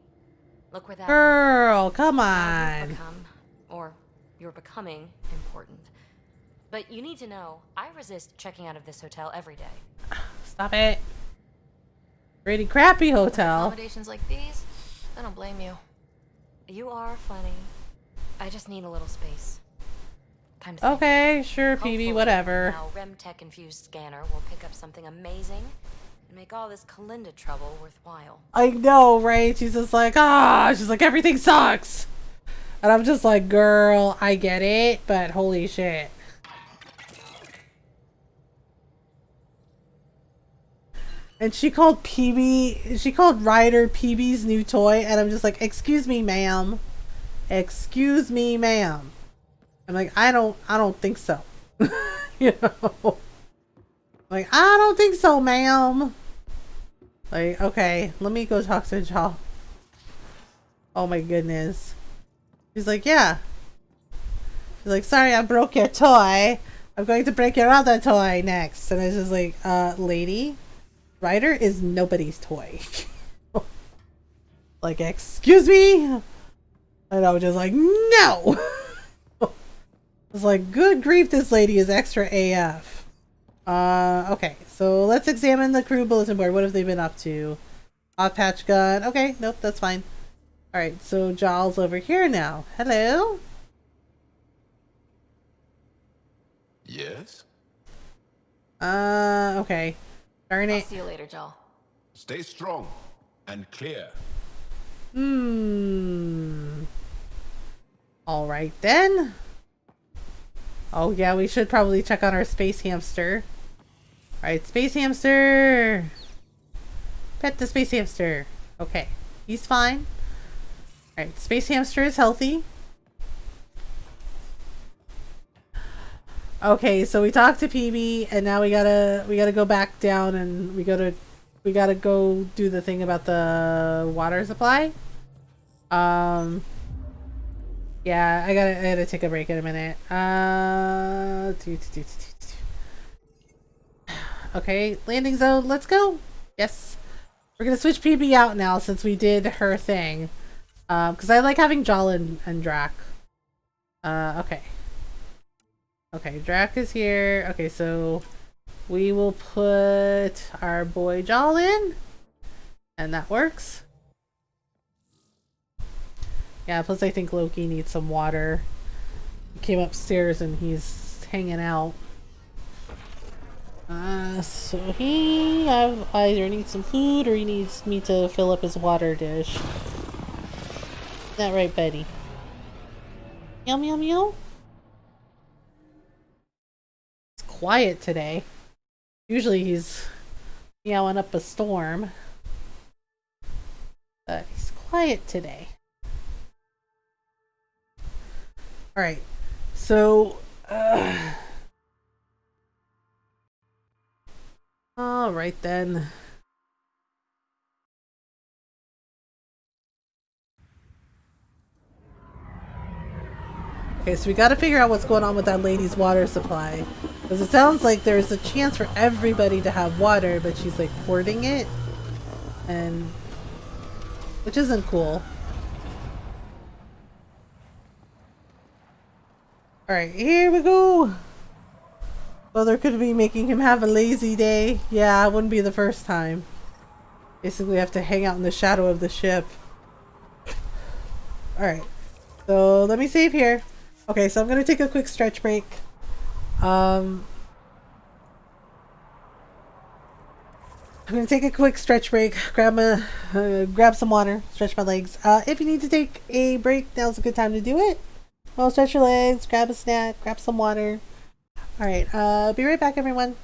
D: Look where that
A: Girl, come
D: now you've
A: on.
D: become, or you're becoming important. But you need to know, I resist checking out of this hotel every day.
A: Stop it. Pretty crappy
D: With
A: hotel.
D: accommodations like these, I don't blame you. You are funny. I just need a little space. Time to think.
A: Okay, sure,
D: Hopefully,
A: PB, whatever.
D: Now, RemTech infused scanner will pick up something amazing and make all this Kalinda trouble worthwhile.
A: I know, right? She's just like, she's like, everything sucks. And I'm just like, girl, I get it, but holy shit. And she called Ryder PB's new toy, and I'm just like, excuse me, ma'am. Excuse me, ma'am. I'm like, I don't think so. You know? Like, I don't think so, ma'am. Like, okay, let me go talk to y'all. Oh my goodness. She's like, yeah. She's like, sorry, I broke your toy. I'm going to break your other toy next. And it's just like, lady, Ryder is nobody's toy. Like, excuse me? And I was just like, no! I was like, good grief, this lady is extra AF. Okay, so let's examine the crew bulletin board. What have they been up to? Hot patch gun. Okay, nope, that's fine. Alright, so Giles over here now. Hello?
B: Yes?
A: Okay. Darn
D: I'll
A: it.
D: see you later, Joel.
B: Stay strong and clear.
A: Alright then. Oh yeah, we should probably check on our space hamster. Alright, space hamster! Pet the space hamster. Okay, he's fine. Alright, space hamster is healthy. Okay, so we talked to PB, and now we gotta go back down, and we gotta go do the thing about the water supply. Yeah, I gotta take a break in a minute. Okay, landing zone, let's go. Yes. We're gonna switch PB out now since we did her thing. Because I like having Jal and Drac. Okay. Okay, Drac is here. Okay, so we will put our boy Jal in. And that works. Yeah, plus I think Loki needs some water. He came upstairs and he's hanging out. So he either needs some food or he needs me to fill up his water dish. Is that right, Betty? Meow meow meow? It's quiet today. Usually he's meowing up a storm. But he's quiet today. Alright, so, alright then. Okay, so we gotta figure out what's going on with that lady's water supply. Because it sounds like there's a chance for everybody to have water, but she's like hoarding it. And, which isn't cool. Alright, here we go! Mother could be making him have a lazy day. Yeah, it wouldn't be the first time. Basically, we have to hang out in the shadow of the ship. Alright. So, let me save here. Okay, so I'm gonna take a quick stretch break. I'm gonna take a quick stretch break, grab some water, stretch my legs. If you need to take a break, now's a good time to do it. Well, stretch your legs, grab a snack, grab some water. Alright, be right back, everyone.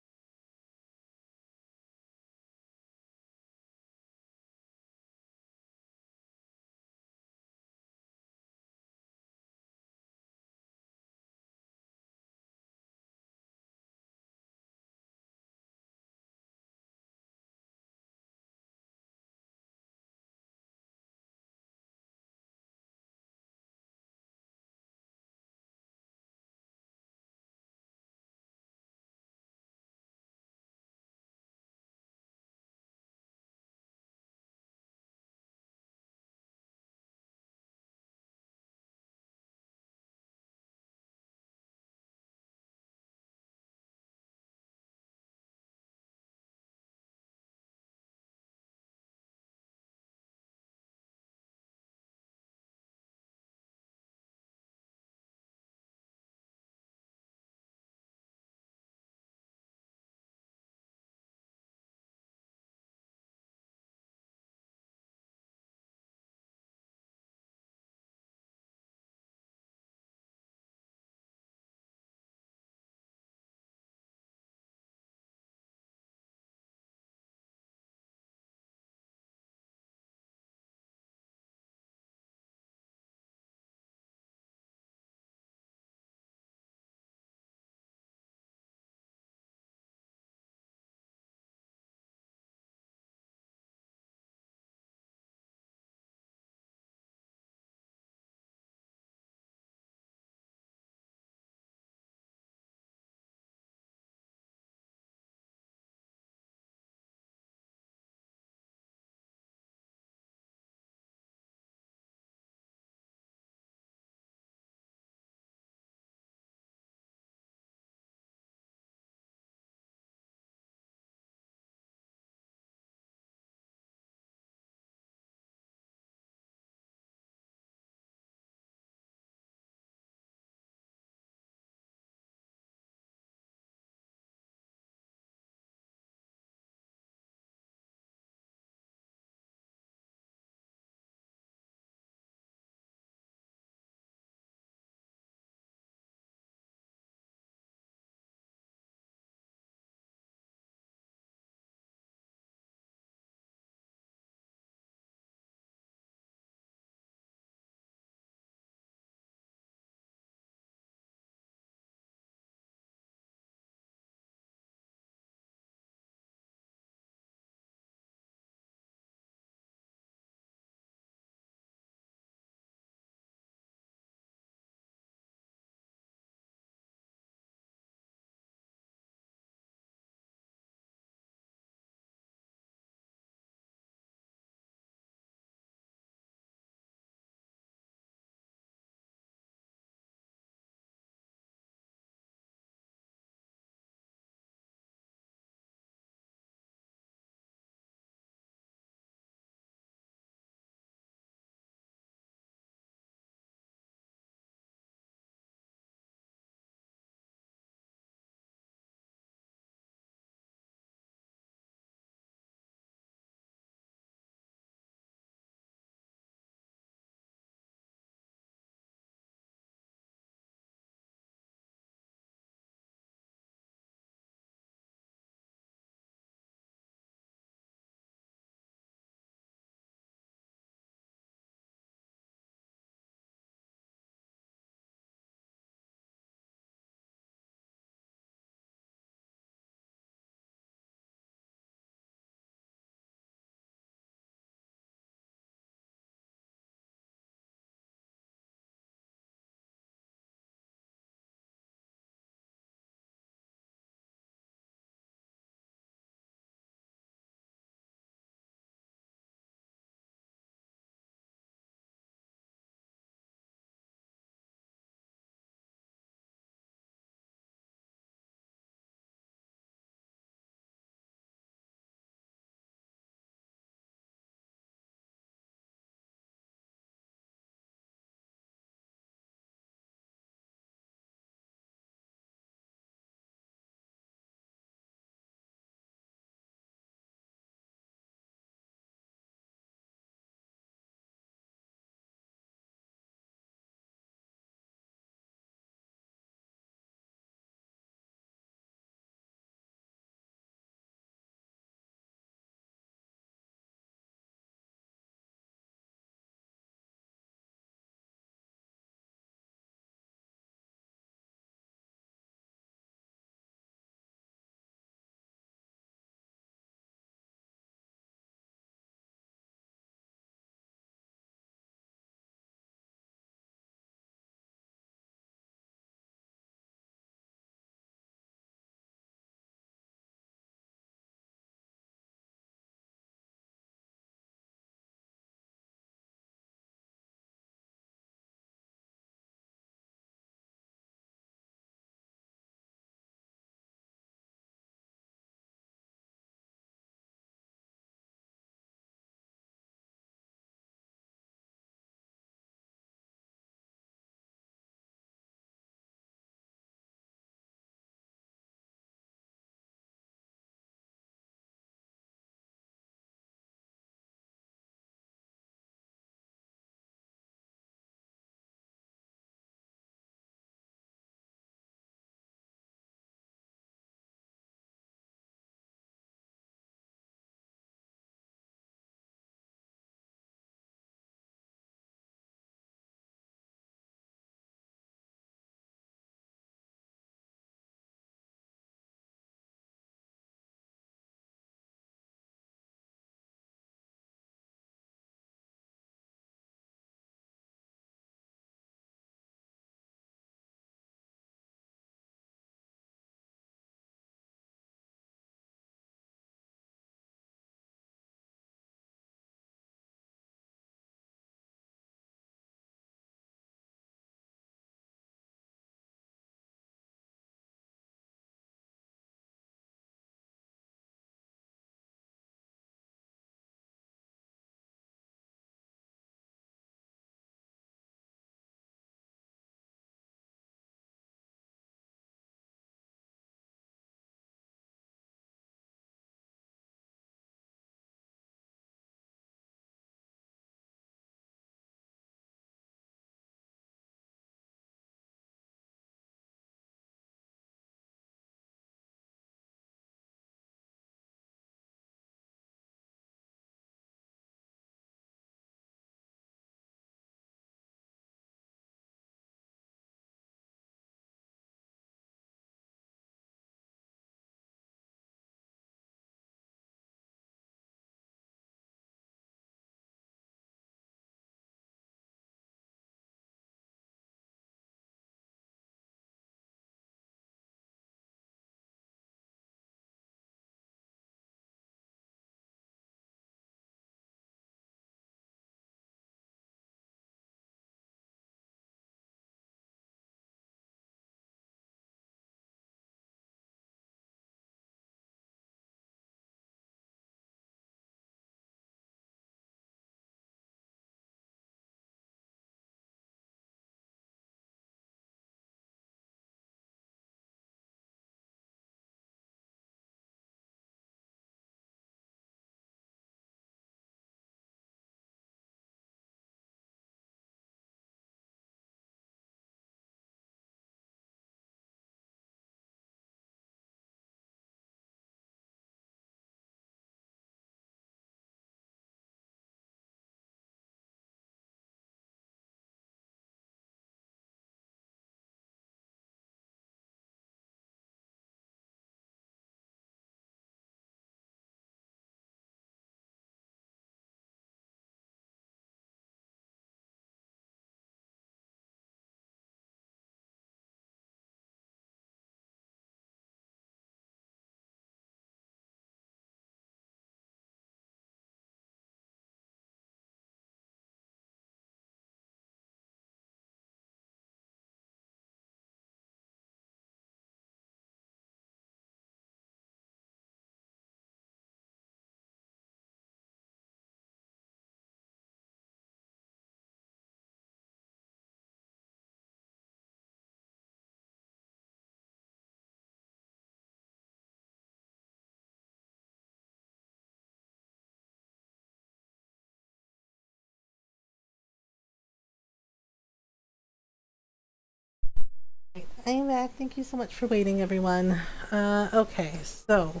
A: I'm back. Thank you so much for waiting, everyone. Okay, so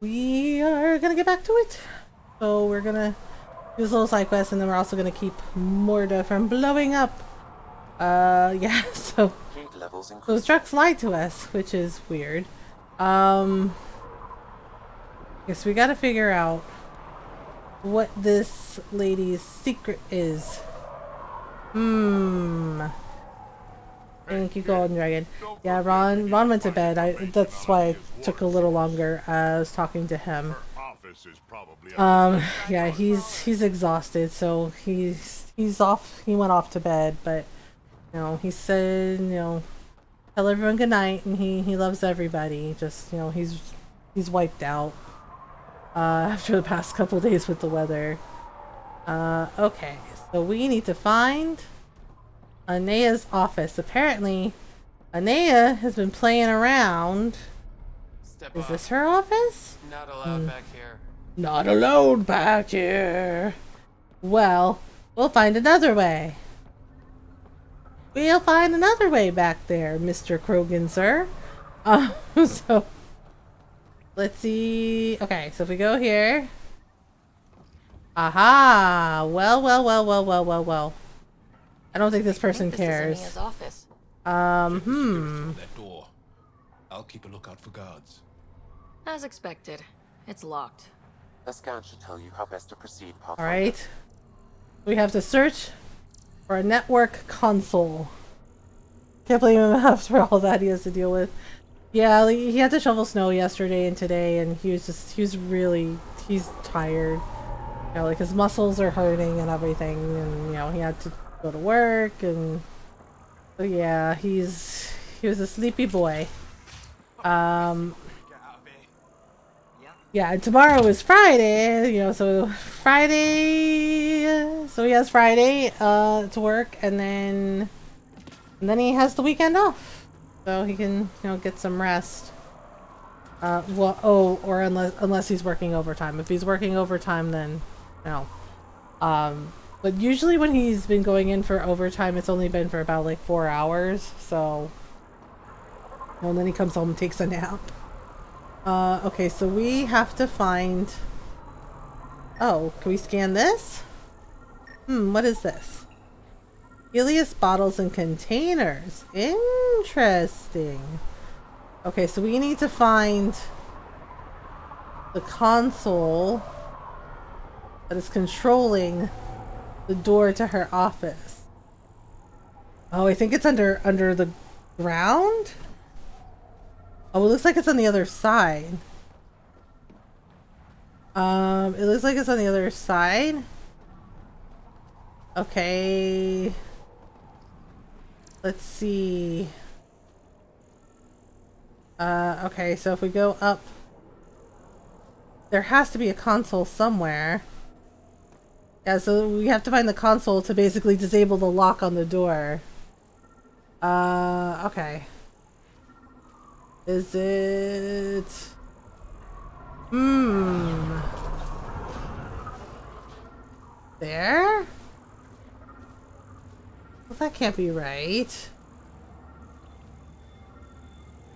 A: we are gonna get back to it. So we're gonna do this little side quest, and then we're also gonna keep Morda from blowing up. Yeah, so those trucks lied to us, which is weird. Guess we gotta figure out what this lady's secret is. Thank you, Golden Dragon. Yeah, Ron went to bed. That's why it took a little longer. I was talking to him. Yeah, he's exhausted, so he's off. He went off to bed, but you know, he said, you know, tell everyone good night, and he loves everybody. Just, you know, he's wiped out after the past couple days with the weather. Okay, so we need to find Anaya's office. Apparently, Anaya has been playing around. Is this her office?
K: Not allowed back here.
A: Not allowed back here. Well, we'll find another way. We'll find another way back there, Mr. Krogan, sir. So let's see. Okay, so if we go here. Aha! Well. I don't think this person cares.
D: This is Anaya's office.
L: That door. I'll keep a lookout for guards.
D: As expected, it's locked.
C: A scan should tell you how best to proceed, Pathfinder.
A: Alright. We have to search for a network console. Can't blame him after all that he has to deal with. Yeah, he had to shovel snow yesterday and today, and he's tired. You know, like his muscles are hurting and everything, and you know, he had to go to work, and so yeah, he was a sleepy boy. Yeah, and tomorrow is Friday, you know, so he has Friday to work, and then he has the weekend off, so he can, you know, get some rest. Or unless he's working overtime. If he's working overtime, then no. But usually when he's been going in for overtime, it's only been for about like 4 hours, so and then he comes home and takes a nap. Okay, so we have to find... Oh, can we scan this? What is this? Helios bottles and containers. Interesting. Okay, so we need to find the console that is controlling the door to her office. Oh, I think it's under the ground? Oh, it looks like it's on the other side. It looks like it's on the other side. Okay. Let's see. Okay, so if we go up, there has to be a console somewhere. Yeah, so we have to find the console to basically disable the lock on the door. Okay. Is it... There? Well, that can't be right.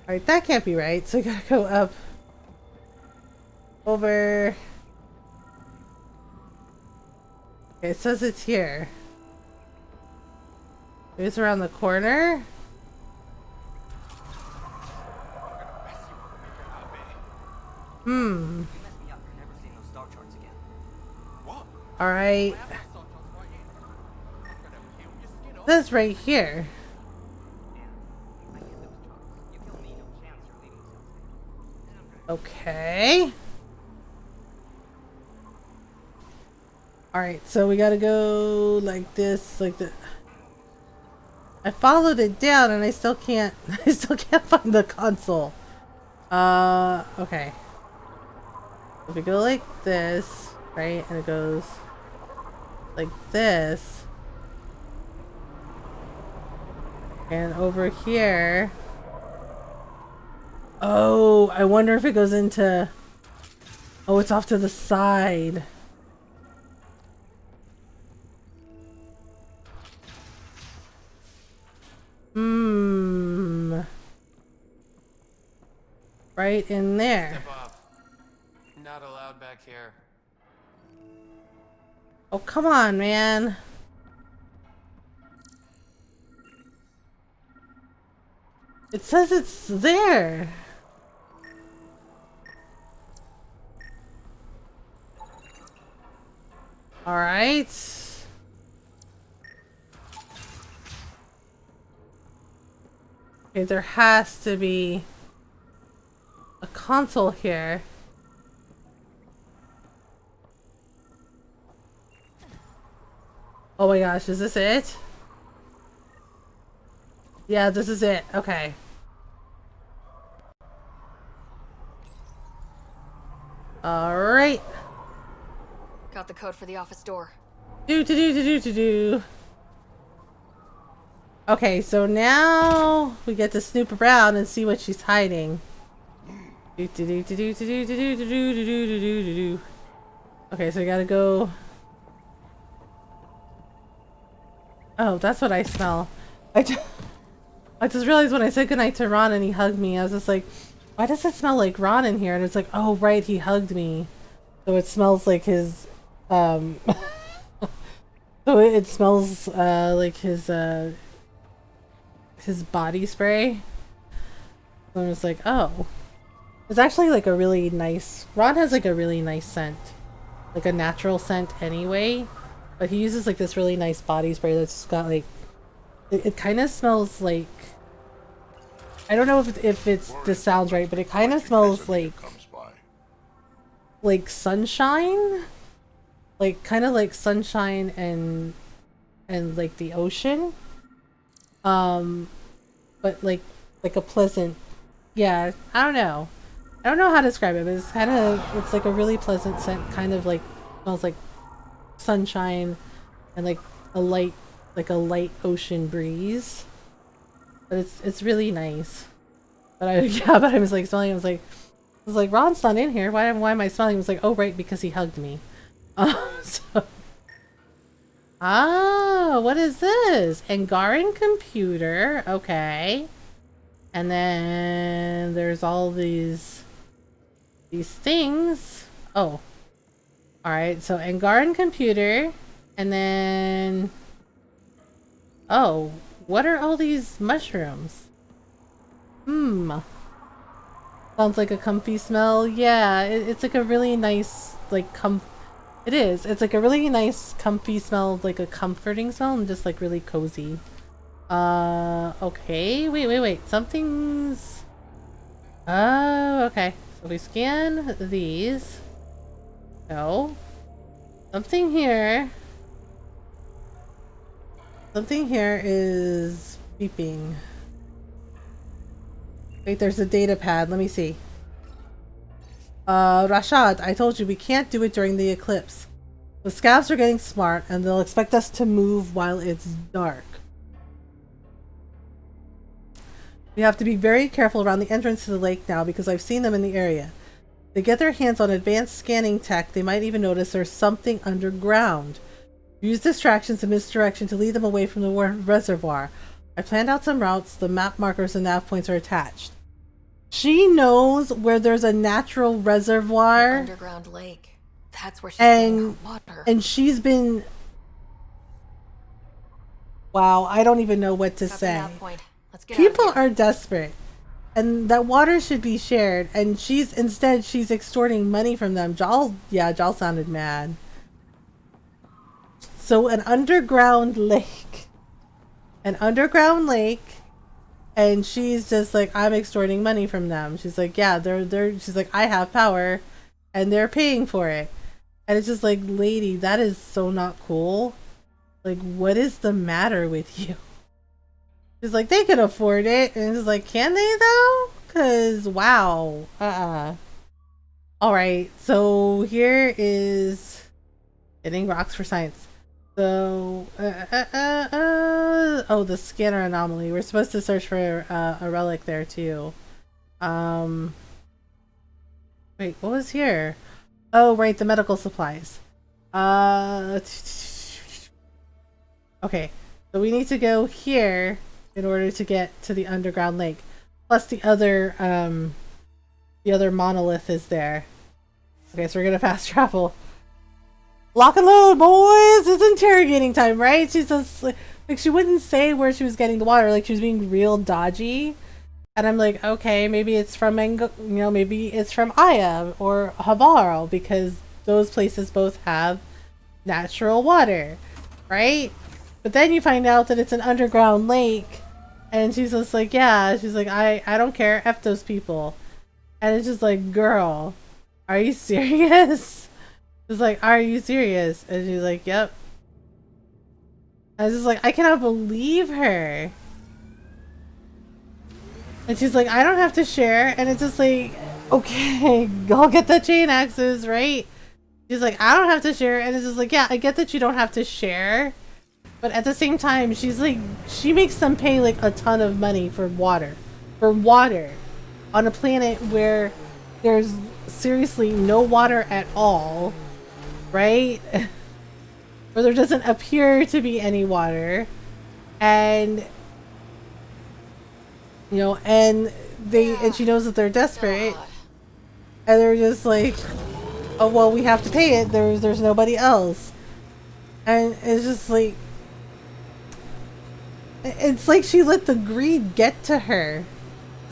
A: Alright, that can't be right, so we gotta go up. Over... Okay, it says it's here. Maybe it's around the corner? Alright. This right here. Okay. Alright, so we gotta go like this, like the... I followed it down and I still can't find the console. Okay. If we go like this, right, and it goes like this, and over here. Oh, I wonder if it goes into... Oh, it's off to the side. right in there.
K: Step off. Not allowed back here.
A: Oh, come on, man. It says it's there. All right. Okay, there has to be a console here. Oh my gosh, is this it? Yeah, this is it. Okay. All right.
D: Got the code for the office door.
A: Do. Okay, so now we get to snoop around and see what she's hiding. Okay, so we gotta go. Oh, that's what I smell. I just realized when I said goodnight to Ron and he hugged me, I was just like, why does it smell like Ron in here? And it's like, oh right, he hugged me. So it smells like his so it smells like his body spray. So I was like, oh. It's actually like a really nice, Ron has like a really nice scent. Like a natural scent anyway. But he uses like this really nice body spray that's got like, it kind of smells like, I don't know if this sounds right, but it kind of smells like sunshine, like kind of like sunshine and like the ocean, but like a pleasant, yeah, I don't know how to describe it, but it's kind of, it's like a really pleasant scent, kind of like smells like sunshine and like a light ocean breeze, but it's really nice. But I was like smelling, I was like Ron's not in here, why am I smelling? I was like, oh right, because he hugged me. What is this? Angaran computer, okay. And then there's all these things. Oh, all right, so Angaran computer, and then, oh, what are all these mushrooms? Sounds like a comfy smell. Yeah, it's like a really nice, like, it is. It's like a really nice comfy smell, like a comforting smell, and just like really cozy. Okay, wait, something's, oh, okay. So we scan these. No. Something here is beeping. Wait, there's a data pad. Let me see. Rashad, I told you we can't do it during the eclipse. The scavs are getting smart and they'll expect us to move while it's dark. We have to be very careful around the entrance to the lake now because I've seen them in the area. They get their hands on advanced scanning tech, they might even notice there's something underground. Use distractions and misdirection to lead them away from the reservoir. I planned out some routes, the map markers and nav points are attached. She knows where there's a natural reservoir.
D: An underground lake. That's where she's getting her water.
A: And she's been... Wow, I don't even know what to say. People are desperate. And that water should be shared. And she's extorting money from them. Jal sounded mad. So an underground lake. And she's just like, I'm extorting money from them. She's like, yeah, she's like, I have power and they're paying for it. And it's just like, lady, that is so not cool. Like, what is the matter with you? She's like, they can afford it. And it's like, can they though? Cause wow. Alright, so here is getting rocks for science. So, oh, the scanner anomaly. We're supposed to search for a relic there too. Wait, what was here? Oh, right, the medical supplies. Okay, so we need to go here in order to get to the underground lake. Plus the other the other monolith is there. Okay, so we're gonna fast travel. Lock and load, boys! It's interrogating time, right? She says, like, she wouldn't say where she was getting the water. Like, she was being real dodgy. And I'm like, okay, maybe it's from, maybe it's from Aya or Havaro, because those places both have natural water, right? But then you find out that it's an underground lake, and she's just like, yeah, she's like, I don't care, F those people. And it's just like, girl, are you serious? It's like, are you serious? And she's like, yep. I was just like, I cannot believe her. And she's like, I don't have to share. And it's just like, okay, I'll get the chain axes, right? She's like, I don't have to share. And it's just like, yeah, I get that you don't have to share. But at the same time, she's like, she makes them pay like a ton of money for water. For water. On a planet where there's seriously no water at all. Right? Where there doesn't appear to be any water. And and she knows that they're desperate, and they're just like, oh well, we have to pay it, there's nobody else. And it's just like, it's like she let the greed get to her.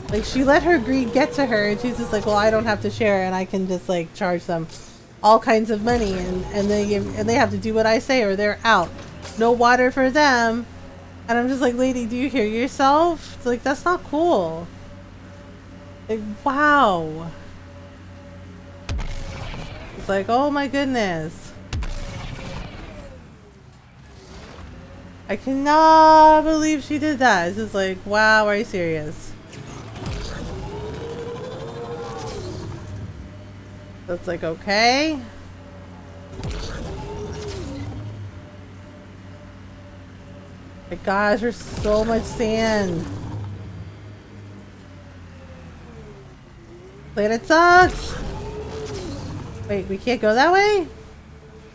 A: Like, she let her greed get to her, and she's just like, well, I don't have to share, and I can just like charge them all kinds of money, and they have to do what I say or they're out. No water for them. And I'm just like, lady, do you hear yourself? It's like, that's not cool. Like, wow. It's like, oh my goodness. I cannot believe she did that. It's just like, wow, are you serious? So it's like, okay. My gosh, there's so much sand. Planet sucks. Wait, we can't go that way?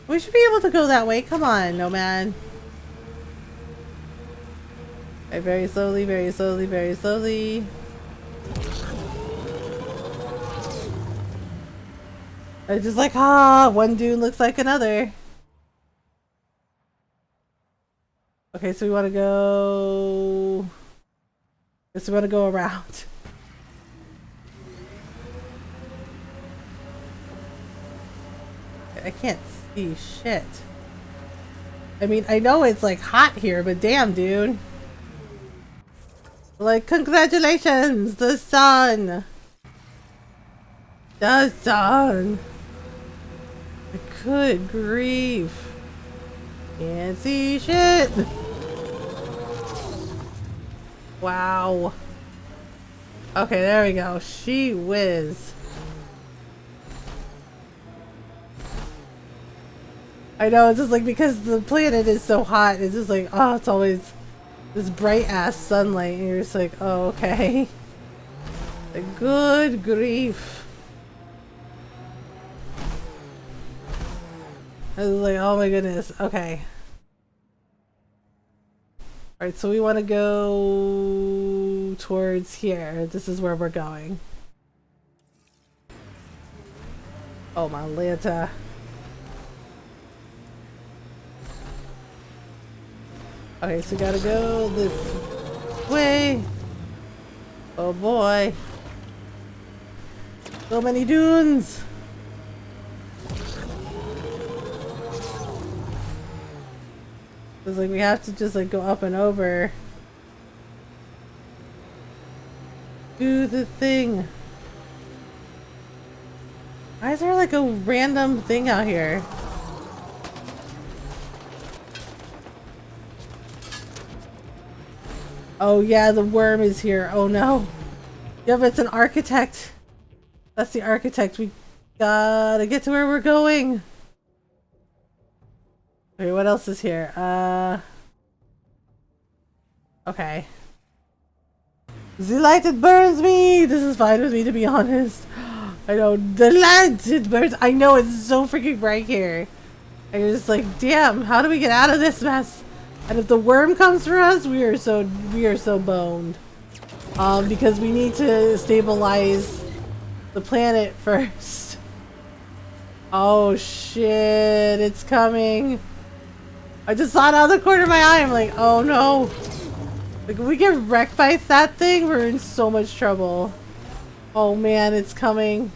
A: We should be able to go that way. Come on, Nomad. Okay, very slowly, very slowly, very slowly. It's just like, one dune looks like another. Okay, so we want to go... Guess we want to go around. I can't see shit. I mean, I know it's like hot here, but damn, dude. Like, congratulations, the sun. The sun. Good grief. Can't see shit. Wow. Okay, there we go. She whiz. I know, it's just like, because the planet is so hot, it's just like, oh, it's always this bright ass sunlight, and you're just like, oh, okay. Like, good grief. I was like, oh my goodness. Okay. Alright, so we want to go towards here. This is where we're going. Oh my Lanta. Okay, so we gotta go this way. Oh boy. So many dunes. It's like we have to just like go up and over. Do the thing. Why is there like a random thing out here? Oh yeah, the worm is here. Oh no. Yep, it's an architect. That's the architect. We gotta get to where we're going. Okay, what else is here? Okay. The light, it burns me! This is fine with me, to be honest. I know, the light, it burns. I know, it's so freaking bright here. And you're just like, damn, how do we get out of this mess? And if the worm comes for us, we are so boned. Because we need to stabilize the planet first. Oh shit, it's coming. I just saw it out of the corner of my eye. I'm like, oh no. Like, if we get wrecked by that thing, we're in so much trouble. Oh man, it's coming.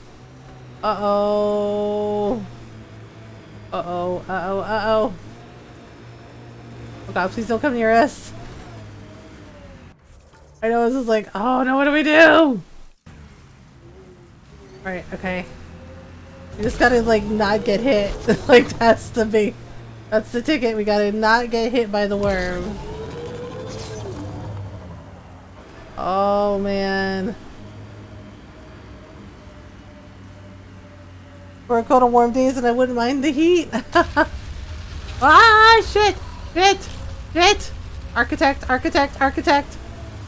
A: Uh-oh. Uh-oh, uh-oh, uh-oh. Oh god, please don't come near us. I know this is like, oh no, what do we do? Alright, okay. We just gotta like not get hit. Like that's the ticket. We gotta not get hit by the worm. Oh man. For a cold and warm days and I wouldn't mind the heat. Ah shit! Shit! Shit! Architect, architect, architect!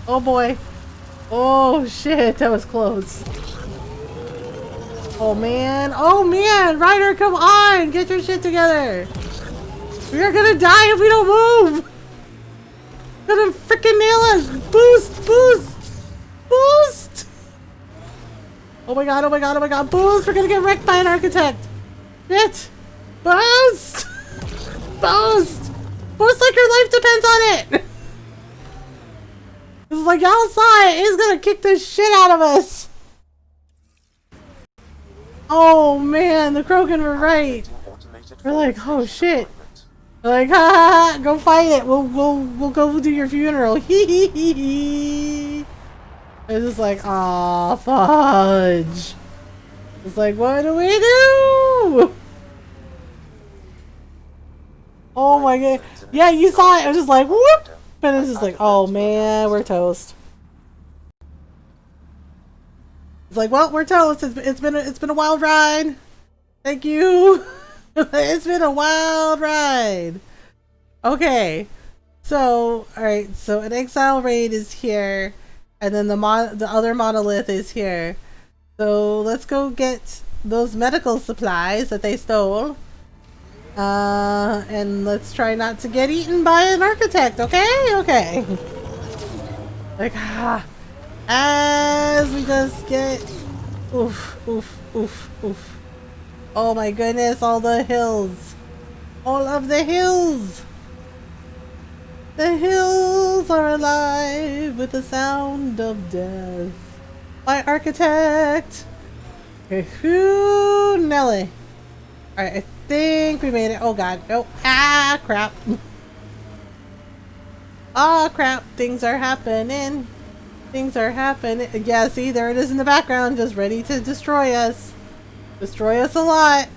A: Oh boy. Oh shit, that was close. Oh man, Ryder, come on! Get your shit together! We are gonna die if we don't move! Gonna freaking nail us! Boost! Boost! Boost! Oh my god, oh my god, oh my god, boost! We're gonna get wrecked by an architect! Shit! Boost! Boost! Boost like your life depends on it! It's like y'all saw it, it's gonna kick the shit out of us! Oh man, the Krogan were right. We're like, oh shit. We're like, ha ha ha, go fight it. We'll go do your funeral. Hee hee hee hee. It's just like, aw, fudge. It's like, what do we do? Oh my god. Yeah, you saw it. It was just like, whoop. And it's just like, oh man, we're toast. It's like, well, we're toast. It's been a wild ride. Thank you. It's been a wild ride. Okay. So, all right. So an exile raid is here, and then the other monolith is here. So let's go get those medical supplies that they stole. And let's try not to get eaten by an architect. Okay. Okay. Like, as we just get oof, oof, oof, oof. Oh my goodness, all the hills. All of the hills. The hills are alive with the sound of death. My architect. Okay, whoo, Nelly. Alright, I think we made it. Oh god, no. Ah, crap. Ah, crap. Things are happening. Things are happening. Yeah, see, there it is in the background, just ready to destroy us. Destroy us a lot.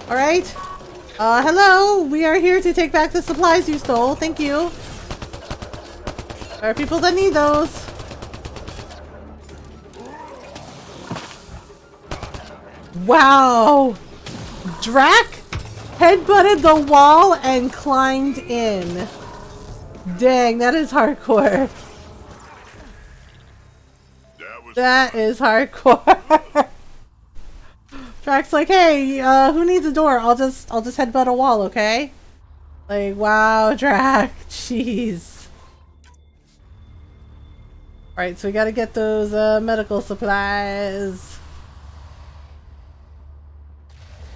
A: Alright. Hello. We are here to take back the supplies you stole. Thank you. There are people that need those. Wow. Drac headbutted the wall and climbed in. Dang, that is hardcore. That is hardcore. Drac's like, hey, who needs a door? I'll just headbutt a wall, okay? Like, wow, Drac, jeez. Alright, so we gotta get those medical supplies.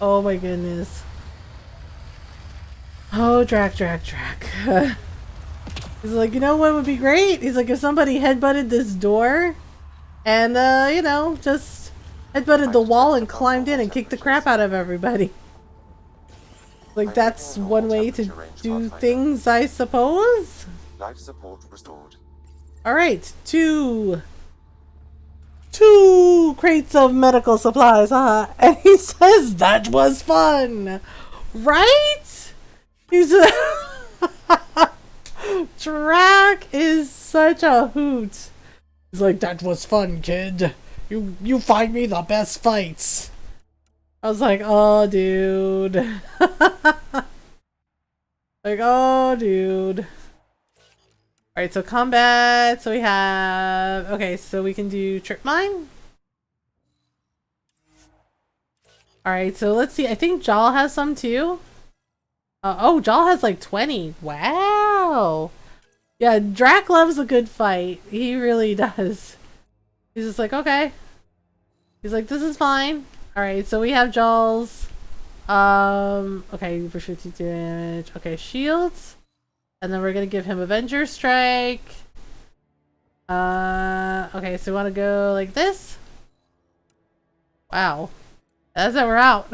A: Oh my goodness. Oh, Drac. He's like, you know what would be great? He's like, if somebody headbutted this door and, you know, just headbutted the wall and climbed in and kicked the crap out of everybody. Like, that's one way to do things, I suppose?
C: Life support restored.
A: Alright, two crates of medical supplies, huh? And he says that was fun! Right? He's Drac is such a hoot. He's like, that was fun, kid. You find me the best fights. I was like, oh, dude. Like, oh, dude. Alright, so combat. So we have... Okay, so we can do trip mine. Alright, so let's see. I think Jal has some too. Oh, Jal has like 20. Wow. Yeah, Drac loves a good fight. He really does. He's just like, okay. He's like, this is fine. Alright, so we have Jaws. Okay, for 50 damage. Okay, shields. And then we're gonna give him Avenger Strike. Okay, so we want to go like this. Wow. That's it, we're out.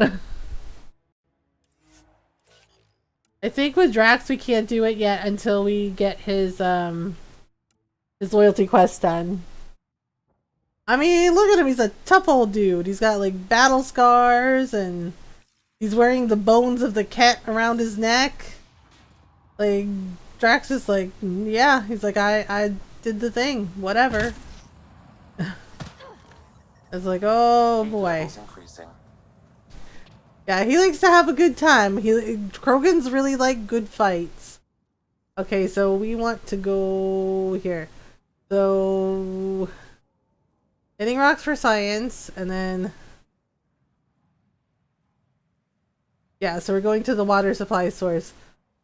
A: I think with Drax we can't do it yet until we get his loyalty quest done. I mean, look at him, he's a tough old dude. He's got like battle scars and he's wearing the bones of the cat around his neck. Like, Drax is like, yeah, he's like, I did the thing, whatever. It's like, oh boy. Yeah, he likes to have a good time. Krogans really like good fights. Okay, so we want to go here. So, hitting rocks for science, and then yeah, so we're going to the water supply source.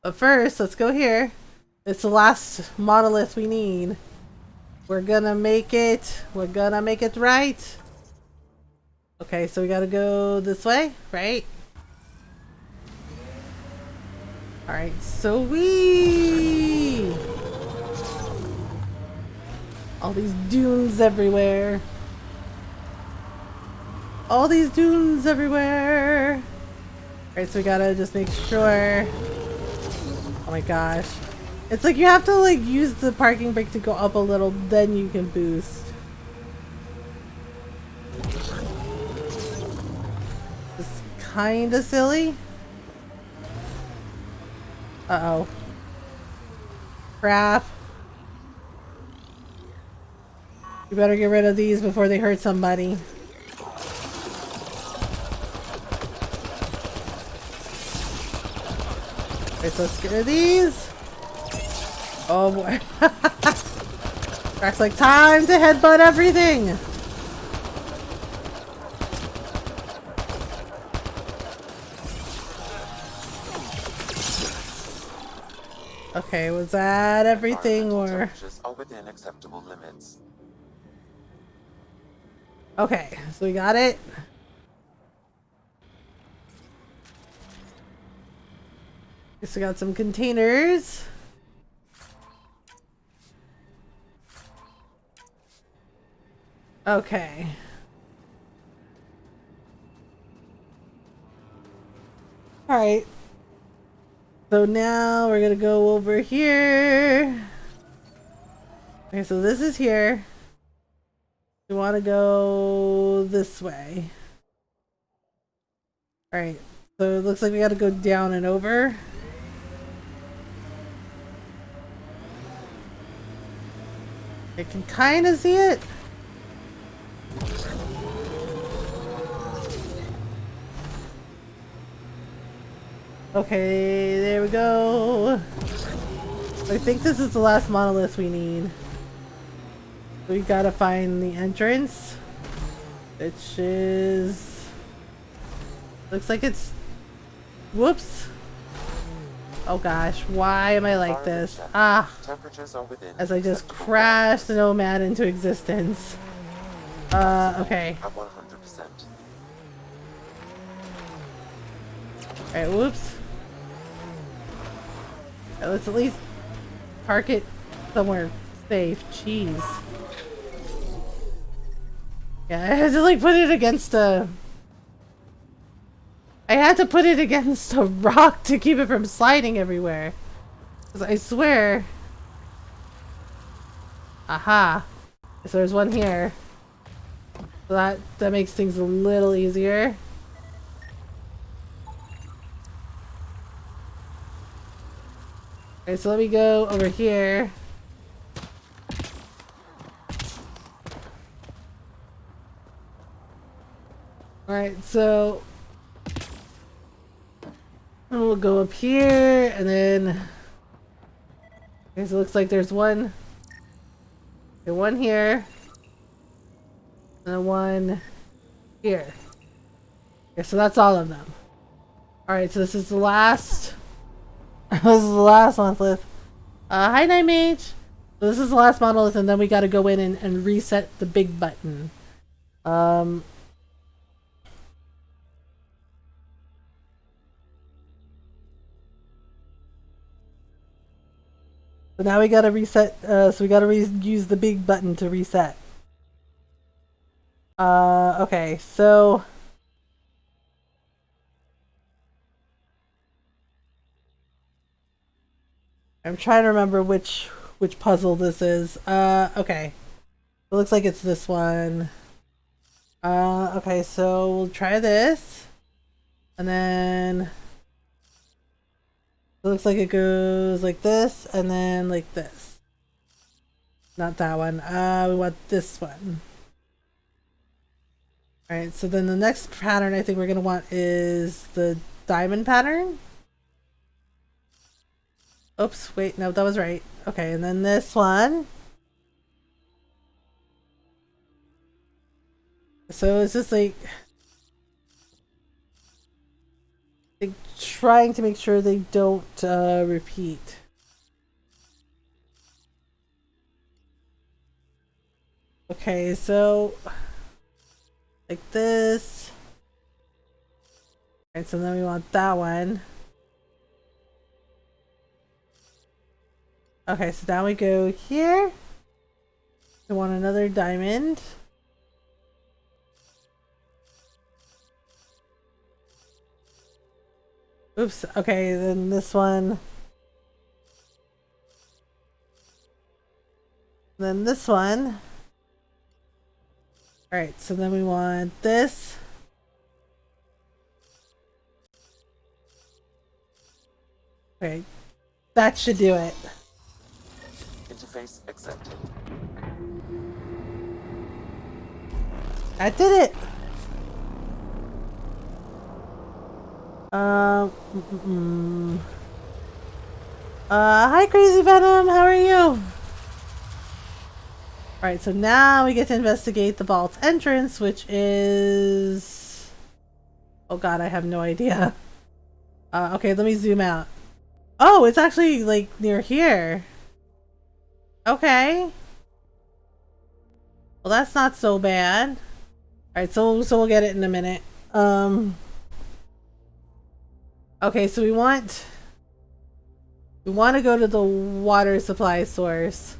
A: But first, let's go here. It's the last monolith we need. We're gonna make it. We're gonna make it right. Okay, so we gotta go this way, right? Alright, so we all these dunes everywhere. All these dunes everywhere. Alright, so we gotta just make sure. Oh my gosh. It's like you have to like use the parking brake to go up a little, then you can boost. It's kinda silly. Uh-oh. Crap. You better get rid of these before they hurt somebody. Okay, so let's get rid of these. Oh boy. Drax like, time to headbutt everything! Okay, was that everything or?
C: Are within acceptable limits.
A: Okay, so we got it. Guess we got some containers. Okay. Alright. So now we're gonna go over here. Okay, so this is here. We want to go this way. Alright. So it looks like we gotta go down and over. I can kind of see it. Okay, there we go. I think this is the last monolith we need. We gotta find the entrance, which is... looks like it's... whoops. Oh gosh, why am I like this? Ah! As I just crashed the Nomad into existence. Okay. Alright, whoops. Alright, let's at least park it somewhere safe. Jeez. Yeah, I had to like put it against a... I had to put it against a rock to keep it from sliding everywhere. Because I swear... Aha! So there's one here. So that makes things a little easier. Okay, so let me go over here. Alright, so we'll go up here and then okay, so it looks like there's one. Okay, one here. And then one here. Okay, so that's all of them. Alright, so this is the last this is the last monolith. Hi Night Mage! So this is the last monolith and then we gotta go in and reset the big button. So now we gotta reset, so we gotta use the big button to reset. Okay, so... I'm trying to remember which puzzle this is. Okay. It looks like it's this one. Okay, so we'll try this. And then... It looks like it goes like this, and then like this. Not that one. We want this one. Alright, so then the next pattern I think we're going to want is the diamond pattern. Oops, wait, no, that was right. Okay, and then this one. So it's just like trying to make sure they don't repeat. Okay, so like this. Alright, so then we want that one. Okay, so now we go here. We want another diamond. Oops, okay, then this one. Then this one. Alright, so then we want this. Okay, that should do it.
C: Interface accepted.
A: That did it! Hi Crazy Venom, how are you? Alright, so now we get to investigate the vault's entrance, which is... Oh god, I have no idea. Okay, let me zoom out. Oh, it's actually, like, near here. Okay. Well, that's not so bad. Alright, so we'll get it in a minute. Okay, so we want to go to the water supply source.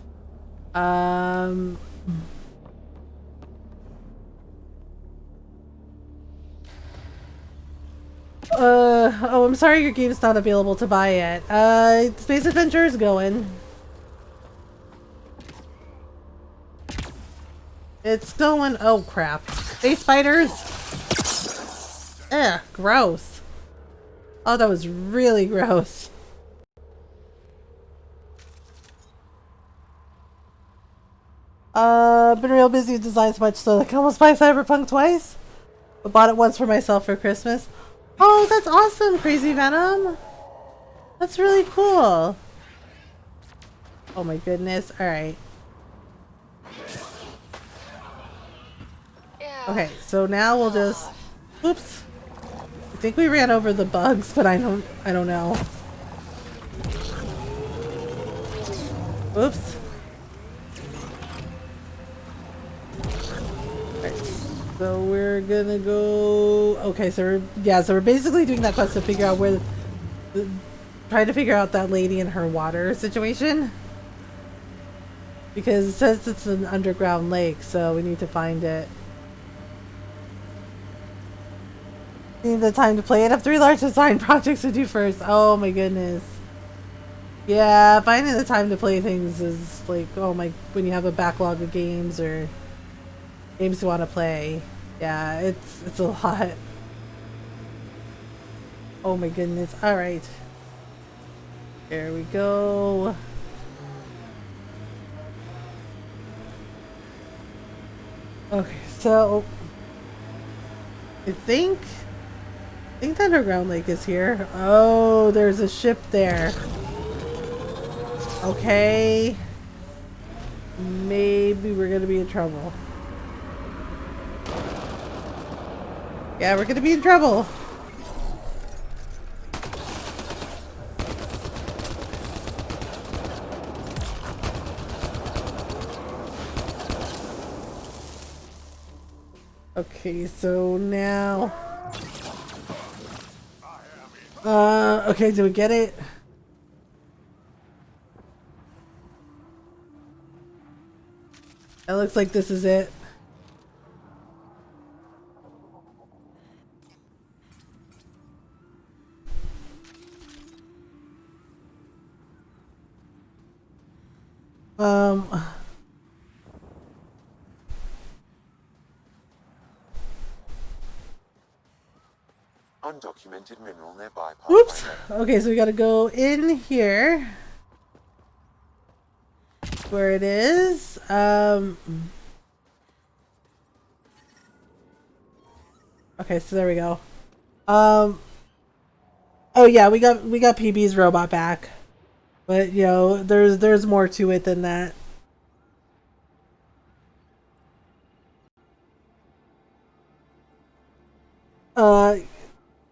A: Oh, I'm sorry your game's not available to buy yet. Space Adventure is going. It's going. Oh crap. Space spiders? Ugh, gross. Oh, that was really gross. Been real busy with designs much so I can almost buy Cyberpunk twice. But bought it once for myself for Christmas. Oh, that's awesome, Crazy Venom. That's really cool. Oh my goodness. Alright. Okay, so now we'll just... Oops. I think we ran over the bugs, but I don't know. Oops. Alright, so we're gonna go... Okay, so we're basically doing that quest to figure out where... Trying to figure out that lady and her water situation. Because it says it's an underground lake, so we need to find it. Need the time to play it. I have 3 large design projects to do first. Oh my goodness. Yeah, finding the time to play things is like, oh my, when you have a backlog of games or games you want to play. Yeah, it's a lot. Oh my goodness. Alright. There we go. Okay, so I think the underground lake is here. Oh, there's a ship there. Okay. Maybe we're gonna be in trouble. Yeah, we're gonna be in trouble. Okay, so now... okay, do we get it? It looks like this is it.
C: Undocumented mineral nearby.
A: Whoops. Okay, so we gotta go in here. Where it is. Okay, so there we go. Oh yeah, we got PB's robot back. But you know, there's more to it than that.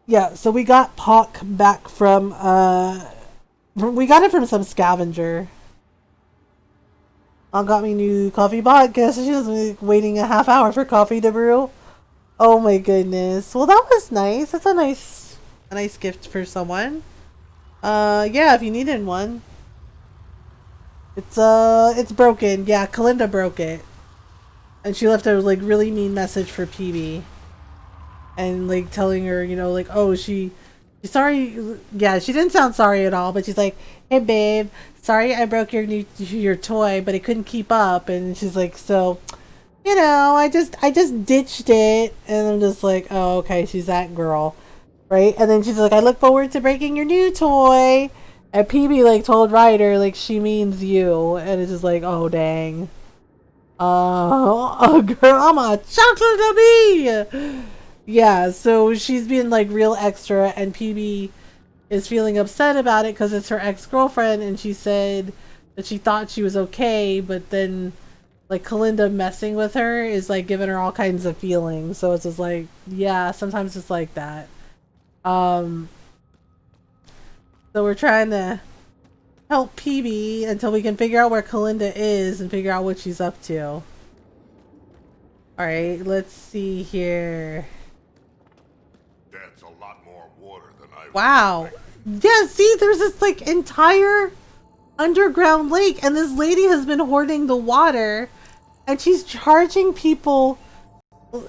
A: Yeah, so we got Puck back from we got it from some scavenger. Got me new coffee pot. Guess she was waiting a half hour for coffee to brew. Oh my goodness. Well, that was nice. That's a nice gift for someone. Yeah, if you needed one. It's broken. Yeah, Kalinda broke it. And she left a like really mean message for PB. And like telling her, you know, like, oh, she's sorry. Yeah, she didn't sound sorry at all, but she's like, hey babe, sorry I broke your toy, but it couldn't keep up. And she's like, so, you know, I just ditched it. And I'm just like, oh, okay, she's that girl, right? And then she's like, I look forward to breaking your new toy. And PB like told Ryder like she means you, and it's just like, oh dang. Oh girl, I'm a chocolate to be. Yeah, so she's being like real extra, and PB is feeling upset about it because it's her ex-girlfriend, and she said that she thought she was okay, but then like Kalinda messing with her is like giving her all kinds of feelings. So it's just like, yeah, sometimes it's like that. So we're trying to help PB until we can figure out where Kalinda is and figure out what she's up to. Alright, let's see here.
B: That's a lot more water than I
A: Wow. Yeah, see, there's this like entire underground lake, and this lady has been hoarding the water, and she's charging people.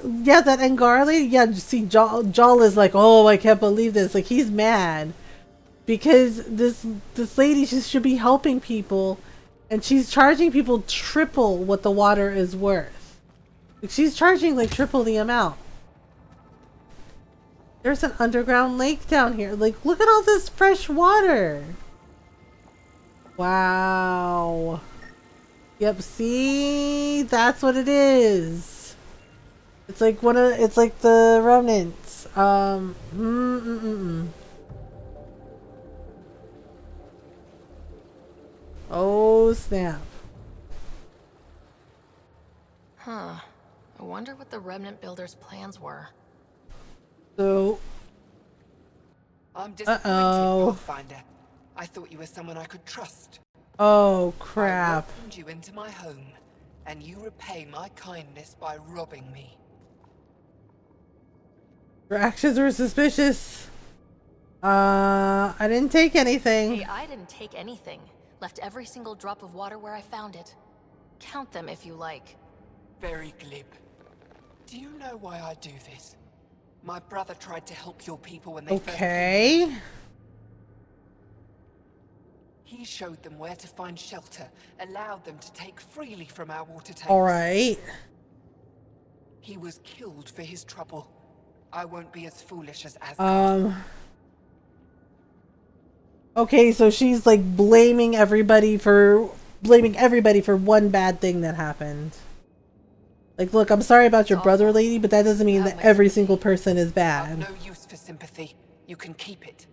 A: Yeah, that Angara lady. Yeah, see, Jal is like, oh, I can't believe this. Like, he's mad because this lady, she should be helping people, and she's charging people triple what the water is worth. Like, she's charging like triple the amount. There's an underground lake down here. Like, look at all this fresh water. Wow. Yep, see? That's what it is. It's like it's like the remnants. Oh, snap.
D: Huh. I wonder what the remnant builders' plans were.
A: So...
M: I'm disappointed, Pathfinder. I thought you were someone I could trust.
A: Oh, crap.
M: I welcomed you into my home, and you repay my kindness by robbing me.
A: Your actions were suspicious. I didn't take anything.
D: Hey, I didn't take anything. Left every single drop of water where I found it. Count them if you like.
M: Very glib. Do you know why I do this? My brother tried to help your people when they first came. He showed them where to find shelter, allowed them to take freely from our water tanks.
A: Alright.
M: He was killed for his trouble. I won't be as foolish as Asgard.
A: Okay, so she's like blaming everybody for one bad thing that happened. Like, look, I'm sorry about your brother, lady, but that doesn't mean that every single person is bad.
M: I've no use for sympathy. You can keep it.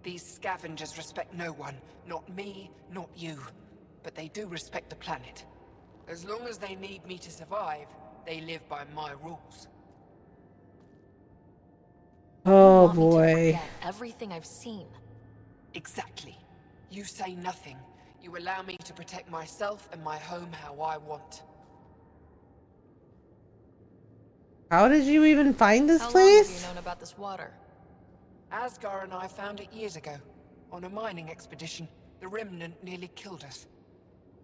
M: These scavengers respect no one. Not me, not you. But they do respect the planet. As long as they need me to survive, they live by my rules.
A: Oh boy.
D: Everything I've seen.
M: Exactly. You say nothing. You allow me to protect myself and my home how I want.
A: How did you even find this place?
D: How long have you known about this water?
M: Asgard and I found it years ago. On a mining expedition, the remnant nearly killed us.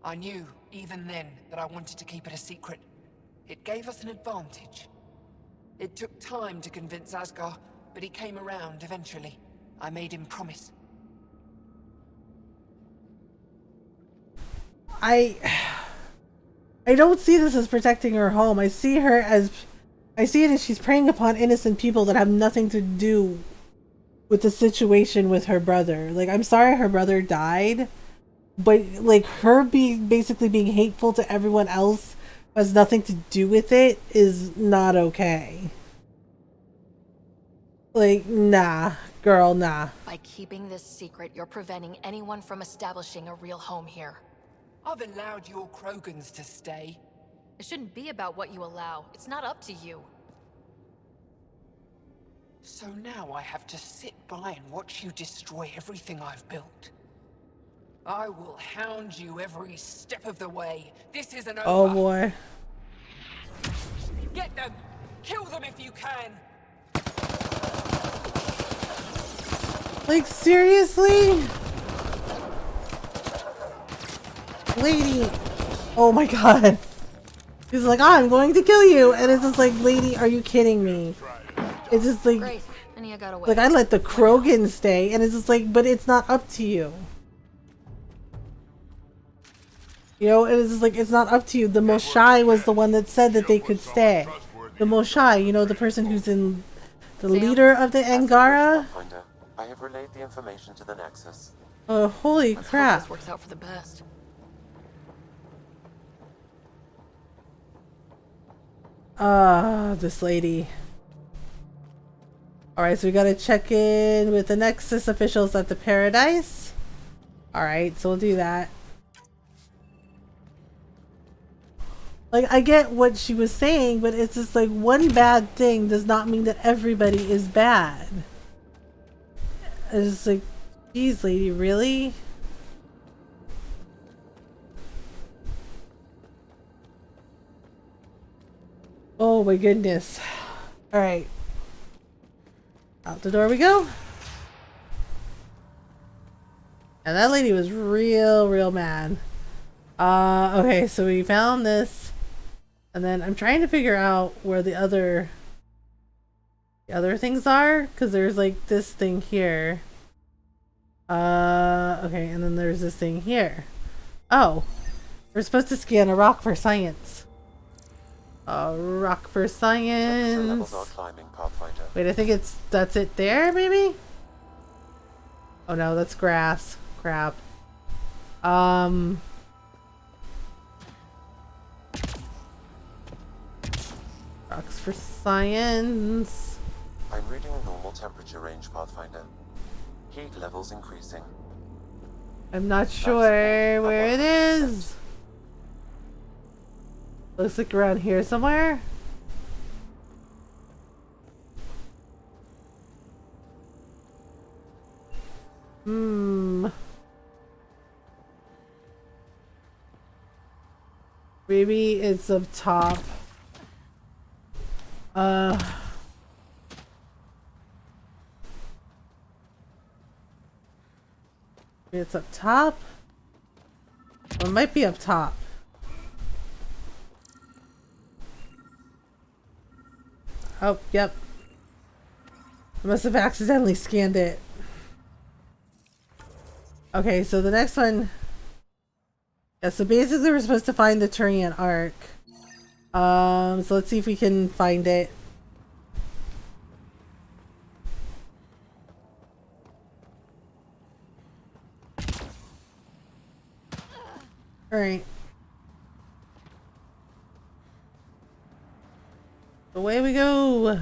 M: I knew, even then, that I wanted to keep it a secret. It gave us an advantage. It took time to convince Asgar, but he came around eventually. I made him promise.
A: I don't see this as protecting her home. I see it as she's preying upon innocent people that have nothing to do with the situation with her brother. Like, I'm sorry her brother died, but like her basically being hateful to everyone else who has nothing to do with it is not okay. Like, nah, girl, nah.
D: By keeping this secret, you're preventing anyone from establishing a real home here.
M: I've allowed your Krogans to stay.
D: It shouldn't be about what you allow. It's not up to you.
M: So now I have to sit by and watch you destroy everything I've built. I will hound you every step of the way. This isn't over.
A: Oh boy.
M: Get them! Kill them if you can!
A: Like, seriously? Lady. Oh my god. He's like, I'm going to kill you. And it's just like, lady, are you kidding me? It's just like,
D: Great. Ania got away.
A: like, I let the Krogan stay. And it's just like, but it's not up to you. You know, it's just like, it's not up to you. The Moshai was the one that said that they could stay. The Moshai, you know, the person who's in the leader of the Angara.
C: I have relayed the information to the Nexus.
A: Oh, holy crap.
D: This works out for the best.
A: This lady. Alright, so we gotta check in with the Nexus officials at the Paradise. Alright, so we'll do that. Like, I get what she was saying, but it's just like, one bad thing does not mean that everybody is bad. It's just like, geez, lady, really? Oh my goodness. Alright. Out the door we go. And that lady was real mad. Okay, so we found this. And then I'm trying to figure out where the other things are, because there's like this thing here. Okay, and then there's this thing here. Oh, we're supposed to scan a rock for science. A rock for science. Wait, I think that's it there, maybe? Oh no, that's grass. Crap. Rocks for science.
C: I'm reading a normal temperature range, Pathfinder. Heat levels increasing.
A: I'm not sure where it is. Looks like around here somewhere. Maybe it's up top. Maybe it's up top? Well, it might be up top. Oh, yep. I must have accidentally scanned it. Okay, so the next one... Yeah, so basically we're supposed to find the Turian Ark. So let's see if we can find it. Alright. Away we go!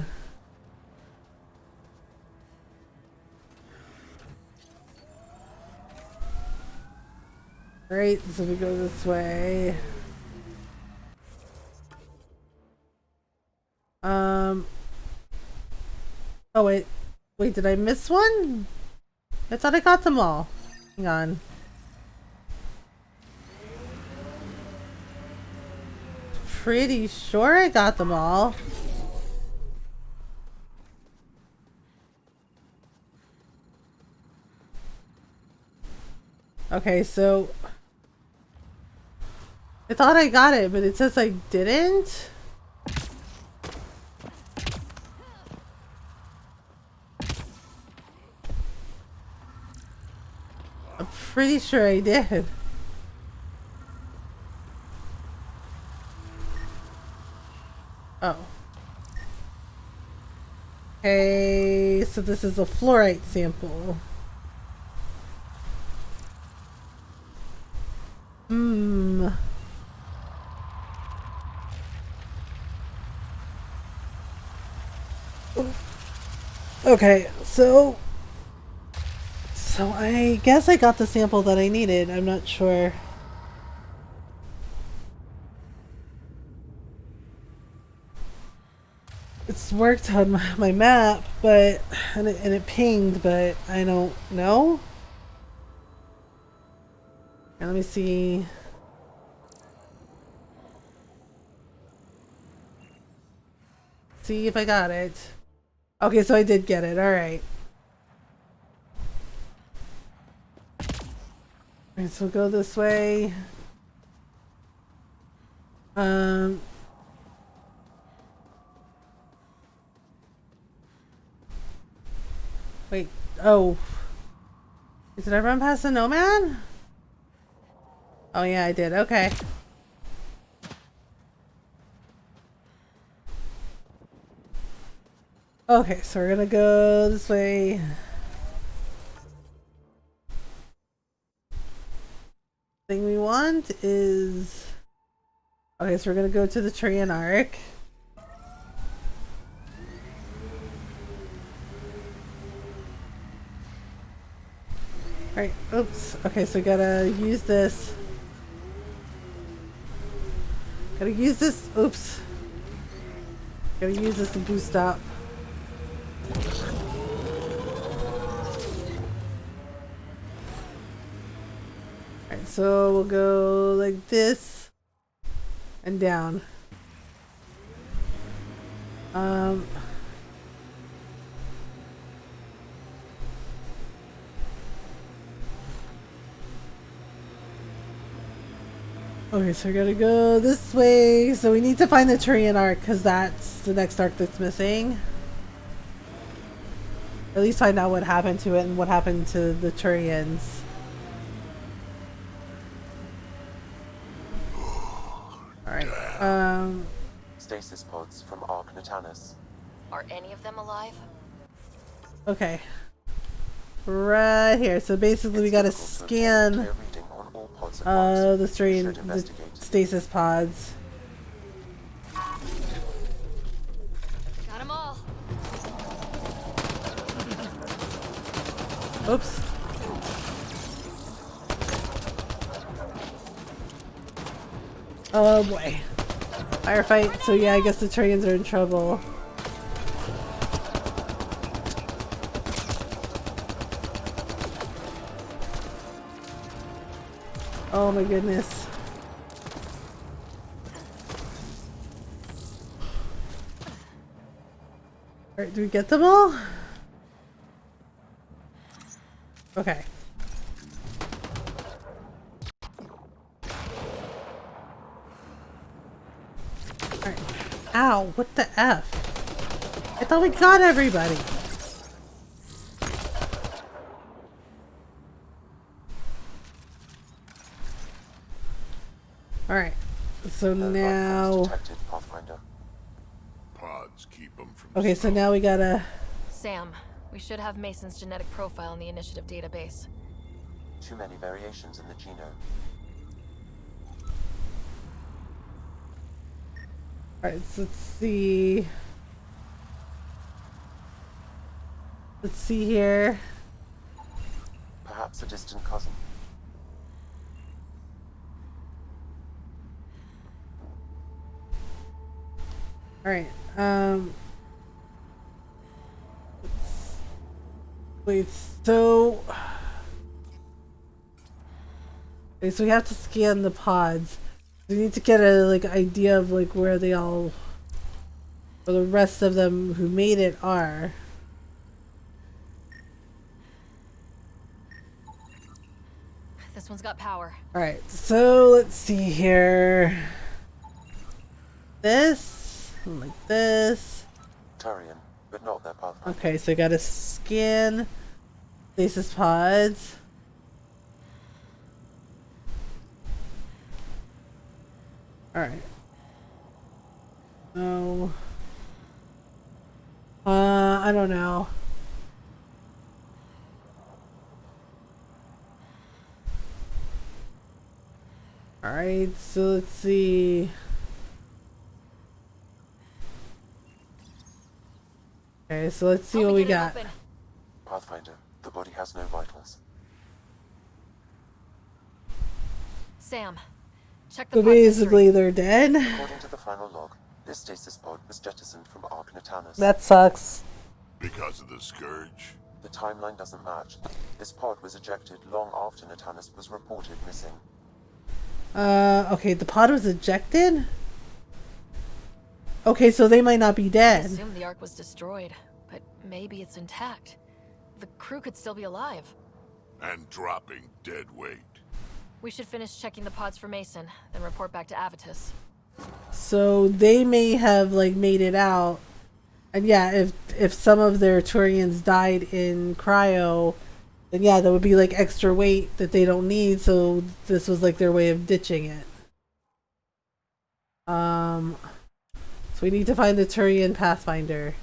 A: Alright, so we go this way. Oh wait. Wait, did I miss one? I thought I got them all. Hang on. Pretty sure I got them all. Okay, so I thought I got it, but it says I didn't. I'm pretty sure I did. Oh. Okay, so this is a fluorite sample. Hmm. Okay, so I guess I got the sample that I needed. I'm not sure. It's worked on my map, but and it pinged, but I don't know. And let me see. See if I got it. Okay, so I did get it. All right. Alright, so we'll go this way. Wait. Oh. Did I run past the nomad? Oh yeah, I did. Okay. Okay, so we're gonna go this way. Thing we want is... Okay, so we're gonna go to the Trian Arc. Alright, oops. Okay, so gotta use this. Gotta use this. Oops. Gotta use this to boost up. Alright, so we'll go like this and down. Okay, so we gotta go this way. So we need to find the Turian arc because that's the next arc that's missing. At least find out what happened to it and what happened to the Turians. Alright,
C: Stasis pods from Ark Natanus.
D: Are any of them alive?
A: okay. Right here. So basically we gotta scan the stasis pods.
D: Got them all.
A: Oops. Oh boy. Firefight. So yeah, I guess the Turians are in trouble. Oh my goodness. Alright, do we get them all? Okay. Alright. Ow, what the F? I thought we got everybody. Alright. So now...
B: Pods keep them from...
A: Okay, so now we gotta...
D: Sam, we should have Mason's genetic profile in the initiative database.
C: Too many variations in the genome.
A: Alright, so let's see... Let's see here.
C: Perhaps a distant cousin.
A: Alright, wait, so... Okay, so we have to scan the pods. We need to get a, like, idea of, like, where they all... Or the rest of them who made it are.
D: this one's got power.
A: Alright, so let's see here. This, like this.
C: Turian, but not their pathfinder.
A: Okay, so I gotta scan stasis pods. Alright. No. I don't know. Alright, so let's see. Okay, so let's see what we got.
C: Pathfinder, the body has no vitals.
D: Sam, check the
A: So basically they're dead.
C: According to the final log, this stasis pod was jettisoned from Ark Natanus.
A: That sucks.
B: Because of the Scourge?
C: The timeline doesn't match. This pod was ejected long after Natanus was reported missing.
A: Okay, the pod was ejected? Okay, so they might not be
D: I
A: dead.
D: assume the Ark was destroyed, but maybe it's intact. The crew could still be alive.
B: And dropping dead weight.
D: We should finish checking the pods for Mason, then report back to Avitus.
A: So they may have like made it out. And yeah, if some of their Turians died in cryo, then yeah, that would be like extra weight that they don't need, so this was like their way of ditching it. So we need to find the Turian Pathfinder.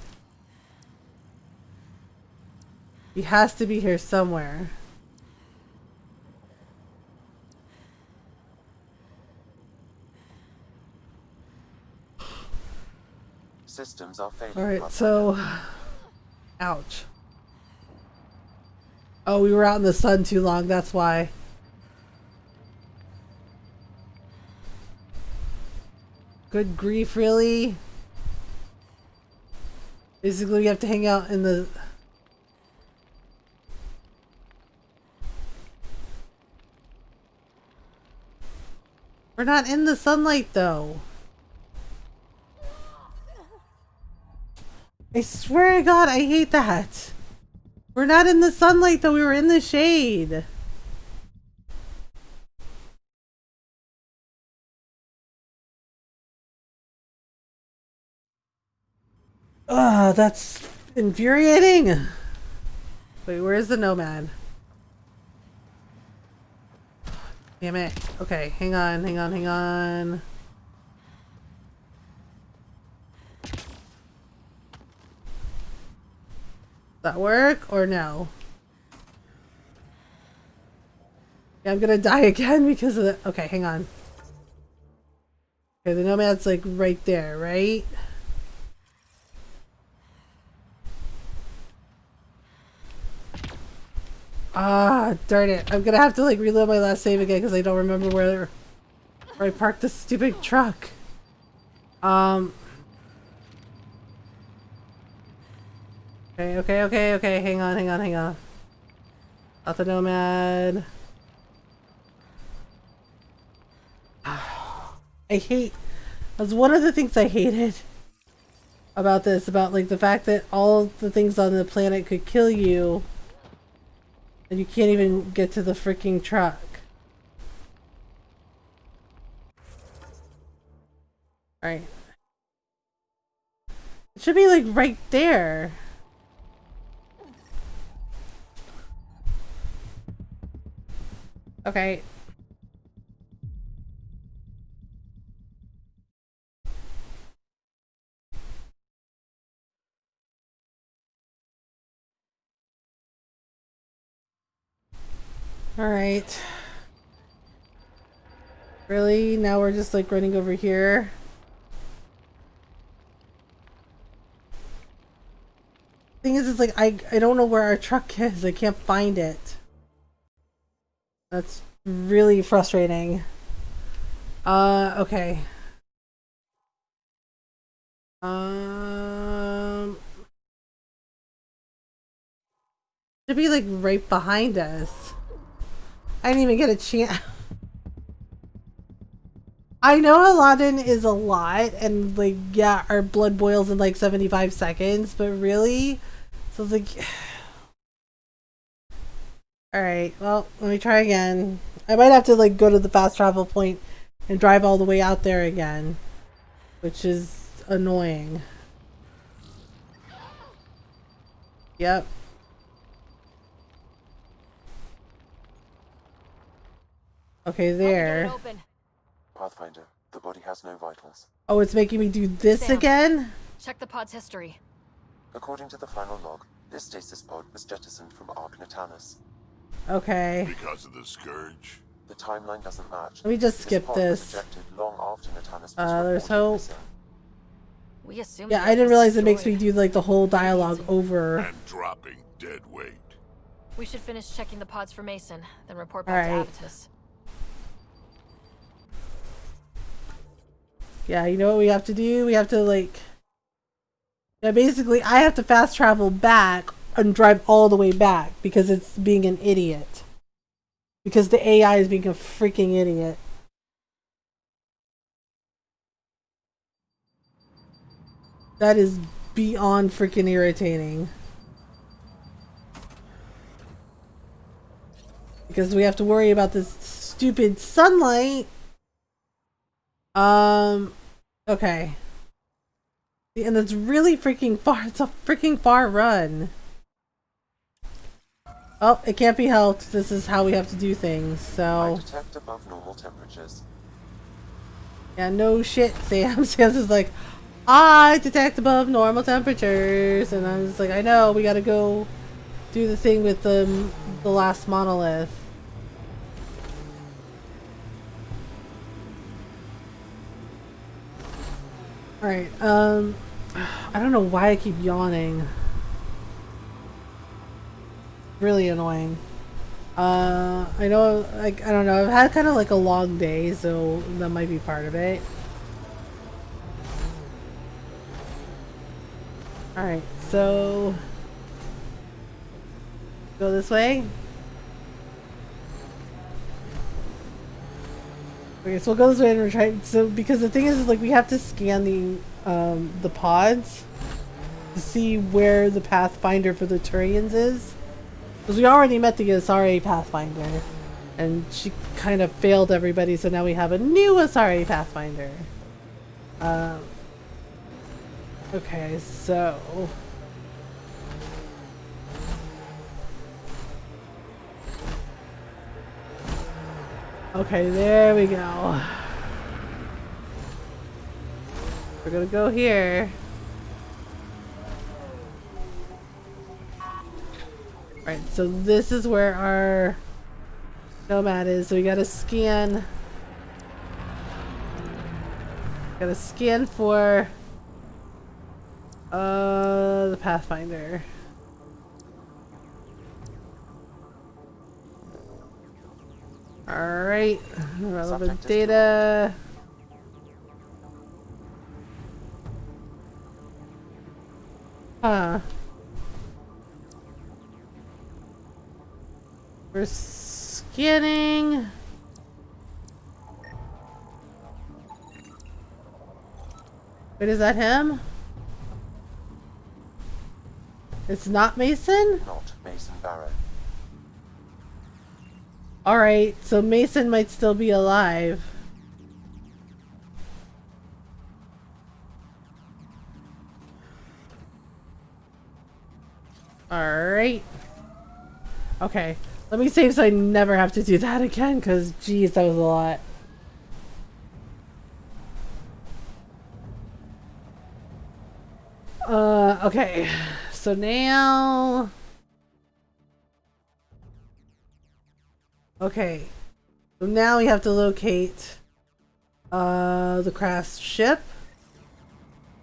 A: He has to be here somewhere.
C: Systems are failing.
A: Alright, so... Ouch. Oh, we were out in the sun too long, that's why. Good grief, really? Basically, we have to hang out in the... We're not in the sunlight, though. I swear to God, I hate that. We're not in the sunlight, though. We were in the shade. Ugh, that's infuriating. Wait, where's the nomad? Damn it. Okay, hang on, hang on, hang on. Does that work or no? Yeah, I'm gonna die again because of the... Okay, hang on. Okay, the nomad's like right there, right? Ah, darn it. I'm gonna have to like reload my last save again because I don't remember where I parked this stupid truck. Okay. Hang on. Not the nomad. I hate... That's one of the things I hated about this. About like the fact that all the things on the planet could kill you. And you can't even get to the freaking truck. Alright. It should be like right there. Okay. Alright. Really? Now we're just like running over here? Thing is, it's like I don't know where our truck is. I can't find it. That's really frustrating. Okay. Should be like right behind us. I didn't even get a chance. I know Elaaden is a lot, and like, yeah, our blood boils in like 75 seconds, but really? So it's like... Alright, well, let me try again. I might have to like go to the fast travel point and drive all the way out there again, which is annoying. Yep. Okay, there.
C: Pathfinder, the body has no vitals.
A: Oh, it's making me do this
D: Sam,
A: again?
D: Check the pod's history.
C: According to the final log, this stasis pod was jettisoned from Ark Natanus.
A: Okay.
B: Because of the Scourge?
C: The timeline doesn't match.
A: Let me just skip
C: pod
A: this.
C: was ejected long after Natanus was
A: There's
C: reported
A: hope.
C: missing.
D: We assume.
A: Yeah, I didn't realize it makes me do like the whole dialogue over.
B: And dropping dead weight.
D: We should finish checking the pods for Mason, then report
A: All
D: back
A: right.
D: to Avitus.
A: Yeah, you know what we have to do? We have to like... Yeah, basically I have to fast travel back and drive all the way back because it's being an idiot. Because the AI is being a freaking idiot. That is beyond freaking irritating. Because we have to worry about this stupid sunlight. Okay. And it's really freaking far. It's a freaking far run. Oh, it can't be helped. This is how we have to do things, so...
C: I detect above normal temperatures.
A: Yeah, no shit, Sam. Sam's is like, I detect above normal temperatures. And I was like, I know, we gotta go do the thing with the last monolith. Alright, I don't know why I keep yawning. Really annoying. I know, like, I don't know, I've had kind of like a long day, so that might be part of it. Alright, so... Go this way? Okay, so we'll go this way and we're trying. So because the thing is like we have to scan the pods to see where the Pathfinder for the Turians is. Because we already met the Asari Pathfinder, and she kind of failed everybody. So now we have a new Asari Pathfinder. Okay, so. Okay, there we go. We're gonna go here. Alright, so this is where our nomad is, so we gotta scan. Gotta scan for the Pathfinder. Alright, relevant data. Huh. We're scanning. Wait, is that him? It's not Mason?
C: Not Mason Barrow.
A: Alright, so Mason might still be alive. Alright. Okay. Let me save so I never have to do that again, because geez, that was a lot. Okay. So now... Okay, so now we have to locate the crashed ship,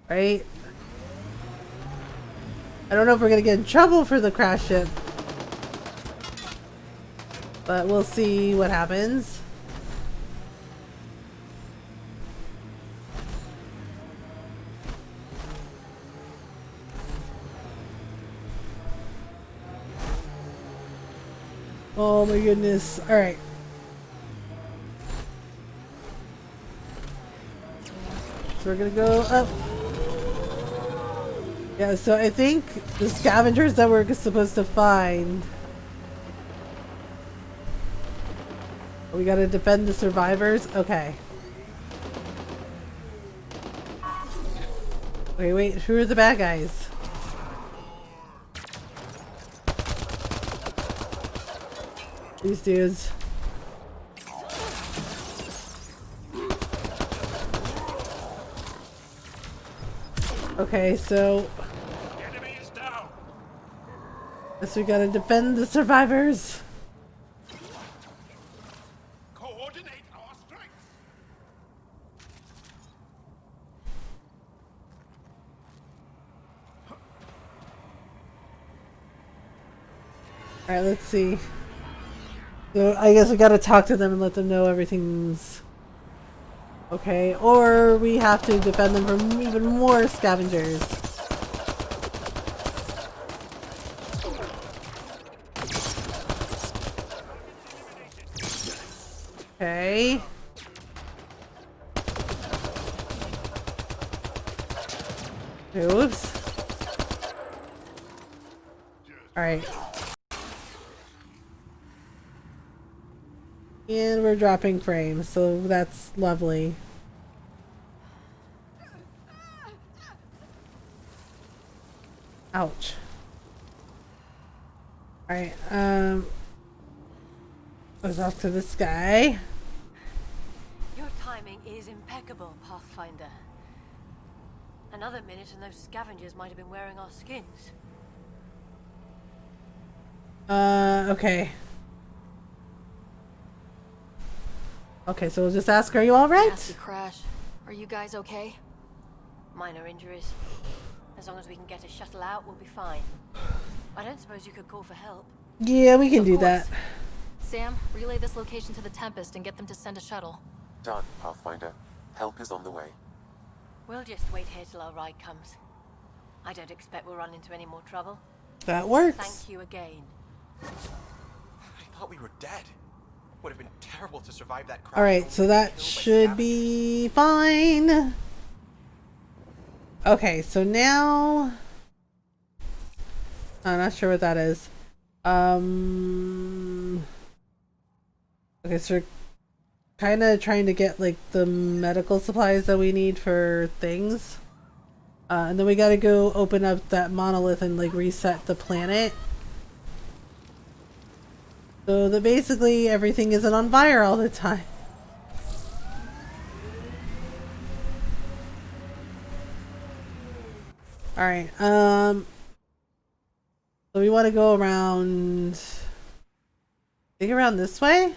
A: right? I don't know if we're gonna get in trouble for the crashed ship, but we'll see what happens. Oh my goodness. Alright. So we're gonna go up. Yeah, so I think the scavengers that we're supposed to find We gotta defend the survivors? Okay. Wait, wait, who are the bad guys? These dudes. Okay, so guess we gotta defend the survivors.
I: Coordinate our strength.
A: Alright, let's see. So I guess we gotta talk to them and let them know everything's okay. Or we have to defend them from even more scavengers. Okay. Oops. Alright. And we're dropping frames, so that's lovely. Ouch. Alright, let's talk to this guy.
H: Your timing is impeccable, Pathfinder. Another minute and those scavengers might have been wearing our skins.
A: Okay. Okay, so we'll just ask, are you alright?
D: Nasty crash. Are you guys okay?
H: Minor injuries. As long as we can get a shuttle out, we'll be fine. I don't suppose you could call for help.
A: Yeah, we can do that.
D: Sam, relay this location to the Tempest and get them to send a shuttle.
C: Done, Pathfinder. Help is on the way.
H: We'll just wait here till our ride comes. I don't expect we'll run into any more trouble.
A: That works.
H: Thank you again.
F: I thought we were dead. Would have been terrible to survive that crash.
A: Alright, so that should be fine. Okay, so now I'm not sure what that is. Okay, so we're kind of trying to get like the medical supplies that we need for things. And then we gotta go open up that monolith and like reset the planet. So that basically everything isn't on fire all the time. Alright, so we want to go around... Think around this way?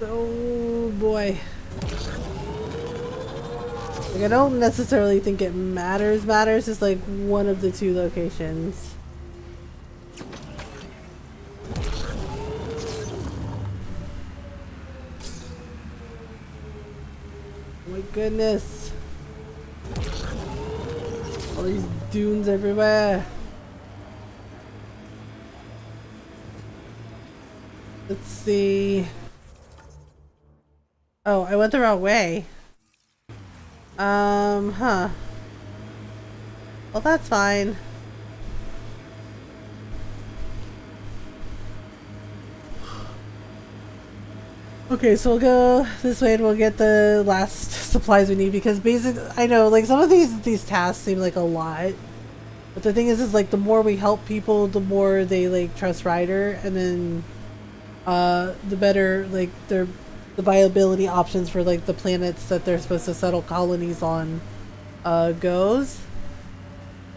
A: Oh boy. Like, I don't necessarily think it matters. It's like one of the two locations. Oh my goodness. All these dunes everywhere. Let's see. Oh, I went the wrong way. Huh. Well, that's fine. Okay, so we'll go this way and we'll get the last supplies we need, because basically, I know, like, some of these tasks seem like a lot. But the thing is like, the more we help people, the more they, like, trust Ryder, and then, the better, like, the viability options for, like, the planets that they're supposed to settle colonies on, goes.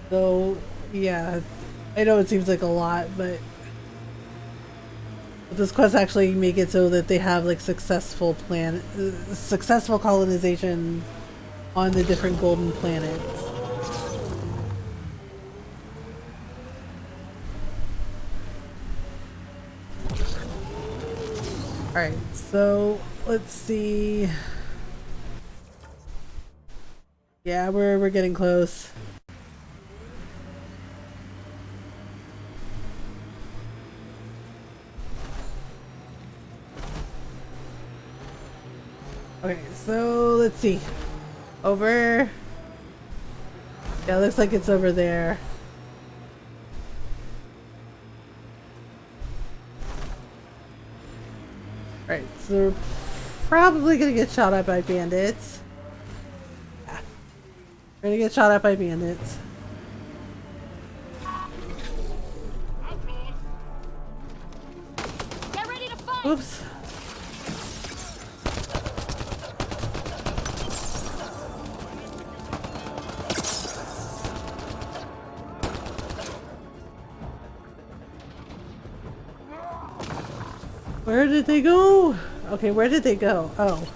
A: So, yeah, I know it seems like a lot, but this quest actually make it so that they have, like, successful colonization on the different golden planets. Alright, so let's see. Yeah, we're getting close. Okay, so let's see. Over. Yeah, looks like it's over there. So they're probably gonna get shot at by bandits. Yeah. We're gonna get shot at by bandits.
D: Get ready to fight.
A: Oops. Where did they go? Okay, where did they go? Oh.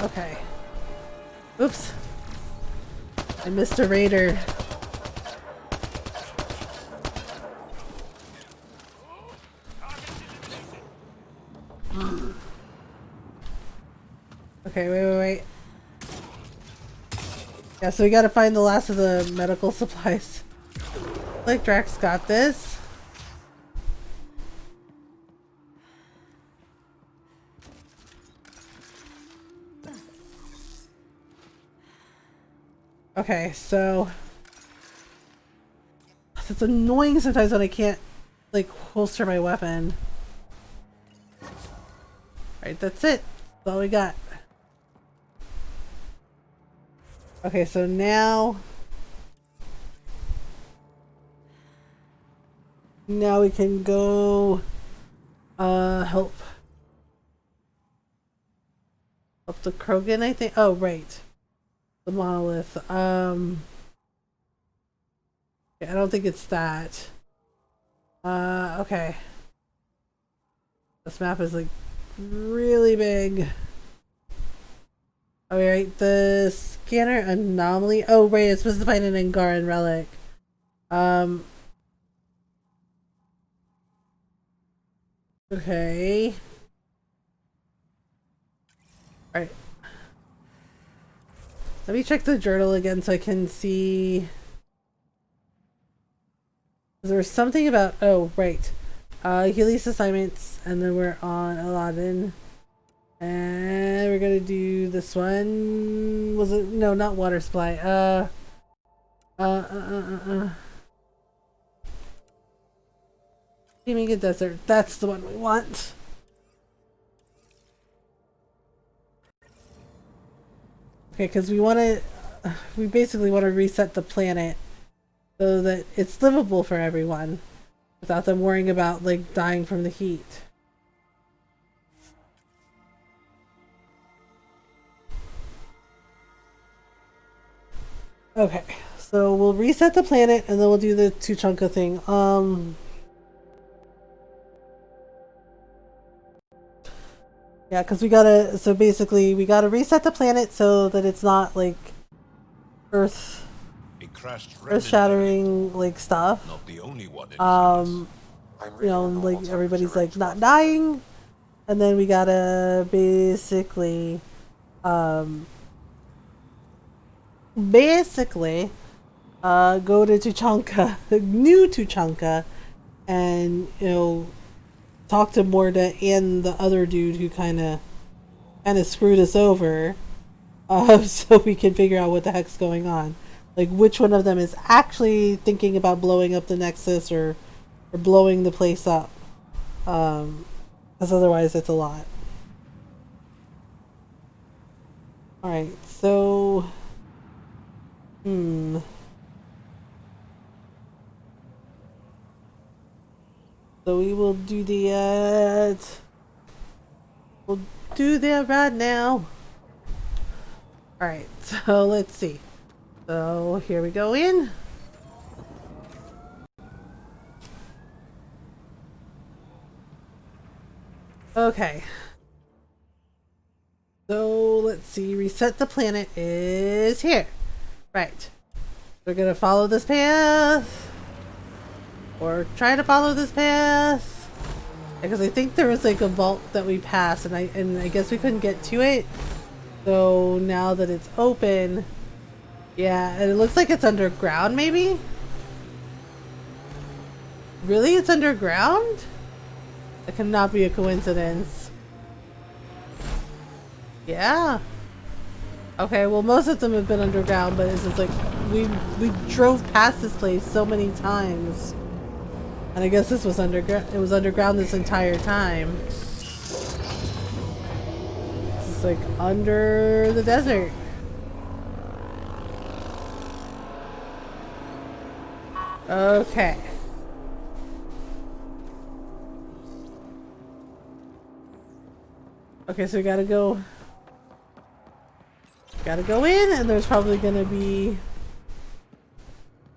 A: Okay. Oops. I missed a raider. Okay, wait. Yeah, so we gotta find the last of the medical supplies. Like Drax got this. Okay, so it's annoying sometimes when I can't like holster my weapon. Alright, that's it. That's all we got. Okay, so now we can go help the Krogan, I think. Oh, right. The monolith. Yeah, I don't think it's that. Okay. This map is like really big. Alright, the scanner anomaly. Oh, right, it's supposed to find an Angaran relic. Okay. Alright. Let me check the journal again so I can see. There's something about. Oh, right. Healy's assignments, and then we're on Elaaden. And we're gonna do this one. Was it? No, not water supply. Teaming a desert. That's the one we want. Okay, because we basically want to reset the planet so that it's livable for everyone without them worrying about like dying from the heat. Okay, so we'll reset the planet and then we'll do the Tuchanka thing. Yeah, because we gotta reset the planet so that it's not like Earth shattering like stuff.
L: Not the only one.
A: You know, like everybody's like not dying, and then we gotta basically go to Tuchanka, the new Tuchanka, and you know, talk to Morda and the other dude who kind of screwed us over, so we can figure out what the heck's going on. Like which one of them is actually thinking about blowing up the Nexus or blowing the place up, because otherwise it's a lot. Alright, so so we will do we'll do that right now. Alright, so let's see. So here we go in. Okay. So let's see, reset the planet is here. Right. We're gonna follow this path. Or try to follow this path. Because I think there was like a vault that we passed and I guess we couldn't get to it. So now that it's open, yeah, and it looks like it's underground maybe? Really? It's underground? That cannot be a coincidence. Yeah. Okay, well most of them have been underground, but it's just like we drove past this place so many times. And I guess this was underground. It was underground this entire time. It's like under the desert. Okay. Okay, so we gotta go. Gotta go in, and there's probably gonna be.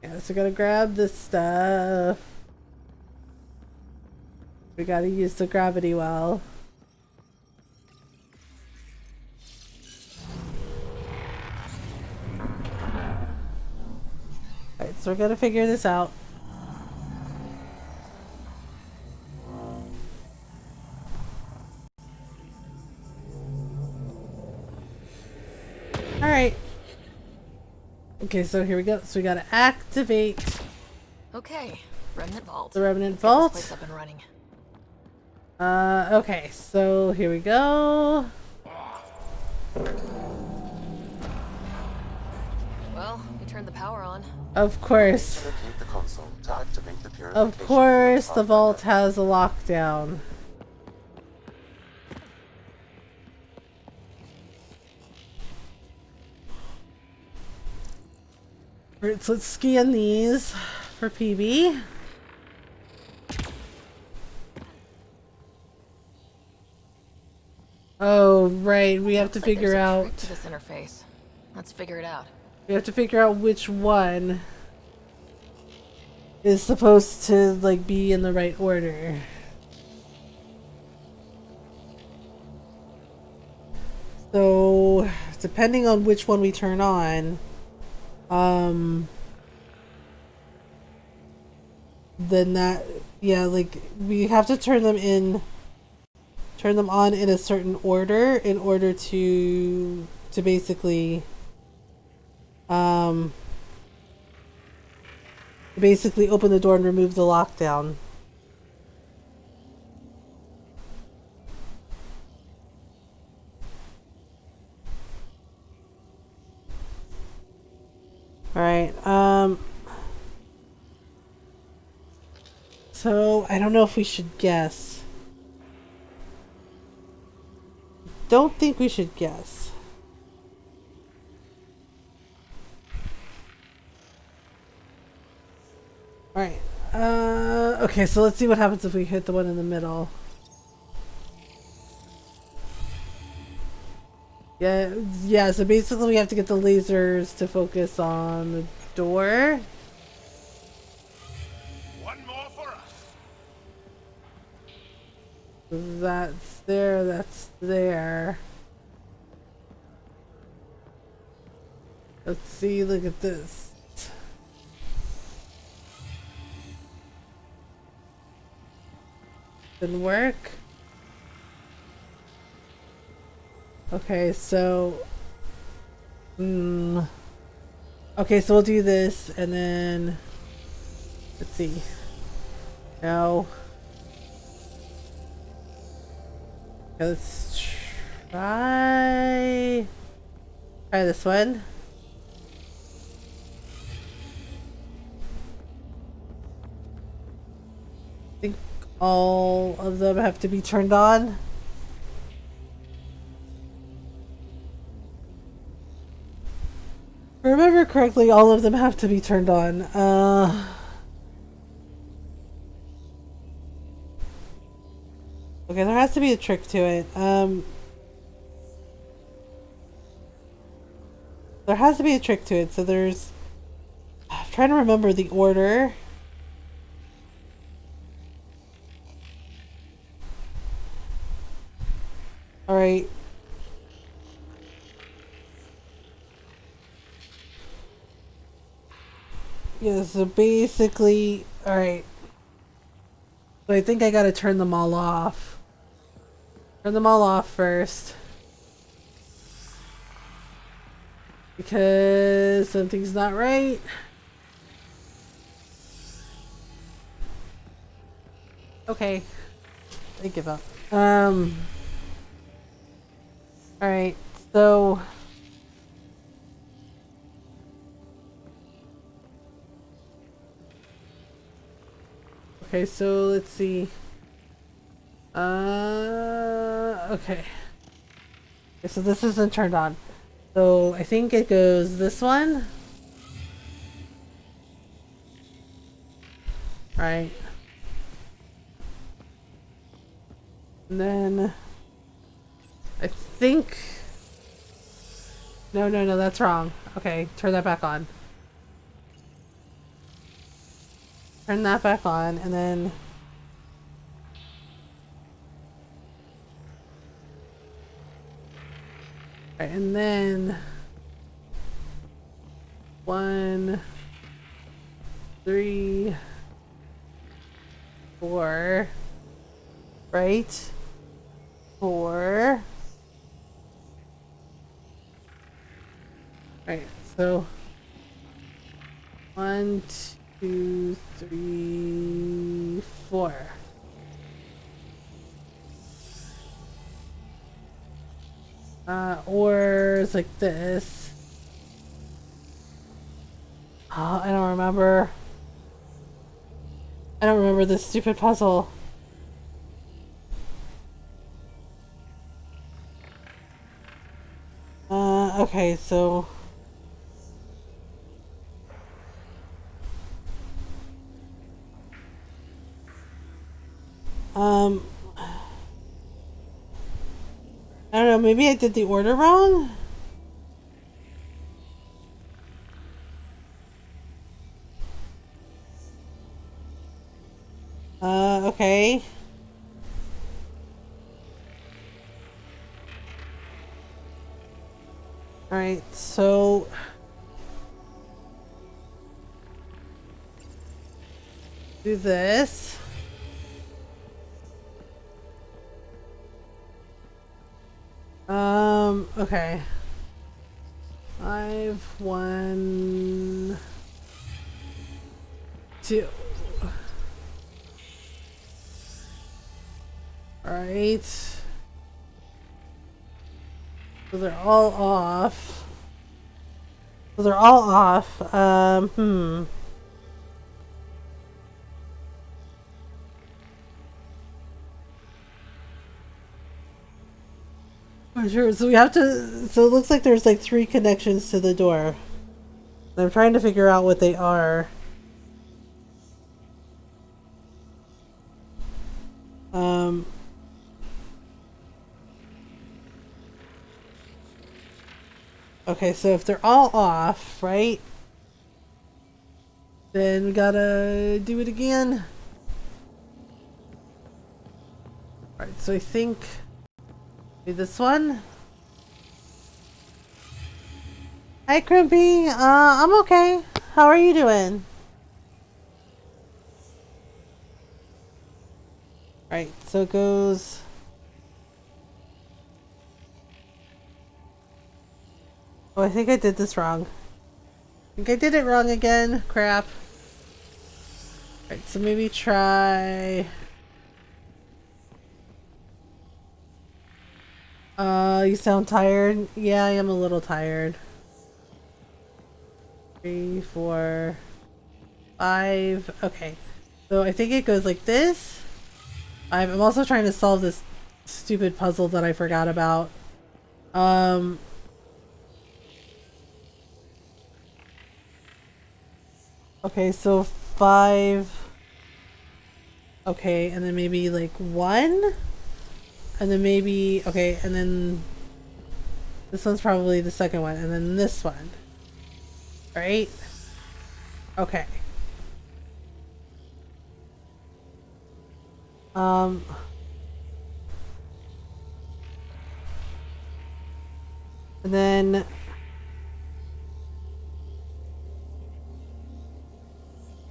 A: Yeah, so we gotta grab this stuff. We gotta use the gravity well. Alright, so we're gonna figure this out. Alright. Okay, so here we go. So we gotta activate.
D: Okay, Remnant Vault.
A: The Remnant
D: Let's
A: Vault.
D: get this place up and running.
A: Okay, so here we go.
D: Well, we turned the power on.
A: Of course.
C: Locate the console to activate the
A: Of
C: purification
A: course, the
C: field.
A: vault has a lockdown. Alright, so let's scan these for PB. Oh, right. We have to
D: Looks like
A: figure
D: there's a
A: out.
D: trick to this interface. Let's figure it out.
A: We have to figure out which one is supposed to like be in the right order. So, depending on which one we turn on, then that, yeah, like we have to turn them on in a certain order in order to basically open the door and remove the lockdown. Alright, so I don't know if we should guess. Don't think we should guess. Alright, okay, so let's see what happens if we hit the one in the middle. Yeah, so basically we have to get the lasers to focus on the door.
I: One more for us.
A: That's there, that's there. Let's see, look at this. Didn't work. Okay, so okay, so we'll do this and then let's see. No. Okay, let's try this one. I think all of them have to be turned on. If I remember correctly, all of them have to be turned on. Okay, there has to be a trick to it. There has to be a trick to it. So there's... I'm trying to remember the order. Alright. Yeah, so basically... Alright. So I think I gotta turn them all off. Turn them all off first. Because something's not right. Okay. I give up. Alright, so... Okay, so let's see. Okay. So this isn't turned on. So I think it goes this one. Right. And then I think... No, that's wrong. Okay, turn that back on. Turn that back on, and then... Right, and then... 1, 3, 4... Right? 4... Right, so... 1, 2, 3, 4. Or it's like this. Oh, I don't remember. I don't remember this stupid puzzle. Okay, so... I don't know, maybe I did the order wrong? Okay. Alright, so... Do this. Okay. 5, 1, 2. Alright. So they're all off. Oh, sure, so we have to... So it looks like there's like 3 connections to the door. I'm trying to figure out what they are. Okay, so if they're all off, right? Then we gotta do it again. Alright, so I think... Maybe this one? Hi, Crimpy. I'm okay. How are you doing? Right, so it goes... Oh, I think I did this wrong. I think I did it wrong again. Crap. Right, so maybe try... You sound tired? Yeah, I am a little tired. 3, 4, 5. Okay. So I think it goes like this. I'm also trying to solve this stupid puzzle that I forgot about. Okay, so 5. Okay, and then maybe like 1. And then maybe, okay, and then this one's probably the second one, and then this one. Right? Okay. And then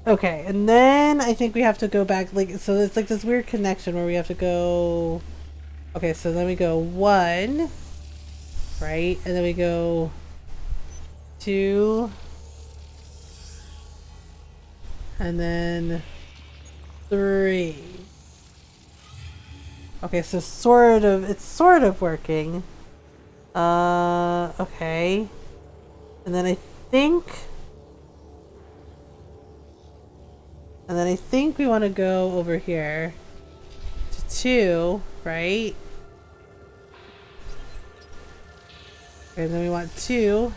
A: okay, and then I think we have to go back, like, so it's like this weird connection where we have to go, okay, so then we go 1, right, and then we go 2, and then 3. Okay, so sort of, it's sort of working. Okay. And then I think And then I think we want to go over here to 2, right? Okay, and then we want 2.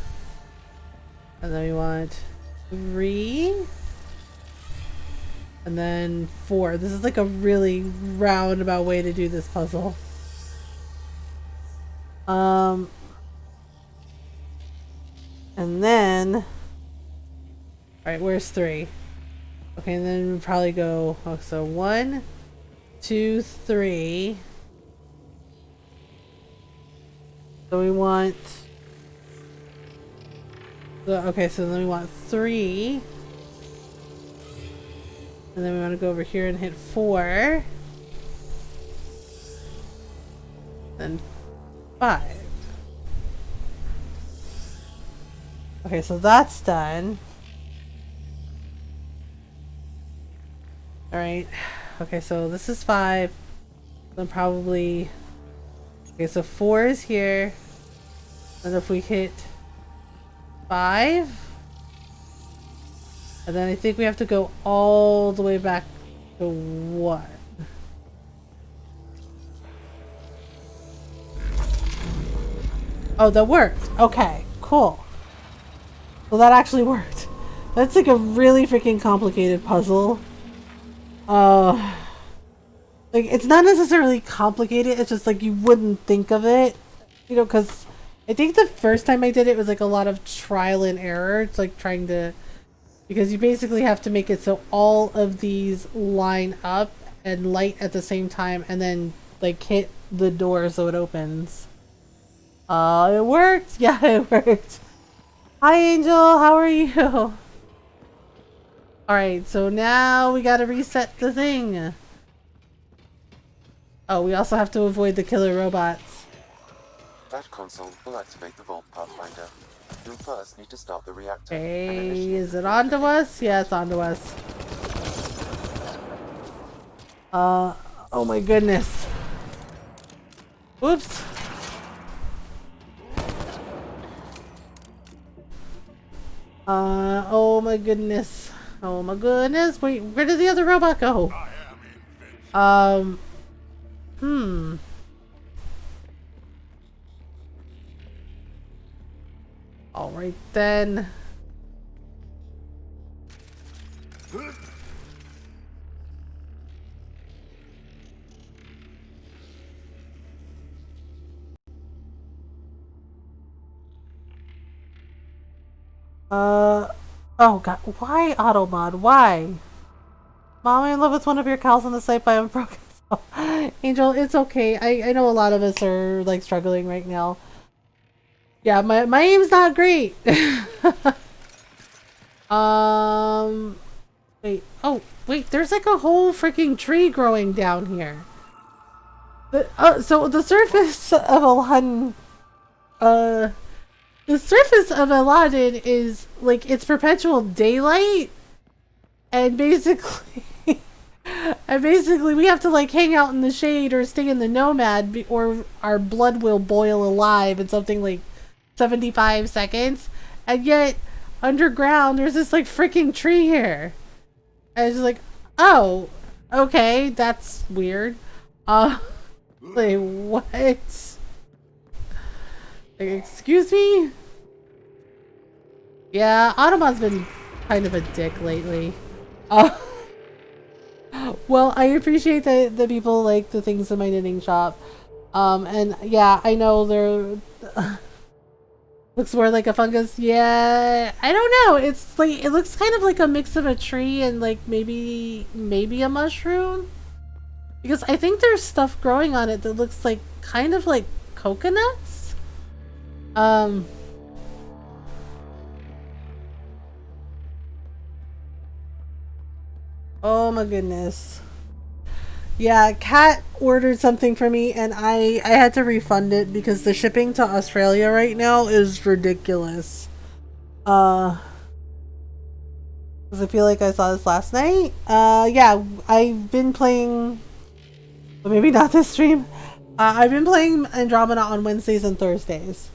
A: And then we want 3. And then 4. This is like a really roundabout way to do this puzzle. And then... Alright, where's 3? Okay, and then we probably go... Oh, so 1, 2, 3. So we want... Okay, so then we want 3. And then we want to go over here and hit 4. Then 5. Okay, so that's done. Alright. Okay, so this is 5. Then probably... Okay, so 4 is here. And if we hit 5... And then I think we have to go all the way back to 1. Oh, that worked. Okay, cool. Well, that actually worked. That's like a really freaking complicated puzzle. Like, it's not necessarily complicated, it's just like you wouldn't think of it. You know, because I think the first time I did it was like a lot of trial and error. It's like trying to... Because you basically have to make it so all of these line up and light at the same time and then like hit the door so it opens. It worked! Yeah, it worked. Hi Angel, how are you? Alright, so now we gotta reset the thing. Oh, we also have to avoid the killer robots.
C: That console will activate the vault, Pathfinder. You'll first need to start the reactor.
A: Hey, is it on to us? Yeah, it's on to us. Oh my goodness. Oops. Oh my goodness. Oh my goodness. Wait, where did the other robot go? Alright then. Oh god, why auto mod? Why? Mom, I'm in love with one of your cows on the site, but I'm broken. Angel, it's okay. I know a lot of us are like struggling right now. Yeah, my aim's not great. Wait. Oh, wait. There's like a whole freaking tree growing down here. So the surface of Elaaden, the surface of Elaaden is like it's perpetual daylight, and basically, we have to like hang out in the shade or stay in the nomad, or our blood will boil alive in something like 75 seconds, and yet underground there's this like freaking tree here. I was like, oh, okay, that's weird. Like what? Like, excuse me? Yeah, Autobot's been kind of a dick lately. Well, I appreciate that the people like the things in my knitting shop. And yeah, I know they're looks more like a fungus. Yeah, I don't know. It's like it looks kind of like a mix of a tree and like maybe a mushroom. Because I think there's stuff growing on it that looks like kind of like coconuts. Oh my goodness. Yeah, Kat ordered something for me and I had to refund it because the shipping to Australia right now is ridiculous. Because I feel like I saw this last night. Yeah, I've been playing... But maybe not this stream. I've been playing Andromeda on Wednesdays and Thursdays.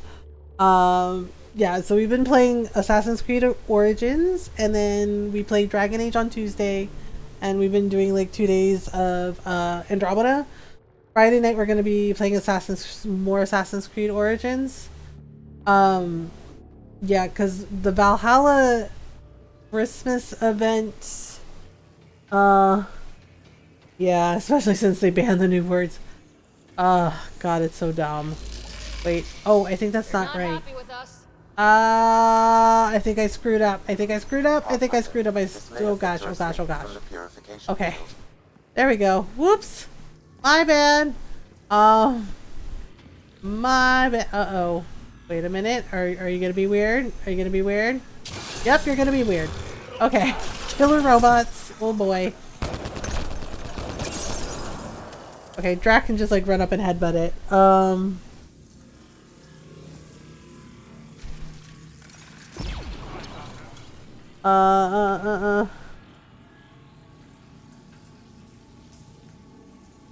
A: Yeah, so we've been playing Assassin's Creed Origins, and then we played Dragon Age on Tuesday, and we've been doing like 2 days of Andromeda. Friday night we're going to be playing more Assassin's Creed Origins. Yeah, because the Valhalla Christmas event, yeah, especially since they banned the new words. God, it's so dumb. Wait, oh, I think that's not right. I think I screwed up. Oh gosh. Okay. There we go. Whoops. My bad. My bad. Uh-oh. Wait a minute. Are you gonna be weird? Yep, you're gonna be weird. Okay. Killer robots. Oh boy. Okay, Drac can just like run up and headbutt it.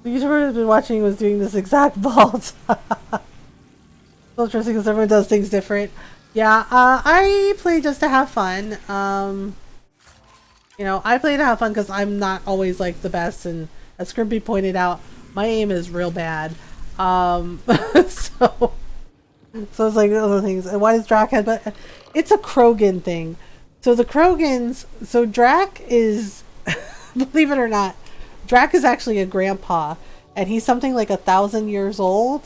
A: The YouTuber has been watching was doing this exact vault. So interesting because everyone does things different. Yeah, I play just to have fun. You know, I play to have fun because I'm not always like the best, and as Scrimpy pointed out, my aim is real bad. So it's like other things. And why does Drac headbutt? It's a Krogan thing. So the Krogans, so Drac is, believe it or not, Drac is actually a grandpa, and he's something like 1,000 years old.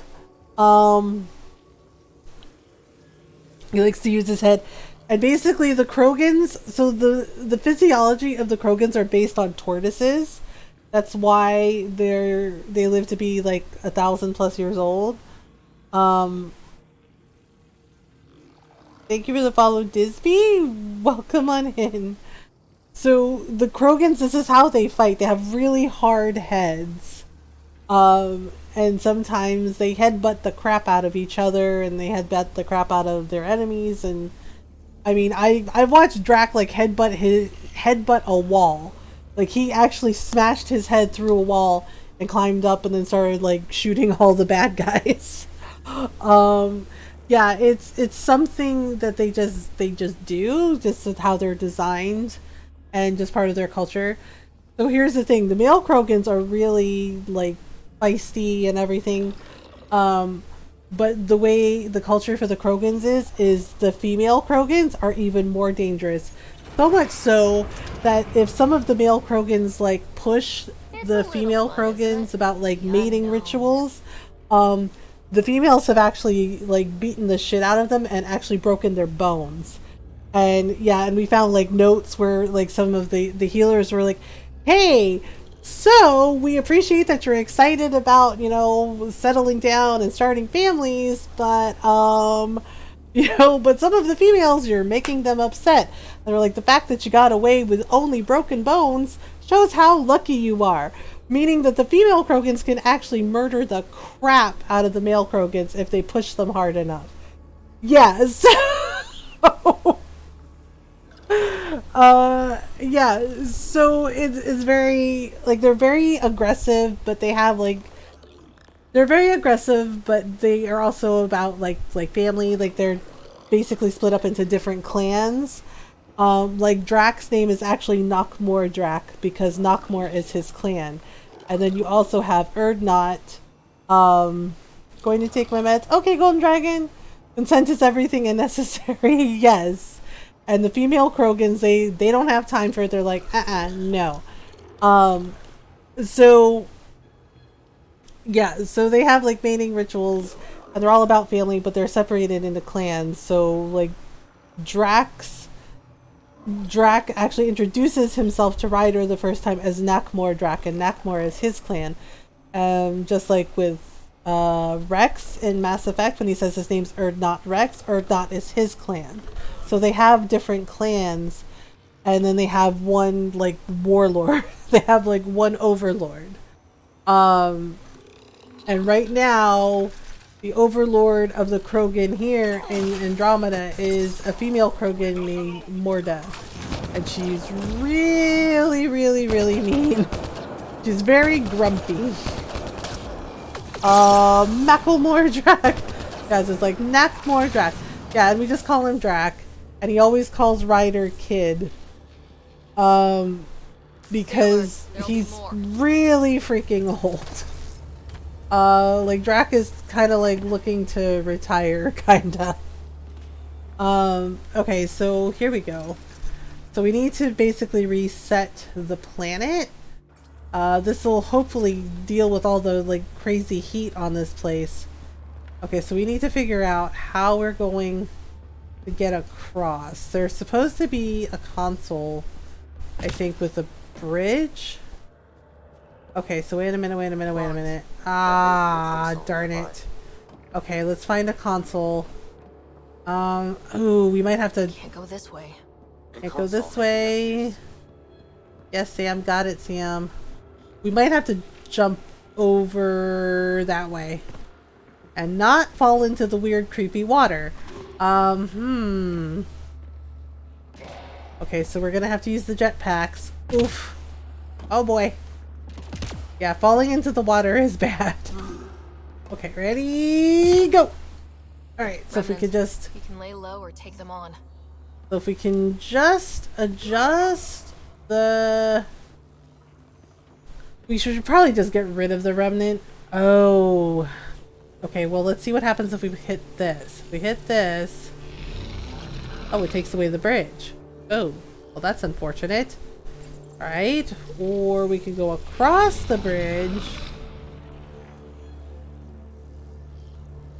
A: He likes to use his head. And basically the Krogans, so the physiology of the Krogans are based on tortoises. That's why they live to be like 1,000+ years old. Thank you for the follow, Disby. Welcome on in. So the Krogans, this is how they fight. They have really hard heads. And sometimes they headbutt the crap out of each other, and they headbutt the crap out of their enemies. And I mean, I've watched Drac like headbutt a wall. Like he actually smashed his head through a wall and climbed up and then started like shooting all the bad guys. Yeah, it's something that they just do, just with how they're designed and just part of their culture. So here's the thing, the male Krogans are really like feisty and everything. But the way the culture for the Krogans is the female Krogans are even more dangerous. So much so that if some of the male Krogans like push the female Krogans about like mating rituals, the females have actually like beaten the shit out of them and actually broken their bones. And yeah, and we found like notes where like some of the healers were like, hey, so we appreciate that you're excited about, you know, settling down and starting families, but you know, but some of the females, you're making them upset. And they're like, the fact that you got away with only broken bones shows how lucky you are. Meaning that the female Krogans can actually murder the crap out of the male Krogans if they push them hard enough. Yeah, so yeah, so it's very like they're very aggressive, but they have like they're very aggressive, but they are also about like family. Like they're basically split up into different clans. Like Drac's name is actually Knockmore Drac because Knockmore is his clan. And then you also have Erdnot, going to take my meds. Okay, Golden Dragon. Consent is everything and necessary. Yes. And the female Krogans, they don't have time for it. They're like, no. So yeah, so they have like mating rituals, and they're all about family, but they're separated into clans. So like Drac actually introduces himself to Ryder the first time as Knockmore Drac, and Knockmore is his clan. Just like with Rex in Mass Effect, when he says his name's Erdnot Rex, Erdnot is his clan. So they have different clans, and then they have one like warlord. They have like one overlord. And right now, the overlord of the Krogan here in Andromeda is a female Krogan named Morda. And she's really, really, really mean. She's very grumpy. Macklemore Drac. Guys, it's like Knockmore Drac. Yeah, and we just call him Drac. And he always calls Ryder Kid. because he's really freaking old. Like Drac is kind of like looking to retire, kinda. Okay, so here we go. So we need to basically reset the planet. This will hopefully deal with all the like crazy heat on this place. Okay, so we need to figure out how we're going to get across. There's supposed to be a console, I think, with a bridge. Okay, so wait a minute. Ah, darn it. Okay, let's find a console. Ooh, we might have to...
D: Can't go this way.
A: Can't go this way. Yes, Sam, got it, Sam. We might have to jump over that way. And not fall into the weird, creepy water. Okay, so we're gonna have to use the jetpacks. Oof. Oh boy. Yeah, falling into the water is bad. Okay, ready, go! Alright, so if we could just...
D: You can lay low or take them on.
A: So if we can just adjust the... We should probably just get rid of the remnant. Oh. Okay, well, let's see what happens if we hit this. If we hit this... Oh, it takes away the bridge. Oh, well, that's unfortunate. Alright, or we can go across the bridge.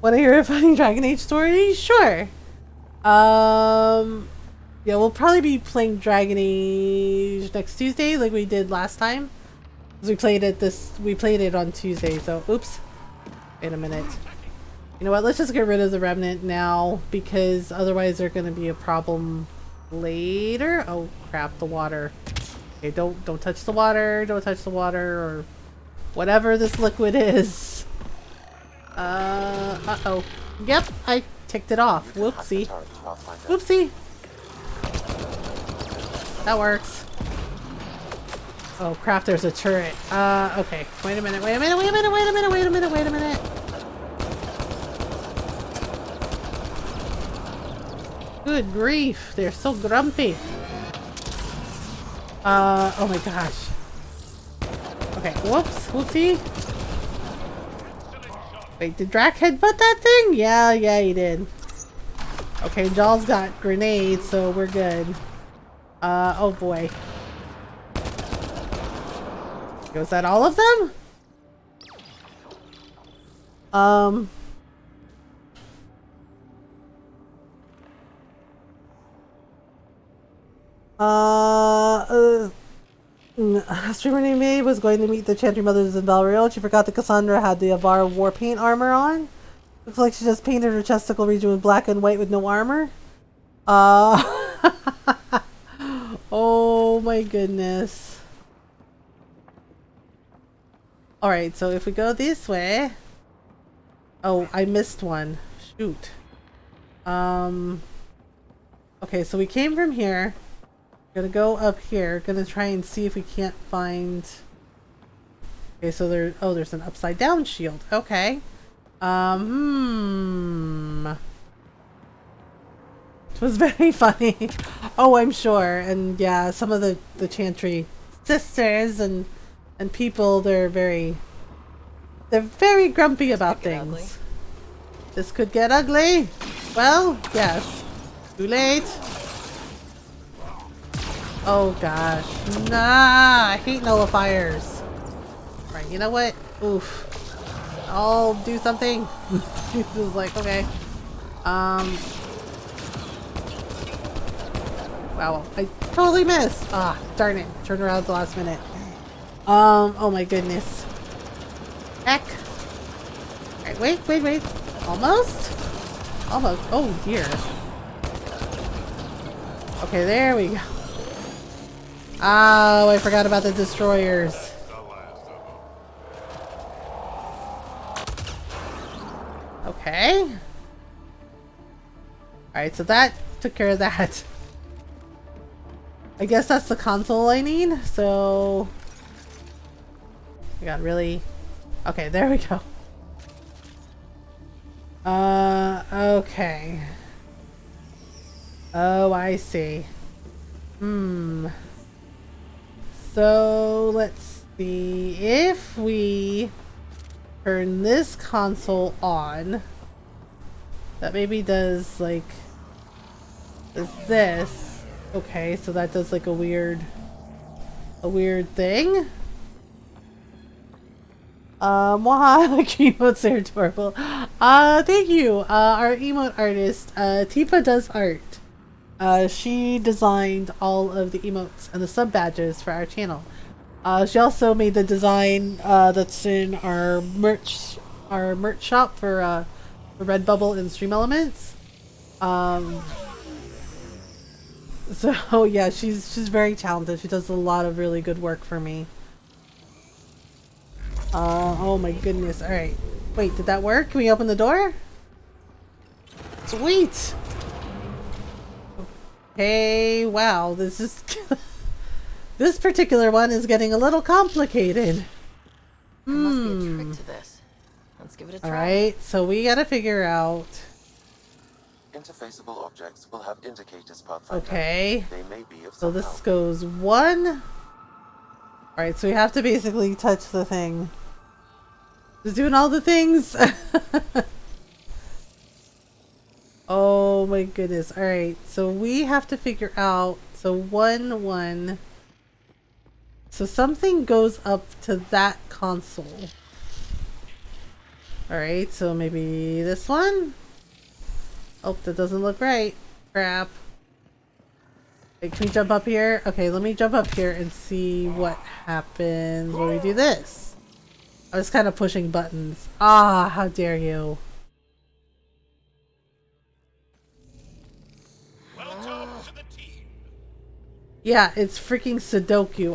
A: Want to hear a funny Dragon Age story? Sure. Yeah, we'll probably be playing Dragon Age next Tuesday, like we did last time. Because we played it on Tuesday, so oops. Wait a minute. You know what? Let's just get rid of the remnant now, because otherwise there's going to be a problem later. Oh crap! The water. Okay, don't touch the water. Don't touch the water or whatever this liquid is. Uh-oh. Yep, I ticked it off. Whoopsie. Whoopsie. That works. Oh crap, there's a turret. Okay. Wait a minute. Good grief, they're so grumpy. Oh my gosh. Okay, whoops, whoopsie. Wait, did Drac headbutt that thing? Yeah, he did. Okay, Jaws got grenades, so we're good. Oh boy. Was that all of them? A streamer named May was going to meet the Chantry Mothers in Valriel. She forgot that Cassandra had the Avar war paint armor on. Looks like she just painted her testicle region with black and white with no armor. Oh my goodness. Alright, so if we go this way... Oh, I missed one. Shoot. Okay, so we came from here. Gonna go up here. Gonna try and see if we can't find... Okay, so there's an upside down shield. Okay. It was very funny. Oh, I'm sure. And yeah, some of the Chantry sisters and people, they're very grumpy about things. This could get ugly. Well, yes. Too late. Oh gosh. Nah, I hate nullifiers. Right, you know what? Oof. I'll do something. He was like, okay. Wow, I totally missed. Ah, darn it. Turned around at the last minute. Oh my goodness. Heck. Alright, wait. Almost? Almost. Oh dear. Okay, there we go. Oh, I forgot about the destroyers. Okay. Alright, so that took care of that. I guess that's the console I need, so... I got really... Okay, there we go. Okay. Oh, I see. So So let's see if we turn this console on. That maybe does like this. Okay, so that does like a weird thing. Waha, the emotes are adorable. Thank you. Our emote artist, Tifa does art. She designed all of the emotes and the sub badges for our channel. She also made the design that's in our merch shop for Redbubble and Stream Elements. So yeah, she's very talented. She does a lot of really good work for me. Oh my goodness. Alright. Wait, did that work? Can we open the door? Sweet! Hey, wow, this is... this particular one is getting a little complicated.
D: There must be a trick to this. Let's give it a try.
A: Alright, so we gotta figure out...
C: Interfaceable objects will have indicators, Pathfinder.
A: Okay.
C: They may be of
A: So
C: some
A: this
C: help.
A: goes 1. Alright, so we have to basically touch the thing. Just doing all the things. Oh my goodness. Alright, so we have to figure out. So 1, 1. So something goes up to that console. Alright, so maybe this one? Oh, that doesn't look right. Crap. Wait, can we jump up here? Okay, let me jump up here and see what happens when we do this. I was kind of pushing buttons. Ah, how dare you.
I: Welcome to the team.
A: Yeah, it's freaking Sudoku.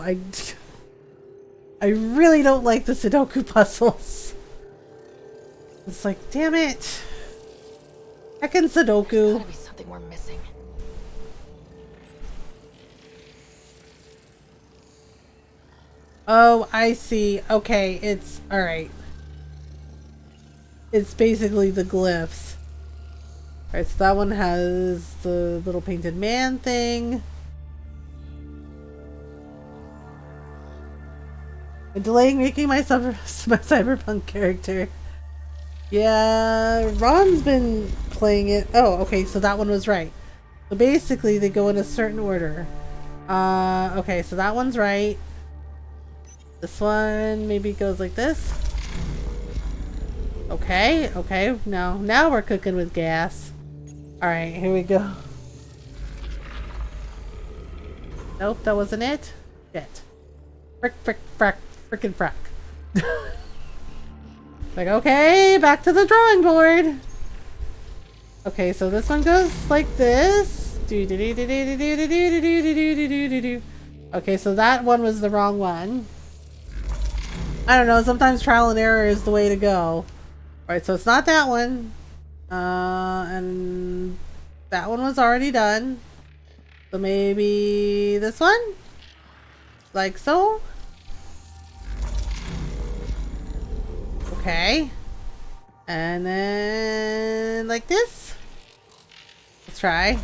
A: I really don't like the Sudoku puzzles. It's like, damn it. Heckin' Sudoku.
D: There's gotta be something we're missing.
A: Oh, I see. Okay, it's alright. It's basically the glyphs. Alright, so that one has the little painted man thing. I'm delaying making my cyberpunk character. Yeah, Ron's been playing it. Oh, okay, so that one was right. So basically, they go in a certain order. Okay, so that one's right. This one maybe goes like this. Okay, okay. Now we're cooking with gas. Alright, here we go. Nope, that wasn't it. Shit. Frickin' frack. Like, okay, back to the drawing board. Okay, so this one goes like this. Okay, so that one was the wrong one. I don't know, sometimes trial and error is the way to go. Alright, so it's not that one. And that one was already done. So maybe this one? Like so? Okay. And then like this? Let's try.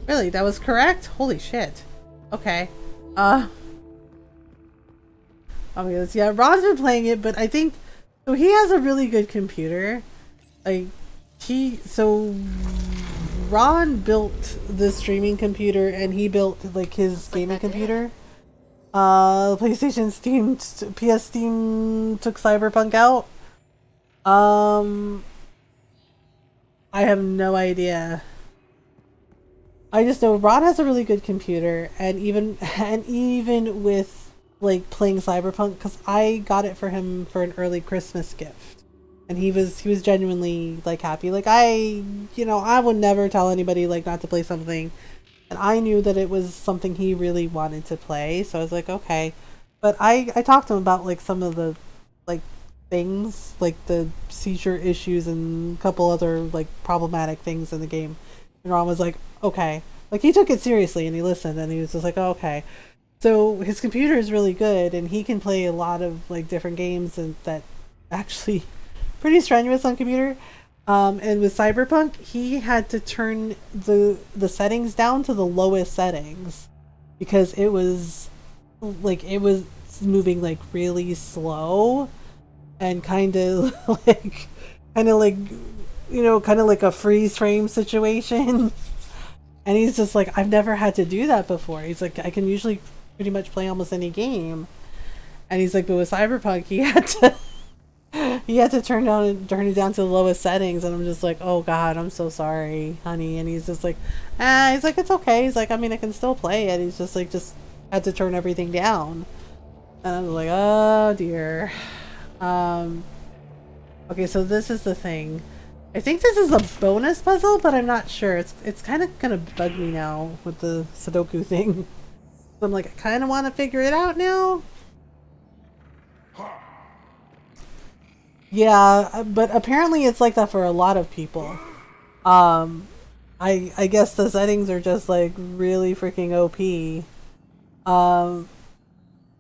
A: Really, that was correct? Holy shit. Okay. Oh my goodness. Yeah, Ron's been playing it, but I think so he has a really good computer. Like so Ron built the streaming computer and he built like his gaming computer. PlayStation Steam PS Steam took Cyberpunk out. I have no idea. I just know Ron has a really good computer, and even with like playing Cyberpunk, because I got it for him for an early Christmas gift, and he was genuinely like happy. Like I would never tell anybody like not to play something, and I knew that it was something he really wanted to play, so I was like, okay. But I talked to him about like some of the like things, like the seizure issues and a couple other like problematic things in the game, and Ron was like, okay. Like he took it seriously and he listened and he was just like, oh, okay. So his computer is really good and he can play a lot of like different games and that actually pretty strenuous on computer. And with Cyberpunk, he had to turn the settings down to the lowest settings because it was like it was moving like really slow and kind of like you know, kind of like a freeze frame situation. And he's just like, I've never had to do that before. He's like, I can usually pretty much play almost any game. And he's like, but with Cyberpunk, he had to turn it down to the lowest settings. And I'm just like, oh God, I'm so sorry, honey. And he's just like, he's like, it's okay. He's like, I mean, I can still play it. He's just like, just had to turn everything down. And I was like, oh dear. Okay, so this is the thing. I think this is a bonus puzzle, but I'm not sure. It's kind of gonna bug me now with the Sudoku thing. So I'm like, I kind of want to figure it out now. Yeah, but apparently it's like that for a lot of people. I guess the settings are just like really freaking OP.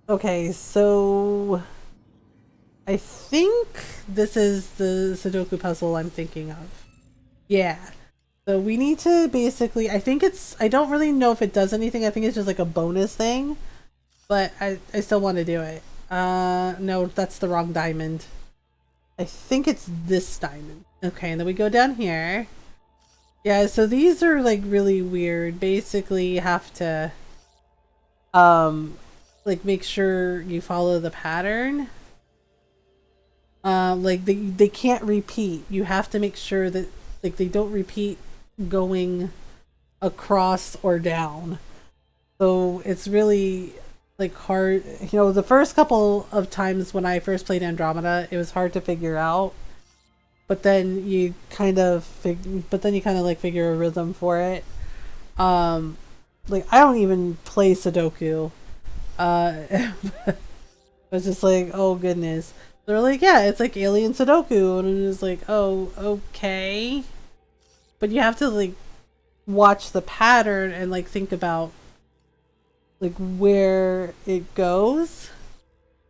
A: Okay, so I think this is the Sudoku puzzle I'm thinking of. Yeah. So we need to basically, I think it's, I don't really know if it does anything. I think it's just like a bonus thing. But I still want to do it. No, that's the wrong diamond. I think it's this diamond. Okay, and then we go down here. Yeah, so these are like really weird. Basically, you have to like make sure you follow the pattern. Like they can't repeat. You have to make sure that like they don't repeat going across or down. So it's really like hard. You know, the first couple of times when I first played Andromeda, it was hard to figure out. But then you kind of like figure a rhythm for it. Like I don't even play Sudoku. I was just like, oh goodness. They're like, yeah, it's like Alien Sudoku, and I'm just like, oh, okay. But you have to like watch the pattern and like think about like where it goes.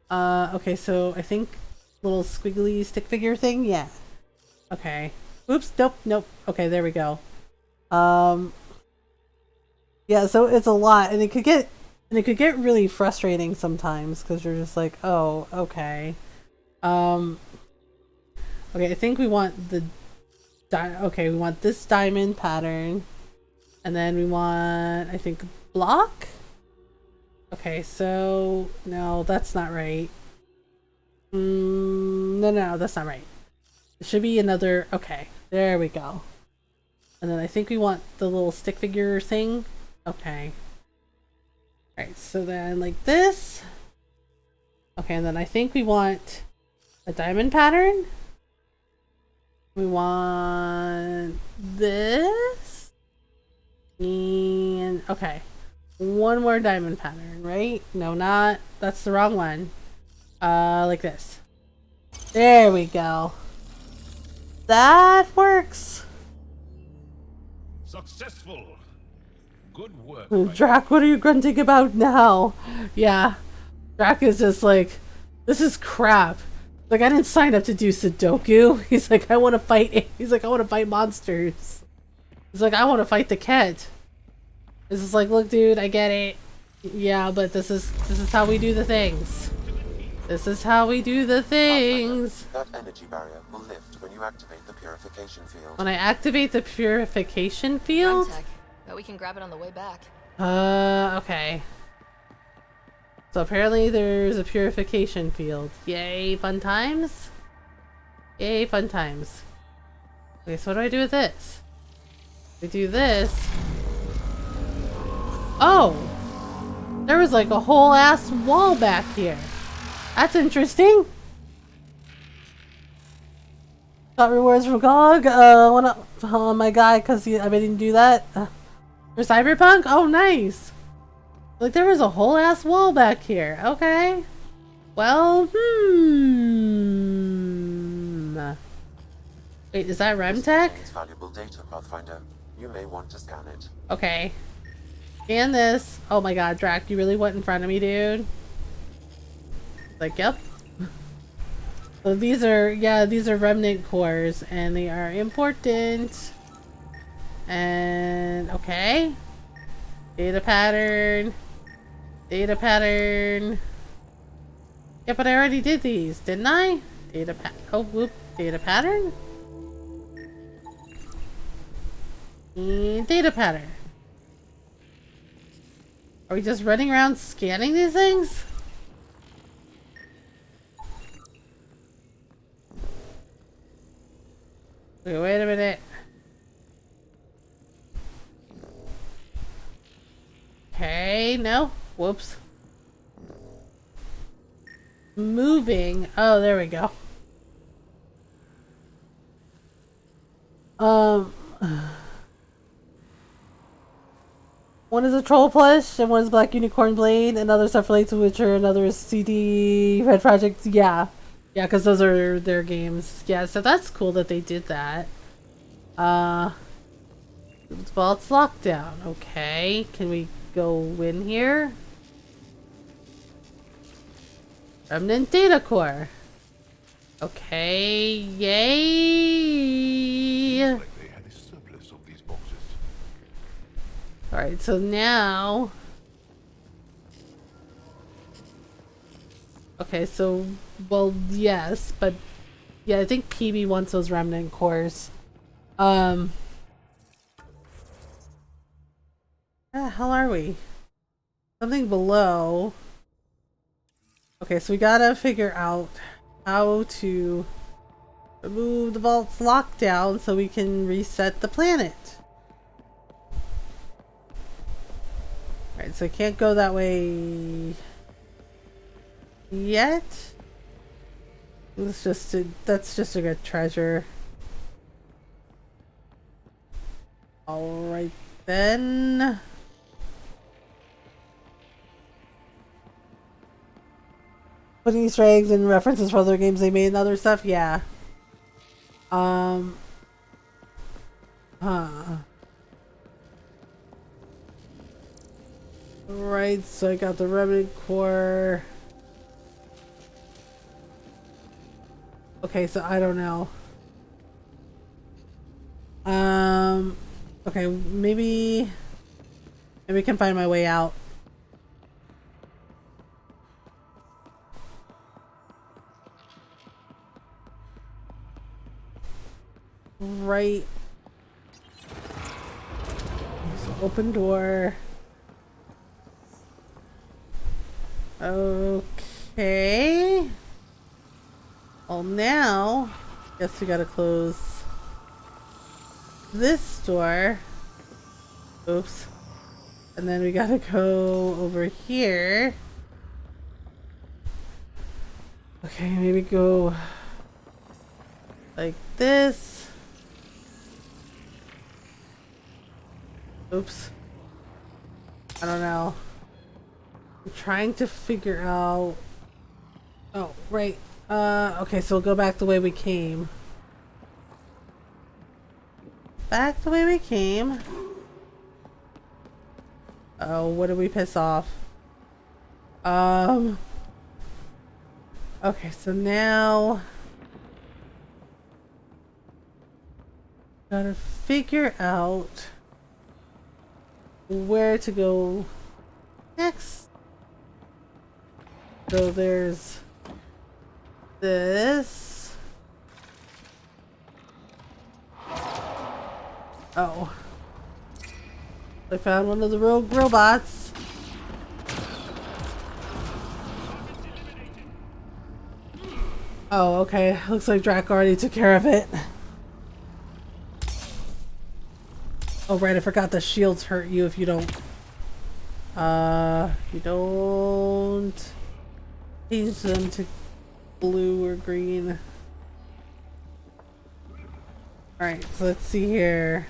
A: Okay, so I think little squiggly stick figure thing, yeah. Okay. Oops, nope. Okay, there we go. Yeah, so it's a lot, and it could get really frustrating sometimes because you're just like, oh, okay. Okay, I think we want the we want this diamond pattern, and then we want, I think, block. Okay, so no, that's not right. No, that's not right. It should be another. Okay, there we go. And then I think we want the little stick figure thing. Okay. Alright, so then like this. Okay, and then I think we want a diamond pattern. We want this. And okay. One more diamond pattern, right? No, not. That's the wrong one. Like this. There we go. That works.
L: Successful. Good work.
A: Drac, what are you grunting about now? Yeah. Drac is just like, this is crap. Like, I didn't sign up to do Sudoku. He's like, I want to fight. He's like, I want to fight monsters. He's like, I want to fight the cat. It's just like, look, dude, I get it. Yeah, but this is how we do the things. This is how we do the things.
C: That energy barrier will lift when you activate the purification field.
A: When I activate the purification field?
D: Bet we can grab it on the way back.
A: Okay. So apparently there's a purification field. Yay, fun times? Yay, fun times. Okay, so what do I do with this? We do this. Oh! There was like a whole ass wall back here. That's interesting. Got rewards from GOG. Went up on my guy because I didn't do that. For Cyberpunk? Oh, nice. Like, there was a whole ass wall back here. Okay. Well, Wait, is that Remtech?
C: It's valuable data, Pathfinder. You may want to scan it.
A: Okay. Scan this. Oh my god, Drac, you really went in front of me, dude? Like, yep. So these are remnant cores, and they are important. And, okay. Data pattern. Data pattern. Yeah, but I already did these, didn't I? Oh, whoop. Data pattern? And data pattern. Are we just running around scanning these things? Wait a minute. Okay, no. Whoops. Moving. Oh, there we go. One is a troll plush, and one is Black Unicorn Blade, and other stuff relates to Witcher, and other is CD Red Project. Yeah. Yeah, because those are their games. Yeah, so that's cool that they did that. Well, it's locked down. Okay. Can we go in here? Remnant Data Core. Okay. Yay!
B: Looks like they had a surplus of these boxes.
A: Alright, so now... Okay, so... Well, yes, but... Yeah, I think PB wants those remnant cores. Where the hell are we? Something below. Okay, so we gotta figure out how to remove the vault's lockdown so we can reset the planet. Alright, so I can't go that way yet. That's just a good treasure. Alright then. Putting Easter eggs and references for other games they made and other stuff, yeah. Right, so I got the remnant core. Okay, so I don't know. Okay, maybe I can find my way out. Right. So open door. Okay. Well, now, guess we gotta close this door. Oops. And then we gotta go over here. Okay, maybe go like this. Oops. I don't know. I'm trying to figure out... Oh, right. Okay, so we'll go back the way we came. Back the way we came. Oh, what did we piss off? Okay, so now... Gotta figure out where to go next. So there's this. Oh. I found one of the rogue robots. Oh, okay. Looks like Drac already took care of it. Oh, right. I forgot the shields hurt you if you don't... you don't... change them to blue or green. Alright, so let's see here.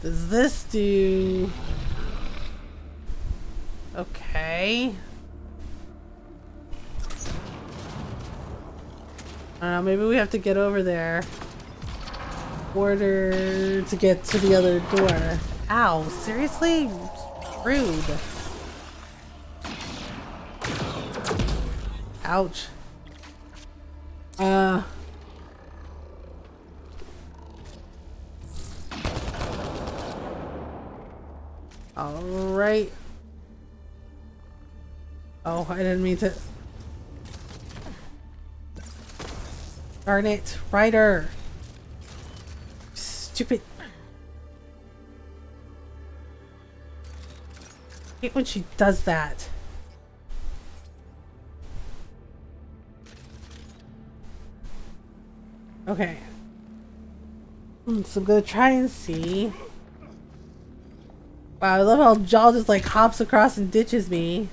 A: Does this do... Okay. I don't know, maybe we have to get over there. Order to get to the other door. Ow, seriously? Rude. Ouch. Alright. Oh, I didn't mean to. Darn it, Ryder. Stupid. I hate when she does that. Okay. So I'm gonna try and see. Wow, I love how Jaw just like hops across and ditches me.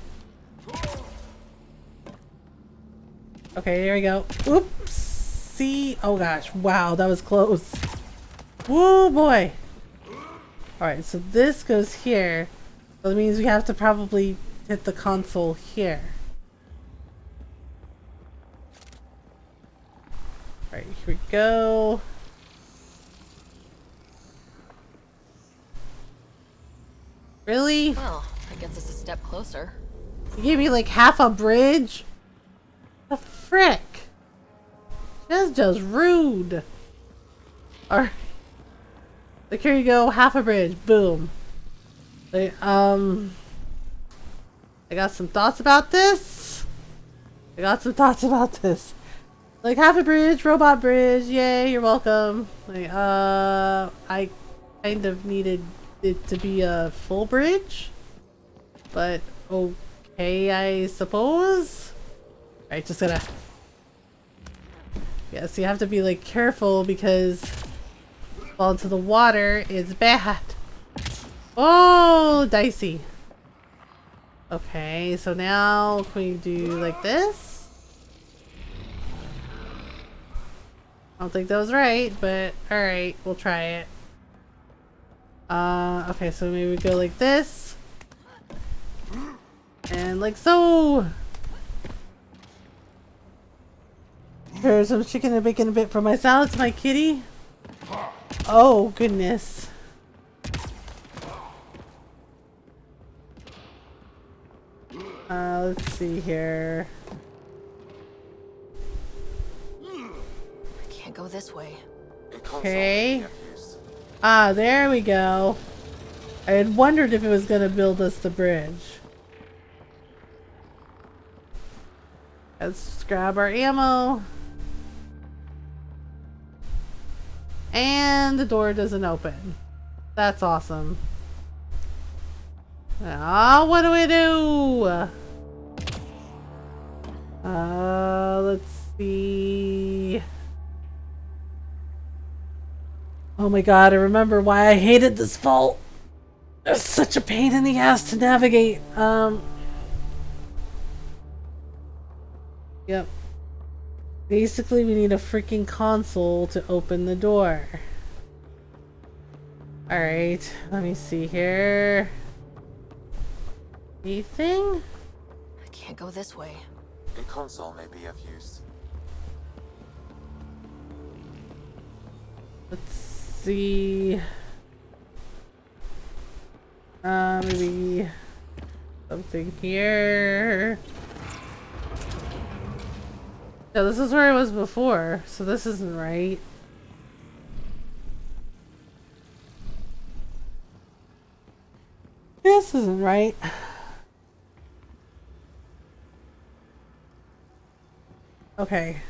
A: Okay, there we go. Oops. See? Oh gosh. Wow, that was close. Woo boy. Alright, so this goes here. So that means we have to probably hit the console here. Alright, here we go. Really?
D: Well, I guess it's a step closer.
A: You gave me like half a bridge? The frick? That's just rude. Alright. Like here you go, half a bridge. Boom. Like, I got some thoughts about this. Like half a bridge, robot bridge, yay, you're welcome. Like, I kind of needed it to be a full bridge. But okay, I suppose. Alright, just gonna. Yeah, so you have to be like careful because fall into the water is bad. Oh, dicey. Okay, so now can we do like this? I don't think that was right, but alright, we'll try it. Okay, so maybe we go like this. And like so. Here's some chicken and bacon a bit for my salad to my kitty. Oh, goodness. Let's see here.
D: I can't go this way.
A: Okay. Ah, there we go. I had wondered if it was going to build us the bridge. Let's just grab our ammo. And the door doesn't open. That's awesome. Ah, what do we do? Let's see. Oh my god, I remember why I hated this vault. It's such a pain in the ass to navigate. Yep. Basically, we need a freaking console to open the door. Alright, let me see here. Anything?
D: I can't go this way.
C: A console may be of use.
A: Let's see. Maybe something here. Yeah, this is where I was before, so this isn't right. This isn't right. Okay.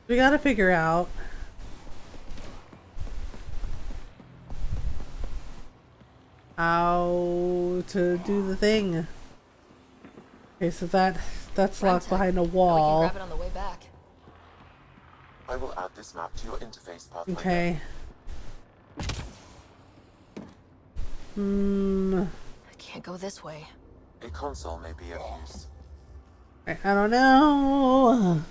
A: We gotta figure out how to do the thing. Okay, so that's locked behind a wall.
D: We can grab it on the way back.
C: I will add this map to your interface, Pathfinder.
A: Okay.
D: I can't go this way.
C: A console may be of use.
A: I don't know.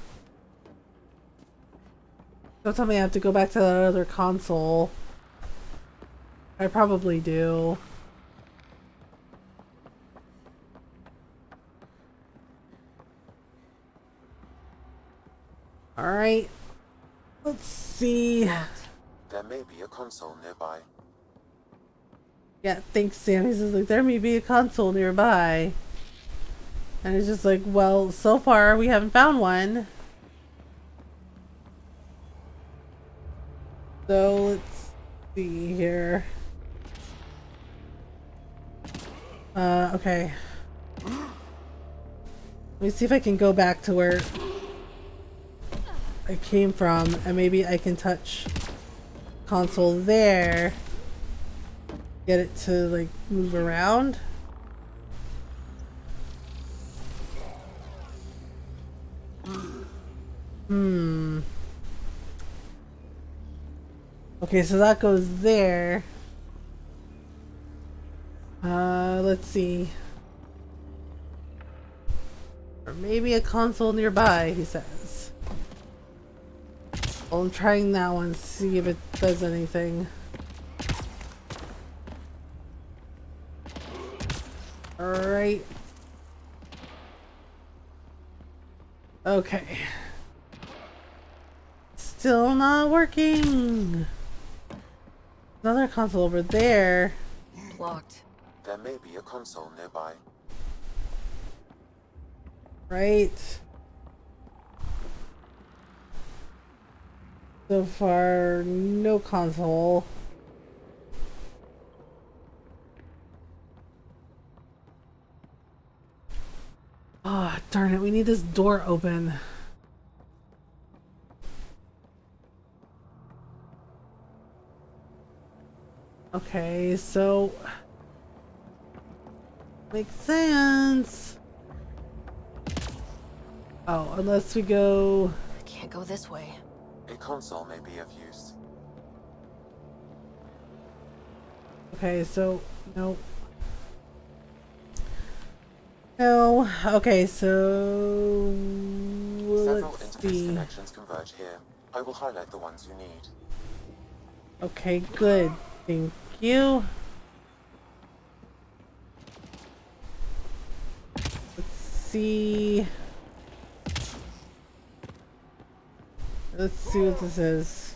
A: Don't tell me I have to go back to that other console. I probably do. Alright. Let's see.
C: There may be a console nearby.
A: Yeah, thanks, Sam. He says, like, there may be a console nearby. And it's just like, well, so far we haven't found one. So let's see here. Let me see if I can go back to where I came from, and maybe I can touch console there. Get it to like move around. Okay, so that goes there. Let's see. Or maybe a console nearby, he says. Well, I'm trying that one, see if it does anything. Alright. Okay. Still not working. Another console over there.
D: Locked.
C: There may be a console nearby.
A: Right. So far, no console. Ah, oh, darn it, we need this door open. Okay, so makes sense. Oh, unless we go...
D: Can't go this way.
C: A console may be of use.
A: Okay, so no. No. Okay, so
C: Several
A: let's
C: interface
A: see.
C: connections converge here. I will highlight the ones you need.
A: Okay, good. Thank you. Let's see. Let's see what this is.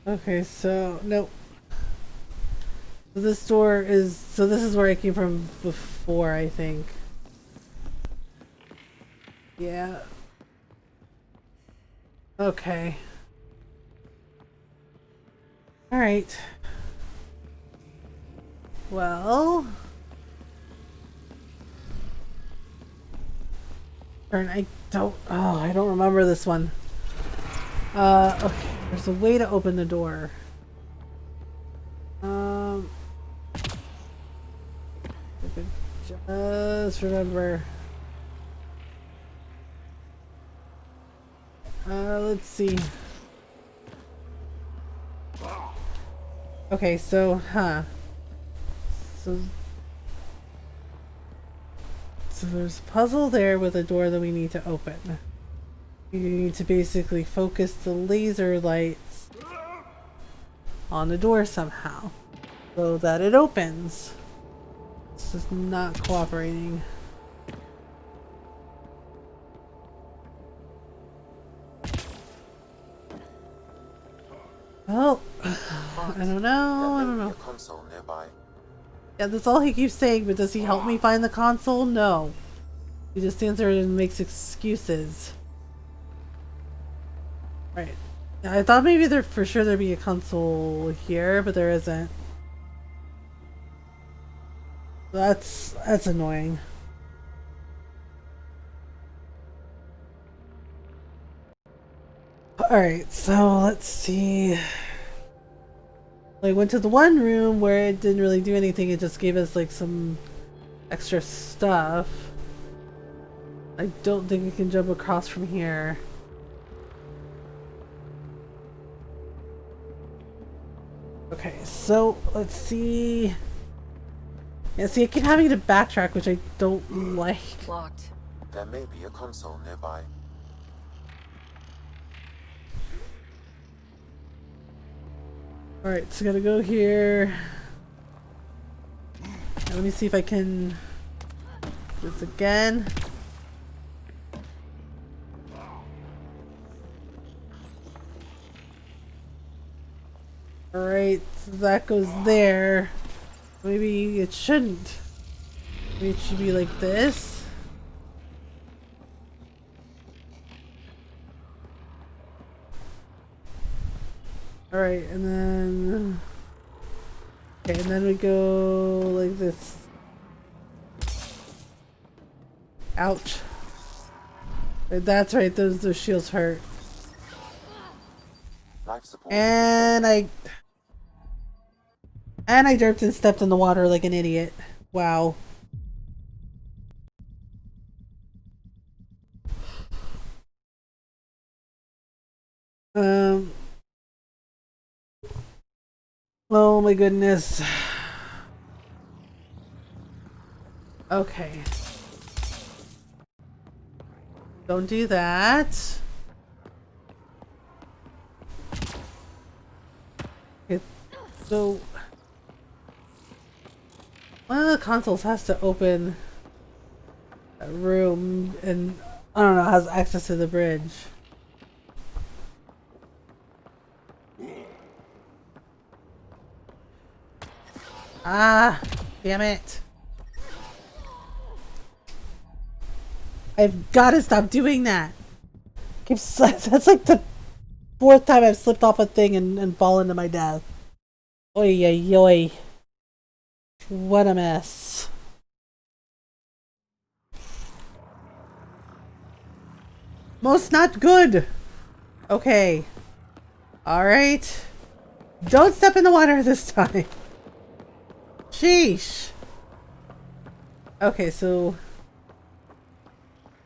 A: Okay, so nope. So this door is, so this is where I came from before, I think. Yeah. Okay. Alright. Well. I don't remember this one. Okay, there's a way to open the door. I could just remember. Let's see. Okay, so, So there's a puzzle there with a door that we need to open. You need to basically focus the laser lights on the door somehow so that it opens. This is not cooperating. Well, I don't know.
C: Console nearby.
A: Yeah, that's all he keeps saying, but does he help me find the console? No. He just stands there and makes excuses. Right. Yeah, I thought maybe for sure there'd be a console here, but there isn't. That's annoying. Alright, so let's see. I went to the one room where it didn't really do anything, it just gave us like some extra stuff. I don't think we can jump across from here. Okay, so let's see. Yeah, see, I keep having to backtrack, which I don't like.
D: Locked.
C: There may be a console nearby.
A: Alright, so gotta go here. Now, let me see if I can do this again. Alright, so that goes there. Maybe it shouldn't. Maybe it should be like this. Alright, and then... Okay, and then we go like this. Ouch. That's right, those shields hurt.
C: Life support.
A: And I derped and stepped in the water like an idiot. Wow. Oh my goodness. Okay. Don't do that. Okay, so one of the consoles has to open a room and I don't know, has access to the bridge. Ah, damn it. I've got to stop doing that. That's like the 4th time I've slipped off a thing and fallen to my death. Oy, oy, oy. What a mess. Most not good. Okay. Alright. Don't step in the water this time. Sheesh. Okay, so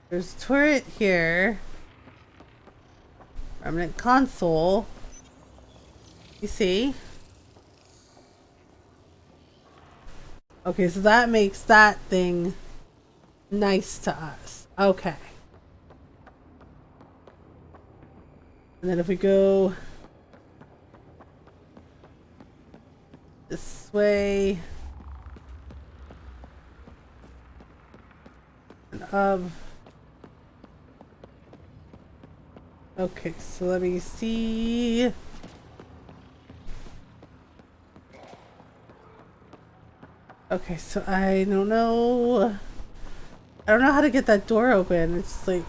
A: there's a turret here. Permanent console. You see? Okay, so that makes that thing nice to us. Okay. And then if we go this way and up. Okay, so let me see. Okay, so I don't know. I don't know how to get that door open. It's like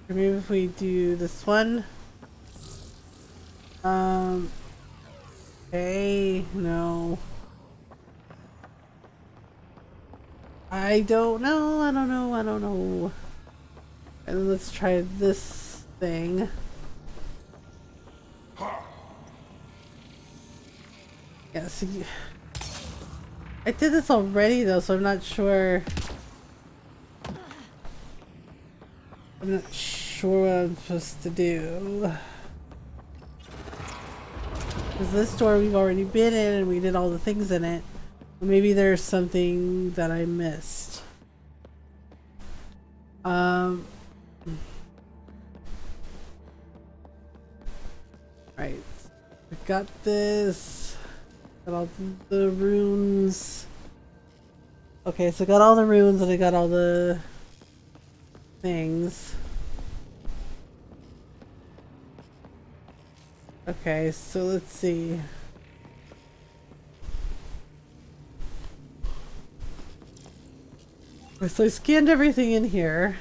A: maybe if we do this one. Okay, no. I don't know. I don't know. And let's try this thing. Yeah, so I did this already though, so I'm not sure. I'm not sure what I'm supposed to do. Because this door we've already been in and we did all the things in it. Maybe there's something that I missed. Right. We got this. Got all the runes. Okay, so I got all the runes and I got all the things. Okay, so let's see. So I scanned everything in here.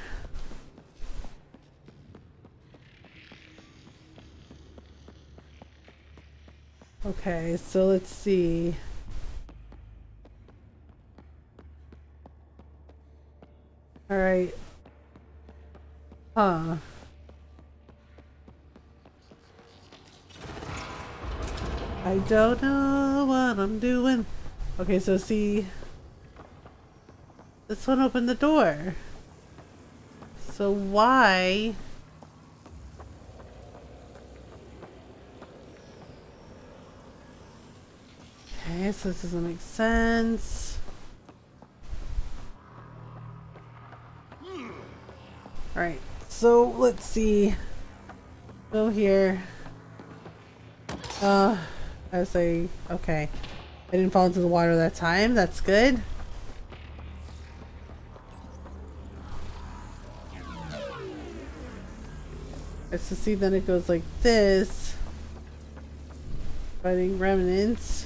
A: Okay, so let's see. Alright. Huh. I don't know what I'm doing. Okay, so see. This one opened the door. So why? Okay, so this doesn't make sense. Alright, so let's see. Go here. I say, okay. I didn't fall into the water that time. That's good. Let's just see, then it goes like this. Fighting remnants.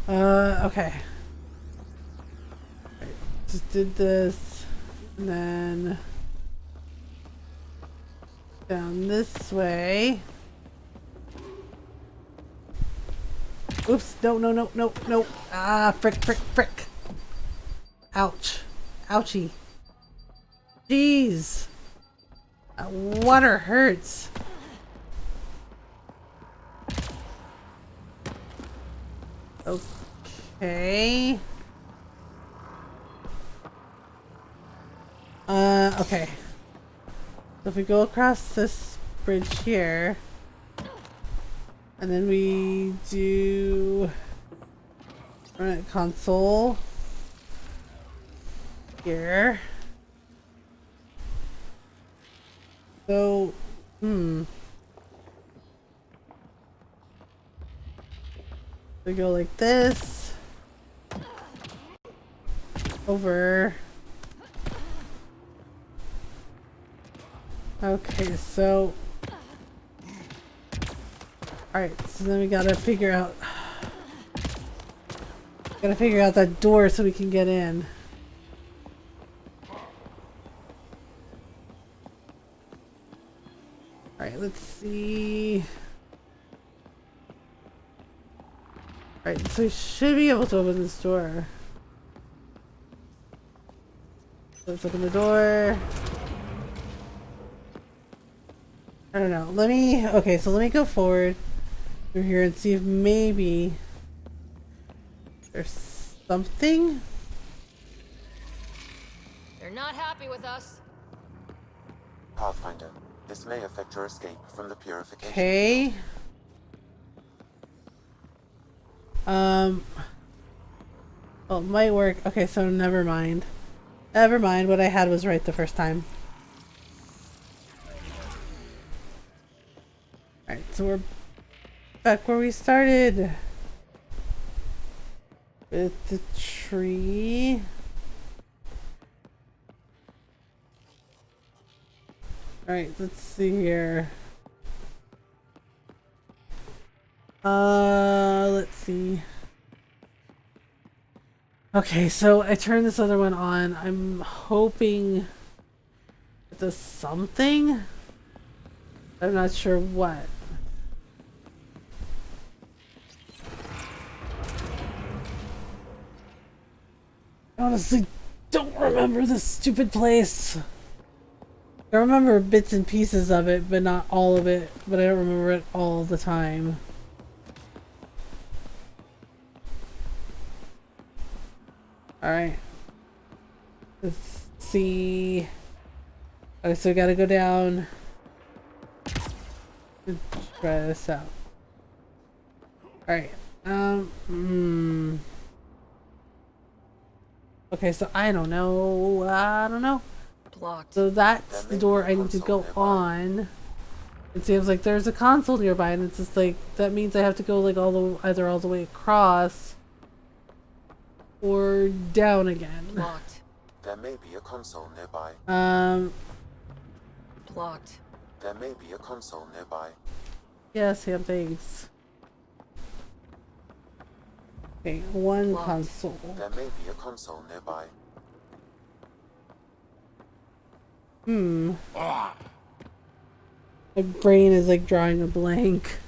A: Okay. Right, just did this. And then down this way. Oops, no, no, no, no, no. Ah, frick, frick, frick. Ouch. Ouchie. Jeez. That water hurts. Okay. Okay. So if we go across this bridge here, and then we do run console here. So, we go like this over. Okay, so alright, so then we gotta figure out that door so we can get in. Alright, let's see. Alright, so we should be able to open this door. Let's open the door. I don't know. Okay, so let me go forward through here and see if maybe there's something.
D: They're not happy with us.
C: Pathfinder, this may affect your escape from the purification.
A: Okay. Well, it might work. Okay, so never mind. Never mind. What I had was right the first time. Alright, so we're back where we started. With the tree. Alright, let's see here. Let's see. Okay, so I turned this other one on. I'm hoping it does something. I'm not sure what. I honestly don't remember this stupid place. I remember bits and pieces of it, but not all of it. But I don't remember it all the time. Alright. Let's see. Okay, so we gotta go down and try this out. Alright. Okay, so I don't know. I don't know.
D: Blocked.
A: So that's the door I need to go on. It seems like there's a console nearby, and it's just like that means I have to go like either all the way across or down again.
D: Blocked.
C: There may be a console nearby.
D: Blocked.
C: There may be a console nearby.
A: Yeah, Sam, thanks. Okay, one
D: Blocked.
A: console.
C: There may be a console nearby.
A: My brain is like drawing a blank.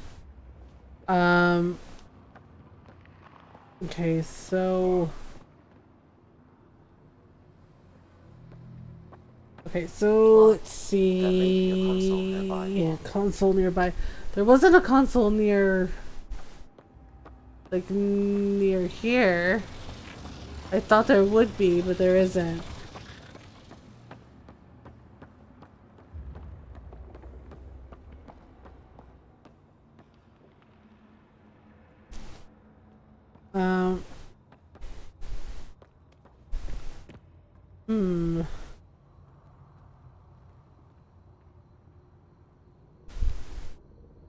A: Okay, so let's see. Yeah, console nearby. There wasn't a console near here. I thought there would be, but there isn't.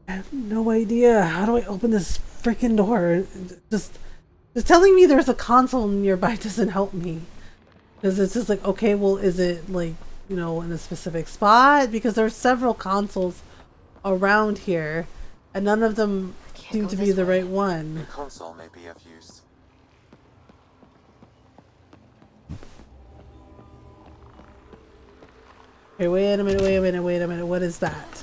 A: I have no idea. How do I open this freaking door? Just telling me there's a console nearby doesn't help me. Because it's just like, okay, well, is it like, you know, in a specific spot? Because there's several consoles around here, and none of them seem to be the right one.
C: The console may be of use.
A: Okay, wait a minute. What is that?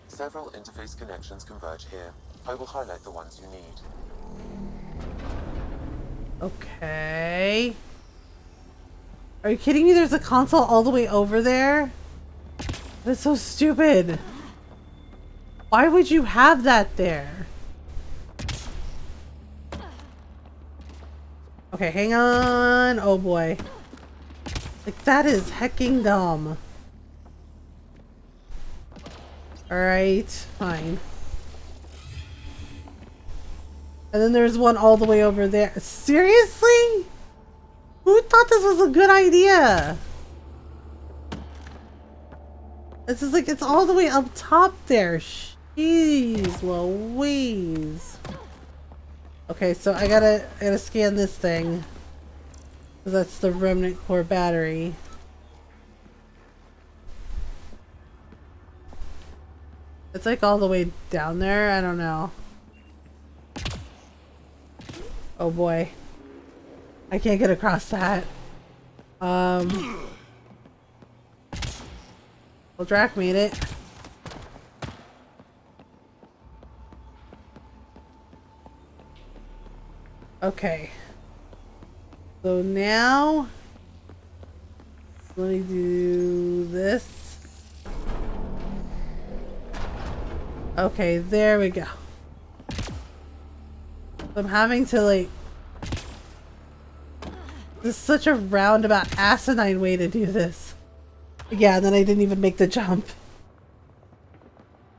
C: Several interface connections converge here. I will highlight the ones you need.
A: Okay. Are you kidding me? There's a console all the way over there? That's so stupid. Why would you have that there? Okay, hang on. Oh boy. Like, that is hecking dumb. Alright, fine. And then there's one all the way over there. Seriously? Who thought this was a good idea? This is like, it's all the way up top there. Jeez Louise. Okay, so I gotta scan this thing. That's the remnant core battery. It's like all the way down there. I don't know. Oh boy. I can't get across that. Well, Drac made it. Okay. So now, let me do this. Okay, there we go. I'm having to like... This is such a roundabout, asinine way to do this. Yeah, and then I didn't even make the jump.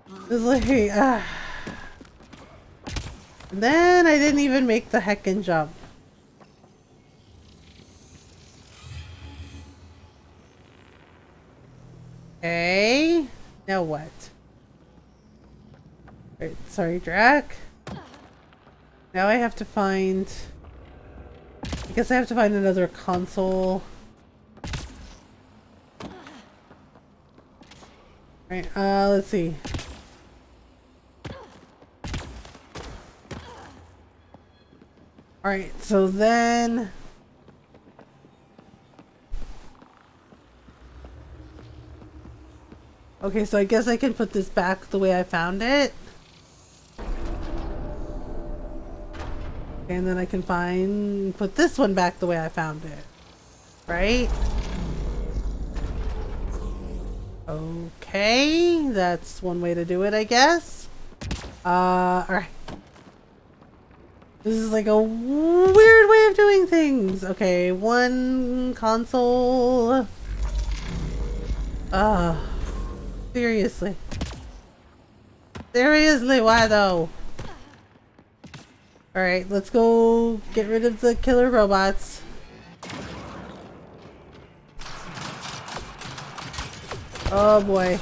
A: It was like, and then I didn't even make the heckin' jump. Okay, now what? Right, sorry, Drac. Now I have to find... I guess I have to find another console. Right, let's see. Alright, so then... Okay, so I guess I can put this back the way I found it. And then I can put this one back the way I found it. Right? Okay, that's one way to do it, I guess. Alright. This is like a weird way of doing things. Okay, one console. Seriously. Seriously, why though? Alright, let's go get rid of the killer robots. Oh boy.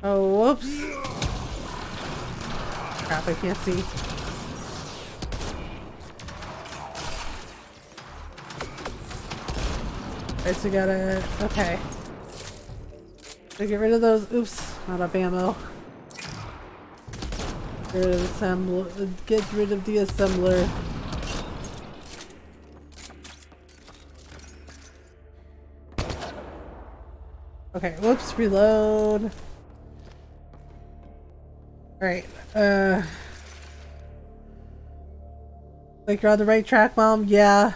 A: Oh, whoops. Crap, I can't see. Alright, so we gotta... Okay. So get rid of those... Oops, not up ammo. Get rid of the get rid of the assembler. Okay, whoops, reload. Alright, like you're on the right track, Mom? Yeah.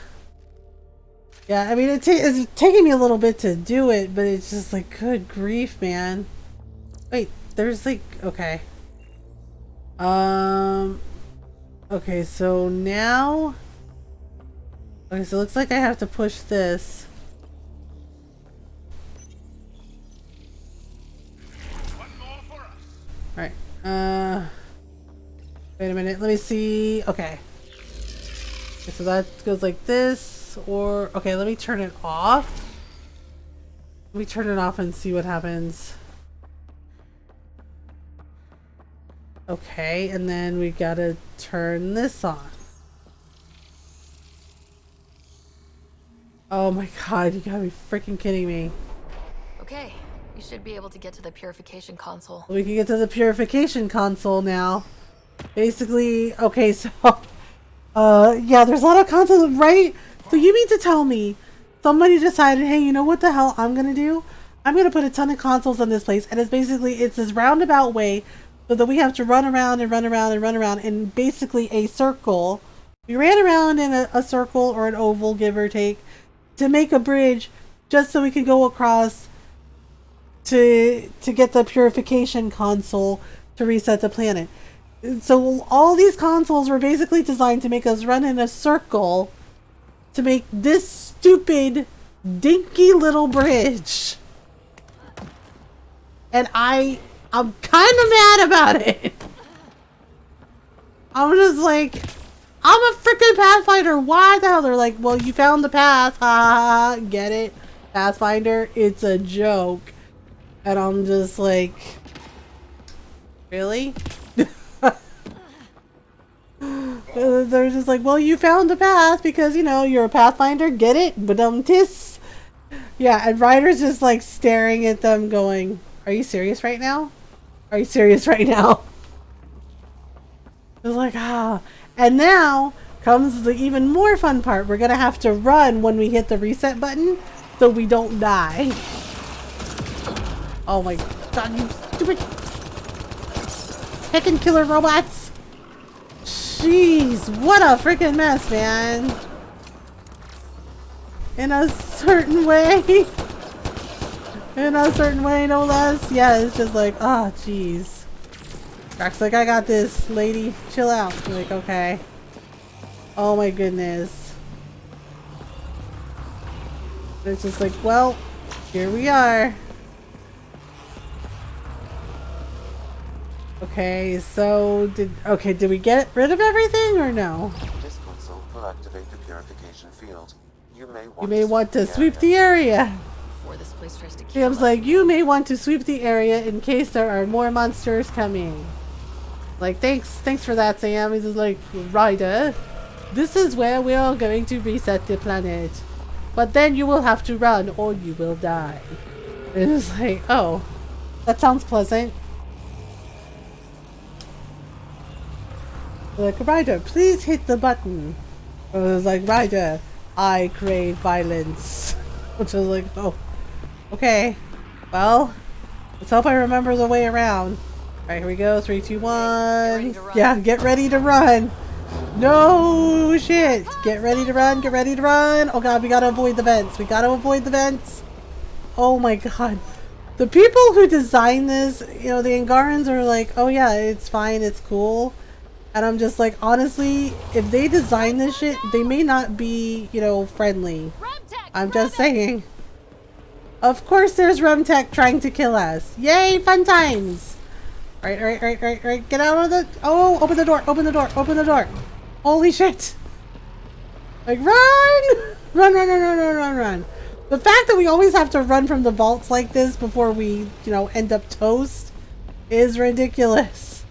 A: Yeah, I mean, it's taking me a little bit to do it, but it's just like, good grief, man. Wait, there's like, okay. Okay, so now... Okay, so it looks like I have to push this. Alright, wait a minute, let me see. Okay. Okay, so that goes like this. Or, okay, let me turn it off. Let me turn it off and see what happens. Okay, and then we gotta turn this on. Oh my god, you gotta be freaking kidding me.
D: Okay, you should be able to get to the purification console.
A: We can get to the purification console now. Basically, okay, so... yeah, there's a lot of consoles, right? So you mean to tell me somebody decided, hey, you know what the hell I'm gonna do? I'm going to put a ton of consoles in this place. And it's this roundabout way so that we have to run around and run around and run around in basically a circle. We ran around in a circle or an oval, give or take, to make a bridge just so we can go across to get the purification console to reset the planet. So all these consoles were basically designed to make us run in a circle to make this stupid, dinky little bridge. And I'm kind of mad about it. I'm just like, I'm a freaking Pathfinder. Why the hell? They're like, well, you found the path. Ha ha. Get it? Pathfinder, it's a joke. And I'm just like, really? They're just like, well, you found the path because, you know, you're a Pathfinder. Get it? Badum-tis. Yeah, and Ryder's just like staring at them going, are you serious right now? Are you serious right now? It's like, ah. And now comes the even more fun part. We're going to have to run when we hit the reset button so we don't die. Oh my god, you stupid heckin' killer robots. Jeez, what a freaking mess, man. In a certain way. In a certain way, no less. Yeah, it's just like, oh, jeez. Drax like, I got this, lady. Chill out. I'm like, okay. Oh my goodness. It's just like, well, here we are. Okay, so did we get rid of everything or no?
C: This console will activate the purification field. You
A: may want to sweep the area.
D: Before this place tries to kill
A: Sam's
D: us.
A: like, you may want to sweep the area in case there are more monsters coming. Like, thanks for that, Sam. He's just like, Ryder, this is where we are going to reset the planet. But then you will have to run or you will die. And it's like, oh, that sounds pleasant. Like, Ryder, please hit the button. I was like, Ryder, I crave violence. Which was like, oh, okay. Well, let's hope I remember the way around. Alright, here we go. 3, 2, 1. Yeah, get ready to run. No shit. Get ready to run. Get ready to run. Oh god, we gotta avoid the vents. We gotta avoid the vents. Oh my god. The people who designed this, you know, the Angarans are like, oh yeah, it's fine, it's cool. And I'm just like, honestly, if they design this shit, they may not be, you know, friendly. I'm just saying. Of course there's Rumtech trying to kill us. Yay, fun times. Right. Get out of the... Oh, open the door, open the door, open the door. Holy shit. Like, run! Run. The fact that we always have to run from the vaults like this before we, you know, end up toast is ridiculous.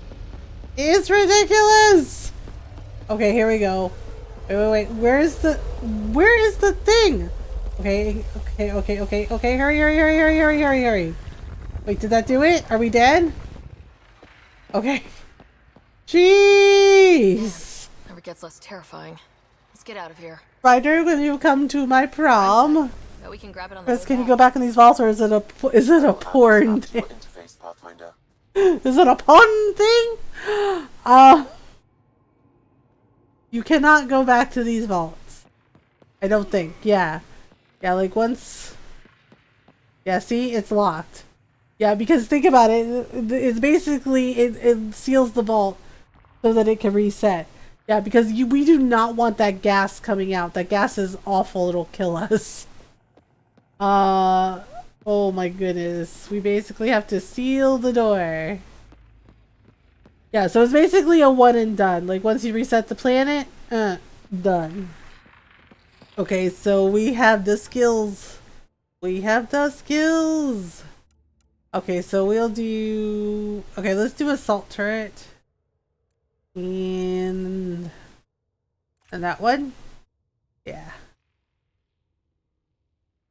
A: It's ridiculous! Okay, here we go. Wait. Where is the thing? Okay. Hurry. Wait, did that do it? Are we dead? Okay. Jeez!
D: Never gets less terrifying. Let's get out of here.
A: Ryder, when you come to my prom,
D: Bet we can grab it on the way
A: can you
D: back.
A: go back in these vaults, or is it a porn thing?
C: Interface, Pathfinder.
A: Is it a porn thing? You cannot go back to these vaults. I don't think. Yeah, like once. Yeah, see, it's locked. Yeah, because think about it. It's basically it seals the vault so that it can reset. Yeah, because we do not want that gas coming out. That gas is awful. It'll kill us. Oh my goodness. We basically have to seal the door. Yeah, so it's basically a one and done. Like, once you reset the planet, done. Okay, so we have the skills. Okay, so we'll do... Okay, let's do assault turret. And that one? Yeah.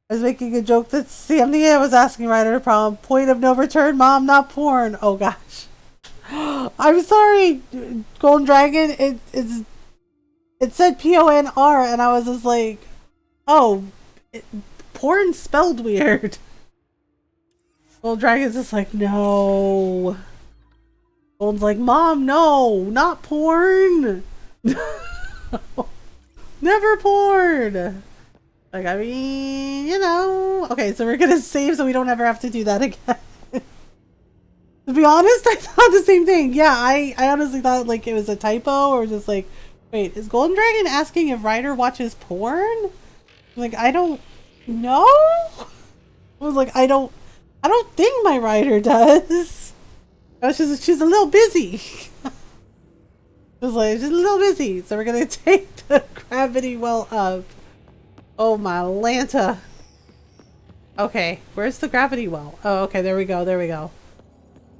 A: I was making a joke that Sam the was asking Ryder prom. Point of no return, mom, not porn. Oh gosh. I'm sorry, Golden Dragon. It said PONR, and I was just like, oh, porn spelled weird. Gold Dragon's just like, no. Gold's like, Mom, no, not porn. Never porn. Like, I mean, you know. Okay, so we're gonna save so we don't ever have to do that again. To be honest, I thought the same thing. Yeah, I honestly thought like it was a typo or just like, wait, is Golden Dragon asking if Ryder watches porn? Like, I don't know. I was like, I don't think my Ryder does. Oh, she's a little busy. I was like, she's a little busy. So we're gonna take the gravity well up. Oh my Lanta. Okay, where's the gravity well? Oh, okay, there we go, there we go.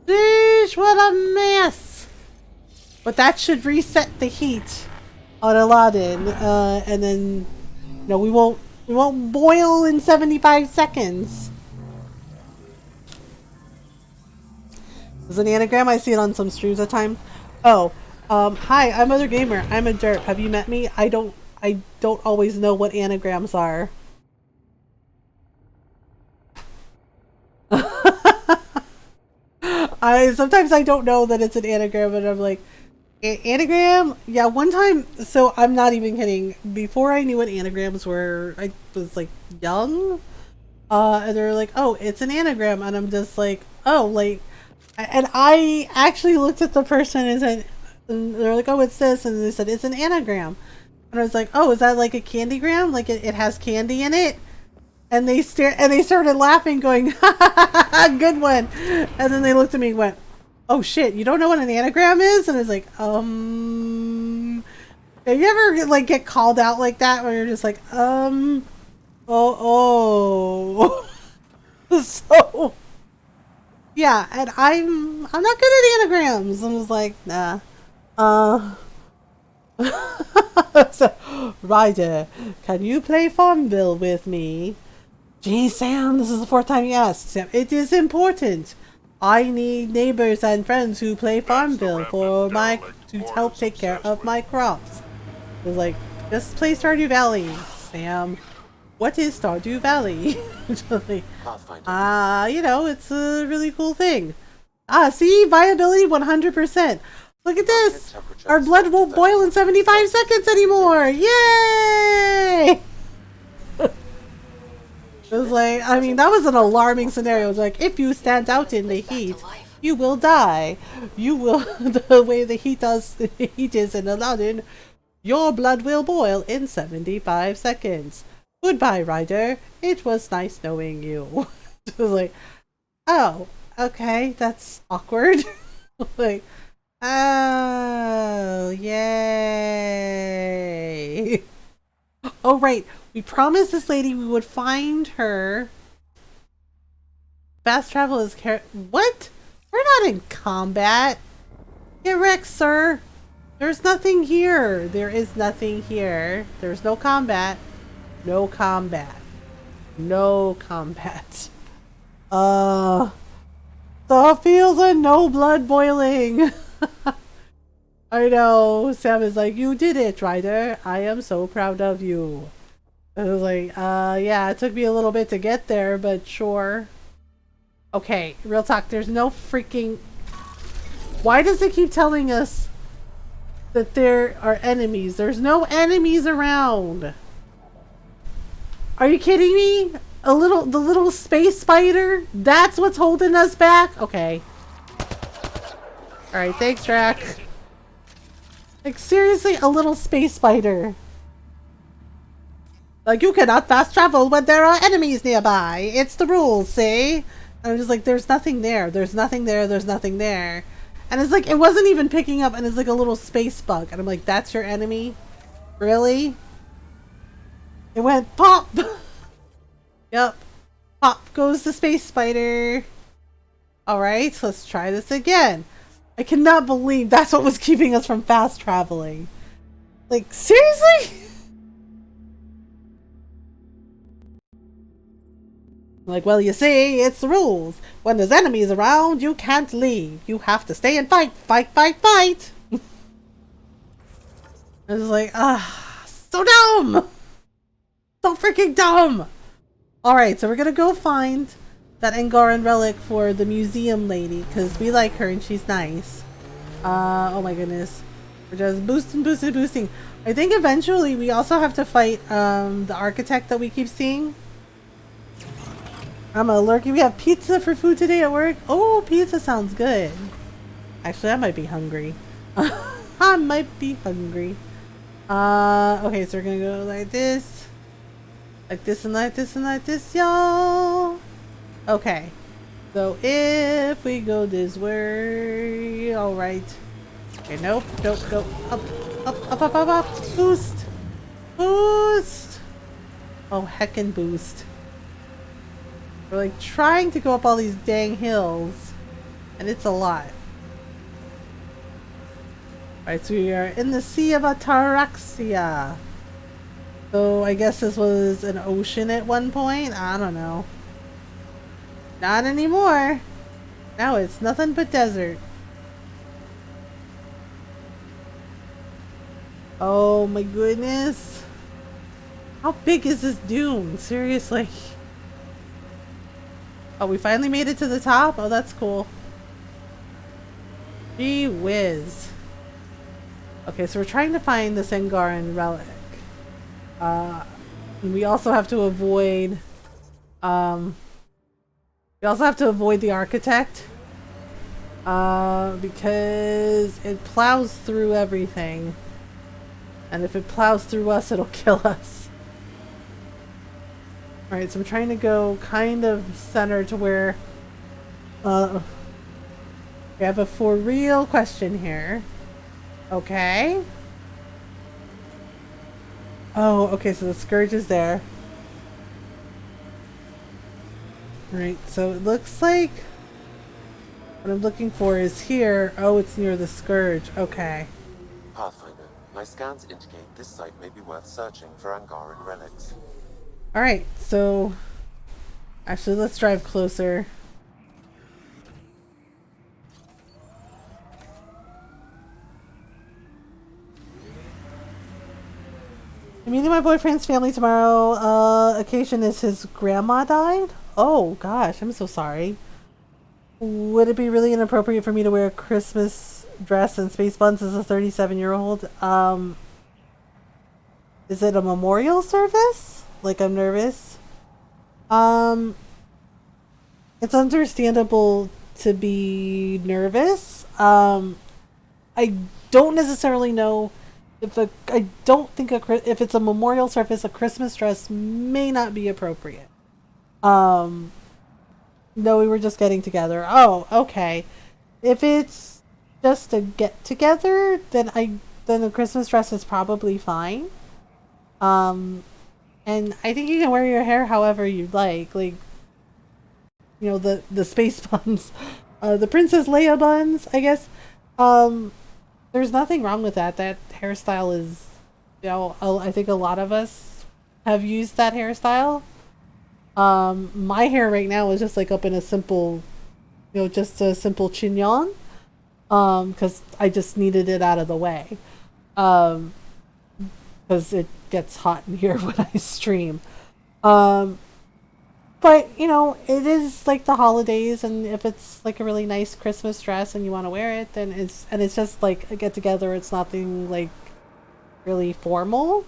A: Sheesh, what a mess! But that should reset the heat on Elaaden, and then, you know, we won't boil in 75 seconds. Is it an anagram? I see it on some streams at times. Oh, hi, I'm Mothergamer. I'm a derp. Have you met me? I don't always know what anagrams are. Sometimes I don't know that it's an anagram, and I'm like, anagram? Yeah, one time, so I'm not even kidding. Before I knew what anagrams were, I was like young, and they're like, oh, it's an anagram, and I'm just like, oh, like, and I actually looked at the person and said, and they're like, oh, it's this, and they said it's an anagram, and I was like, oh, is that like a candygram? Like it has candy in it? And they started laughing, going, good one. And then they looked at me and went, oh shit, you don't know what an anagram is? And I was like, have you ever like get called out like that where you're just like, oh. So yeah, and I'm not good at anagrams. I was like, nah. So, Ryder, can you play Farmville with me? Gee, Sam, this is the 4th time you asked. Sam, it is important. I need neighbors and friends who play Farmville to help take care of my crops. I was like, just play Stardew Valley, Sam. What is Stardew Valley? You know, it's a really cool thing. See, viability 100%. Look at this! Our blood won't boil in 75 seconds anymore! Yay! It was like, I mean, that was an alarming scenario. It was like, if you stand out in the heat, you will die. You will, the way the heat is in Elaaden, your blood will boil in 75 seconds. Goodbye, Ryder. It was nice knowing you. It was like, oh, okay, that's awkward. Like, oh, yay. Oh, right. We promised this lady we would find her. Fast travel is what? We're not in combat. Get wrecked, sir. There's nothing here. There is nothing here. There's no combat. No combat. No combat. The fields are no blood boiling. I know. Sam is like, you did it, Ryder. I am so proud of you. I was like, yeah, it took me a little bit to get there, but sure. Okay, real talk, there's no freaking... Why does it keep telling us that there are enemies? There's no enemies around. Are you kidding me? The little space spider? That's what's holding us back? Okay. Alright, thanks, Drac. Like, seriously, a little space spider. Like, you cannot fast travel when there are enemies nearby. It's the rules, see? And I'm just like, there's nothing there. There's nothing there. There's nothing there. And it's like, it wasn't even picking up, and it's like a little space bug. And I'm like, that's your enemy? Really? It went pop! Yep. Pop goes the space spider. Alright, let's try this again. I cannot believe that's what was keeping us from fast traveling. Like, seriously? Like, well, you see, it's the rules. When there's enemies around, you can't leave. You have to stay and fight, fight, fight, fight. I was like, so dumb. So freaking dumb. Alright, so we're gonna go find that Angaran relic for the museum lady because we like her and she's nice. Oh my goodness. We're just boosting. I think eventually we also have to fight the architect that we keep seeing. I'm a lurky. We have pizza for food today at work. Oh, pizza sounds good. Actually, I might be hungry. I might be hungry. Okay, so we're gonna go like this. Like this and like this and like this, y'all. Okay. So if we go this way, alright. Okay, nope. Up. Boost. Oh, heckin' boost. We're like trying to go up all these dang hills, and it's a lot. Alright, so we are in the Sea of Ataraxia. So I guess this was an ocean at one point? I don't know. Not anymore. Now it's nothing but desert. Oh my goodness. How big is this dune? Seriously. Oh, we finally made it to the top? Oh, that's cool. Gee whiz. Okay, so we're trying to find the Angaran relic. We also have to avoid the architect because it plows through everything, and if it plows through us it'll kill us. Alright, so I'm trying to go kind of center to where we have a for real question here. Okay. Oh, okay, so the Scourge is there. Right, so it looks like what I'm looking for is here. Oh, it's near the Scourge. Okay.
C: Pathfinder, my scans indicate this site may be worth searching for Angaran relics.
A: Alright, so actually let's drive closer. I'm meeting my boyfriend's family tomorrow. Occasion is his grandma died. Oh gosh, I'm so sorry. Would it be really inappropriate for me to wear a Christmas dress and space buns as a 37-year-old? Is it a memorial service? Like, I'm nervous. It's understandable to be nervous. I don't necessarily know if if it's a memorial service, a Christmas dress may not be appropriate. No, we were just getting together. Oh, okay. If it's just a get together, then a Christmas dress is probably fine. And I think you can wear your hair however you'd like. Like, you know, the space buns, the Princess Leia buns, I guess. There's nothing wrong with that. That hairstyle is, you know, I think a lot of us have used that hairstyle. My hair right now is just like up in a simple, you know, just a simple chignon. Because I just needed it out of the way. Because it gets hot in here when I stream. But, you know, it is like the holidays, and if it's like a really nice Christmas dress and you want to wear it, then it's just like a get together. It's nothing like really formal.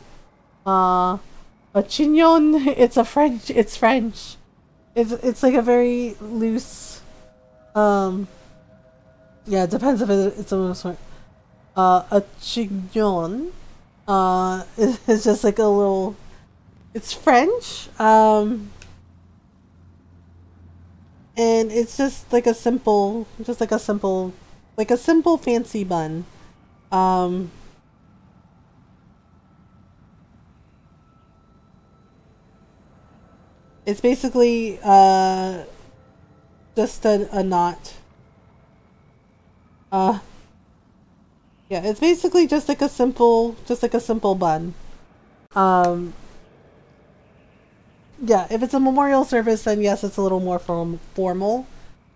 A: A chignon, it's French. It's like a very loose, yeah, it depends if it's a chignon, it's just like a little, it's French, and it's just like a simple fancy bun. It's basically just a knot. Yeah, it's basically just like a simple bun. Yeah, if it's a memorial service, then yes, it's a little more formal.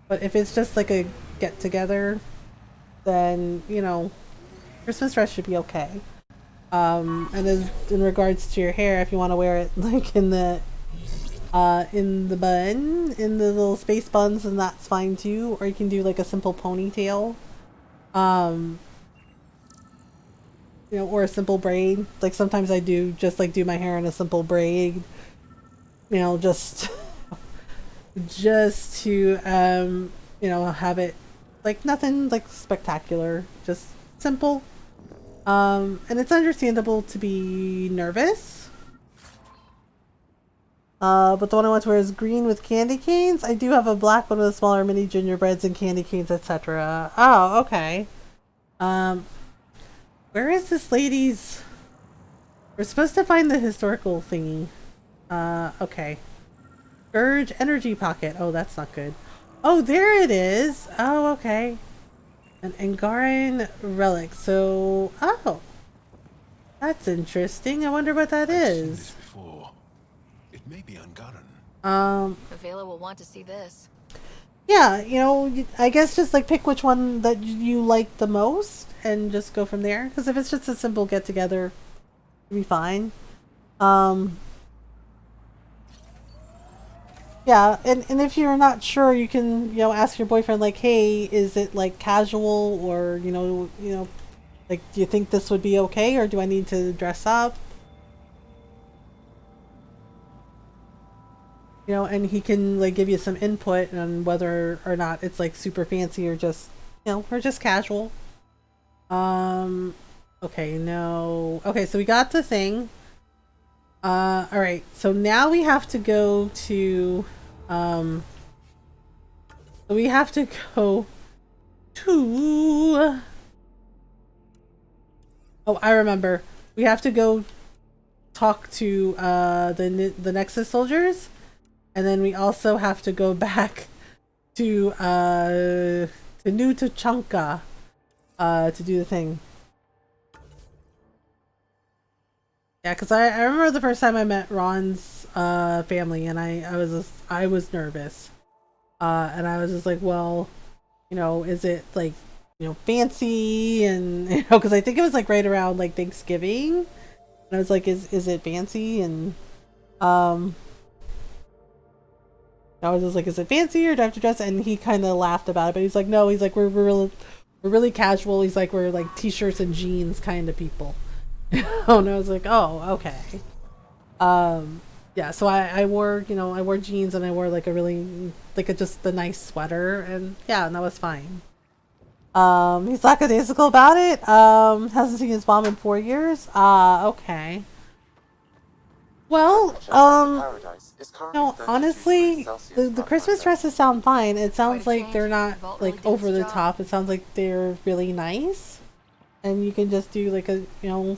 A: But if it's just like a get together, then, you know, Christmas dress should be okay. And as in regards to your hair, if you want to wear it like in the in the bun, in the little space buns, and that's fine too. Or you can do like a simple ponytail. You know, or a simple braid. Like sometimes I do just like do my hair in a simple braid. You know, just to you know, have it like nothing like spectacular, just simple. And it's understandable to be nervous. But the one I want to wear is green with candy canes. I do have a black one with smaller mini gingerbreads and candy canes, etc. Oh, okay. Where is this lady's? We're supposed to find the historical thingy. Okay. Urge energy pocket. Oh, that's not good. Oh, there it is. Oh, okay. An Angaran relic. So, oh. That's interesting. I wonder what that is.
L: It may be Angaran.
D: Avela will want to see this.
A: Yeah, you know, I guess just like pick which one that you like the most and just go from there. Because if it's just a simple get together, it'll be fine. Yeah, and if you're not sure, you can, you know, ask your boyfriend like, hey, is it like casual or, you know, like, do you think this would be okay or do I need to dress up? You know, and he can like give you some input on whether or not it's like super fancy or just, you know, or just casual. Okay, no. Okay, so we got the thing. Alright, so now we have to go to, we have to go to, oh, I remember. We have to go talk to, the Nexus soldiers, and then we also have to go back to New Tachanka, to do the thing. Yeah, because I remember the first time I met Ron's family, and I was nervous, and I was just like, well, you know, is it like, you know, fancy, and you know, because I think it was like right around like Thanksgiving, and I was like, is it fancy, and I was just like, is it fancy or do I have to dress? And he kind of laughed about it, but he's like, no, he's like, we're really casual. He's like, we're like t-shirts and jeans kind of people. Oh, and I was like, oh, okay. Yeah, so I wore, you know, I wore jeans and I wore like a really, like just the nice sweater, and yeah, and that was fine. He's lackadaisical about it. Hasn't seen his mom in 4 years. Okay. Well, no, honestly, the Christmas dresses sound fine. It sounds like they're not like over the top. It sounds like they're really nice, and you can just do like a, you know,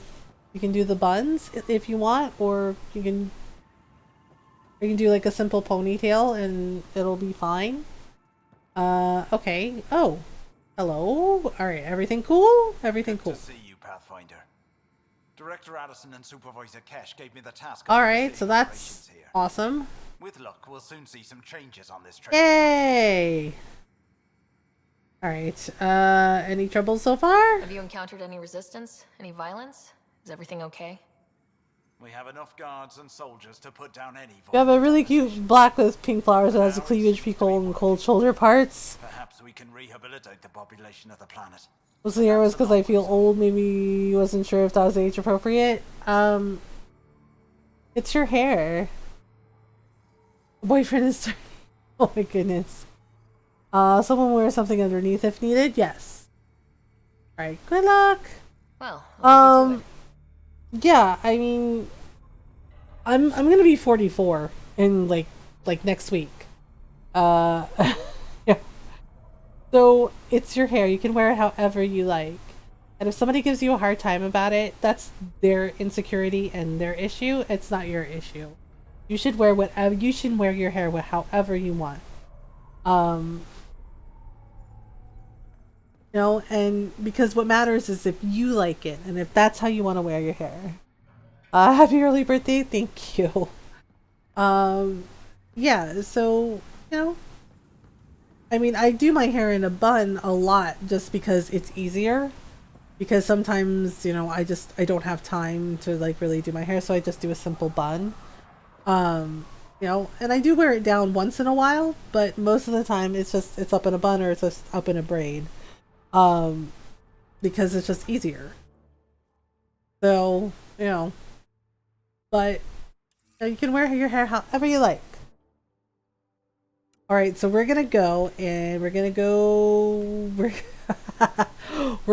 A: you can do the buns if you want, or you can do like a simple ponytail and it'll be fine. Okay. Oh, hello. All right. Everything cool? Everything cool.
F: Good to see you, Pathfinder. Director Addison and Supervisor Kesh gave me the task.
A: All right, so that's awesome.
F: With luck, we'll soon see some changes on this train.
A: Yay! All right. Any trouble so far?
D: Have you encountered any resistance? Any violence? Is everything okay?
F: We have enough guards and soldiers to put down any.
A: You have a really cute black with pink flowers that has a cleavage, peacock, and cold shoulder parts.
F: Perhaps we can rehabilitate the population of the planet.
A: Mostly the was because I feel old. Maybe wasn't sure if that was age appropriate. It's your hair. Boyfriend is 30. Oh my goodness. Someone wear something underneath if needed. Yes. All right. Good luck.
D: Well.
A: Yeah. I mean, I'm gonna be 44 in like next week. Yeah. So it's your hair. You can wear it however you like. And if somebody gives you a hard time about it, that's their insecurity and their issue. It's not your issue. You should wear whatever. You should wear your hair however you want. You know, and because what matters is if you like it and if that's how you want to wear your hair. Happy early birthday. Thank you. Yeah, so, you know, I mean, I do my hair in a bun a lot just because it's easier. Because sometimes, you know, I don't have time to like really do my hair, so I just do a simple bun. You know, and I do wear it down once in a while, but most of the time it's up in a bun or it's just up in a braid. Because it's just easier. So, you know, but you can wear your hair however you like. Alright, so we're gonna go and we're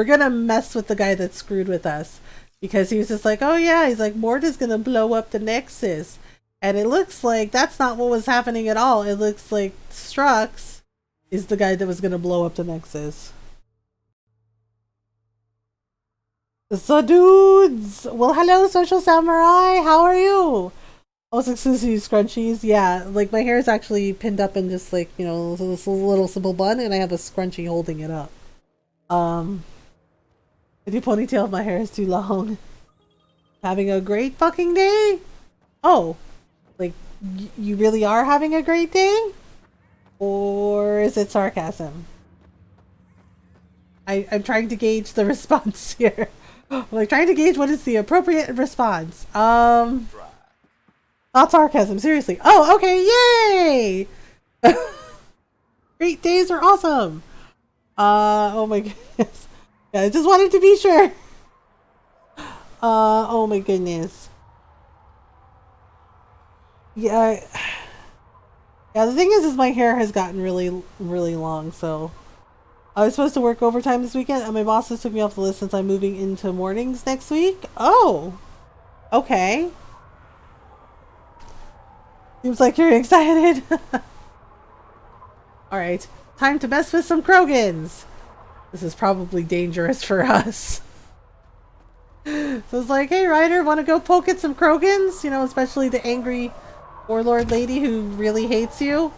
A: gonna mess with the guy that screwed with us. Because he was just like, oh yeah, he's like, Morta's gonna blow up the Nexus. And it looks like that's not what was happening at all. It looks like Strux is the guy that was gonna blow up the Nexus. So dudes! Well, hello, Social Samurai! How are you? Also, exclusive scrunchies. Yeah, like my hair is actually pinned up in just like, you know, this little simple bun, and I have a scrunchie holding it up. I do ponytail if my hair is too long. Having a great fucking day? Oh, like you really are having a great day? Or is it sarcasm? I'm trying to gauge the response here. I'm like trying to gauge what is the appropriate response. Not sarcasm, seriously. Oh, okay, yay! Great days are awesome. Oh my goodness. Yeah, I just wanted to be sure. Oh my goodness. Yeah. Yeah, the thing is my hair has gotten really, really long, so I was supposed to work overtime this weekend, and my bosses took me off the list since I'm moving into mornings next week. Oh, okay. Seems like you're excited. Alright, time to mess with some Krogans. This is probably dangerous for us. So it's like, hey Ryder, want to go poke at some Krogans? You know, especially the angry warlord lady who really hates you.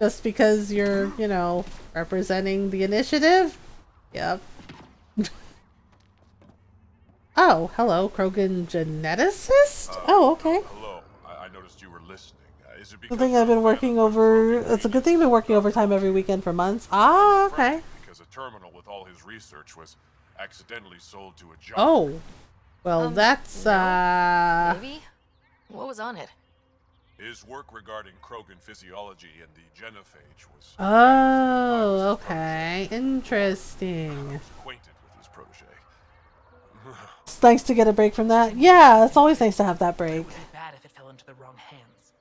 A: Just because you're, you know, representing the initiative? Yep. Oh, hello, Krogan geneticist? Oh, okay.
B: Hello. I noticed you were listening. Is it
A: Good thing I've been working over... It's a good thing I've been working overtime every weekend for months. Ah, okay.
B: Because a terminal with all his research was accidentally sold to a junker.
A: Oh. Well, that's,
D: Maybe? What was on it?
B: His work regarding Krogan physiology and the genophage was...
A: Oh, okay. Interesting.
B: Acquainted with his protege.
A: It's nice to get a break from that. Yeah, it's always nice to have that break.
N: It would be bad if it fell into the wrong hands.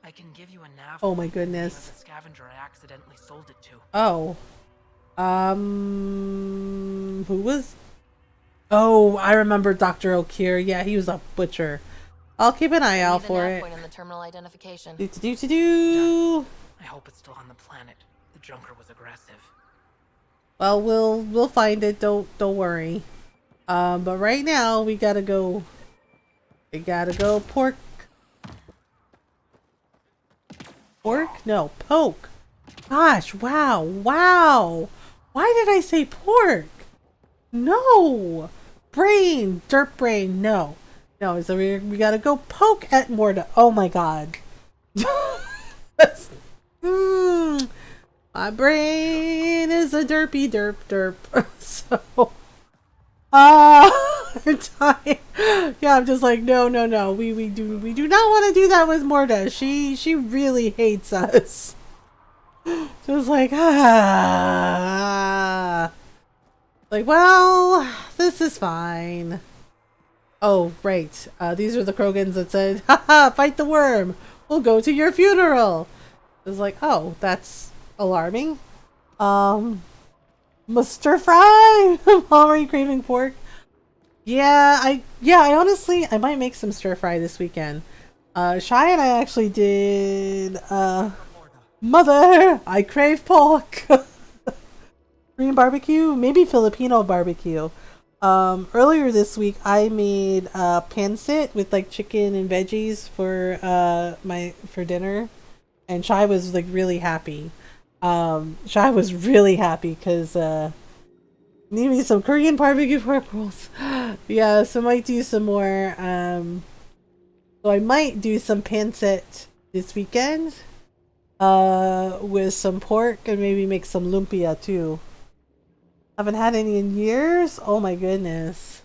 N: I can give you a nav.
A: Oh my goodness.
N: The scavenger I accidentally sold it to.
A: Oh. Who was... Oh, I remember Dr. O'Keir. Yeah, he was a butcher. I'll keep an eye out for it.
D: Point in the terminal identification.
A: Do.
N: I hope it's still on the planet. The junker was aggressive.
A: Well, we'll find it. Don't worry. But right now we gotta go. We gotta go pork. Pork? No, poke. Gosh, wow. Why did I say pork? No. Brain, dirt brain. No. So we gotta go poke at Morta. Oh my god. My brain is a derpy derp. So, time. Yeah, I'm just like, no. We do not want to do that with Morta. She really hates us. Just like, like, well, this is fine. Oh, right. These are the Krogans that said, haha, fight the worm. We'll go to your funeral. It was like, oh, that's alarming. Mr. Fry! I'm already craving pork. Yeah, I honestly, I might make some stir fry this weekend. Shy and I actually did, Mother, I crave pork. Korean barbecue, maybe Filipino barbecue. Earlier this week I made pancit with like chicken and veggies for for dinner, and Shy was like really happy. Shy was really happy because need me some Korean barbecue pork rolls. Yeah, so I might do some more. So I might do some pancit this weekend with some pork and maybe make some lumpia too. Haven't had any in years. Oh my goodness.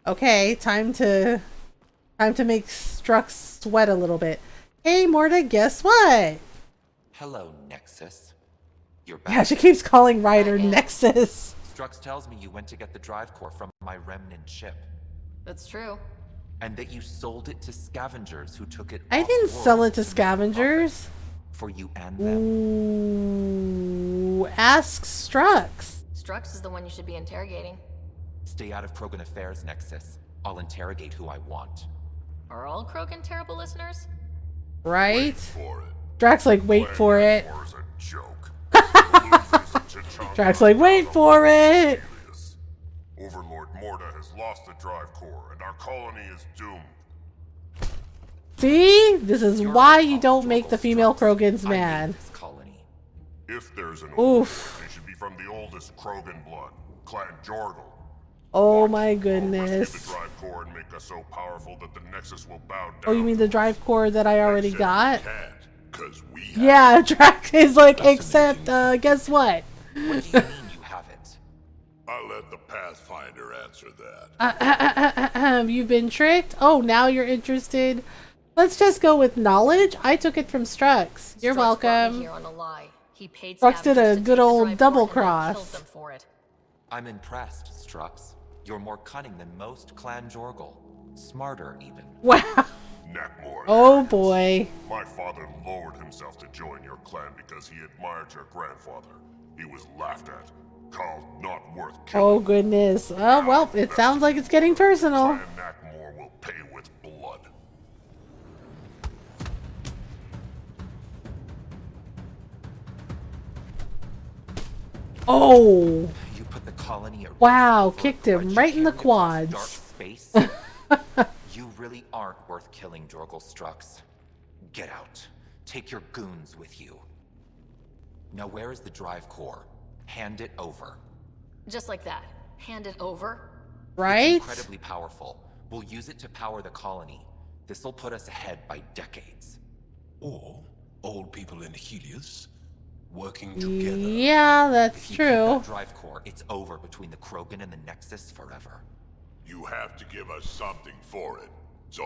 A: Okay, time to make Strux sweat a little bit. Hey, Morta, guess what?
C: Hello, Nexus. You're back.
A: Yeah, she keeps calling Ryder Nexus.
C: Strux tells me you went to get the drive core from my remnant ship.
D: That's true.
C: And that you sold it to scavengers who took it
A: I didn't sell it to scavengers.
C: For you and them.
A: Ooh, ask Strux.
D: Strux is the one you should be interrogating.
C: Stay out of Krogan affairs, Nexus. I'll interrogate who I want.
D: Are all Krogan terrible listeners?
A: Right? Drax like, wait for it. Drax like, wait for it.
B: Overlord Morta has lost the drive core, and our colony is doomed.
A: See? This is why you don't make the female Krogans mad.
B: If there's an
A: Oof.
B: it should be from the oldest Krogan blood, Clan Jorgal.
A: Oh my
B: The
A: goodness.
B: drive core and make us so powerful that the Nexus will bow down.
A: Oh, you mean the drive core that I already got?
B: Because we
A: Yeah, Drax is like, except, guess what?
C: What do you mean you have it?
B: I'll let the Pathfinder answer that.
A: You've been tricked? Oh, now you're interested? Let's just go with knowledge. I took it from Strux. You're welcome.
D: Here on a lie. He paid
A: Strux did a good old double
D: killed
A: cross.
D: them for it.
C: I'm impressed, Strux. You're more cunning than most Clan Jorgal. Smarter, even.
A: Wow.
B: Nakmor.
A: Oh boy.
B: My father lowered himself to join your clan because he admired your grandfather. He was laughed at, called not worth killing.
A: Oh goodness. Oh well, it sounds like it's getting personal.
B: Clan Nakmor will pay with blood.
A: Oh.
C: You put the colony at
A: Wow, kicked him right in the
C: dark
A: quads.
C: space? You really aren't worth killing, Jorgal Strux. Get out. Take your goons with you. Now where is the drive core? Hand it over.
D: Just like that. Hand it over.
A: Right?
C: It's incredibly powerful. We'll use it to power the colony. This'll put us ahead by decades.
L: Or old people in Helios working together.
A: Yeah, that's
C: If you
A: true.
C: keep that drive core, it's over between the Krogan and the Nexus forever.
B: You have to give us something for it.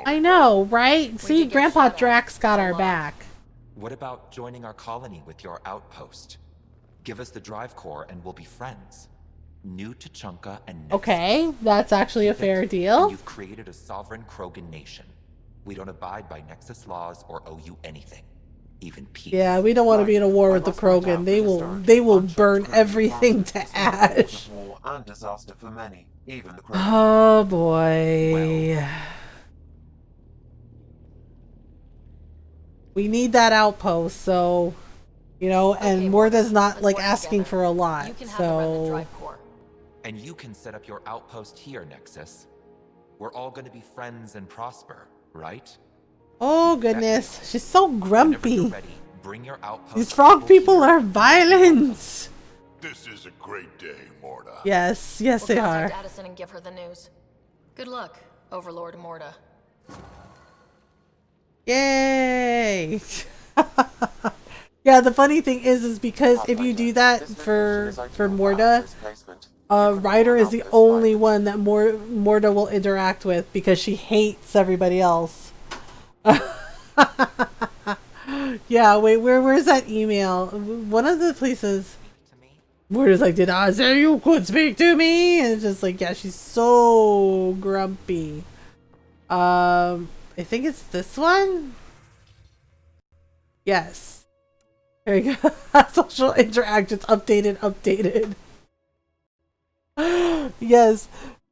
A: I know, right? See, Grandpa Drax got our back.
C: What about joining our colony with your outpost? Give us the drive core and we'll be friends. New to Chunka and Nexus.
A: Okay, that's actually a fair deal.
C: You've created a sovereign Krogan nation. We don't abide by Nexus laws or owe you anything. Even peace.
A: Yeah, we don't want to be in a war with the Krogan. They will burn everything to ash.
C: War and disaster for many, even the
A: Oh boy. We need that outpost, so you know, and Morta's not like asking for a lot, so
C: And you can set up your outpost here, Nexus. We're all going to be friends and prosper, right?
A: oh goodness, she's so grumpy.
C: Bring your outpost.
A: These frog people are violent.
B: This is a great day, Morta.
A: Yes,
D: We'll
A: they are.
D: contact Addison and give her the news. Good luck, Overlord Morta.
A: Yay! Yeah, the funny thing is because if you do that for Morta, Ryder is the only one that Morta will interact with because she hates everybody else. Yeah, wait, where's that email? One of the places. Morta's like, did I say you could speak to me? And it's just like, yeah, she's so grumpy. I think it's this one. Yes. There you go. Social interactions updated. Yes.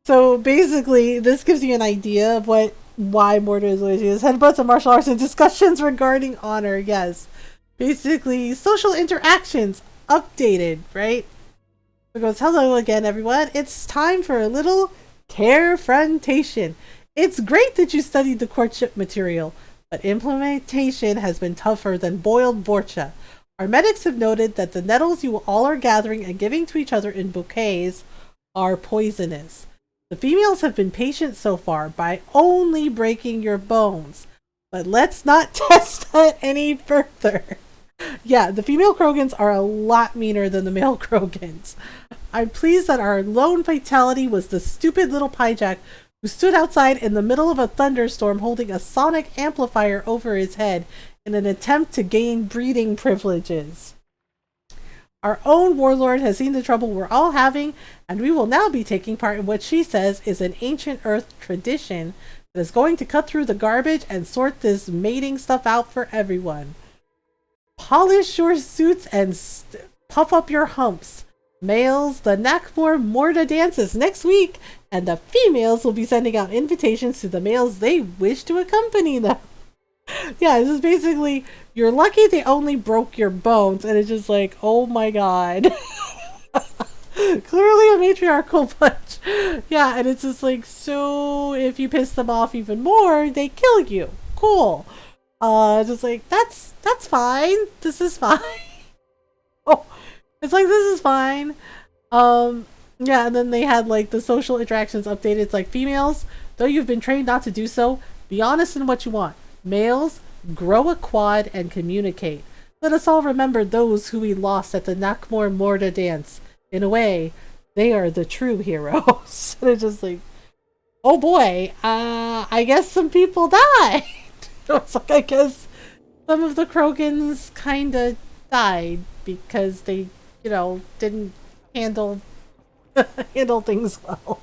A: So basically, this gives you an idea of why Morta is what she is. Headbutts of martial arts and discussions regarding honor. Yes. Basically, social interactions updated, right? It goes, hello again, everyone. It's time for a little carefrontation. It's great that you studied the courtship material, but implementation has been tougher than boiled borcha. Our medics have noted that the nettles you all are gathering and giving to each other in bouquets are poisonous. The females have been patient so far by only breaking your bones, but let's not test that any further. Yeah, the female Krogans are a lot meaner than the male Krogans. I'm pleased that our lone fatality was the stupid little pyjak who stood outside in the middle of a thunderstorm holding a sonic amplifier over his head in an attempt to gain breeding privileges. Our own warlord has seen the trouble we're all having, and we will now be taking part in what she says is an ancient Earth tradition that is going to cut through the garbage and sort this mating stuff out for everyone. Polish your suits and puff up your humps. Males, the Nakmor Morda dances next week, and the females will be sending out invitations to the males they wish to accompany them. Yeah, this is basically, you're lucky they only broke your bones, and it's just like, oh my god. Clearly a matriarchal punch. Yeah, and it's just like, so if you piss them off even more, they kill you. Cool. Just like, that's fine. This is fine. Oh, it's like, this is fine. Yeah, and then they had like the social interactions updated. It's like, females, though you've been trained not to do so, be honest in what you want. Males, grow a quad and communicate. Let us all remember those who we lost at the Nakmor Morda dance. In a way, they are the true heroes. And it's just like, oh boy, I guess some people died. It's like, I guess some of the Krogans kinda died because they, you know, didn't handle things well.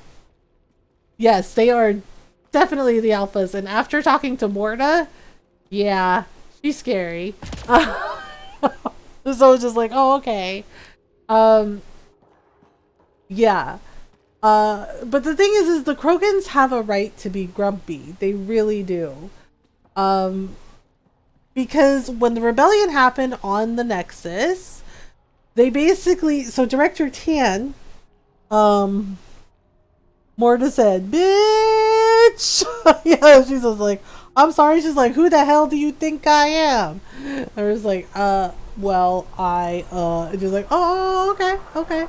A: Yes, they are definitely the alphas, and after talking to Morda, yeah, she's scary. So it's just like, oh, okay. Yeah. But the thing is the Krogans have a right to be grumpy. They really do. Because when the rebellion happened on the Nexus, they basically, so Director Tan, Morda said, bitch! Yeah, she's just like, I'm sorry. She's like, who the hell do you think I am? I was like, well, and she's like, oh, okay.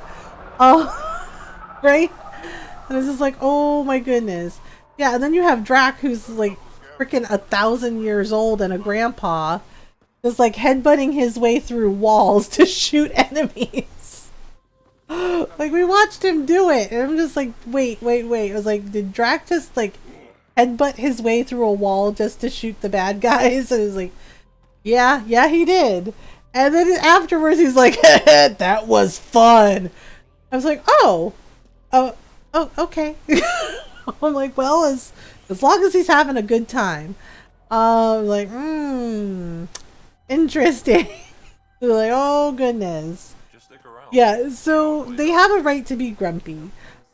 A: Right? And it's just like, oh my goodness. Yeah, and then you have Drac, who's like freaking 1,000 years old and a grandpa, just like headbutting his way through walls to shoot enemies. Like, we watched him do it, and I'm just like, wait. I was like, did Drac just like headbutt his way through a wall just to shoot the bad guys? And it was like, yeah, he did. And then afterwards, he's like, that was fun. I was like, oh, okay. I'm like, well, as long as he's having a good time. Like, interesting. Like, oh goodness. Yeah, so they have a right to be grumpy.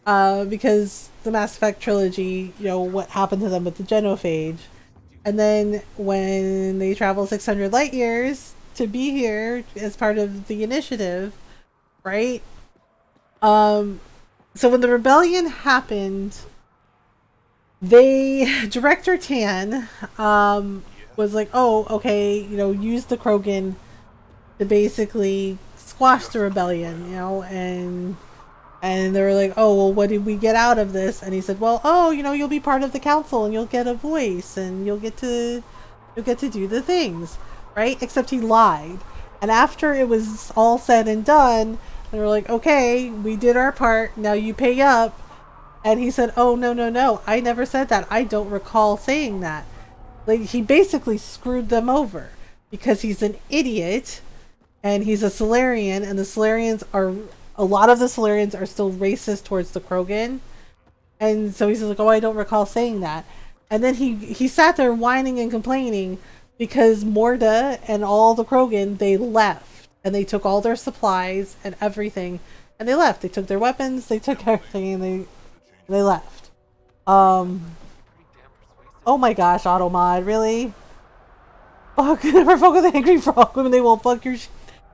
A: Because the Mass Effect trilogy, you know, what happened to them with the genophage. And then when they travel 600 light years to be here as part of the initiative, right? So when the rebellion happened, Director Tan, was like, oh, okay, you know, use the Krogan to basically squash the rebellion, you know, and they were like, oh, well, what did we get out of this? And he said, well, oh, you know, you'll be part of the council and you'll get a voice and you'll get to do the things, right? Except he lied. And after it was all said and done, they were like, okay, we did our part, now you pay up. And he said, oh, no, I never said that. I don't recall saying that. Like, he basically screwed them over because he's an idiot and he's a Solarian, and a lot of the Solarians are still racist towards the Krogan. And so he's like, oh, I don't recall saying that. And then he sat there whining and complaining because Morda and all the Krogan, they left. And they took all their supplies and everything. And they left. They took their weapons, they took everything, and they left. Oh my gosh, Automod, really? Fuck, never fuck with Angry Frog when they won't fuck your shit.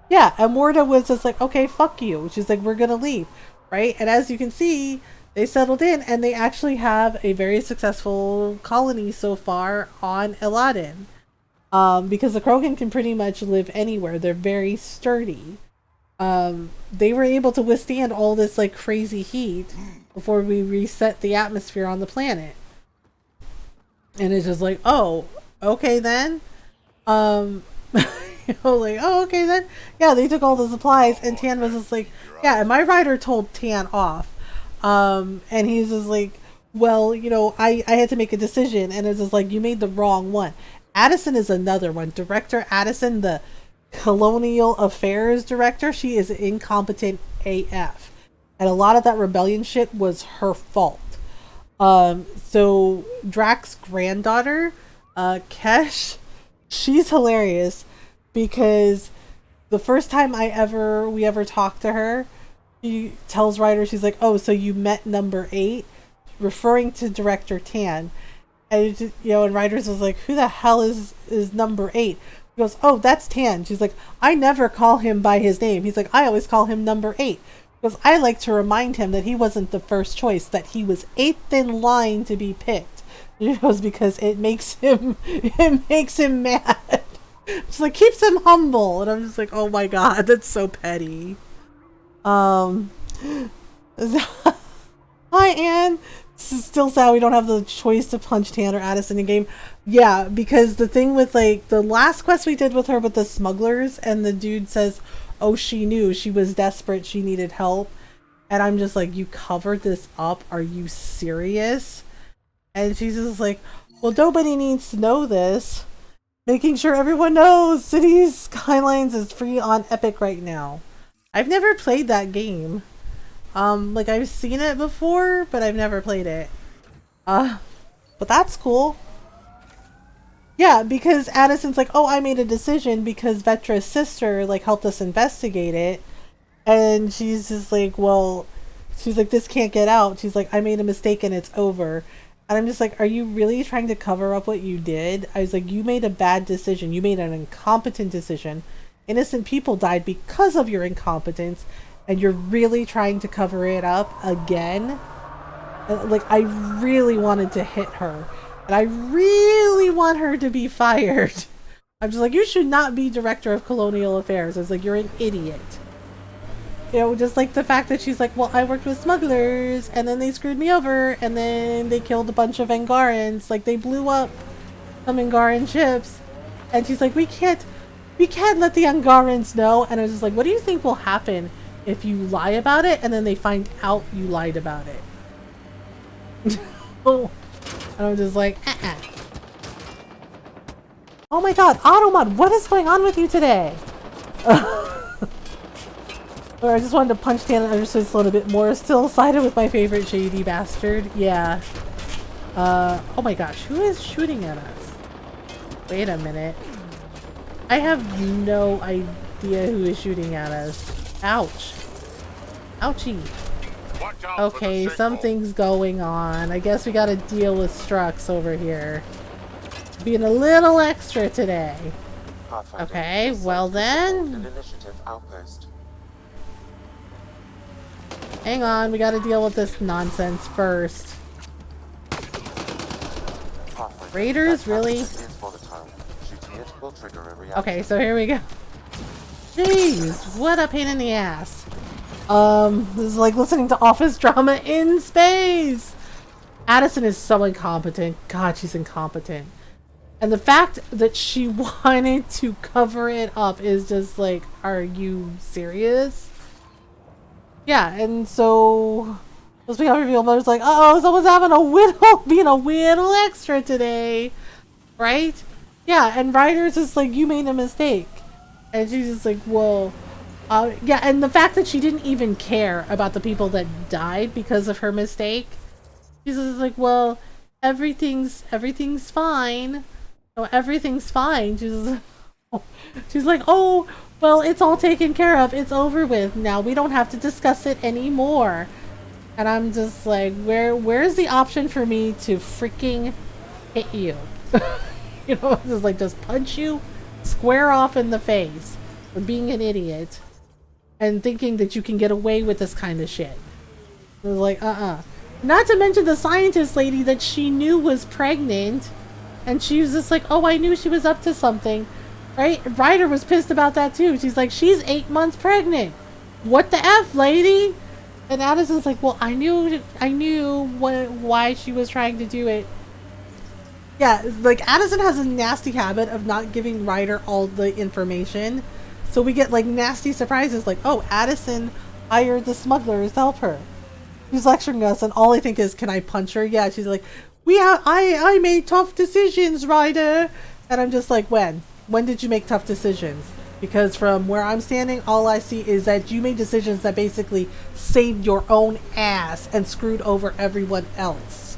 A: Yeah, and Morda was just like, okay, fuck you. She's like, we're gonna leave, right? And as you can see, they settled in, and they actually have a very successful colony so far on Elaaden. Because the Krogan can pretty much live anywhere. They're very sturdy. They were able to withstand all this like crazy heat before we reset the atmosphere on the planet. And it's just like, oh, okay then. Like, oh, okay then. Yeah, they took all the supplies, and Tan was just like, yeah, and my rider told Tan off. And he's just like, well, you know, I had to make a decision, and it's just like, you made the wrong one. Addison is another one. Director Addison, the Colonial Affairs director, she is incompetent AF. And a lot of that rebellion shit was her fault. So Drax's granddaughter, Kesh, she's hilarious because the first time we ever talked to her, she tells Ryder, she's like, oh, so you met number 8, referring to director Tan. And and Ryder's was like, who the hell is number 8? He goes, oh, that's Tan. She's like, I never call him by his name. He's like, I always call him number 8. Because I like to remind him that he wasn't the first choice, that he was 8th in line to be picked. It was because it makes him mad. It's like, keeps him humble. And I'm just like, oh my god, that's so petty. Hi Anne. This is still sad we don't have the choice to punch Tan or Addison in game. Yeah, because the thing with like the last quest we did with her with the smugglers, and the dude says, oh, she knew, she was desperate, she needed help. And I'm just like, you covered this up? Are you serious? And she's just like, well, nobody needs to know this. Making sure everyone knows Cities Skylines is free on Epic right now. I've never played that game. Like I've seen it before, but I've never played it. But that's cool. Yeah, because Addison's like, oh, I made a decision because Vetra's sister, like, helped us investigate it. And she's just like, well, she's like, this can't get out. She's like, I made a mistake and it's over. And I'm just like, are you really trying to cover up what you did? I was like, you made a bad decision. You made an incompetent decision. Innocent people died because of your incompetence. And you're really trying to cover it up again? Like, I really wanted to hit her. And I really want her to be fired. I'm just like, you should not be director of colonial affairs. I was like, you're an idiot. Just like the fact that she's like, well, I worked with smugglers, and then they screwed me over, and then they killed a bunch of Angarans. Like, they blew up some Angaran ships. And she's like, we can't let the Angarans know. And I was just like, what do you think will happen if you lie about it, and then they find out you lied about it? And I'm just like, Oh my god, Automod, what is going on with you today? Or I just wanted to punch Dan and understand a little bit more. Still sided with my favorite shady bastard. Yeah. Oh my gosh, who is shooting at us? Wait a minute. I have no idea who is shooting at us. Ouch. Ouchie. Okay, something's going on. I guess we gotta deal with Strux over here. Being a little extra today. Okay, well then. Hang on, we gotta deal with this nonsense first. Raiders, really? Okay, so here we go. Jeez, what a pain in the ass. This is like listening to office drama in space. Addison is so incompetent. God, she's incompetent. And the fact that she wanted to cover it up is just like, are you serious? Yeah, and so let's be revealed. Mother's like, uh-oh, someone's having a whittle, being a whittle extra today, right? Yeah, and Ryder's just like, you made a mistake, and she's just like, well, yeah, and the fact that she didn't even care about the people that died because of her mistake, she's just like, well, everything's fine. Oh, everything's fine. She's like, oh, well, it's all taken care of. It's over with. Now we don't have to discuss it anymore. And I'm just like, where's the option for me to freaking hit you? You know, just like, just punch you square off in the face for being an idiot and thinking that you can get away with this kind of shit. It was like, Not to mention the scientist lady that she knew was pregnant. And she was just like, oh, I knew she was up to something. Right? Ryder was pissed about that too. She's like, she's 8 months pregnant. What the F, lady? And Addison's like, well, I knew why she was trying to do it. Yeah, like Addison has a nasty habit of not giving Ryder all the information. So we get like nasty surprises like, oh, Addison hired the smugglers to help her. She's lecturing us and all I think is, can I punch her? Yeah, she's like, I made tough decisions, Ryder. And I'm just like, when? When did you make tough decisions? Because from where I'm standing, all I see is that you made decisions that basically saved your own ass and screwed over everyone else.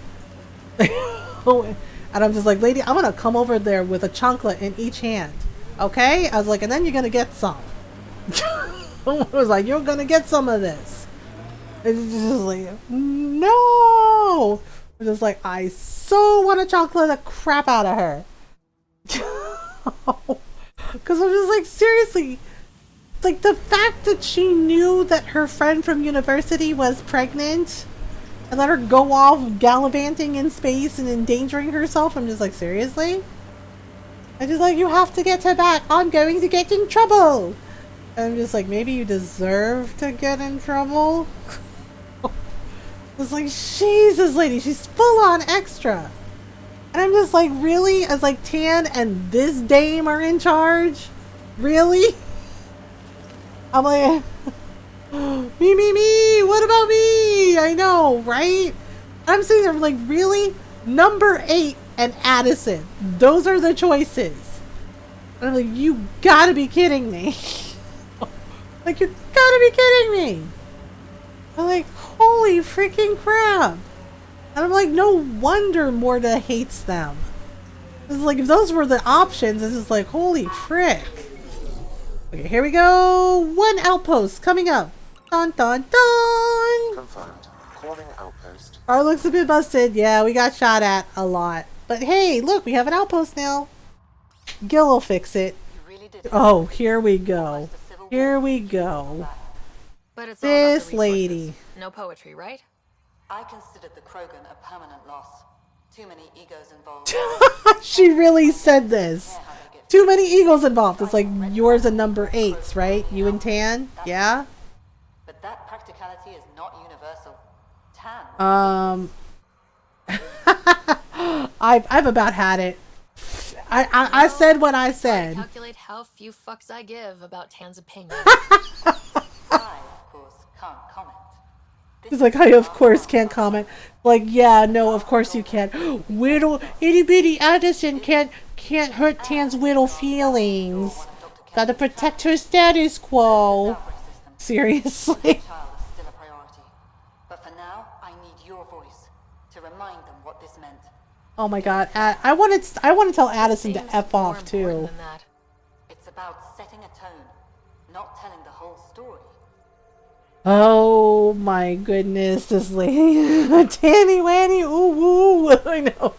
A: And I'm just like, lady, I'm gonna come over there with a chancla in each hand. Okay? I was like, and then you're gonna get some. I was like, you're gonna get some of this. And it's just like, no! I'm just like, I so want to chancla the crap out of her. Because I'm just like, seriously, like the fact that she knew that her friend from university was pregnant and let her go off gallivanting in space and endangering herself, I'm just like, seriously? I'm just like, you have to get her back. I'm going to get in trouble. And I'm just like, maybe you deserve to get in trouble. It's like, Jesus, lady, she's full on extra. And I'm just like, really? As like Tan and this dame are in charge? Really? I'm like, me, what about me? I know, right? I'm sitting there like, really? Number 8 and Addison. Those are the choices. And I'm like, you gotta be kidding me. Like, you gotta be kidding me. I'm like, holy freaking crap. And I'm like, no wonder Morta hates them. It's like, if those were the options, it's just like, holy frick. Okay, here we go. 1 outpost coming up. Dun dun dun.
O: Confirmed. Calling outpost.
A: Our looks a bit busted. Yeah, we got shot at a lot. But hey, look, we have an outpost now. Gil will fix it. Oh, here we go. Here we go.
D: But it's
A: this lady.
D: No poetry, right?
E: I considered the Krogan a permanent loss. Too many egos involved.
A: She really said this. Too many egos involved. It's like yours and number 8s, right? You and Tan? Yeah?
E: But that practicality is not universal. Tan.
A: I've about had it. I said what I said.
D: Calculate how few fucks I give about Tan's opinion.
E: I, of course, can't comment.
A: He's like, I of course can't comment. Like, yeah, no, of course you can't. Whittle, itty bitty Addison can't hurt Tan's whittle feelings. Gotta protect her status quo. Seriously.
E: But for now, I need your voice to remind them what this meant.
A: Oh my god, I want to tell Addison to F off too.
E: It's about setting a tone, not telling the whole story.
A: Oh my goodness, this lady. Tanny Wanny, ooh woo. I know.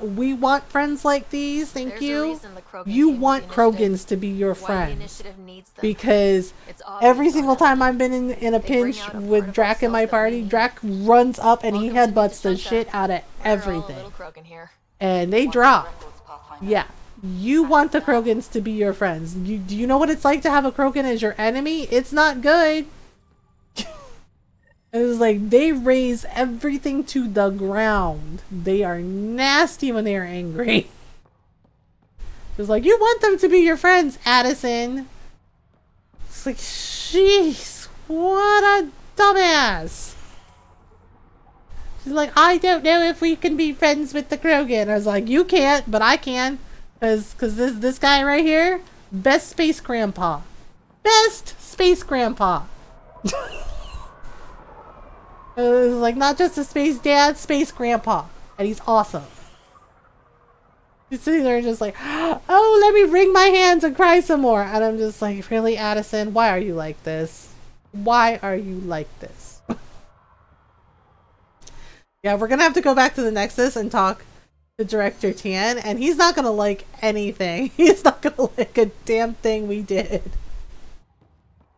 A: We want friends like these, thank you. You want Krogans to be your friends. Because every single time I've been in a pinch with Drac in my party, Drac runs up and he headbutts the shit out of everything. And they drop. Yeah. You want the Krogans to be your friends. Do you know what it's like to have a Krogan as your enemy? It's not good. It was like, they raise everything to the ground. They are nasty when they are angry. It was like, you want them to be your friends, Addison. It's like, jeez, what a dumbass. She's like, I don't know if we can be friends with the Krogan. I was like, you can't, but I can. Cause this guy right here, best space grandpa. Best space grandpa. It was like, not just a space dad, space grandpa. And he's awesome. He's sitting there just like, oh, let me wring my hands and cry some more. And I'm just like, really, Addison? Why are you like this? Why are you like this? Yeah, we're going to have to go back to the Nexus and talk to Director Tan. And he's not going to like anything. He's not going to like a damn thing we did.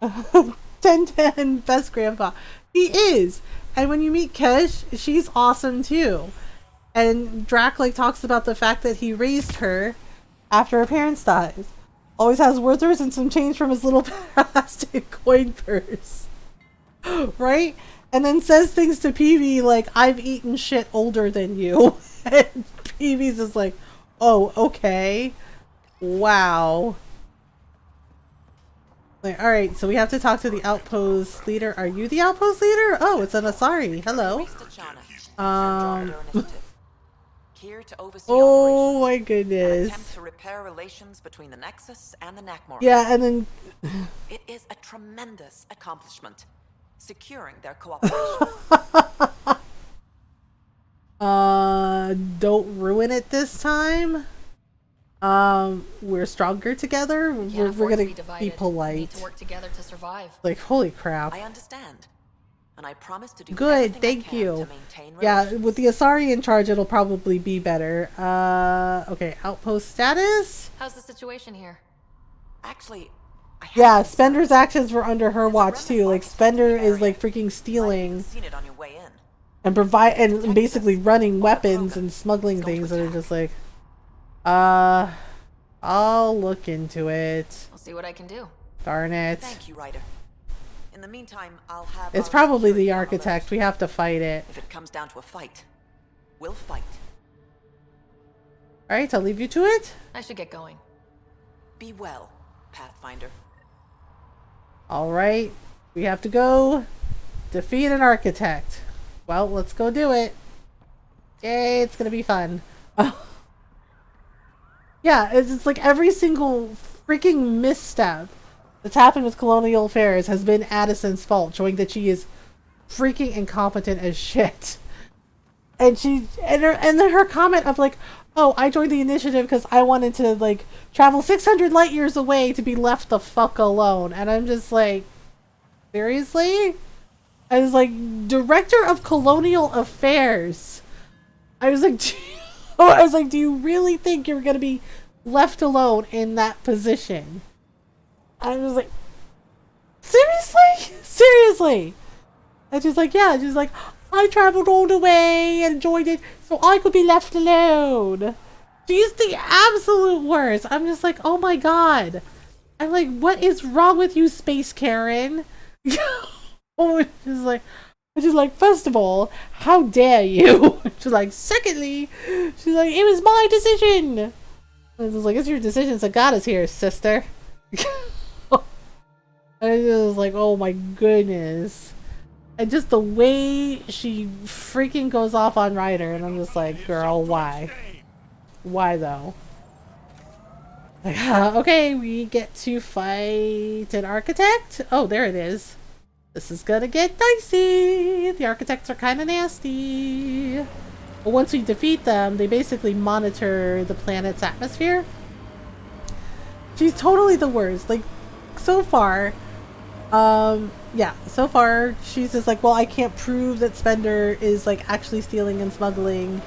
A: 10-10, best grandpa. He is. And when you meet Kesh, she's awesome too. And Drac like talks about the fact that he raised her after her parents died. Always has Werther's and some change from his little plastic coin purse. Right? And then says things to Peavy like, I've eaten shit older than you. And Peavy's just like, oh, okay. Wow. Like, alright, so we have to talk to the outpost leader. Are you the outpost leader? Oh, it's an Asari. Hello.
P: here to oversee
A: Oh my
P: and
A: goodness.
P: attempt to repair relations between the Nexus and the Nakmor.
A: Yeah, and then
P: it is a tremendous accomplishment, securing their cooperation.
A: Don't ruin it this time. We're stronger together. We're gonna be polite.
D: We need to work together to survive.
A: Like, holy crap.
P: I understand. And I promise to do
A: good,
P: everything
A: thank
P: I can
A: you.
P: to maintain
A: Yeah, with the Asari in charge, it'll probably be better. Okay, outpost status.
D: How's the situation here?
P: Actually,
A: yeah, Spender's actions were under her watch too. Like, Spender is like freaking stealing
P: seen it on your way in.
A: and basically running weapons and smuggling things that are just like, I'll look into it.
D: I'll see what I can do.
A: Darn it.
P: Thank you, Ryder. In the meantime, I'll have.
A: It's probably the architect. We have to fight it.
P: If it comes down to a fight, we'll fight.
A: All right, I'll leave you to it.
D: I should get going.
P: Be well, Pathfinder.
A: All right, we have to go defeat an architect. Well, let's go do it. Yay, it's gonna be fun. Yeah, it's like every single freaking misstep that's happened with Colonial Affairs has been Addison's fault, showing that she is freaking incompetent as shit. And then her comment of like, oh, I joined the initiative because I wanted to like travel 600 light years away to be left the fuck alone. And I'm just like, seriously? I was like, Director of Colonial Affairs. I was like, do you really think you're gonna be left alone in that position? I was like, seriously? Seriously? And she's like, yeah. She's like, I traveled all the way and enjoyed it so I could be left alone. She's the absolute worst. I'm just like, oh my god. I'm like, what is wrong with you, Space Karen? She's like, first of all, how dare you? She's like, secondly, she's like, it was my decision. And I was like, it's your decision, so God is here, sister. I was like, oh my goodness. And just the way she freaking goes off on Ryder, and I'm just like, girl, why? Why though? Like, okay, we get to fight an architect. Oh, there it is. This is gonna get dicey. The architects are kind of nasty. But once we defeat them, they basically monitor the planet's atmosphere. She's totally the worst. Like, so far, yeah, so far she's just like, well, I can't prove that Spender is like actually stealing and smuggling.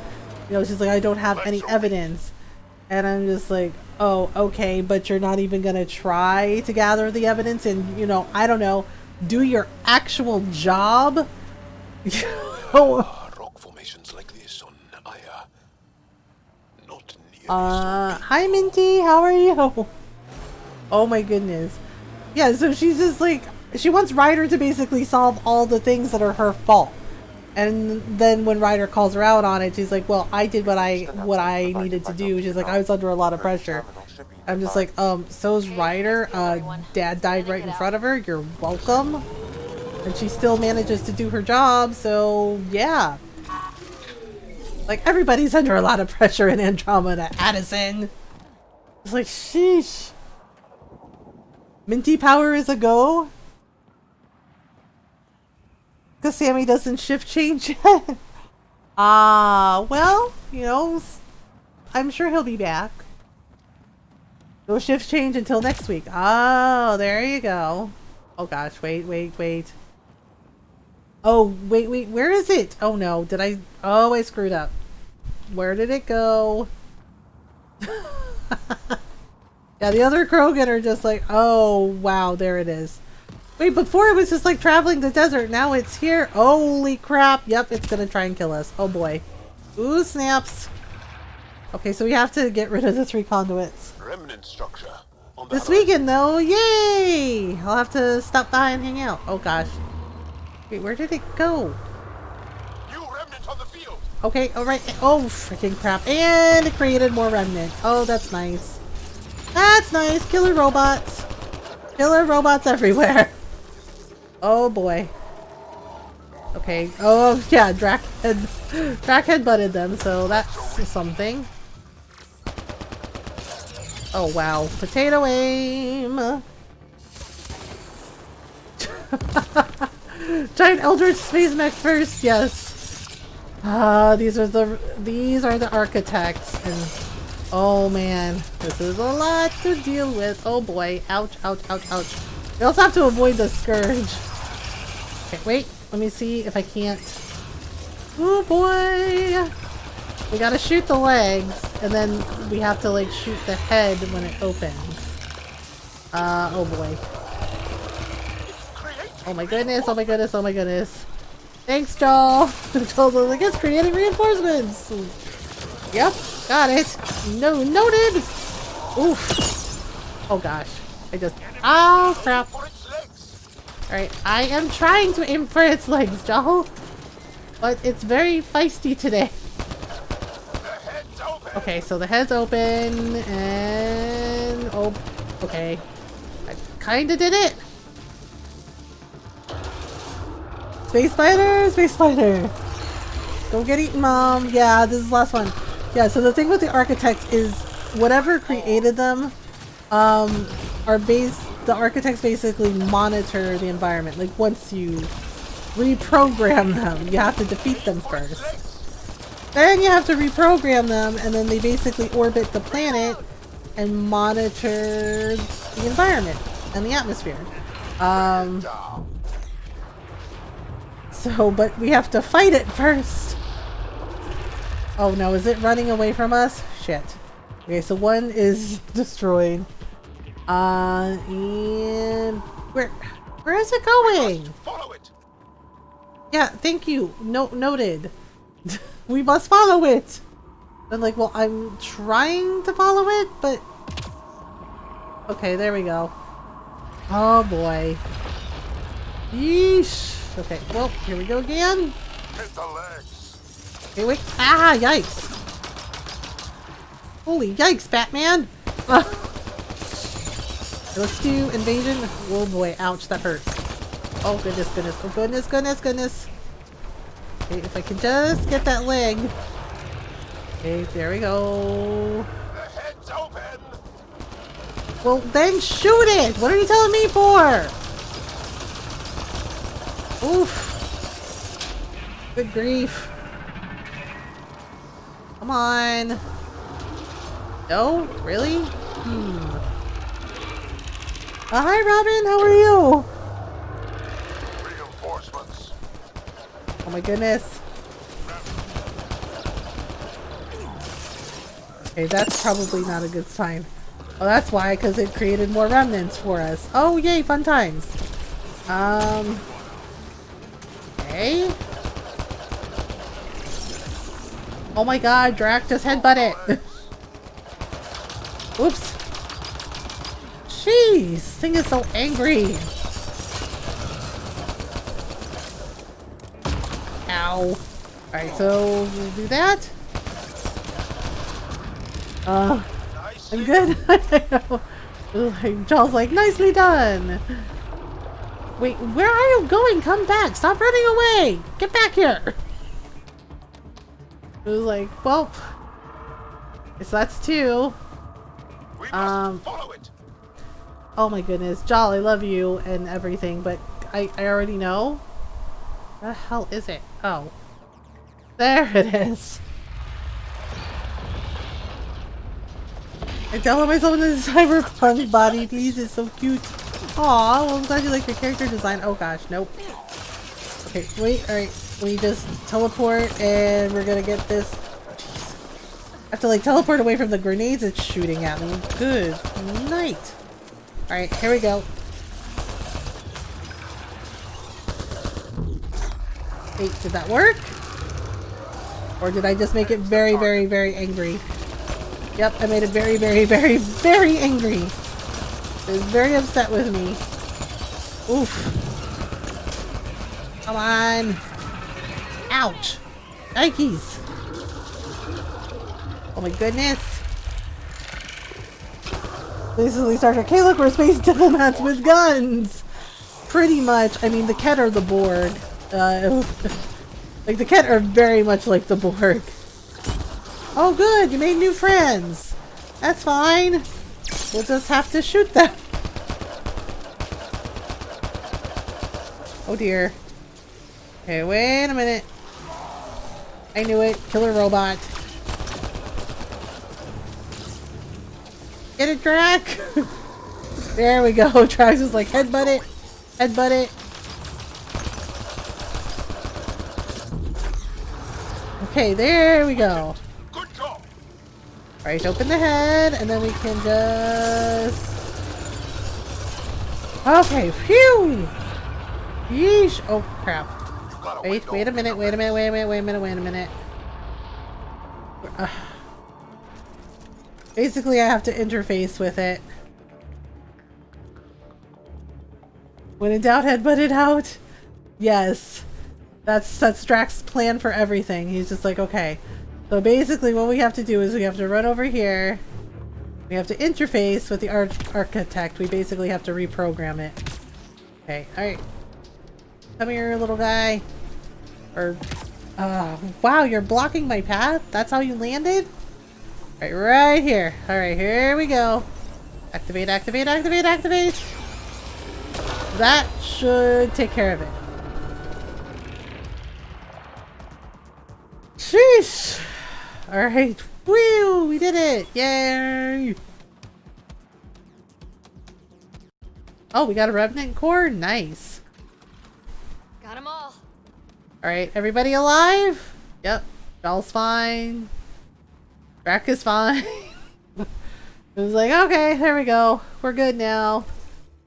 A: You know, she's like, I don't have any evidence. And I'm just like, oh, okay, but you're not even gonna try to gather the evidence and, you know, I don't know, do your actual job?
L: Rock formations like this on Aya. Not nearly
A: hi Minty, how are you? Oh my goodness. Yeah, so she's just like, she wants Ryder to basically solve all the things that are her fault. And then when Ryder calls her out on it, she's like, well, I did what I needed to do. She's like, I was under a lot of pressure. I'm just like, so's Ryder. Dad died right in front of her. You're welcome. And she still manages to do her job, so yeah. Like, everybody's under a lot of pressure in Andromeda, Addison. It's like, sheesh. Minty power is a go. Because Sammy doesn't shift change yet. Well, you know, I'm sure he'll be back. No shift change until next week. Oh, there you go. Oh gosh, wait. Oh, wait, where is it? Oh no, I screwed up. Where did it go? Yeah, the other Krogan are just like, oh wow, there it is. Wait, before it was just like traveling the desert, now it's here. Holy crap, yep, it's gonna try and kill us. Oh boy. Ooh, snaps. Okay, so we have to get rid of the 3 conduits.
L: remnant structure.
A: This weekend though, yay! I'll have to stop by and hang out. Oh gosh. Wait, where did it go?
L: New remnant on the field.
A: Okay, alright. Oh, freaking crap. And it created more remnant. Oh, that's nice. That's nice. Killer robots. Killer robots everywhere. Oh boy. Okay. Oh, yeah, Drac. headbutted them, so that's something. Oh wow, potato aim! Giant Eldritch Space Mech first, yes. These are the architects, and oh man, this is a lot to deal with. Oh boy, ouch, ouch, ouch, ouch. We also have to avoid the scourge. Okay, wait, let me see if I can't. Oh boy! We gotta shoot the legs, and then we have to like shoot the head when it opens. Oh boy. Oh my goodness, oh my goodness, oh my goodness. Thanks, Joel! Joel's like, it's creating reinforcements! Yep, got it. No, noted! Oof. Oh gosh. I just... Oh crap. Alright, I am trying to aim for its legs, Joel. But it's very feisty today. Okay, so the head's open, and... Oh, okay. I kinda did it! Space Spider! Space Spider! Don't get eaten, Mom! Yeah, this is the last one. Yeah, so the thing with the architects is whatever created them, the architects basically monitor the environment. Like, once you reprogram them, you have to defeat them first. Then you have to reprogram them, and then they basically orbit the planet and monitor the environment and the atmosphere. But we have to fight it first. Oh no, is it running away from us? Shit. Okay, so one is destroyed. And where is it going?
I: Follow it.
A: Yeah, thank you. Noted. We must follow it. I'm like, well, I'm trying to follow it, but okay, there we go. Oh boy. Yeesh. Okay, well, here we go again.
I: Hit the legs.
A: Okay, wait. Ah, yikes. Holy yikes, Batman. Let's do invasion. Oh boy, ouch, that hurts. Oh goodness, goodness. Oh goodness, goodness, goodness. Okay, if I can just get that leg. Okay, there we go.
I: The head's open.
A: Well, then shoot it! What are you telling me for? Oof. Good grief. Come on. No? Really? Hi, Robin. How are you?
I: Reinforcements.
A: Oh my goodness. Okay, that's probably not a good sign. Oh, that's why, because it created more remnants for us. Oh, yay, fun times. Okay. Oh my god, Drac just headbutt it. Oops. Jeez, this thing is so angry. Ow. Alright, so we'll do that. I'm good. Joel's like, nicely done. Wait, where are you going? Come back. Stop running away. Get back here. It was like, well, guess that's two.
I: Follow it.
A: Oh my goodness. Joel, I love you and everything, but I already know. Where the hell is it? Oh. There it is. I download myself into the cyberpunk body, please. It's so cute. Aw, well, I'm glad you like your character design. Oh gosh, nope. Okay, wait, alright. We just teleport and we're gonna get this. Jeez. I have to like teleport away from the grenades it's shooting at me. Good night. Alright, here we go. Wait, did that work? Or did I just make it very, very, very angry? Yep, I made it very, very, very, very angry. It was very upset with me. Oof. Come on. Ouch. Nikes. Oh my goodness. Basically, Star Trek. Hey, look, we're space diplomats with guns. Pretty much. I mean, the Ket are the Borg. Like, the Kett are very much like the Borg. Oh good, you made new friends. That's fine. We'll just have to shoot them. Oh dear. Okay, wait a minute. I knew it. Killer robot. Get it, Drac! There we go. Trax is like, headbutt it. Headbutt it. Okay, there we go. Alright, open the head, and then we can just... Okay, phew! Yeesh! Oh, crap. Wait a minute, wait a minute. Basically, I have to interface with it. When in doubt, headbutt it out. Yes. That's Drax's plan for everything. He's just like, okay. So basically what we have to do is we have to run over here. We have to interface with the architect. We basically have to reprogram it. Okay, alright. Come here, little guy. Or, wow, you're blocking my path? That's how you landed? Alright, right here. Alright, here we go. Activate, activate, activate, activate. That should take care of it. Sheesh! Alright. Woo! We did it! Yay! Oh, we got a Revenant core? Nice.
D: Got them all.
A: Alright, everybody alive? Yep. Bell's fine. Drac is fine. It was like, okay, there we go. We're good now.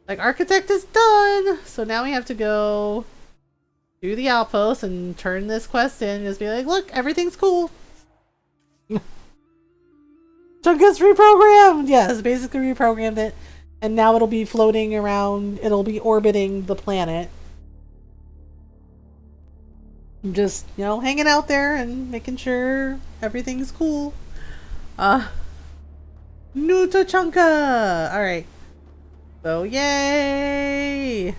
A: Like, Architect is done! So now we have to go do the outpost and turn this quest in and just be like, look, everything's cool. Chunkus reprogrammed! Yes, basically reprogrammed it. And now it'll be floating around, it'll be orbiting the planet. Just, you know, hanging out there and making sure everything's cool. New to Chunka! Alright. So, yay!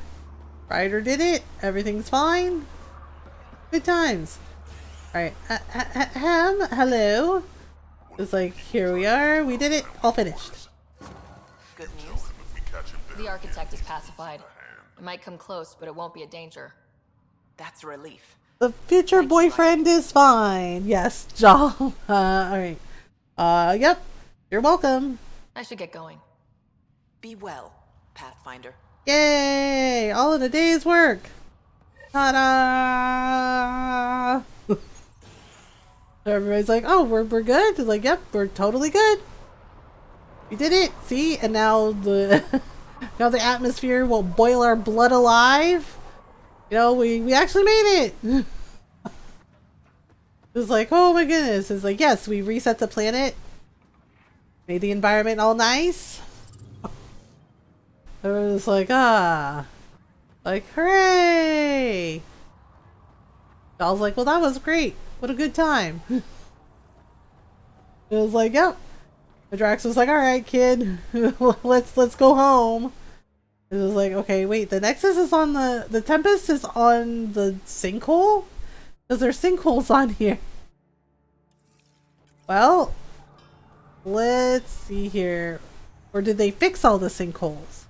A: Ryder did it. Everything's fine. Good times. Alright. Hello. It's like, here we are. We did it. All finished.
D: Good news. The architect is pacified. It might come close, but it won't be a danger.
P: That's a relief.
A: The future boyfriend is fine. Yes, John. Alright. Yep. You're welcome.
D: I should get going.
P: Be well, Pathfinder.
A: Yay! All of the day's work! Ta-da! Everybody's like, oh, we're good? It's like, yep, we're totally good. We did it! See? And now the now the atmosphere will boil our blood alive. You know, we actually made it! It's like, oh my goodness. It's like, yes, we reset the planet. Made the environment all nice. I was like, like, hooray! I was like, well, that was great. What a good time. It was like, yep. The Drax was like, all right, kid, let's go home. It was like, okay, wait, the Nexus is on the Tempest is on the sinkhole? Because there's sinkholes on here. Well, let's see here. Or did they fix all the sinkholes?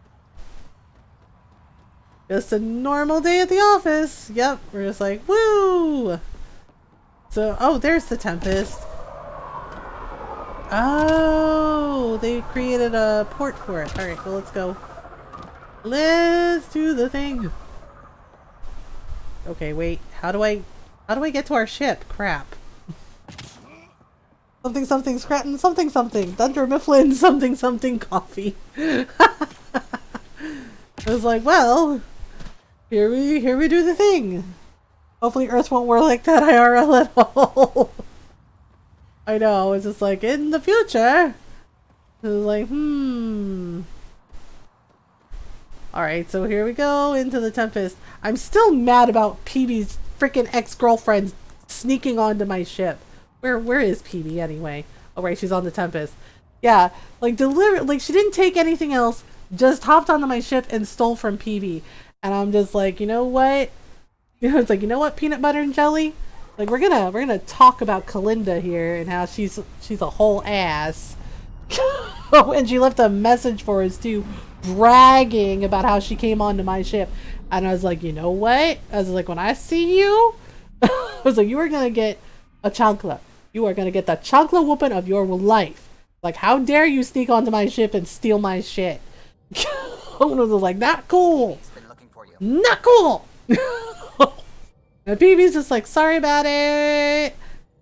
A: Just a normal day at the office. Yep, we're just like, woo! So, oh, there's the Tempest. Oh, they created a port for it. Alright, well, let's go. Let's do the thing. Okay, wait. How do I get to our ship? Crap. Something something Scranton something something. Thunder Mifflin something something coffee. I was like, well, here we do the thing. Hopefully Earth won't work like that IRL at all. I know, it's just like, in the future. It was like, Alright, so here we go into the Tempest. I'm still mad about PB's freaking ex-girlfriend sneaking onto my ship. Where is PB anyway? Oh right, she's on the Tempest. Yeah, like like she didn't take anything else, just hopped onto my ship and stole from PB. And I'm just like, you know what? You know, it's like, you know what, peanut butter and jelly? Like we're gonna talk about Kalinda here and how she's a whole ass. And she left a message for us too, bragging about how she came onto my ship. And I was like, you know what? I was like, when I see you, I was like, you are gonna get a chancla. You are gonna get the chancla whooping of your life. Like, how dare you sneak onto my ship and steal my shit? I was like, not cool. Not cool. And PB's just like, sorry about it.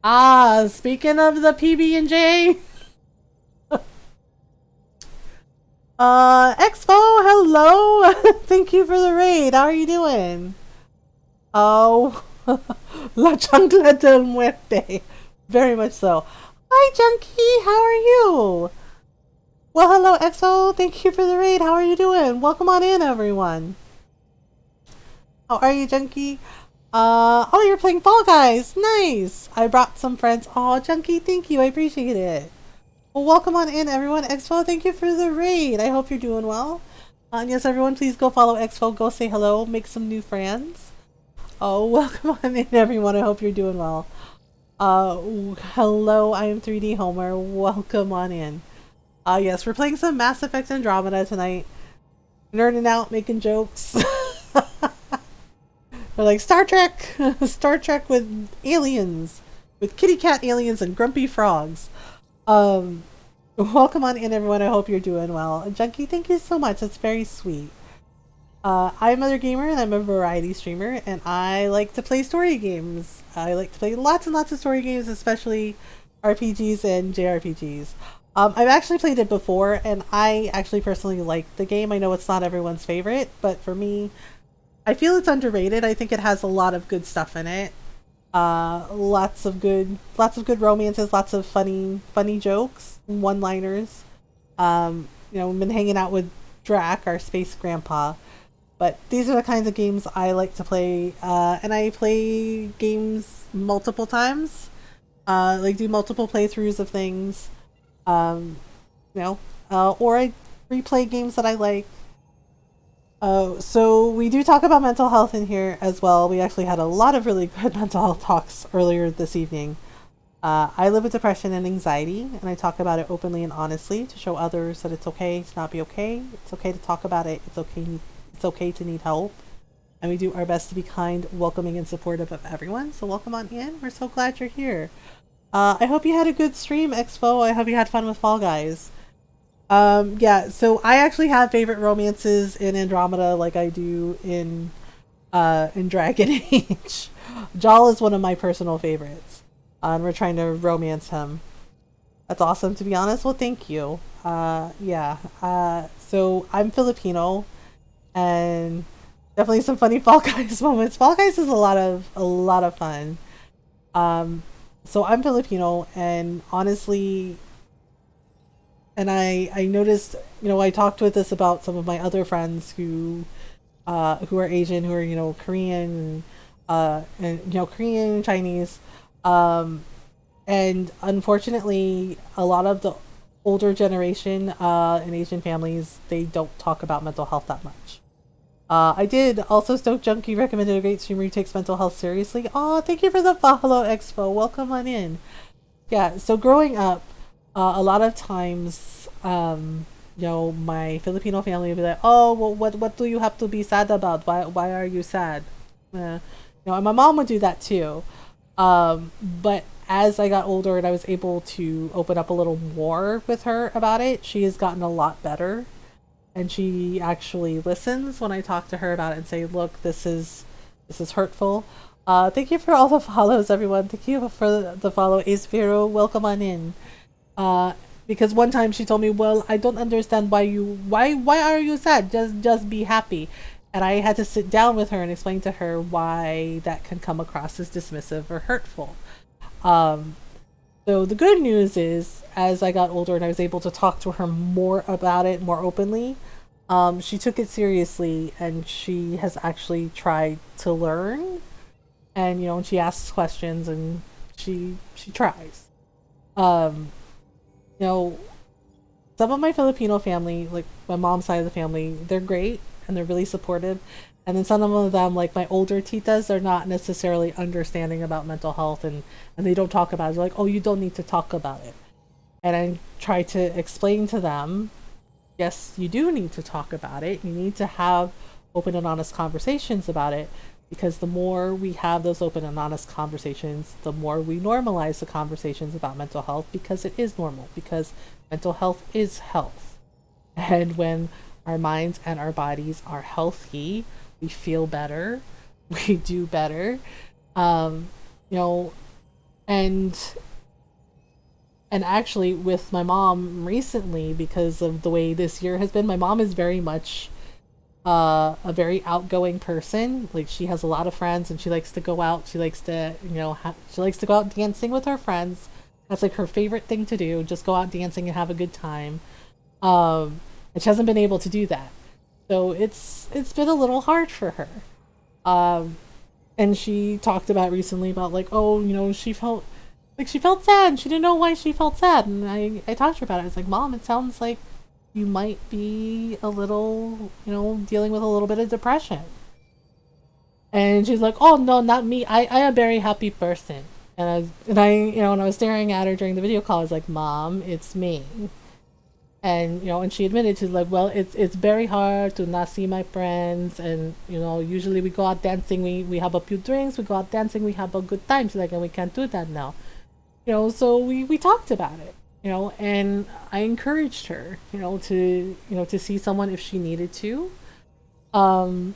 A: Ah, speaking of the PB&J. Expo, hello. Thank you for the raid. How are you doing? Oh, La Chancla del Muerte. Very much so. Hi, Junkie. How are you? Well, hello, Expo. Thank you for the raid. How are you doing? Welcome on in, everyone. How are you, Junkie? Oh, you're playing Fall Guys. Nice. I brought some friends. Oh, Junkie, thank you. I appreciate it. Well, welcome on in, everyone. Expo, thank you for the raid. I hope you're doing well. And yes, everyone, please go follow Expo. Go say hello. Make some new friends. Oh, welcome on in, everyone. I hope you're doing well. Hello, I am 3D Homer. Welcome on in. Yes, we're playing some Mass Effect Andromeda tonight. Nerding out, making jokes. We're like Star Trek, Star Trek with aliens, with kitty cat aliens and grumpy frogs. Welcome on in, everyone. I hope you're doing well. Junkie, thank you so much. That's very sweet. I'm Mothergamer, and I'm a variety streamer, and I like to play story games. I like to play lots and lots of story games, especially RPGs and JRPGs. I've actually played it before, and I actually personally like the game. I know it's not everyone's favorite, but for me, I feel it's underrated. I think it has a lot of good stuff in it. Lots of good romances, lots of funny jokes, one-liners. You know, we've been hanging out with Drac, our space grandpa. But these are the kinds of games I like to play, and I play games multiple times. Like do multiple playthroughs of things. You know, or I replay games that I like. So we do talk about mental health in here as well. We actually had a lot of really good mental health talks earlier this evening. I live with depression and anxiety, and I talk about it openly and honestly to show others that it's okay to not be okay. It's okay to talk about it. It's okay to need help. And we do our best to be kind, welcoming, and supportive of everyone. So welcome on in. We're so glad you're here. I hope you had a good stream, Expo. I hope you had fun with Fall Guys. Yeah, so I actually have favorite romances in Andromeda like I do in Dragon Age. Jal is one of my personal favorites. And we're trying to romance him. That's awesome, to be honest. Well, thank you. Yeah. So I'm Filipino, and definitely some funny Fall Guys moments. Fall Guys is a lot of fun. So I'm Filipino, and honestly, and I noticed, you know, I talked with this about some of my other friends who are Asian, who are, you know, Korean, and you know, Korean, Chinese, and unfortunately, a lot of the older generation in Asian families, they don't talk about mental health that much. I did also Stoke Junkie recommended a great streamer who takes mental health seriously. Oh, thank you for the follow, Expo. Welcome on in. Yeah, so growing up, a lot of times, you know, my Filipino family would be like, "Oh, well, what do you have to be sad about? Why are you sad?" You know, and my mom would do that too. But as I got older and I was able to open up a little more with her about it, she has gotten a lot better. And she actually listens when I talk to her about it and say, "Look, this is hurtful." Thank you for all the follows, everyone. Thank you for the follow, Ace Vero. Welcome on in. Because one time she told me, "Well, I don't understand why are you sad? Just be happy." And I had to sit down with her and explain to her why that can come across as dismissive or hurtful. So the good news is, as I got older and I was able to talk to her more about it, more openly, she took it seriously, and she has actually tried to learn. And, you know, she asks questions and she tries. You know, some of my Filipino family, like my mom's side of the family, they're great and they're really supportive. And then some of them, like my older titas, they're not necessarily understanding about mental health, and they don't talk about it. They're like, oh, you don't need to talk about it. And I try to explain to them, yes, you do need to talk about it. You need to have open and honest conversations about it, because the more we have those open and honest conversations, the more we normalize the conversations about mental health, because it is normal, because mental health is health. And when our minds and our bodies are healthy, we feel better, we do better, you know. And actually with my mom recently, because of the way this year has been, my mom is very much a very outgoing person. Like, she has a lot of friends and she likes to go out, she likes to, you know, she likes to go out dancing with her friends. That's like her favorite thing to do, just go out dancing and have a good time. And she hasn't been able to do that, so it's been a little hard for her. And she talked about recently about, like, oh, you know, she felt sad and she didn't know why she felt sad. And I talked to her about it. I was like, Mom, it sounds like you might be a little, you know, dealing with a little bit of depression. And she's like, oh no, not me, I am a very happy person. And I you know, when I was staring at her during the video call, I was like, Mom, it's me. And, you know, and she admitted, she's like, well, it's very hard to not see my friends, and, you know, usually we go out dancing, we have a few drinks, we go out dancing, we have a good time. She's like, and we can't do that now. You know, so we talked about it, you know, and I encouraged her, you know, to see someone if she needed to. And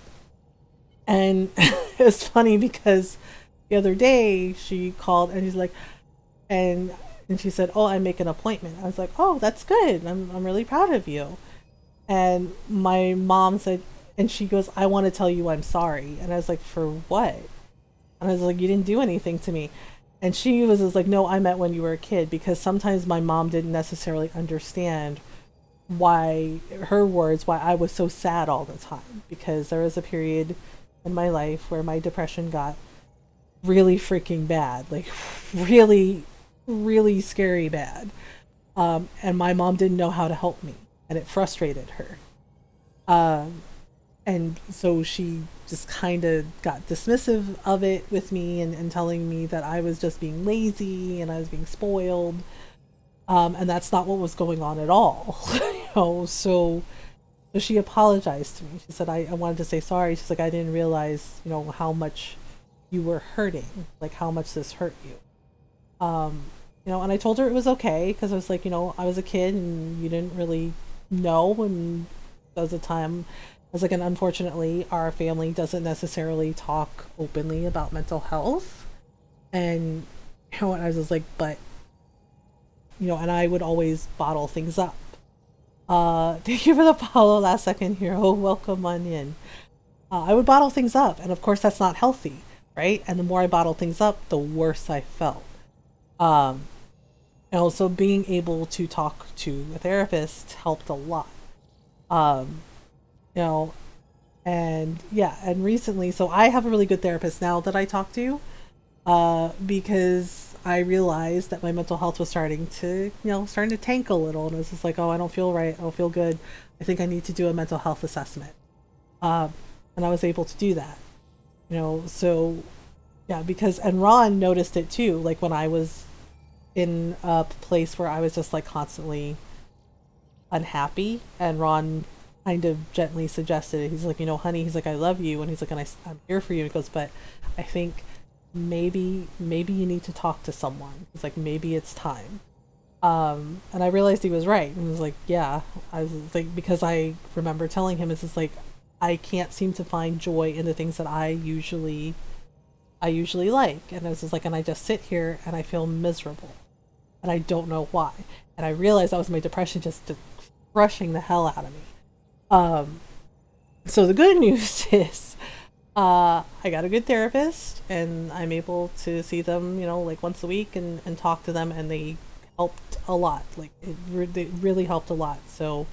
A: it's funny because the other day she called and she's like, and she said, oh, I make an appointment. I was like, oh, that's good. I'm really proud of you. And my mom said, and she goes, I want to tell you I'm sorry. And I was like, for what? And I was like, you didn't do anything to me. And she was just like, no, I meant when you were a kid, because sometimes my mom didn't necessarily understand why, her words, why I was so sad all the time. Because there was a period in my life where my depression got really freaking bad, like really, really scary bad. And my mom didn't know how to help me, and it frustrated her. And so she just kind of got dismissive of it with me, and telling me that I was just being lazy and I was being spoiled. And that's not what was going on at all. You know, so she apologized to me. She said, I wanted to say sorry. She's like, I didn't realize, you know, how much you were hurting, like how much this hurt you. You know, and I told her it was okay, because I was like, you know, I was a kid and you didn't really know, and there was a time, I was like, and unfortunately our family doesn't necessarily talk openly about mental health. And, you know, and I was just like, but, you know, and I would always bottle things up. Thank you for the follow, Last Second Hero, welcome on in. I would bottle things up, and of course that's not healthy, right? And the more I bottled things up, the worse I felt. And also being able to talk to a therapist helped a lot. You know, and yeah, and recently, so I have a really good therapist now that I talk to, because I realized that my mental health was starting to tank a little, and it was just like, oh, I don't feel right, I don't feel good, I think I need to do a mental health assessment. And I was able to do that, you know, so yeah, because, and Ron noticed it too, like when I was in a place where I was just like constantly unhappy, and Ron kind of gently suggested it. He's like, you know, honey, he's like, I love you, and he's like, and I'm here for you. And he goes, but I think maybe you need to talk to someone. He's like, maybe it's time. And I realized he was right. And I was like, yeah. I was like, because I remember telling him, it's just like, I can't seem to find joy in the things that I usually like. And I was just like, and I just sit here and I feel miserable, and I don't know why. And I realized that was my depression just crushing the hell out of me. So the good news is, I got a good therapist, and I'm able to see them, you know, like once a week, and talk to them, and they helped a lot. Like it really helped a lot. So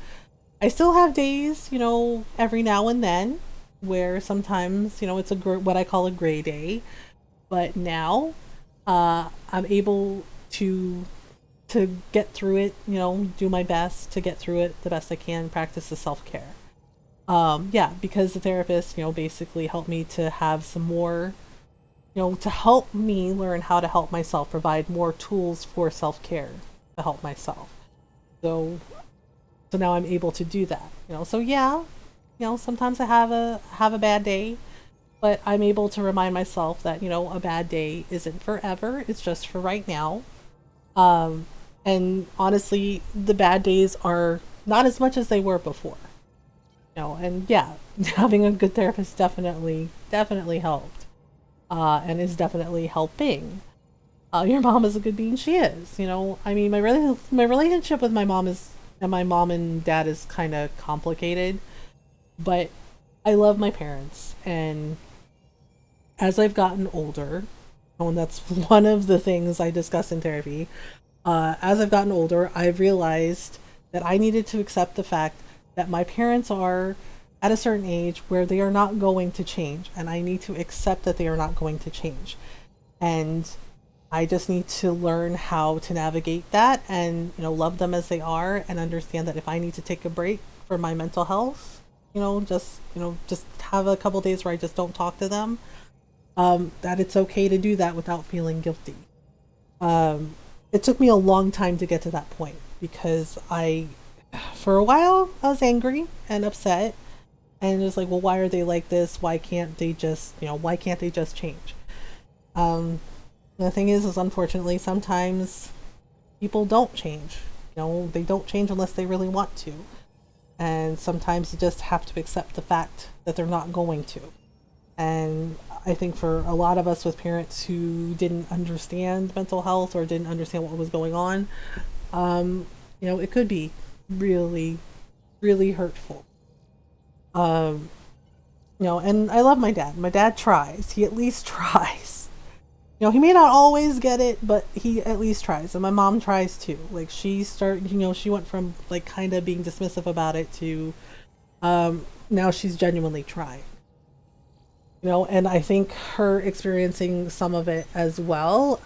A: I still have days, you know, every now and then, where sometimes, you know, it's what I call a gray day, but now I'm able to get through it, you know, do my best to get through it the best I can, practice the self-care. Yeah, because the therapist, basically helped me to have some more, to help me learn how to help myself, provide more tools for self-care to help myself. So, so now I'm able to do that. So yeah, sometimes I have a bad day, but I'm able to remind myself that, a bad day isn't forever. It's just for right now. And honestly, the bad days are not as much as they were before. And yeah, having a good therapist definitely helped. And is definitely helping. Your mom is a good being. She is. I mean, my relationship with my mom and dad is kind of complicated, but I love my parents. And as I've gotten older, and that's one of the things I discuss in therapy, as I've gotten older, I've realized that I needed to accept the fact that my parents are at a certain age where they are not going to change, and I need to accept that they are not going to change. And I just need to learn how to navigate that and, love them as they are, and understand that if I need to take a break for my mental health, just have a couple days where I just don't talk to them, that it's okay to do that without feeling guilty. It took me a long time to get to that point because for a while, I was angry and upset, and it was like, well, why are they like this? Why can't they just, change? The thing is unfortunately, sometimes people don't change. They don't change unless they really want to. And sometimes you just have to accept the fact that they're not going to. And I think for a lot of us with parents who didn't understand mental health or didn't understand what was going on, it could be really, really hurtful. And I love my dad. My dad tries. He at least tries. He may not always get it, but he at least tries. And my mom tries too. Like she went from like kind of being dismissive about it to now she's genuinely trying. And I think her experiencing some of it as well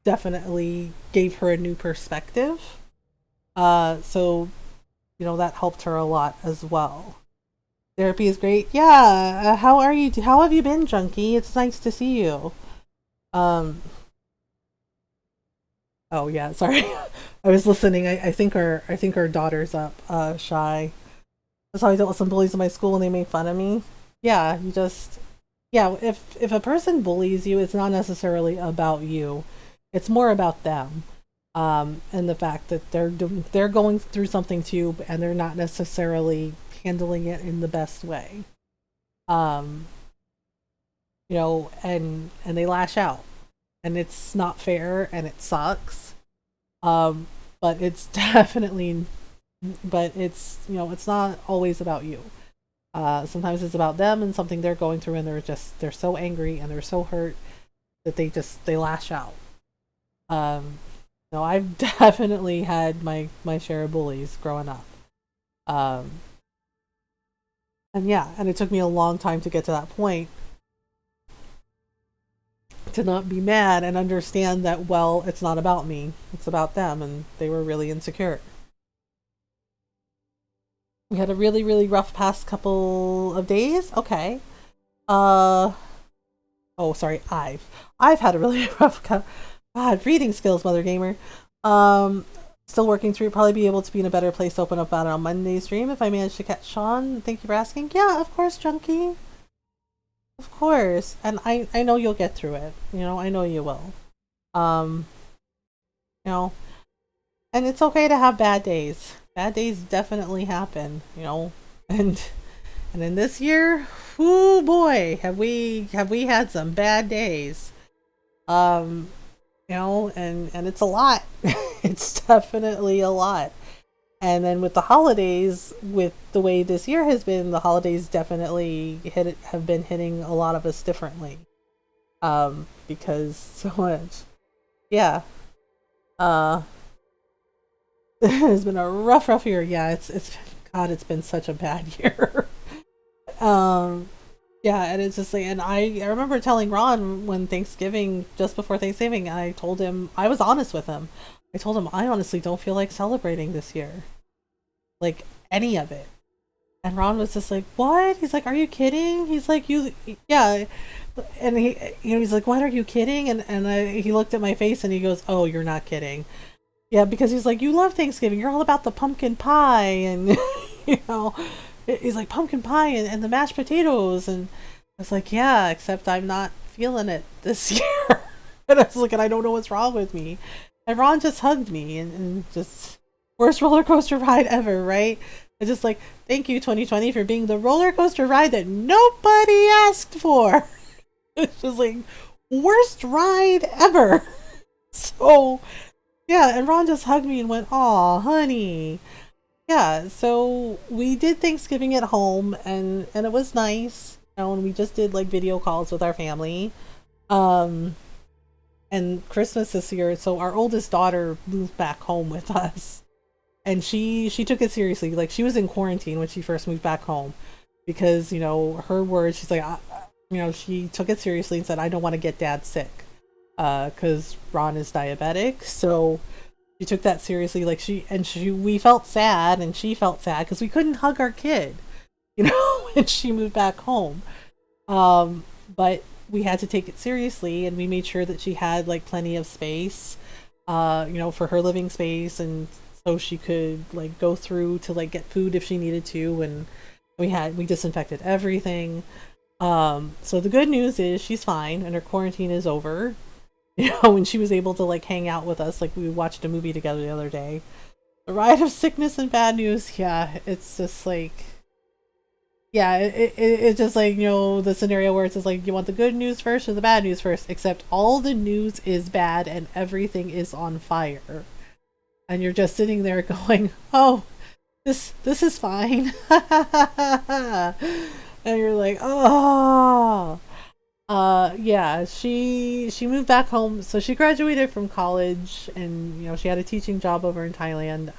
A: definitely gave her a new perspective. So that helped her a lot as well. Therapy is great. Yeah. How are you? How have you been, Junkie? It's nice to see you. Oh yeah, sorry. I was listening. I think our daughter's up, Shy. That's how I dealt with some bullies in my school and they made fun of me. Yeah, if a person bullies you, it's not necessarily about you. It's more about them. And the fact that they're going through something too, and they're not necessarily handling it in the best way. And they lash out, and it's not fair, and it sucks. But it's it's not always about you. Sometimes it's about them and something they're going through, and they're so angry and they're so hurt that they lash out. I've definitely had my share of bullies growing up. And it took me a long time to get to that point, to not be mad and understand that, well, it's not about me, it's about them, and they were really insecure. We had a really, really rough past couple of days. Okay. Oh, sorry. I've had a really rough God, reading skills, Mothergamer. Still working through. Probably be able to be in a better place to open up about it on Monday's stream if I manage to catch Sean. Thank you for asking. Yeah, of course, Junkie. Of course. And I know you'll get through it. I know you will. And it's okay to have bad days. Bad days definitely happen, and in this year, oh boy, have we had some bad days. And it's a lot. It's definitely a lot. And then with the holidays, with the way this year has been, the holidays definitely have been hitting a lot of us differently. Because so much. Yeah. It's been a rough year. Yeah, it's been such a bad year. And it's just like, and I remember telling Ron when just before Thanksgiving, I told him, I was honest with him. I told him, I honestly don't feel like celebrating this year. Like, any of it. And Ron was just like, what? He's like, are you kidding? He's like, yeah. And he's like, what, are you kidding? He looked at my face and he goes, oh, you're not kidding. Yeah, because he's like, you love Thanksgiving. You're all about the pumpkin pie. And, he's like, pumpkin pie and the mashed potatoes. And I was like, yeah, except I'm not feeling it this year. And I was like, and I don't know what's wrong with me. And Ron just hugged me and just, worst roller coaster ride ever, right? It's just like, thank you 2020 for being the roller coaster ride that nobody asked for. It's just like, worst ride ever. So, yeah, and Ron just hugged me and went, aw, honey. Yeah, so we did Thanksgiving at home and it was nice. And we just did like video calls with our family. And Christmas this year, so our oldest daughter moved back home with us. And she took it seriously. Like, she was in quarantine when she first moved back home because, her words, she's like, she took it seriously and said, I don't want to get dad sick because Ron is diabetic. So she took that seriously. Like, we felt sad and she felt sad because we couldn't hug our kid, when she moved back home. But we had to take it seriously and we made sure that she had like plenty of space, for her living space, and so she could like go through to like get food if she needed to, and we disinfected everything. So the good news is she's fine and her quarantine is over. And she was able to like hang out with us. Like, we watched a movie together the other day. The ride of sickness and bad news, yeah, it's just like, yeah, it's just like, the scenario where it's just like, you want the good news first or the bad news first, except all the news is bad and everything is on fire. And you're just sitting there going, oh, this is fine. And you're like, oh. Yeah, she moved back home. So she graduated from college and, she had a teaching job over in Thailand.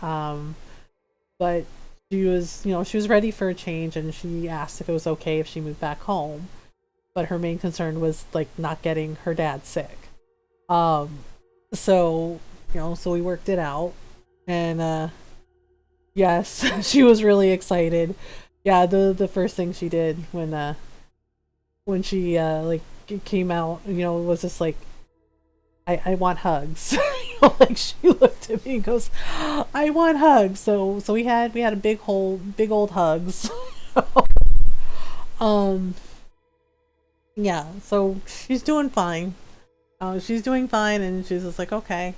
A: But she was ready for a change and she asked if it was okay if she moved back home. But her main concern was like not getting her dad sick. So we worked it out, and yes, she was really excited. Yeah, the first thing she did when she like came out, was just like, I want hugs. Like, she looked at me and goes, I want hugs. So we had a big old hugs. Yeah, so she's doing fine. She's doing fine, and she's just like, okay.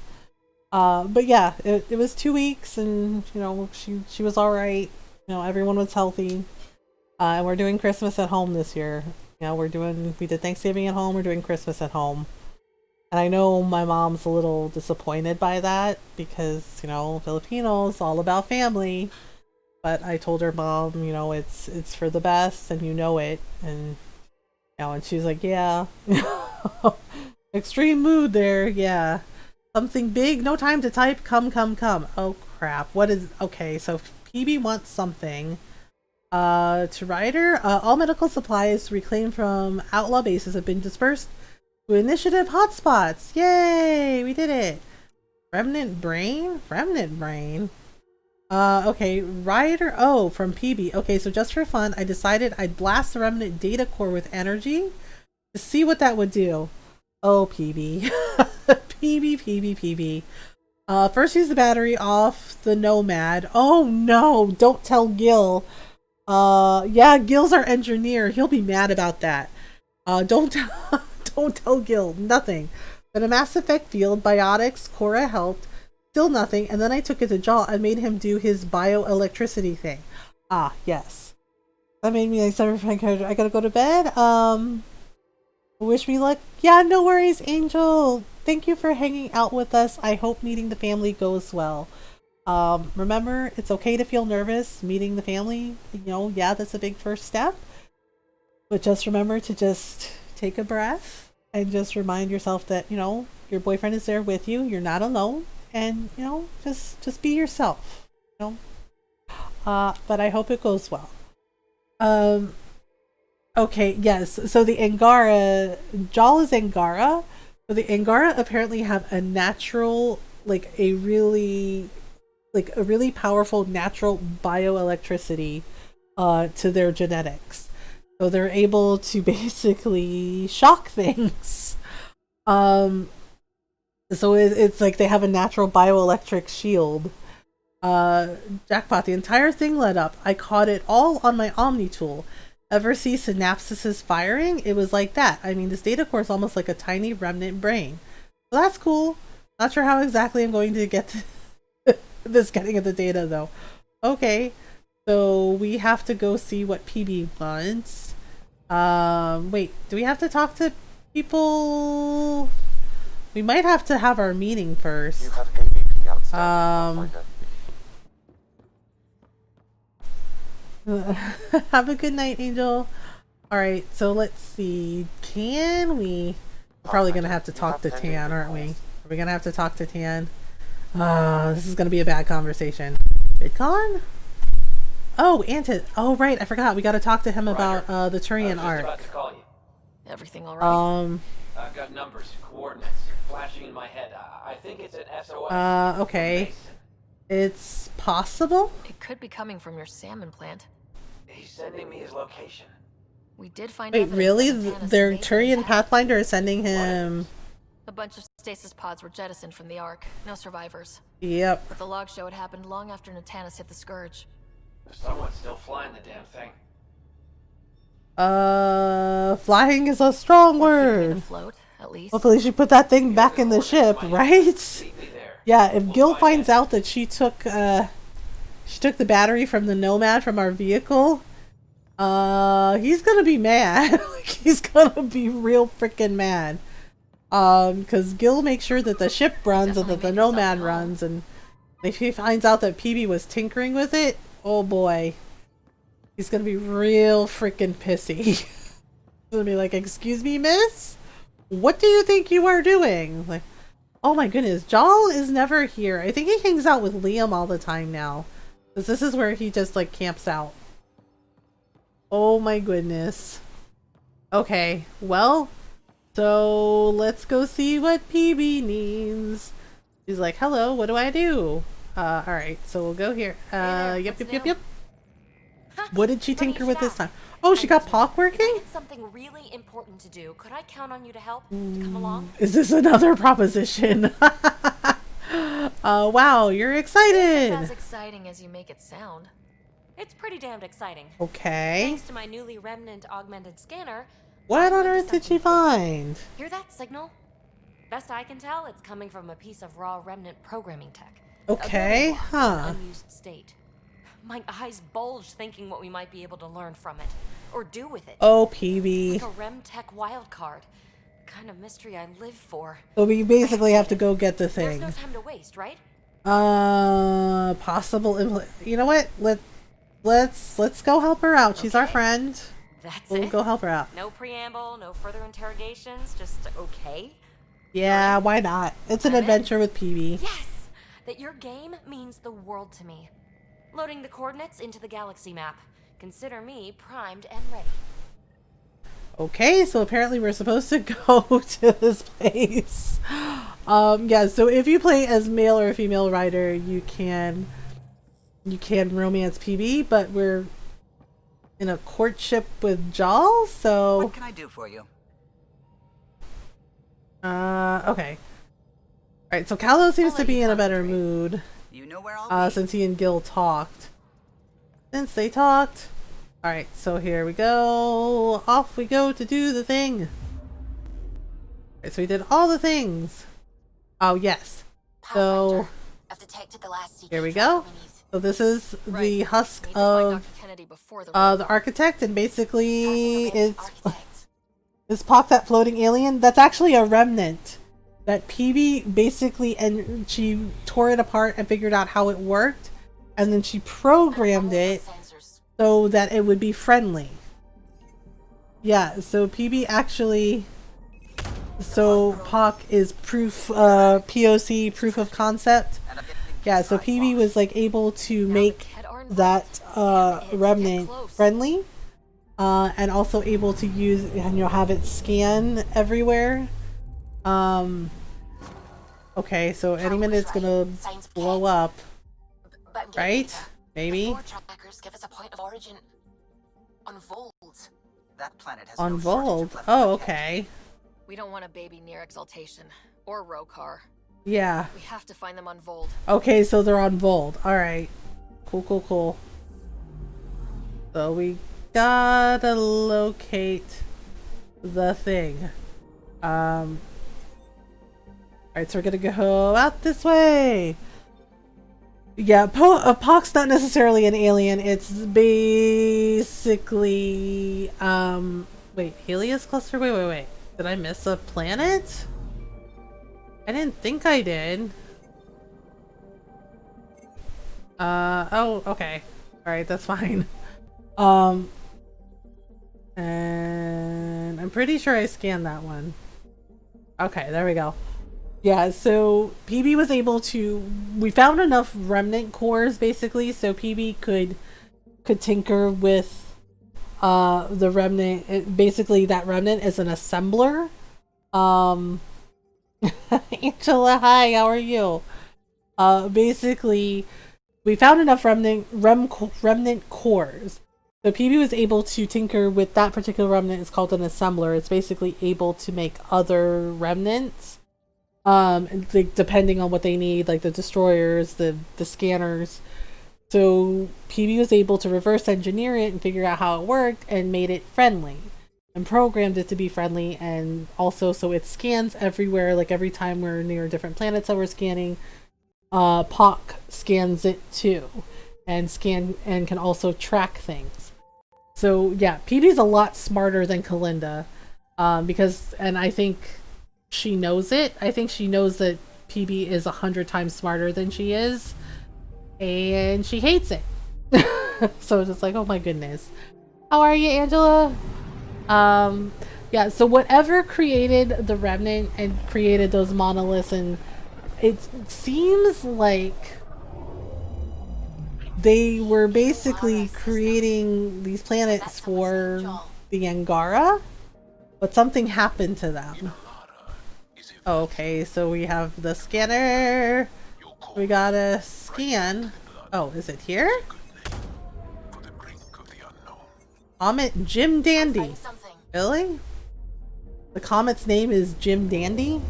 A: But yeah, it was 2 weeks, and she was all right. Everyone was healthy. And we're doing Christmas at home this year. We did Thanksgiving at home. We're doing Christmas at home. And I know my mom's a little disappointed by that because, Filipinos, all about family. But I told her, Mom, it's for the best and you know it. And, and she's like, yeah. Extreme mood there, yeah. Something big, no time to type, come. Oh, crap. Okay, so PB wants something. To Ryder, all medical supplies reclaimed from outlaw bases have been dispersed to initiative hotspots. Yay! We did it. Remnant brain. Okay, Ryder. Oh, from PB. Okay, so just for fun, I decided I'd blast the remnant data core with energy to see what that would do. Oh, PB. PB. First use the battery off the Nomad. Oh no! Don't tell Gil. Yeah, Gil's our engineer. He'll be mad about that. Don't tell Gil. Nothing. But a Mass Effect field, biotics, Cora helped. Still nothing. And then I took it to Jaw and made him do his bioelectricity thing. Ah, yes. That made me like character. I gotta go to bed. Wish me luck. Yeah, no worries, Angel. Thank you for hanging out with us. I hope meeting the family goes well. Remember, it's okay to feel nervous meeting the family. Yeah, that's a big first step. But just remember to just take a breath and just remind yourself that, your boyfriend is there with you. You're not alone. And, just be yourself. But I hope it goes well. Okay, yes. So the Angara, Jal is Angara. So the Angara apparently have a natural, a really powerful natural bioelectricity to their genetics. So they're able to basically shock things. So it's like they have a natural bioelectric shield. Jackpot, the entire thing lit up. I caught it all on my Omni tool. Ever see synapses firing? It was like that. I mean, this data core is almost like a tiny remnant brain. So that's cool. Not sure how exactly I'm going to get to this getting at the data though. Okay, so we have to go see what PB wants. Wait, do we have to talk to people? We might have to have our meeting first.
O: You have AVP outstanding.
A: Have a good night, Angel. Alright, so let's see. Can we... We're probably going to have to talk to Tan, aren't we? Are we going to have to talk to Tan? This is going to be a bad conversation. VidCon? Oh, oh, right. I forgot. We got to talk to him about the Turian arc.
K: About to call you.
D: Everything alright?
K: I've got numbers, coordinates, flashing in my head. I think it's an SOS.
A: Okay. It's possible?
D: It could be coming from your salmon plant.
K: He's sending me his location.
D: We did find
A: Wait, really? Their Turian Pathfinder is sending him...
D: A bunch of stasis pods were jettisoned from the Ark. No survivors.
A: Yep.
D: But the logs show it happened long after Natanus hit the Scourge.
K: Someone's still flying the damn thing.
A: Flying is a strong word.
D: Afloat, at least.
A: Hopefully she put that thing back in the ship, right? Yeah, if Gil finds out that she took the battery from the Nomad from our vehicle, he's gonna be mad. Like, he's gonna be real freaking mad. Because Gil makes sure that the ship runs and that the Nomad runs, and if he finds out that PB was tinkering with it, oh boy. He's gonna be real freaking pissy. He's gonna be like, excuse me, miss? What do you think you are doing? Like, oh my goodness, Jal is never here. I think he hangs out with Liam all the time now. Because this is where he just like camps out. Oh my goodness. Okay, well, so let's go see what PB needs. He's like, hello, what do I do? Alright, so we'll go here. Yep. What did she tinker with this time? Oh, she got POC working?
Q: I had something really important to do. Could I count on you to help? To come along?
A: Is this another proposition? Wow, you're excited.
D: It's as exciting as you make it sound.
Q: It's pretty damned exciting.
A: Okay.
Q: Thanks to my newly remnant augmented scanner.
A: What on earth did she find?
Q: Hear that signal? Best I can tell, it's coming from a piece of raw remnant programming tech.
A: Okay, huh.
Q: Unused state. My eyes bulged thinking what we might be able to learn from it. Or do with it.
A: Oh, PB.
Q: It's like a rem tech wildcard. The kind of mystery I live for.
A: So we basically have to go get the thing.
Q: There's no time to waste, right?
A: Possible you know what? Let's go help her out. She's our friend. We'll go help her out.
Q: No preamble, no further interrogations, just okay?
A: Yeah, why not? It's an adventure with PB.
Q: Yes! That your game means the world to me. Loading the coordinates into the galaxy map. Consider me primed and ready.
A: Okay, so apparently we're supposed to go to this place. Yeah, so if you play as male or female rider, you can romance PB, but we're in a courtship with Jal, so...
R: What can I do for you?
A: Okay. Alright, so Caldo seems to be in a better mood.
R: You know where I'll be.
A: Since he and Gil talked. Since they talked. Alright, so here we go. Off we go to do the thing. Alright, so we did all the things. Oh, yes. So, here we go. So this is the husk of the architect, and basically it's POC, that floating alien. That's actually a remnant that PB basically, and she tore it apart and figured out how it worked, and then she programmed it so that it would be friendly. Yeah, so PB actually, so POC is POC, proof of concept. Yeah, so PB was like able to make that remnant friendly, and also able to use, and you'll have it scan everywhere. Okay, so any minute it's gonna blow up, right? Maybe.
Q: Trackers give us a point of origin.
R: On Vold. That planet has
A: On
R: no shortage
A: Vold?
R: of left
A: Oh, okay.
D: We don't want a baby near Exaltation. Or Rokar.
A: Yeah.
D: We have to find them on Vold.
A: Okay, so they're on Vold. Alright. Cool, cool, cool. So we gotta locate the thing. Alright, so we're gonna go out this way. Yeah, Pock's not necessarily an alien. It's basically, wait, Helios cluster? Wait. Did I miss a planet? I didn't think I did. Oh, okay. Alright, that's fine. And I'm pretty sure I scanned that one. Okay, there we go. Yeah, so PB was able to, we found enough remnant cores basically, so PB could tinker with the remnant. Basically that remnant is an assembler. Angela, hi, how are you? Basically we found enough remnant cores. So PB was able to tinker with that particular remnant. It's called an assembler. It's basically able to make other remnants. Like, depending on what they need, like the destroyers, the scanners. So PB was able to reverse engineer it and figure out how it worked and made it friendly and programmed it to be friendly, and also so it scans everywhere. Like every time we're near different planets that we're scanning, Pock scans it too and can also track things. So yeah, PB's a lot smarter than Kalinda, because, and I think she knows it. I think she knows that PB is 100 times smarter than she is, and she hates it. So it's just like, oh my goodness. How are you, Angela? Yeah, so whatever created the remnant and created those monoliths, and it seems like they were basically creating these planets for the Angara, but something happened to them. Okay, so we have the scanner. We gotta scan. Oh, is it here? Comet Jim Dandy. Really? The comet's name is Jim Dandy?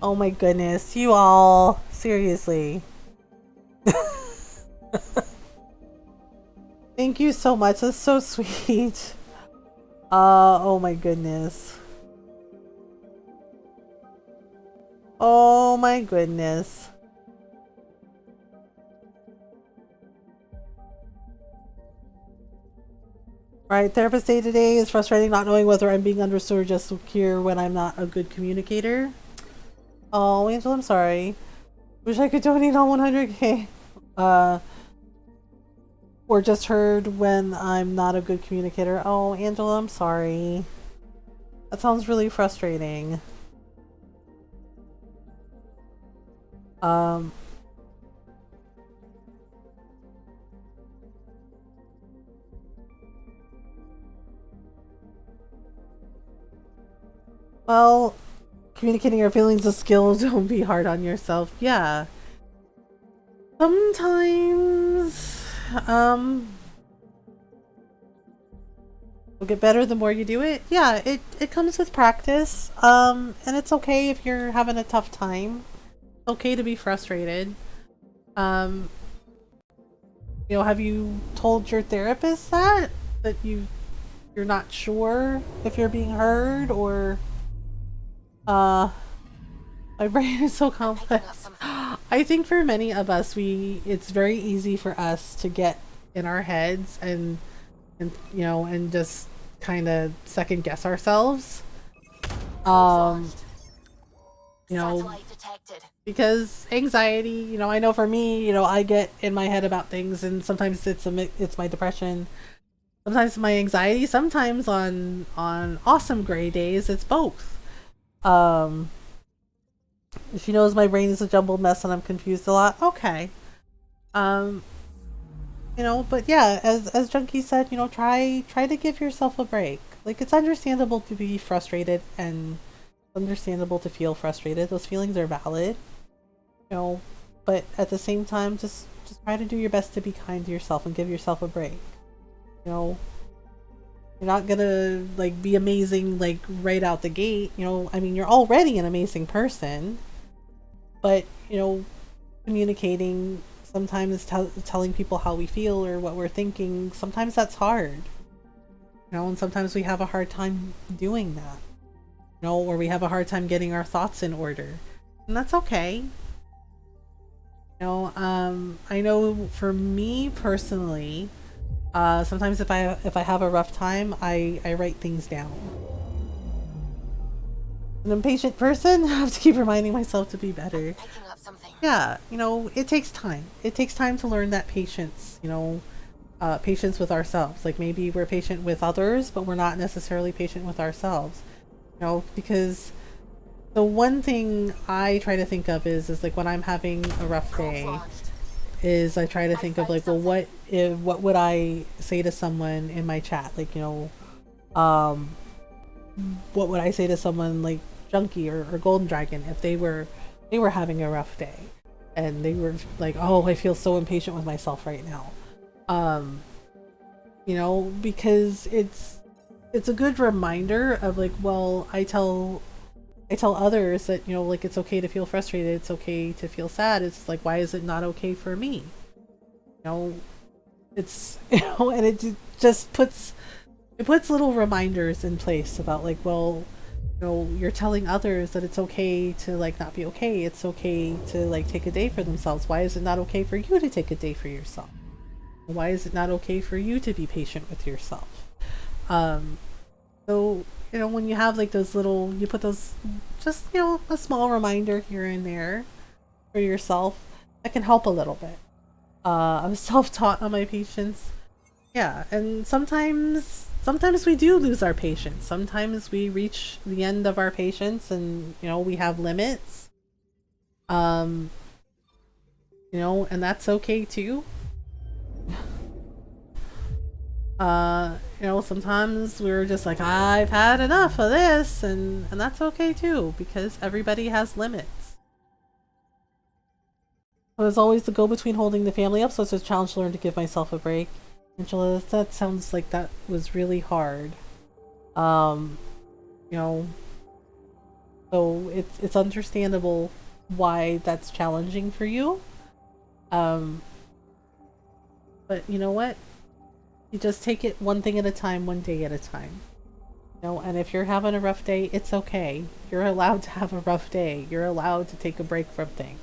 A: Oh my goodness, you all. Seriously. Thank you so much. That's so sweet. Oh my goodness. Oh my goodness. Right, therapist day today is frustrating not knowing whether I'm being understood or just secure when I'm not a good communicator. Oh, Angel, I'm sorry. Wish I could donate all 100k. Or just heard when I'm not a good communicator. Oh, Angela, I'm sorry. That sounds really frustrating. Well, communicating your feelings is a skill. Don't be hard on yourself. Yeah. Sometimes, you'll get better the more you do it. Yeah, it comes with practice. And it's okay if you're having a tough time. It's okay to be frustrated. You know, have you told your therapist that you're not sure if you're being heard, or my brain is so complex. I think for many of us, it's very easy for us to get in our heads and you know, and just kind of second guess ourselves. You know, because anxiety, you know, I know for me, you know, I get in my head about things, and sometimes it's my depression, sometimes my anxiety, sometimes on awesome gray days it's both. She knows my brain is a jumbled mess and I'm confused a lot. Okay. You know, but yeah, as Junkie said, you know, try to give yourself a break. Like, it's understandable to be frustrated and understandable to feel frustrated. Those feelings are valid. You know, but at the same time, just try to do your best to be kind to yourself and give yourself a break. You know, you're not gonna like be amazing like right out the gate. You know, I mean, you're already an amazing person, but you know, communicating, sometimes telling people how we feel or what we're thinking, sometimes that's hard. You know, and sometimes we have a hard time doing that. You know, or we have a hard time getting our thoughts in order, and that's okay. You know, I know for me personally, sometimes if I have a rough time, I write things down. An impatient person, I have to keep reminding myself to be better.
Q: Picking up something.
A: Yeah, you know, it takes time. It takes time to learn that patience, you know, patience with ourselves. Like maybe we're patient with others, but we're not necessarily patient with ourselves. You know, because the one thing I try to think of is like when I'm having a rough day, is I try to think of like, well, what would I say to someone in my chat? Like, you know, what would I say to someone like Junkie or Golden Dragon if they were having a rough day and they were like, oh, I feel so impatient with myself right now. You know, because it's a good reminder of like, well, I tell others that, you know, like it's okay to feel frustrated, it's okay to feel sad. It's like, why is it not okay for me? You know, it's, you know, and it just puts little reminders in place about like, well, you know, you're telling others that it's okay to like not be okay. It's okay to like take a day for themselves. Why is it not okay for you to take a day for yourself? Why is it not okay for you to be patient with yourself? So, you know, when you have like those little, you put those, just, you know, a small reminder here and there for yourself, that can help a little bit. I'm self-taught on my patience. Yeah, and sometimes we do lose our patience. Sometimes we reach the end of our patience and, you know, we have limits. You know, and that's okay too. You know, sometimes we're just like, I've had enough of this, and that's okay too, because everybody has limits. There's always the go-between holding the family up, so it's a challenge to learn to give myself a break. Angela, that sounds like that was really hard. You know, so it's understandable why that's challenging for you. But you know what? You just take it one thing at a time, one day at a time. You know, and if you're having a rough day, it's okay. You're allowed to have a rough day. You're allowed to take a break from things.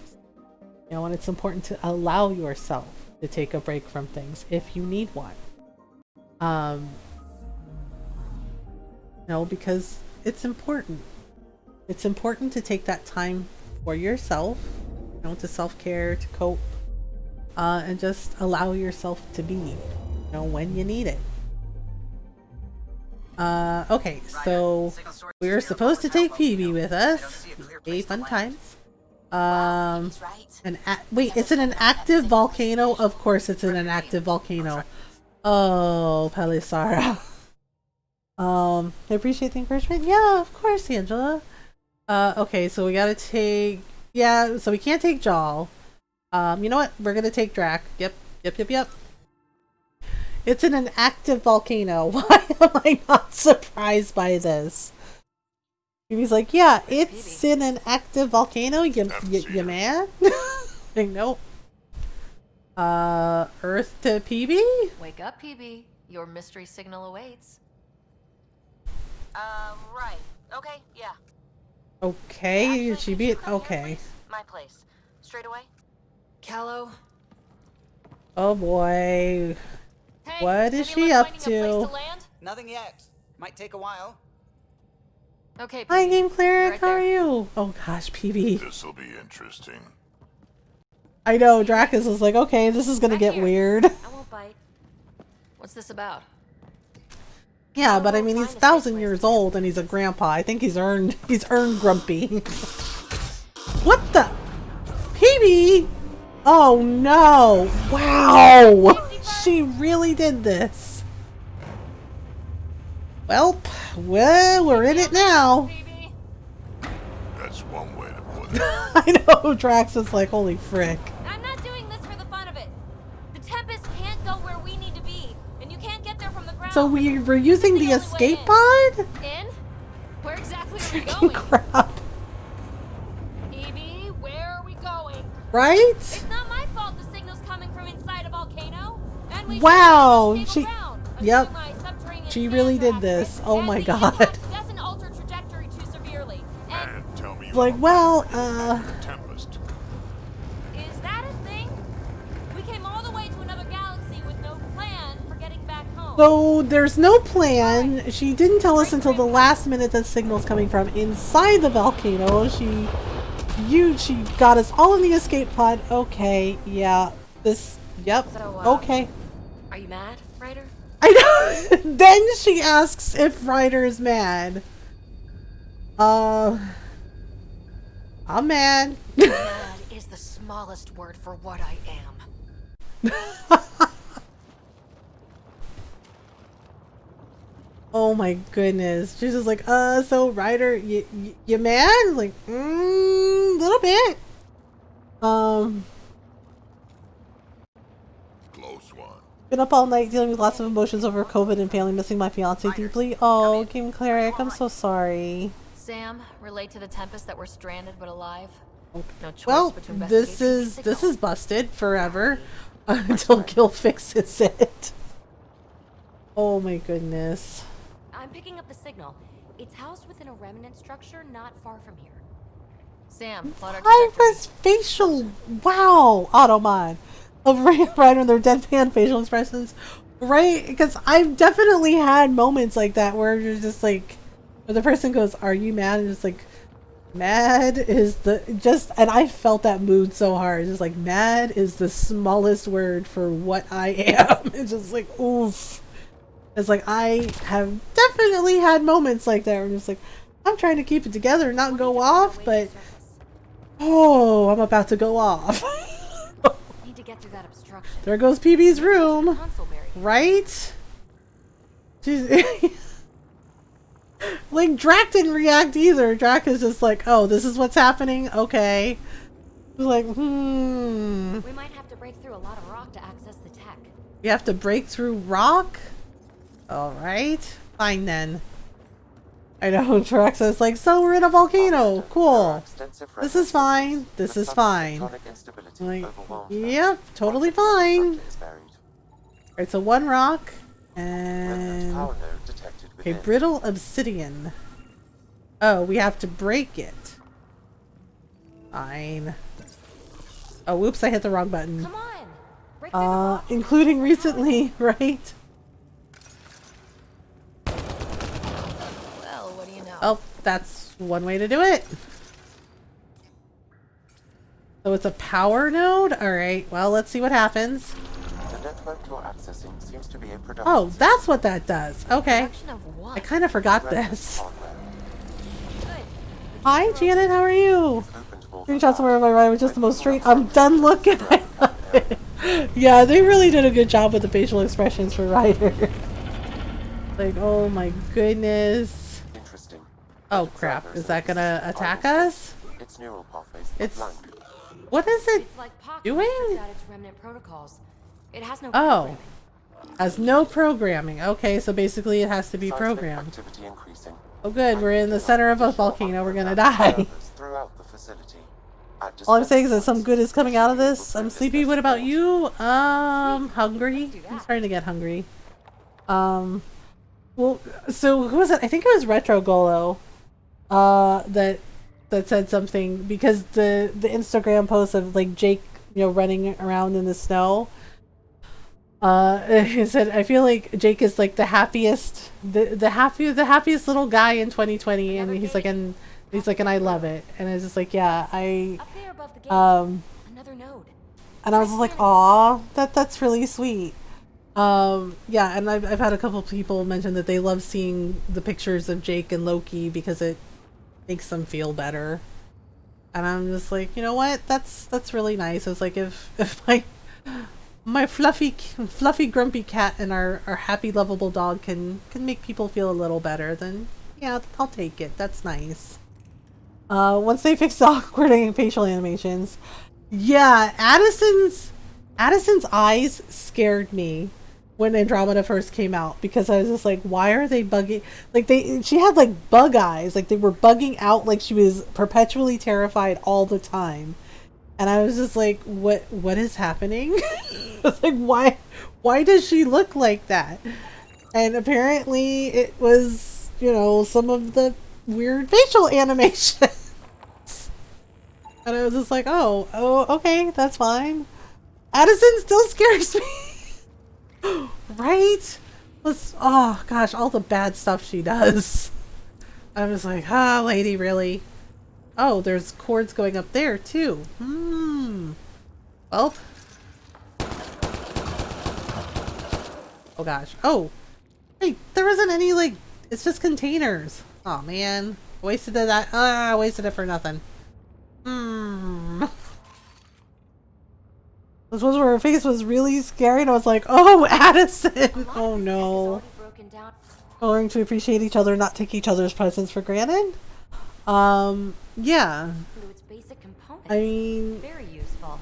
A: You know, and it's important to allow yourself to take a break from things if you need one. You know, because it's important. It's important to take that time for yourself, you know, to self-care, to cope, and just allow yourself to be, you know, when you need it. Okay, so we were supposed to take PB with us. Hey, fun times. Wait, it's in an active volcano? Of course it's in an active volcano. Oh, Palisara. I appreciate the encouragement. Yeah, of course, Angela. Okay, so we gotta take... Yeah, so we can't take Jal. You know what? We're gonna take Drac. Yep. It's in an active volcano. Why am I not surprised by this? He's like, yeah, it's in an active volcano. You mad? Like, nope. Earth to PB?
D: Wake up, PB. Your mystery signal awaits.
Q: Right. Okay, yeah.
A: Okay, she beat. Okay.
Q: My place. Straight away?
D: Callow.
A: Oh boy.
D: Hey,
A: what is she up to?
R: Nothing yet. Might take a while.
D: Okay,
A: Hi, Game Cleric. How are you? Oh gosh, PB.
B: This'll be interesting.
A: I know, Dracus was like, okay, this is gonna get weird.
D: I won't bite. What's this about?
A: Yeah, but I mean, he's 1,000 years old and he's a grandpa. I think he's earned grumpy. What the? PB? Oh no! Wow! She really did this. Well, we're in it now.
B: That's one way to put it.
A: I know, Drax is like, holy frick. So we were using the escape pod?
D: In? Where exactly are we going?
A: Crap.
D: Evie, where are we going?
A: Right?
Q: It's not my fault the signal's coming from inside a volcano. And we
A: Wow.
Q: should
A: Yep. She really did this. Oh my god.
Q: doesn't alter trajectory too severely.
B: And tell me
A: Like, well,
B: Tempest.
Q: Is that a thing? We came all the way to another galaxy with no plan for getting back home.
A: so there's no plan. She didn't tell us until the last minute that signal's coming from inside the volcano. She got us all in the escape pod. Okay, yeah. Yep.
Q: So,
A: okay.
Q: Are you mad, Ryder?
A: I know. Then she asks if Ryder is mad. I'm mad.
Q: Mad is the smallest word for what I am.
A: Oh my goodness. She's just like, so Ryder, you mad? Like, little bit.
B: Close one.
A: Been up all night dealing with lots of emotions over COVID and family, missing my fiance deeply. Oh, Game Cleric, I'm so sorry.
D: Sam, relate to the Tempest that we're stranded but alive. No choice
A: Well,
D: between
A: this is busted forever until Gil fixes it. Oh my goodness.
Q: I'm picking up the signal. It's housed within a remnant structure not far from here.
D: Sam, plot our
A: Iris facial, wow, Automod of right on their deadpan facial expressions, right? Because I've definitely had moments like that where you're just like, where the person goes, "Are you mad?" and it's like, mad is and I felt that mood so hard. It's just like, mad is the smallest word for what I am. It's just like, oof. It's like, I have definitely had moments like that where I'm just like, I'm trying to keep it together and not go off, but oh, I'm about to go off.
Q: Need to get through that obstruction.
A: There goes PB's room. Right? She's like, Drac didn't react either. Drac is just like, oh, this is what's happening? Okay. She's like,
Q: We might have to break through a lot of rock to access the tech.
A: You have to break through rock? Alright. Fine then. I know, Drac says like, so we're in a volcano. Cool. This is fine. This is fine. Like, yep, totally fine. Alright, so one rock. And okay, brittle obsidian. Oh, we have to break it. Fine. Oh, whoops, I hit the wrong button.
Q: Come on.
A: Including recently, right?
D: Well, what do you know?
A: Oh, that's one way to do it. So it's a power node? Alright, well, let's see what happens.
O: The network you're accessing seems to be a production.
A: Oh, that's what that does. Okay.
D: Of what?
A: I kind of forgot this. Hi, Janet, how are you? Screenshots somewhere on my right was just the most straight. I'm done looking. I love it. Yeah, they really did a good job with the facial expressions for Ryder. Like, oh my goodness.
O: Interesting.
A: Oh crap, is that gonna attack us?
O: Its neural pathways
A: It's...
O: blank.
A: What is it
Q: It's like Pocket
A: doing?
Q: stripped out its remnant protocols. It has no
A: Oh. Has no programming. Okay, so basically it has to be programmed.
O: Activity increasing.
A: Oh good, we're in the center of a volcano. We're gonna die.
O: Throughout the facility.
A: All I'm saying is that some good is coming out of this. I'm sleepy. What about you? Hungry. I'm starting to get hungry. Well, so who was it? I think it was Retro Golo. That said something, because the Instagram post of like Jake, running around in the snow. He said, I feel like Jake is like the happiest, the happiest little guy in 2020, and he's like, and I love it, and I was just like, yeah,
Q: Another node.
A: and I was just like, aw, that's really sweet. Yeah, and I've had a couple of people mention that they love seeing the pictures of Jake and Loki because it makes them feel better. And I'm just like, you know what? That's really nice. It's like if my fluffy grumpy cat and our happy lovable dog can make people feel a little better, then yeah, I'll take it. That's nice. Once they fix the awkward facial animations, yeah, Addison's eyes scared me when Andromeda first came out, because I was just like, why are they bugging? Like she had like bug eyes, like they were bugging out, like she was perpetually terrified all the time. And I was just like, what is happening? I was like, why does she look like that? And apparently it was, you know, some of the weird facial animations. And I was just like, oh, okay, that's fine. Addison still scares me. Right? Oh gosh, all the bad stuff she does. I was like, lady, really? Oh, there's cords going up there too. Well. Oh gosh. Oh. Hey, there wasn't any, like, it's just containers. Oh man. Wasted that. I wasted it for nothing. This was where her face was really scary and I was like, oh, Addison! Oh no. Learning to appreciate each other, not take each other's presence for granted? Yeah. I mean...
Q: Very useful.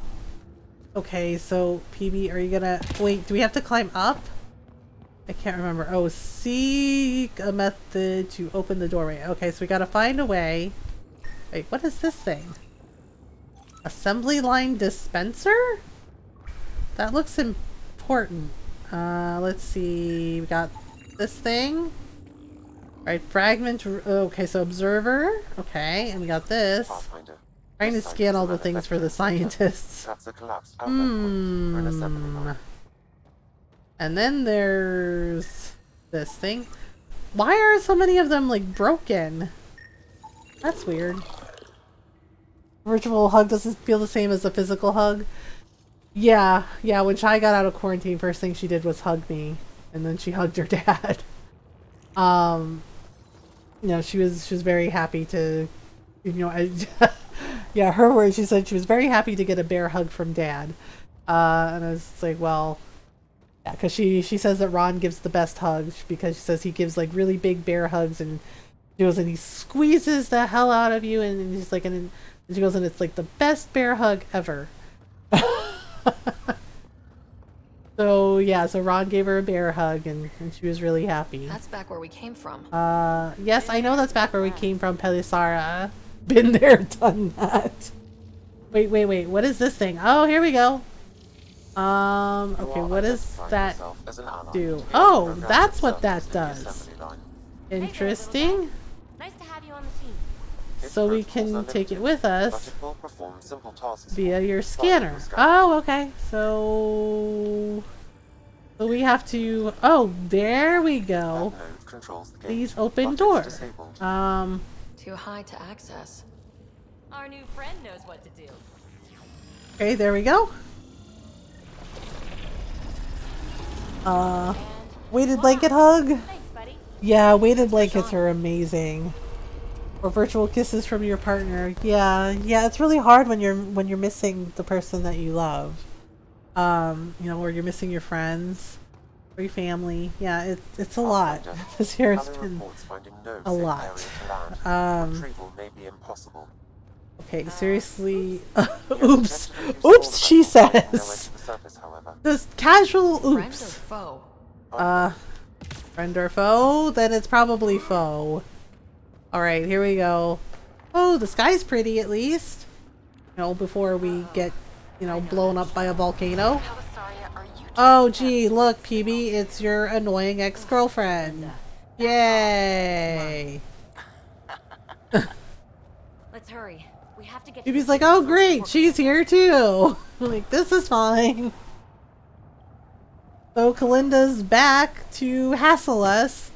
A: Okay, so, PB, are you gonna... Wait, do we have to climb up? I can't remember. Oh, seek a method to open the doorway. Okay, so we gotta find a way. Wait, what is this thing? Assembly line dispenser? That looks important. Let's see. We got this thing. Right, fragment. Okay, so observer. Okay, and we got this. Trying to scan all the things for the scientists. And then there's this thing. Why are so many of them like broken? That's weird. Virtual hug doesn't feel the same as a physical hug. Yeah, when Shai got out of quarantine, first thing she did was hug me. And then she hugged her dad. You know, she was very happy to, you know, yeah, her words, she said she was very happy to get a bear hug from Dad. And I was just like, well, yeah, because she says that Ron gives the best hugs because she says he gives like really big bear hugs and she goes and he squeezes the hell out of you and he's like, and she goes and it's like the best bear hug ever. So yeah, so Ron gave her a bear hug and she was really happy.
D: That's back where we came from.
A: Yes, I know that's back where we came from, Pelisara. Been there, done that. Wait, what is this thing? Oh, here we go. Okay, what does that do? Oh, that's what that does. Interesting.
Q: Nice to have you on the team.
A: So we can take it with us via your scanner. Oh, okay. So we have to... Oh, there we go. Please open door.
D: Too high to access.
Q: Our new friend knows what to do.
A: Okay, there we go. Weighted blanket hug.
Q: Thanks, buddy.
A: Yeah, weighted blankets are amazing. Or virtual kisses from your partner. Yeah, it's really hard when you're missing the person that you love. You know, or you're missing your friends or your family. Yeah, it's a lot. This year has been a lot. Okay, seriously. Oops, she says. Just casual oops. Friend or foe? Then it's probably foe. Alright, here we go. Oh, the sky's pretty at least. You know, before we get, you know, blown up by a volcano. Oh, gee, look, PB, it's your annoying ex-girlfriend. Yay!
Q: Let's hurry. We have to get
A: PB's like, oh great, she's here too. Like, this is fine. So Kalinda's back to hassle us.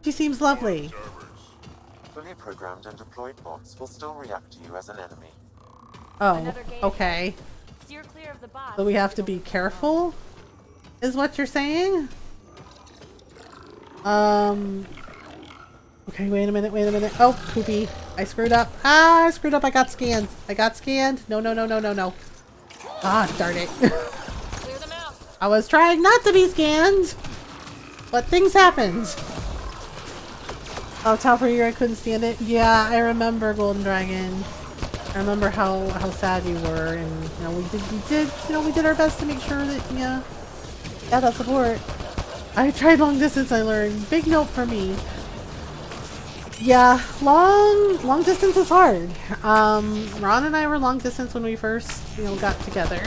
A: She seems lovely.
O: Fully programmed and deployed bots will still react to you as an enemy.
A: Oh, okay.
Q: Steer clear of the bots.
A: So we have to be careful, is what you're saying? Okay, wait a minute. Oh, poopy. I screwed up. I screwed up. I got scanned. No. Ah, darn it.
Q: Clear them out.
A: I was trying not to be scanned, but things happened. Oh, Top Year, I couldn't stand it. Yeah, I remember Golden Dragon. I remember how sad you were, and you know we did our best to make sure that you got that support. I tried long distance, I learned. Big note for me. Yeah, long distance is hard. Ron and I were long distance when we first, got together.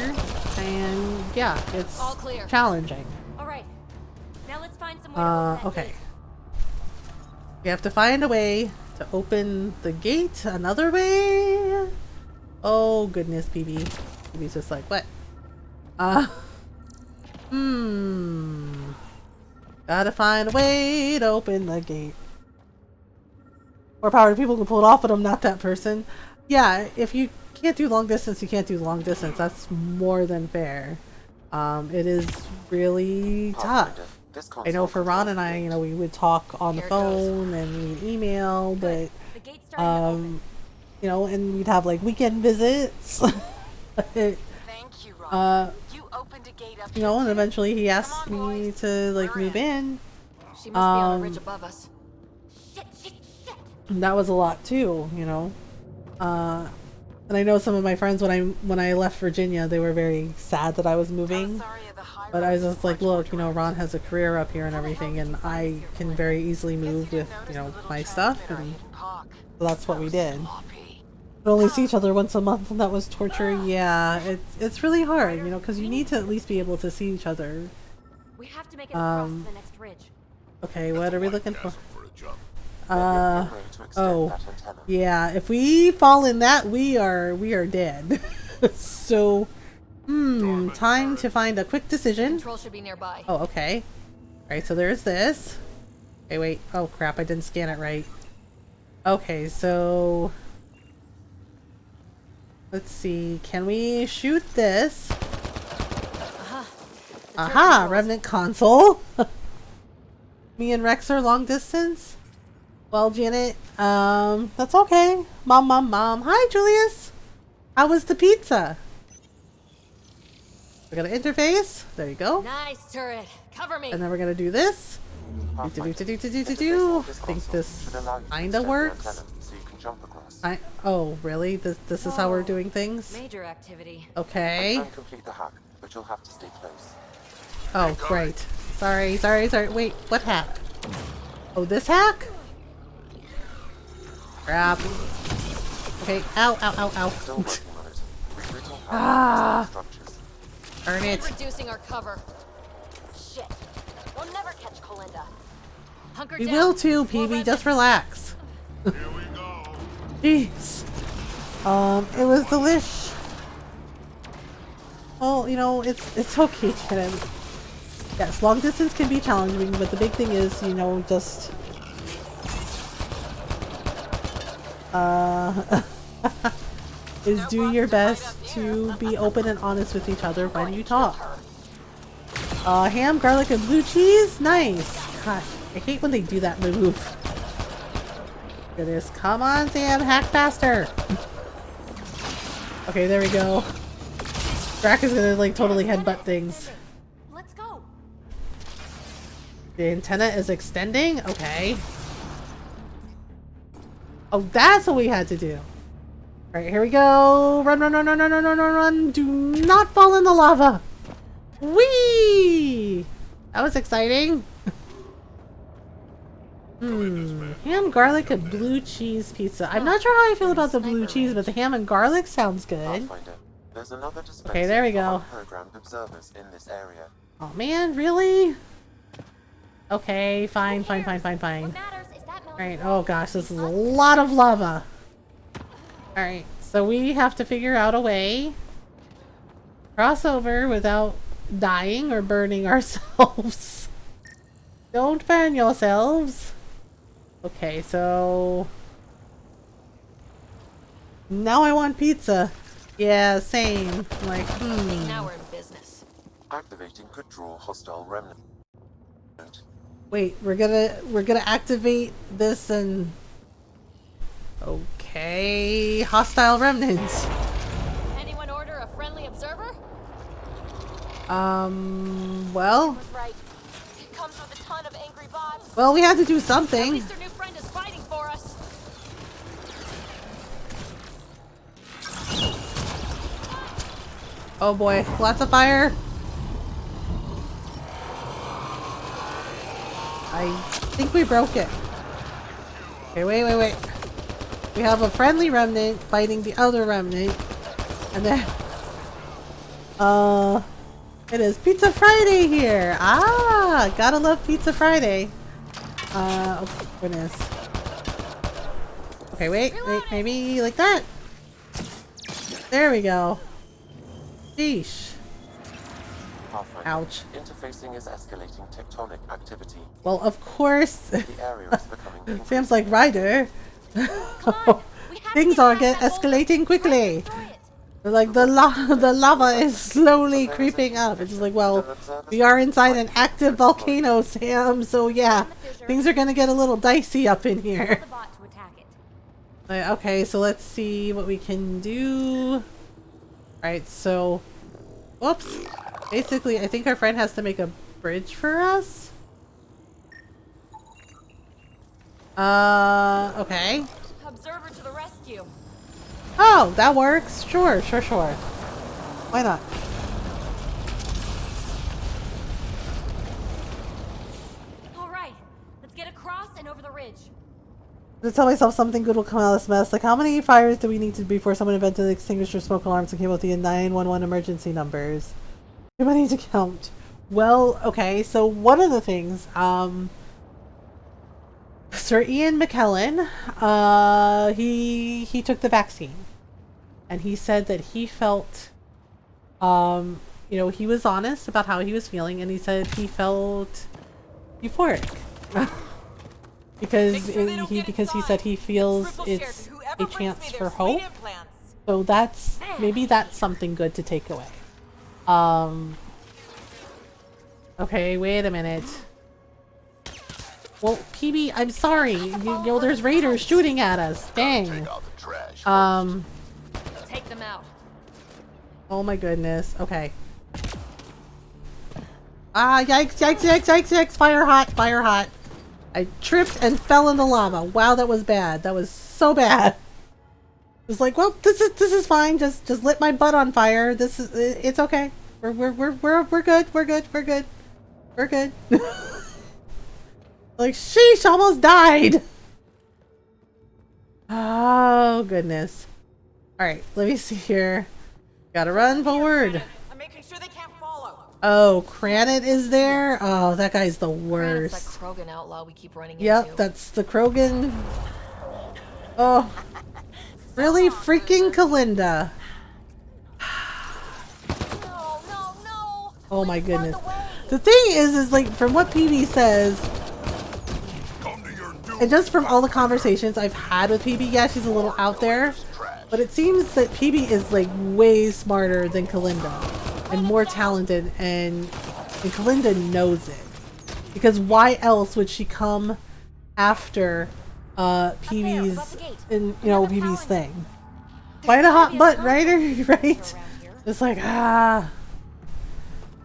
A: And yeah, it's
Q: all clear.
A: Challenging.
Q: Alright. Now let's find some way to open that
A: okay.
Q: gate.
A: We have to find a way to open the gate another way. Oh goodness, PB. PB's just like, what? Gotta find a way to open the gate. More power to people who can pull it off, but I'm not that person. Yeah, if you can't do long distance, you can't do long distance. That's more than fair. It is really tough. I know for Ron and I, we would talk on the phone and we'd email, but and we'd have like weekend visits.
E: Thank you, Ron. You opened a gate up here
A: and
E: too.
A: eventually he asked
E: Come on,
A: me
E: boys.
A: to like move in.
Q: She must be on a ridge above us.
A: And that was a lot too, and I know some of my friends when I left Virginia, they were very sad that I was moving. But I was just like, look, Ron has a career up here and everything, and I can very easily move with, my stuff, and so that's what we did. We'd only see each other once a month, and that was torture. Yeah, it's really hard, because you need to at least be able to see each other.
Q: We have to make it across to the next ridge.
A: Okay, what are we looking for? Oh, yeah, if we fall in that, we are dead. So, time to find a quick decision.
Q: Control should be nearby.
A: Oh, okay. Alright, so there's this. Okay, wait. Oh, crap, I didn't scan it right. Okay, so... let's see. Can we shoot this? Aha! Remnant console! Me and Rex are long distance? Well, Janet, that's okay. Mom. Hi, Julius! How was the pizza? We got an interface. There you go.
Q: Nice turret. Cover me.
A: And then we're gonna do this. I think this kinda works. Oh, really? This is how we're doing things?
Q: Major activity.
A: Okay.
O: I can complete the hack, but you'll have to stay close.
A: Oh, right. Sorry. Wait, what hack? Oh, this hack? Crap. Okay, ow. Ah! Earn it.
Q: Reducing our cover. Shit. We'll never catch Colinda. Hunker
A: We
Q: down.
A: will too, PB. Just relax.
B: Here we go.
A: Jeez. It was delish. Well, it's okay, Janet. Yes, long distance can be challenging, but the big thing is, just is do your best to be open and honest with each other when you talk. Ham, garlic, and blue cheese? Nice! Gosh, I hate when they do that move. Goodness, come on, Sam, hack faster! Okay, there we go. Drac is gonna, like, totally headbutt things.
Q: Let's go.
A: The antenna is extending? Okay. Oh, that's what we had to do. Alright, here we go. Run. Do not fall in the lava. Whee! That was exciting. Ham, garlic, and blue cheese pizza. I'm not sure how I feel about the blue cheese, but the ham and garlic sounds good.
O: There's another
A: Okay, there we go.
O: programmed observers in this area.
A: Oh man, really? Okay, fine. Alright, oh gosh, this is a lot of lava. Alright, so we have to figure out a way. Cross over without dying or burning ourselves. Don't burn yourselves. Okay, so... now I want pizza. Yeah, same. Like,
Q: Now we're in business.
O: Activating could draw hostile remnant.
A: Wait, we're gonna activate this and... okay, hostile remnants.
Q: Anyone order a friendly observer?
A: Well...
Q: Was right. It comes with a ton of angry bots.
A: well, we had to do
Q: At
A: something.
Q: least their new friend is fighting for us.
A: Oh boy, lots of fire. I think we broke it. Okay, wait. We have a friendly remnant fighting the other remnant. And then... it is Pizza Friday here! Ah! Gotta love Pizza Friday. Oh goodness. Okay, wait, maybe like that? There we go. Sheesh. Ouch.
O: Interfacing is escalating tectonic activity.
A: Well, of course.
O: The area is becoming
A: Sam's like, Ryder. Things are escalating quickly. Like the lava is slowly creeping up. It's just like, well, we are inside an active volcano, Sam. So yeah, things are gonna get a little dicey up in here. Okay, so let's see what we can do. Alright, so... Whoops. Basically, I think our friend has to make a bridge for us. Okay.
Q: Observer to the rescue.
A: Oh, that works. Sure. Why not?
Q: All right, let's get across and over the ridge.
A: To tell myself something good will come out of this mess. Like, how many fires do we need to before someone invented extinguisher smoke alarms and came up with the 911 emergency numbers? Too many to count. Well, okay, so one of the things, Sir Ian McKellen, he took the vaccine. And he said that he felt, you know, he was honest about how he was feeling, and he said he felt euphoric. Because he said he feels it's a chance for hope. So that's maybe that's something good to take away. Okay, wait a minute. Well, PB, I'm sorry. You know, there's raiders shooting at us. Dang.
Q: Take them out.
A: Oh my goodness. Okay. Ah, yikes. Fire hot. I tripped and fell in the lava. Wow, that was bad. That was so bad. It was like, well, this is fine. Just lit my butt on fire. It's okay. We're good. Like, sheesh, almost died. Oh goodness. All right, let me see here. Gotta run forward.
P: I'm making sure they can't follow.
A: Oh, Kranit is there? Oh, that guy's the worst.
D: That's that Krogan outlaw we keep running
A: Yep,
D: into.
A: that's the Krogan. Oh, really? Freaking Kalinda. Oh my goodness. The thing is like, from what PB says, and just from all the conversations I've had with PB, yeah, she's a little out there, but it seems that PB is like way smarter than Kalinda and more talented, and Kalinda knows it. Because why else would she come after PB's and PB's thing? Quite a hot butt, right? Right? It's like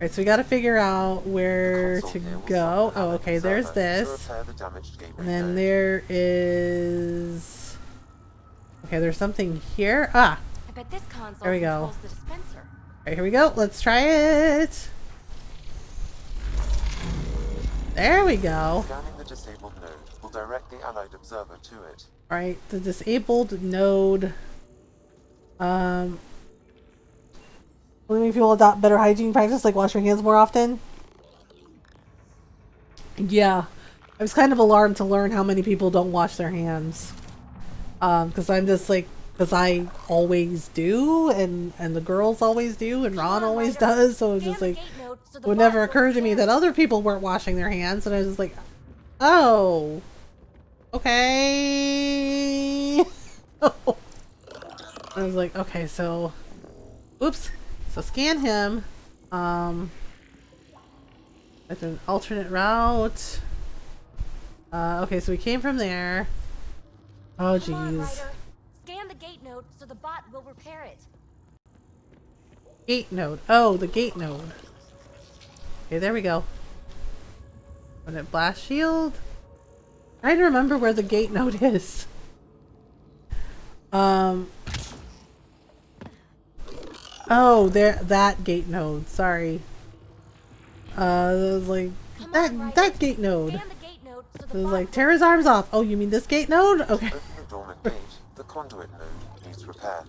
A: Alright, so we gotta figure out where to go. Oh, okay, there's this. And then there is... Okay, there's something here. Ah!
Q: I bet this console
A: there we go.
Q: controls the dispenser.
A: Alright, here we go. Let's try it. There we go.
O: Scanning the disabled node will direct the allied observer to it.
A: Alright, the disabled node. Will make people adopt better hygiene practice, like wash your hands more often? Yeah. I was kind of alarmed to learn how many people don't wash their hands. Because I'm just like, because I always do, and the girls always do, and Ron always does, so it's just like, it would never occur to me that other people weren't washing their hands, and I was just like, oh, okay. I was like, okay, so, oops. So scan him. That's an alternate route. Okay, so we came from there. Oh jeez.
Q: Scan the gate node so the bot will repair it.
A: Gate node. Oh, the gate node. Okay, there we go. When it blast shield. I trying to remember where the gate node is. Oh, there, that gate node. Sorry. Like that gate node.
Q: the
A: It was like, tear his arms off. Oh, you mean this gate node? Okay.
O: Open the dormant gate. The conduit node needs repair.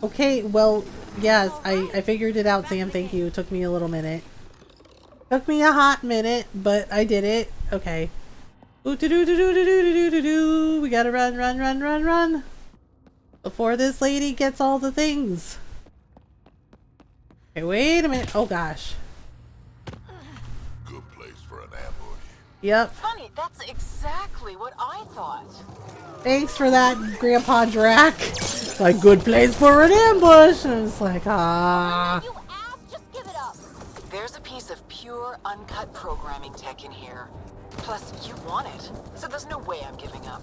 A: Okay, well, yes, I figured it out, Sam. Thank you. It took me a little minute. Took me a hot minute, but I did it. Okay. Ooh, do do do do do do do do. We gotta run, run, run, run, run. Before this lady gets all the things. Okay, wait a minute. Oh gosh.
I: Good place for an ambush.
A: Yep.
P: Funny, that's exactly what I thought.
A: Thanks for that, Grandpa Drac. Like, good place for an ambush. And it's like, ah.
P: You ass, just give it up. There's a piece of pure, uncut programming tech in here. Plus, you want it, so there's no way I'm giving up.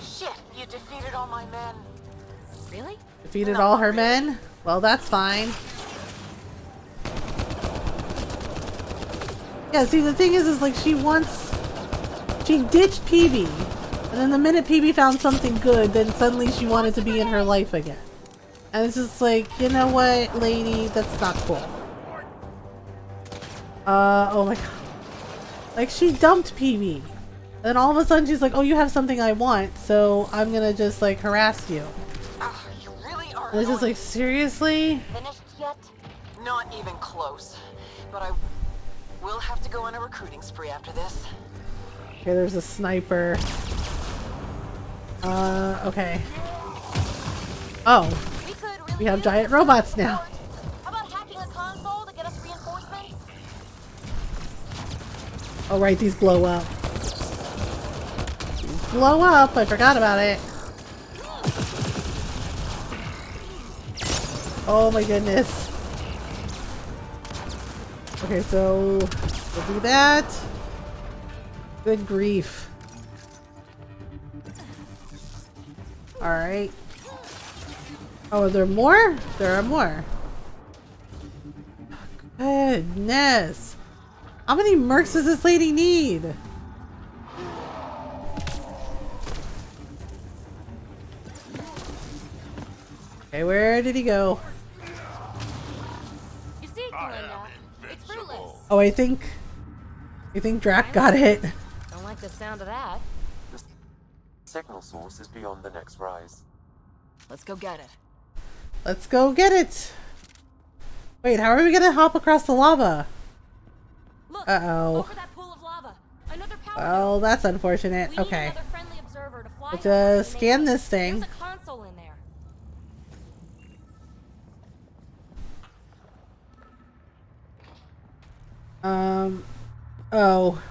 P: Shit, you defeated all my men.
Q: Really?
A: Defeated all her men? Well, that's fine. Yeah, see, the thing is like she ditched PB. And then the minute PB found something good, then suddenly she wanted to be in her life again. And it's just like, you know what, lady? That's not cool. Oh my god. Like, she dumped PB. Then all of a sudden she's like, oh, you have something I want, so I'm gonna just, like, harass you.
P: You really are.
A: And it's just like, seriously?
P: Finished yet? Not even close. But I will have to go on a recruiting spree after this.
A: Okay, there's a sniper. Okay. Oh. We have giant robots now.
P: How about hacking a console to get us reinforcements?
A: Oh right, these blow up. These blow up, I forgot about it. Oh my goodness. Okay, so we'll do that. Good grief. Alright. Oh, are there more? There are more. Goodness. How many mercs does this lady need? Okay, where did he go?
Q: You see, Glinda, it's fruitless.
A: Oh, I think Drac got it.
Q: Don't like the sound of that.
O: The signal source is beyond the next rise.
J: Let's go get it.
A: Let's go get it. Wait, how are we gonna hop across the lava?
Q: Look,
A: uh-oh.
Q: over that pool of lava. Another power
A: Well, that's unfortunate.
Q: We need
A: Okay.
Q: another friendly observer to fly
A: Let's
Q: over and
A: scan
Q: enable-
A: this thing.
Q: There's a console in there.
A: Oh.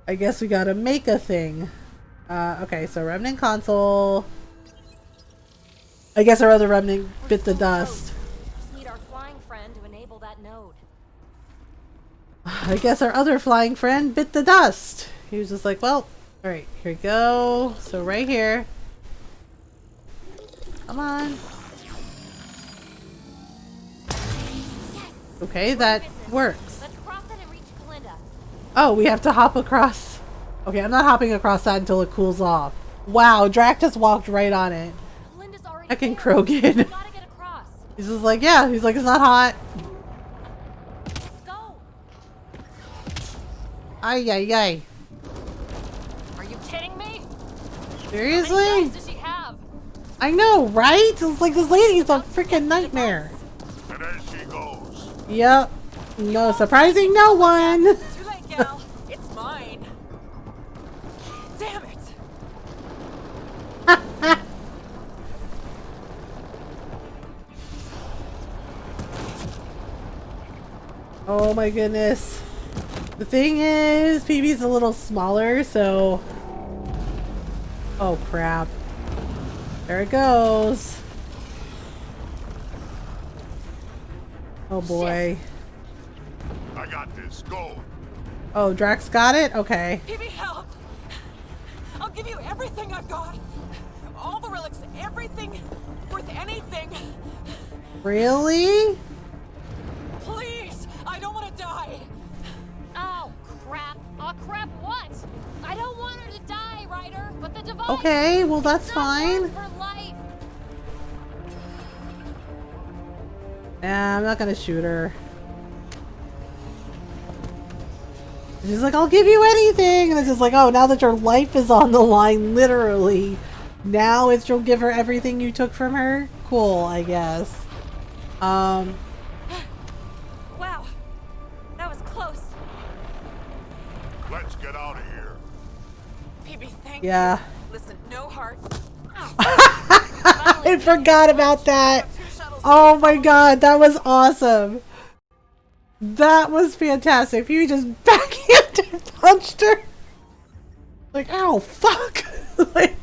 A: I guess we gotta make a thing. Okay, so Remnant console. I guess our other Remnant bit the dust.
Q: Just need our flying friend to enable that node.
A: I guess our other flying friend bit the dust. He was just like, well, alright, here we go. So right here. Come on. Okay, that works.
Q: Let's cross it and reach Glinda.
A: Oh, we have to hop across. Okay, I'm not hopping across that until it cools off. Wow, Drac just walked right on it. I can Krogan. He's just like, yeah, he's like, it's not hot. Ay, ay, ay.
D: Are you kidding me?
A: Seriously?
D: How many guys does she have?
A: I know, right? It's like this lady's a freaking nightmare.
I: And as she goes.
A: Yep. No, surprising no one.
J: Too late, gal. It's mine. Damn it.
A: Oh my goodness. The thing is, PB's a little smaller, so... Oh crap. There it goes. Oh boy.
I: I got this. Go.
A: Oh, Drax got it? Okay.
J: PB, help! I'll give you everything I've got. All the relics, everything worth anything.
A: Really?
J: Please, I don't want to die.
D: Oh, crap. Oh, crap, what? I don't want her to die, Ryder, but the device...
A: Okay, well that's fine.
D: Her life.
A: Nah, I'm not gonna shoot her. She's like, I'll give you anything. And it's just like, oh, now that your life is on the line, literally. Now it's you'll give her everything you took from her? Cool, I guess.
H: Wow. That was close.
I: Let's get out of here.
J: PB, thank
A: Yeah.
J: you. Listen, no heart.
A: I forgot about that. Oh my god, that was awesome. That was fantastic. You just backhanded punched her. Like, ow, fuck. like,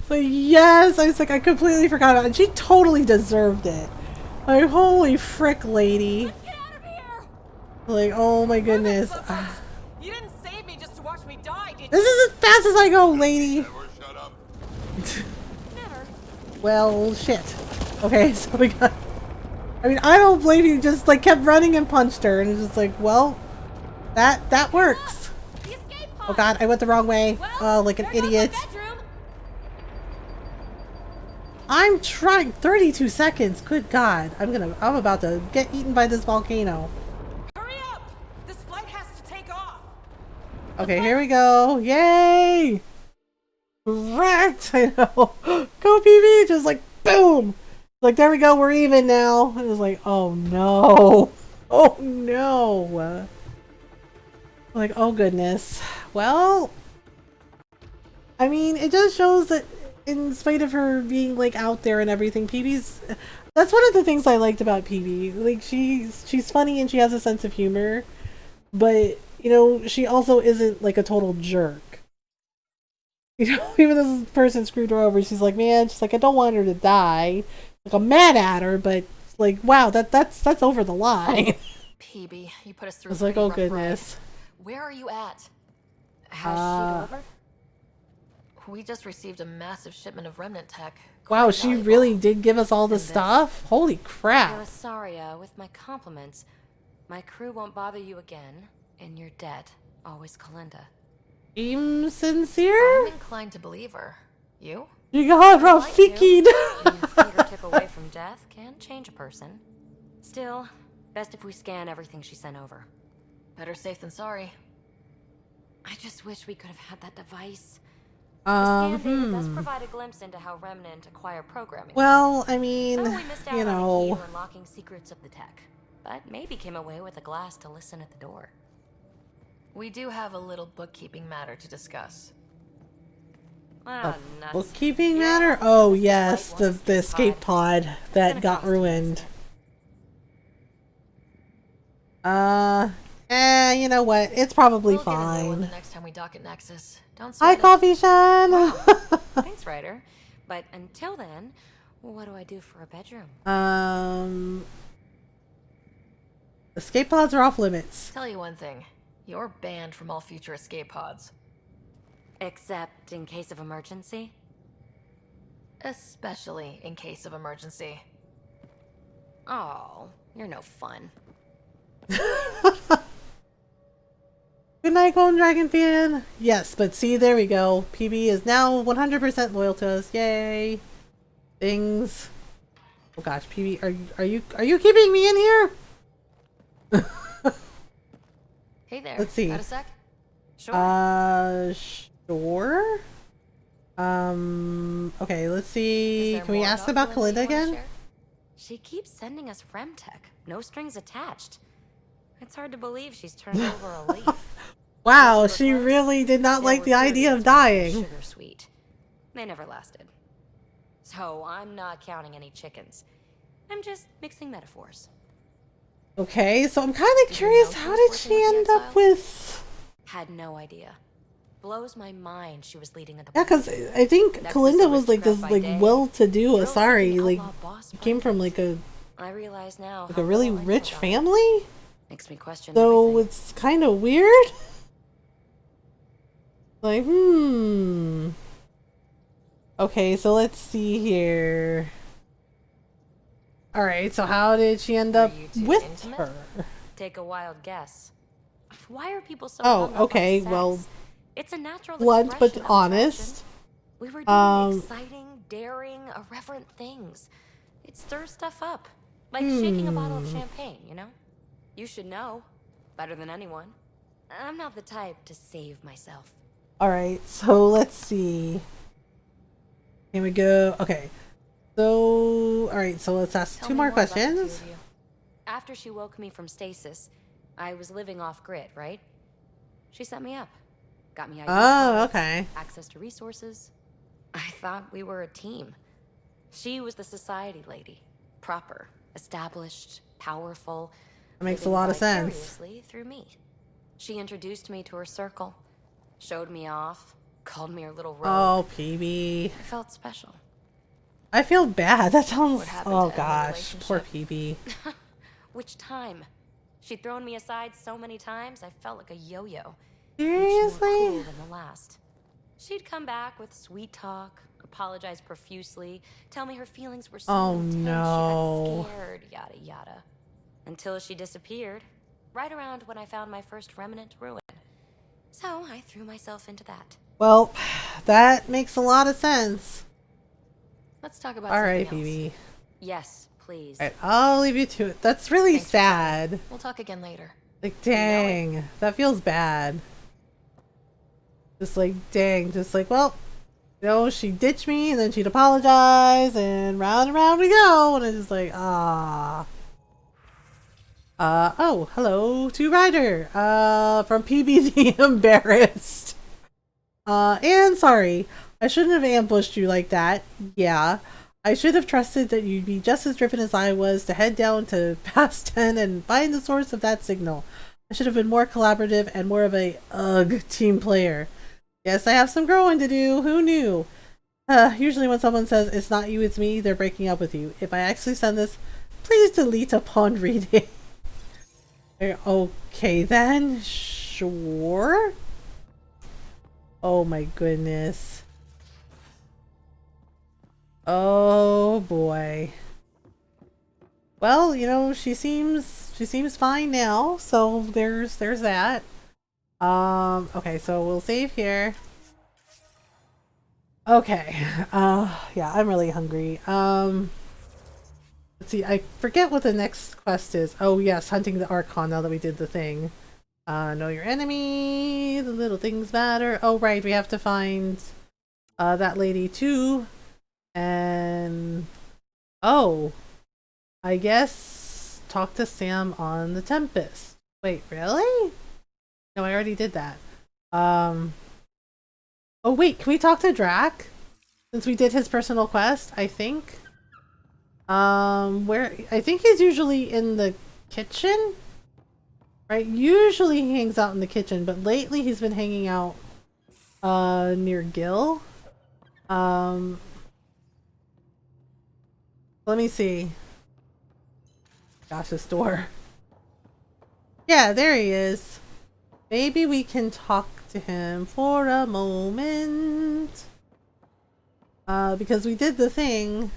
A: yes, I was like, I completely forgot about it. She totally deserved it. Like, holy frick, lady.
J: Let's get out of here.
A: Like, oh my goodness.
J: You didn't save me just to watch me die, did you?
A: This is as fast as I go, lady.
I: Shut up.
J: Never.
A: Well, shit. Okay, so we got... I mean, I don't blame you. Just, like, kept running and punched her. And it's just like, well, that works. Oh god, I went the wrong way. Oh, like an idiot. I'm trying. 32 seconds. Good god. I'm about to get eaten by this volcano.
J: Hurry up! This flight has to take off.
A: Okay, here we go. Yay! Wrecked! I know. Go PB! Just like, boom! Like, there we go. We're even now. It was like, oh no. Oh no. Like, oh goodness. Well, I mean, it just shows that in spite of her being like out there and everything, that's one of the things I liked about PB. Like, she's funny and she has a sense of humor, but you know, she also isn't like a total jerk. You know, even though this person screwed her over, she's like, man, she's like, I don't want her to die. Like, I'm mad at her, but like, wow, that's over the line.
D: PB, you put us through.
A: It's like, oh goodness.
D: Where are you at? Has she delivered? We just received a massive shipment of remnant tech.
A: Wow, she really did give us all the stuff? Holy crap.
Q: Ilasaria, with my compliments. My crew won't bother you again, and you're dead. Always Kalinda.
A: Seems sincere?
D: I'm inclined to believe her. You?
A: You got Rafiki'd.
Q: Being a fingertip away from death can change a person. Still, best if we scan everything she sent over.
D: Better safe than sorry.
Q: I just wish we could have had that device. The scan data does provide a glimpse into how Remnant acquire programming.
A: Well, I mean,
Q: we missed out
A: you
Q: on a
A: know.
Q: key to unlocking secrets of the tech, but maybe came away with a glass to listen at the door.
D: We do have a little bookkeeping matter to discuss.
A: Bookkeeping matter? Oh yes, the escape pod that got ruined. You know what? It's probably fine.
D: The next time we dock at Nexus. Don't
A: Hi,
D: sweat it.
A: Coffee Shan.
Q: Wow. Thanks, Ryder. But until then, what do I do for a bedroom?
A: Escape pods are off limits.
D: Tell you one thing. You're banned from all future escape pods.
Q: Except in case of emergency?
D: Especially in case of emergency.
Q: Oh, you're no fun.
A: Good night, Golden Dragon fan. Yes, but see, there we go. PB is now 100% loyal to us. Yay! Things. Oh gosh, PB, are you keeping me in here?
D: Hey there.
A: Let's see.
D: Got a sec? Sure.
A: Sure. Okay, let's see. Can we ask about Kalinda again?
Q: She keeps sending us Remtech. No strings attached. It's hard to believe she's turned over a leaf.
A: Wow, she really did not like the idea of dying.
Q: Sugar sweet. They never lasted. So I'm not counting any chickens. I'm just mixing metaphors.
A: Okay, so I'm kind of curious, how did she end up with...
Q: Had no idea. Blows my mind she was leading at the...
A: Yeah, because I think Kalinda was like this like well-to-do Asari, like came from like a...
Q: I realize now
A: like a really rich family?
Q: Makes me question
A: So
Q: everything.
A: it's kind of weird. Like, Okay, so let's see here. Alright, so how did she end up with her?
Q: Take a wild guess. Why are people so
A: Oh,
Q: hung up
A: okay,
Q: on sex?
A: well,
Q: It's a natural
A: blunt but
Q: expression of
A: honest.
Q: attraction. We were doing exciting, daring, irreverent things. It stirs stuff up. Like shaking a bottle of champagne, you know? You should know. Better than anyone. I'm not the type to save myself.
A: Alright, so let's see. Here we go. Okay. So, alright, so let's ask
Q: Tell
A: two
Q: me
A: more
Q: about the two
A: questions.
Q: of you. After she woke me from stasis, I was living off grid, right? She set me up. Got me ID cards,
A: okay.
Q: access to resources. I thought we were a team. She was the society lady. Proper, established, powerful.
A: That makes a
Q: living
A: lot of sense.
Q: vicariously through me. She introduced me to her circle, showed me off, called me her little rogue.
A: Oh, PB.
Q: I felt special.
A: I feel bad. That sounds.
Q: What happened
A: Oh
Q: to end the
A: gosh, poor
Q: relationship?
A: PB.
Q: Which time? She'd thrown me aside so many times, I felt like a yo-yo.
A: Seriously?
Q: Each more cruel than the last. She'd come back with sweet talk, apologize profusely, tell me her feelings were so
A: Oh,
Q: intense
A: no.
Q: she got scared, yada yada. Until she disappeared, right around when I found my first remnant ruin. So I threw myself into that.
A: Well, that makes a lot of sense.
Q: Let's talk about
A: All right,
Q: something else.
A: BB.
Q: Yes, please.
A: All right, I'll leave you to it. That's really
D: Thanks for chatting.
A: sad.
D: We'll talk again later.
A: Like, dang, that feels bad. Just like, dang, just like, well, you know, she ditched me and then she'd apologize and round we go. And it's just like, ah. Oh, hello to Ryder. From PBZ Embarrassed. And sorry, I shouldn't have ambushed you like that. Yeah. I should have trusted that you'd be just as driven as I was to head down to past 10 and find the source of that signal. I should have been more collaborative and more of a team player. Yes, I have some growing to do. Who knew? Usually when someone says it's not you, it's me, they're breaking up with you. If I actually send this, please delete upon reading. Okay then, sure. Oh my goodness. Oh boy. Well, you know, she seems fine now, so there's that. Okay, so we'll save here. Okay. Yeah, I'm really hungry. Let's see, I forget what the next quest is. Oh yes, hunting the Archon now that we did the thing. Know your enemy, the little things matter. Oh right, we have to find that lady too. And oh, I guess talk to Sam on the Tempest. Wait, really? No, I already did that. Oh wait, can we talk to Drac? Since we did his personal quest, I think. Where I think he's usually in the kitchen. Right? Usually he hangs out in the kitchen, but lately he's been hanging out near Gil. Let me see. Gosh, this door. Yeah, there he is. Maybe we can talk to him for a moment. Because we did the thing.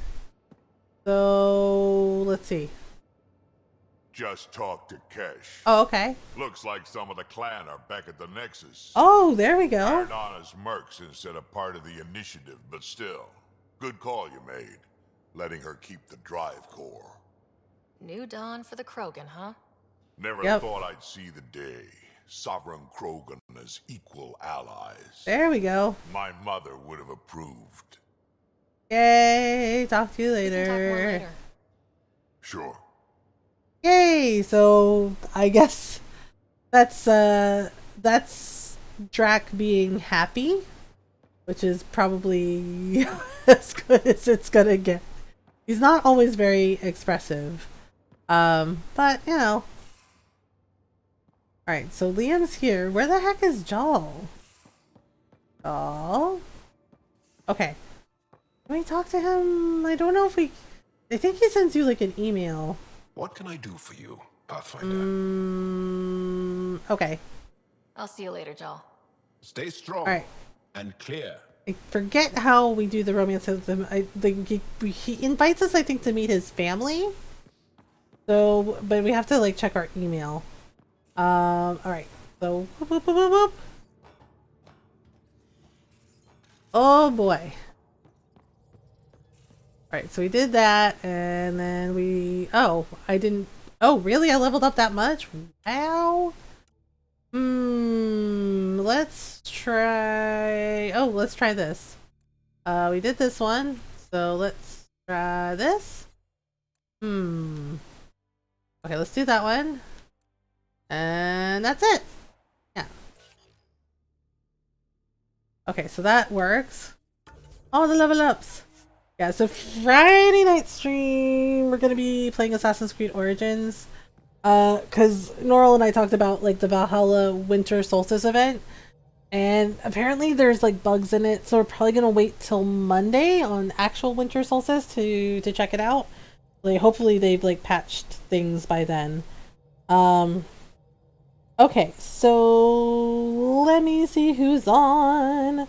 A: So, let's see.
B: Just talk to Kesh.
A: Oh, okay.
B: Looks like some of the clan are back at the Nexus.
A: Oh, there we go.
B: Hired on as mercs instead of part of the initiative, but still. Good call you made. Letting her keep the drive core.
D: New dawn for the Krogan, huh?
B: Never thought I'd see the day. Sovereign Krogan as equal allies.
A: There we go.
B: My mother would have approved.
A: Yay! Talk to you later.
D: We can talk more later.
B: Sure.
A: Yay! So I guess that's Drac being happy, which is probably as good as it's gonna get. He's not always very expressive, but you know. All right, so Liam's here. Where the heck is Joel? Joel? Okay. Can we talk to him? I don't know if we... I think he sends you like an email.
L: What can I do for you, Pathfinder?
A: Okay.
D: I'll see you later, Joel.
L: Stay strong.
A: All right.
L: And clear.
A: I forget how we do the romance with him. He invites us, I think, to meet his family. So, but we have to like check our email. All right. So, whoop, whoop, whoop, whoop, whoop. Oh boy. Alright, so we did that, and then we... Oh, I didn't... Oh, really? I leveled up that much? Wow. Let's try... Oh, let's try this. We did this one, so let's try this. Okay, let's do that one. And that's it. Yeah. Okay, so that works. All the level ups. Yeah, so Friday night stream, we're gonna be playing Assassin's Creed Origins. Cause Norl and I talked about like the Valhalla Winter Solstice event. And apparently there's like bugs in it, so we're probably gonna wait till Monday on actual Winter Solstice to check it out. Like, hopefully they've like patched things by then. Okay, so let me see who's on.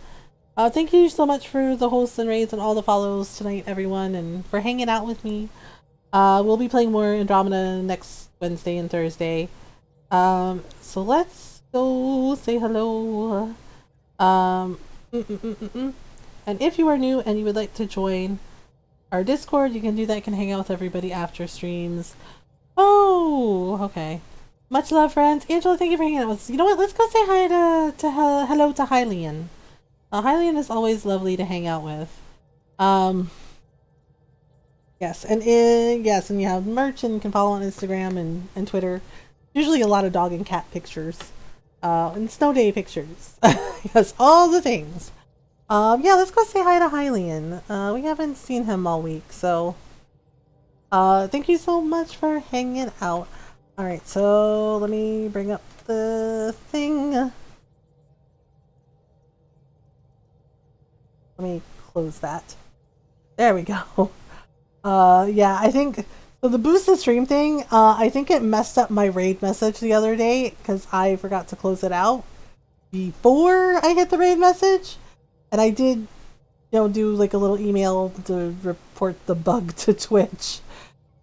A: Thank you so much for the hosts and raids and all the follows tonight, everyone, and for hanging out with me. We'll be playing more Andromeda next Wednesday and Thursday. So let's go say hello. And if you are new and you would like to join our Discord, you can do that. You can hang out with everybody after streams. Oh, okay. Much love, friends. Angela, thank you for hanging out with us. You know what? Let's go say hi hello to Hylian. Hylian is always lovely to hang out with. Yes, and you have merch, and you can follow on Instagram and Twitter. Usually a lot of dog and cat pictures. And snow day pictures. Yes, all the things. Yeah, let's go say hi to Hylian. We haven't seen him all week, so thank you so much for hanging out. Alright, so let me bring up the thing. Let me close that. There we go. Yeah, I think so the boost the stream thing, I think it messed up my raid message the other day because I forgot to close it out before I hit the raid message. And I did, do like a little email to report the bug to Twitch.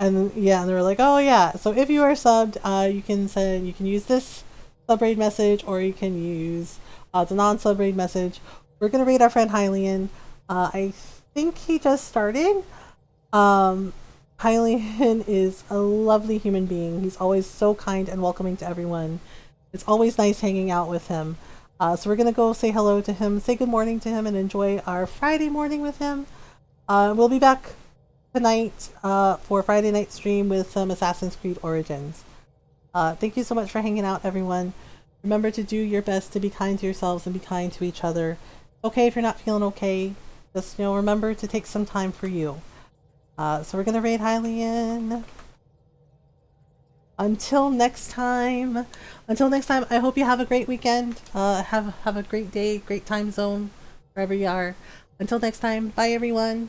A: And yeah, and they were like, oh yeah, so if you are subbed, you can use this sub raid message, or you can use the non-sub raid message. We're gonna raid our friend Hylian. I think he just started. Hylian is a lovely human being. He's always so kind and welcoming to everyone. It's always nice hanging out with him. So we're gonna go say hello to him, say good morning to him, and enjoy our Friday morning with him. We'll be back tonight for Friday night stream with some Assassin's Creed Origins. Thank you so much for hanging out, everyone. Remember to do your best to be kind to yourselves and be kind to each other. Okay, if you're not feeling okay, just remember to take some time for you. So we're gonna raid Hylian. Until next time, I hope you have a great weekend. Have a great day, great time zone, wherever you are. Until next time, bye everyone.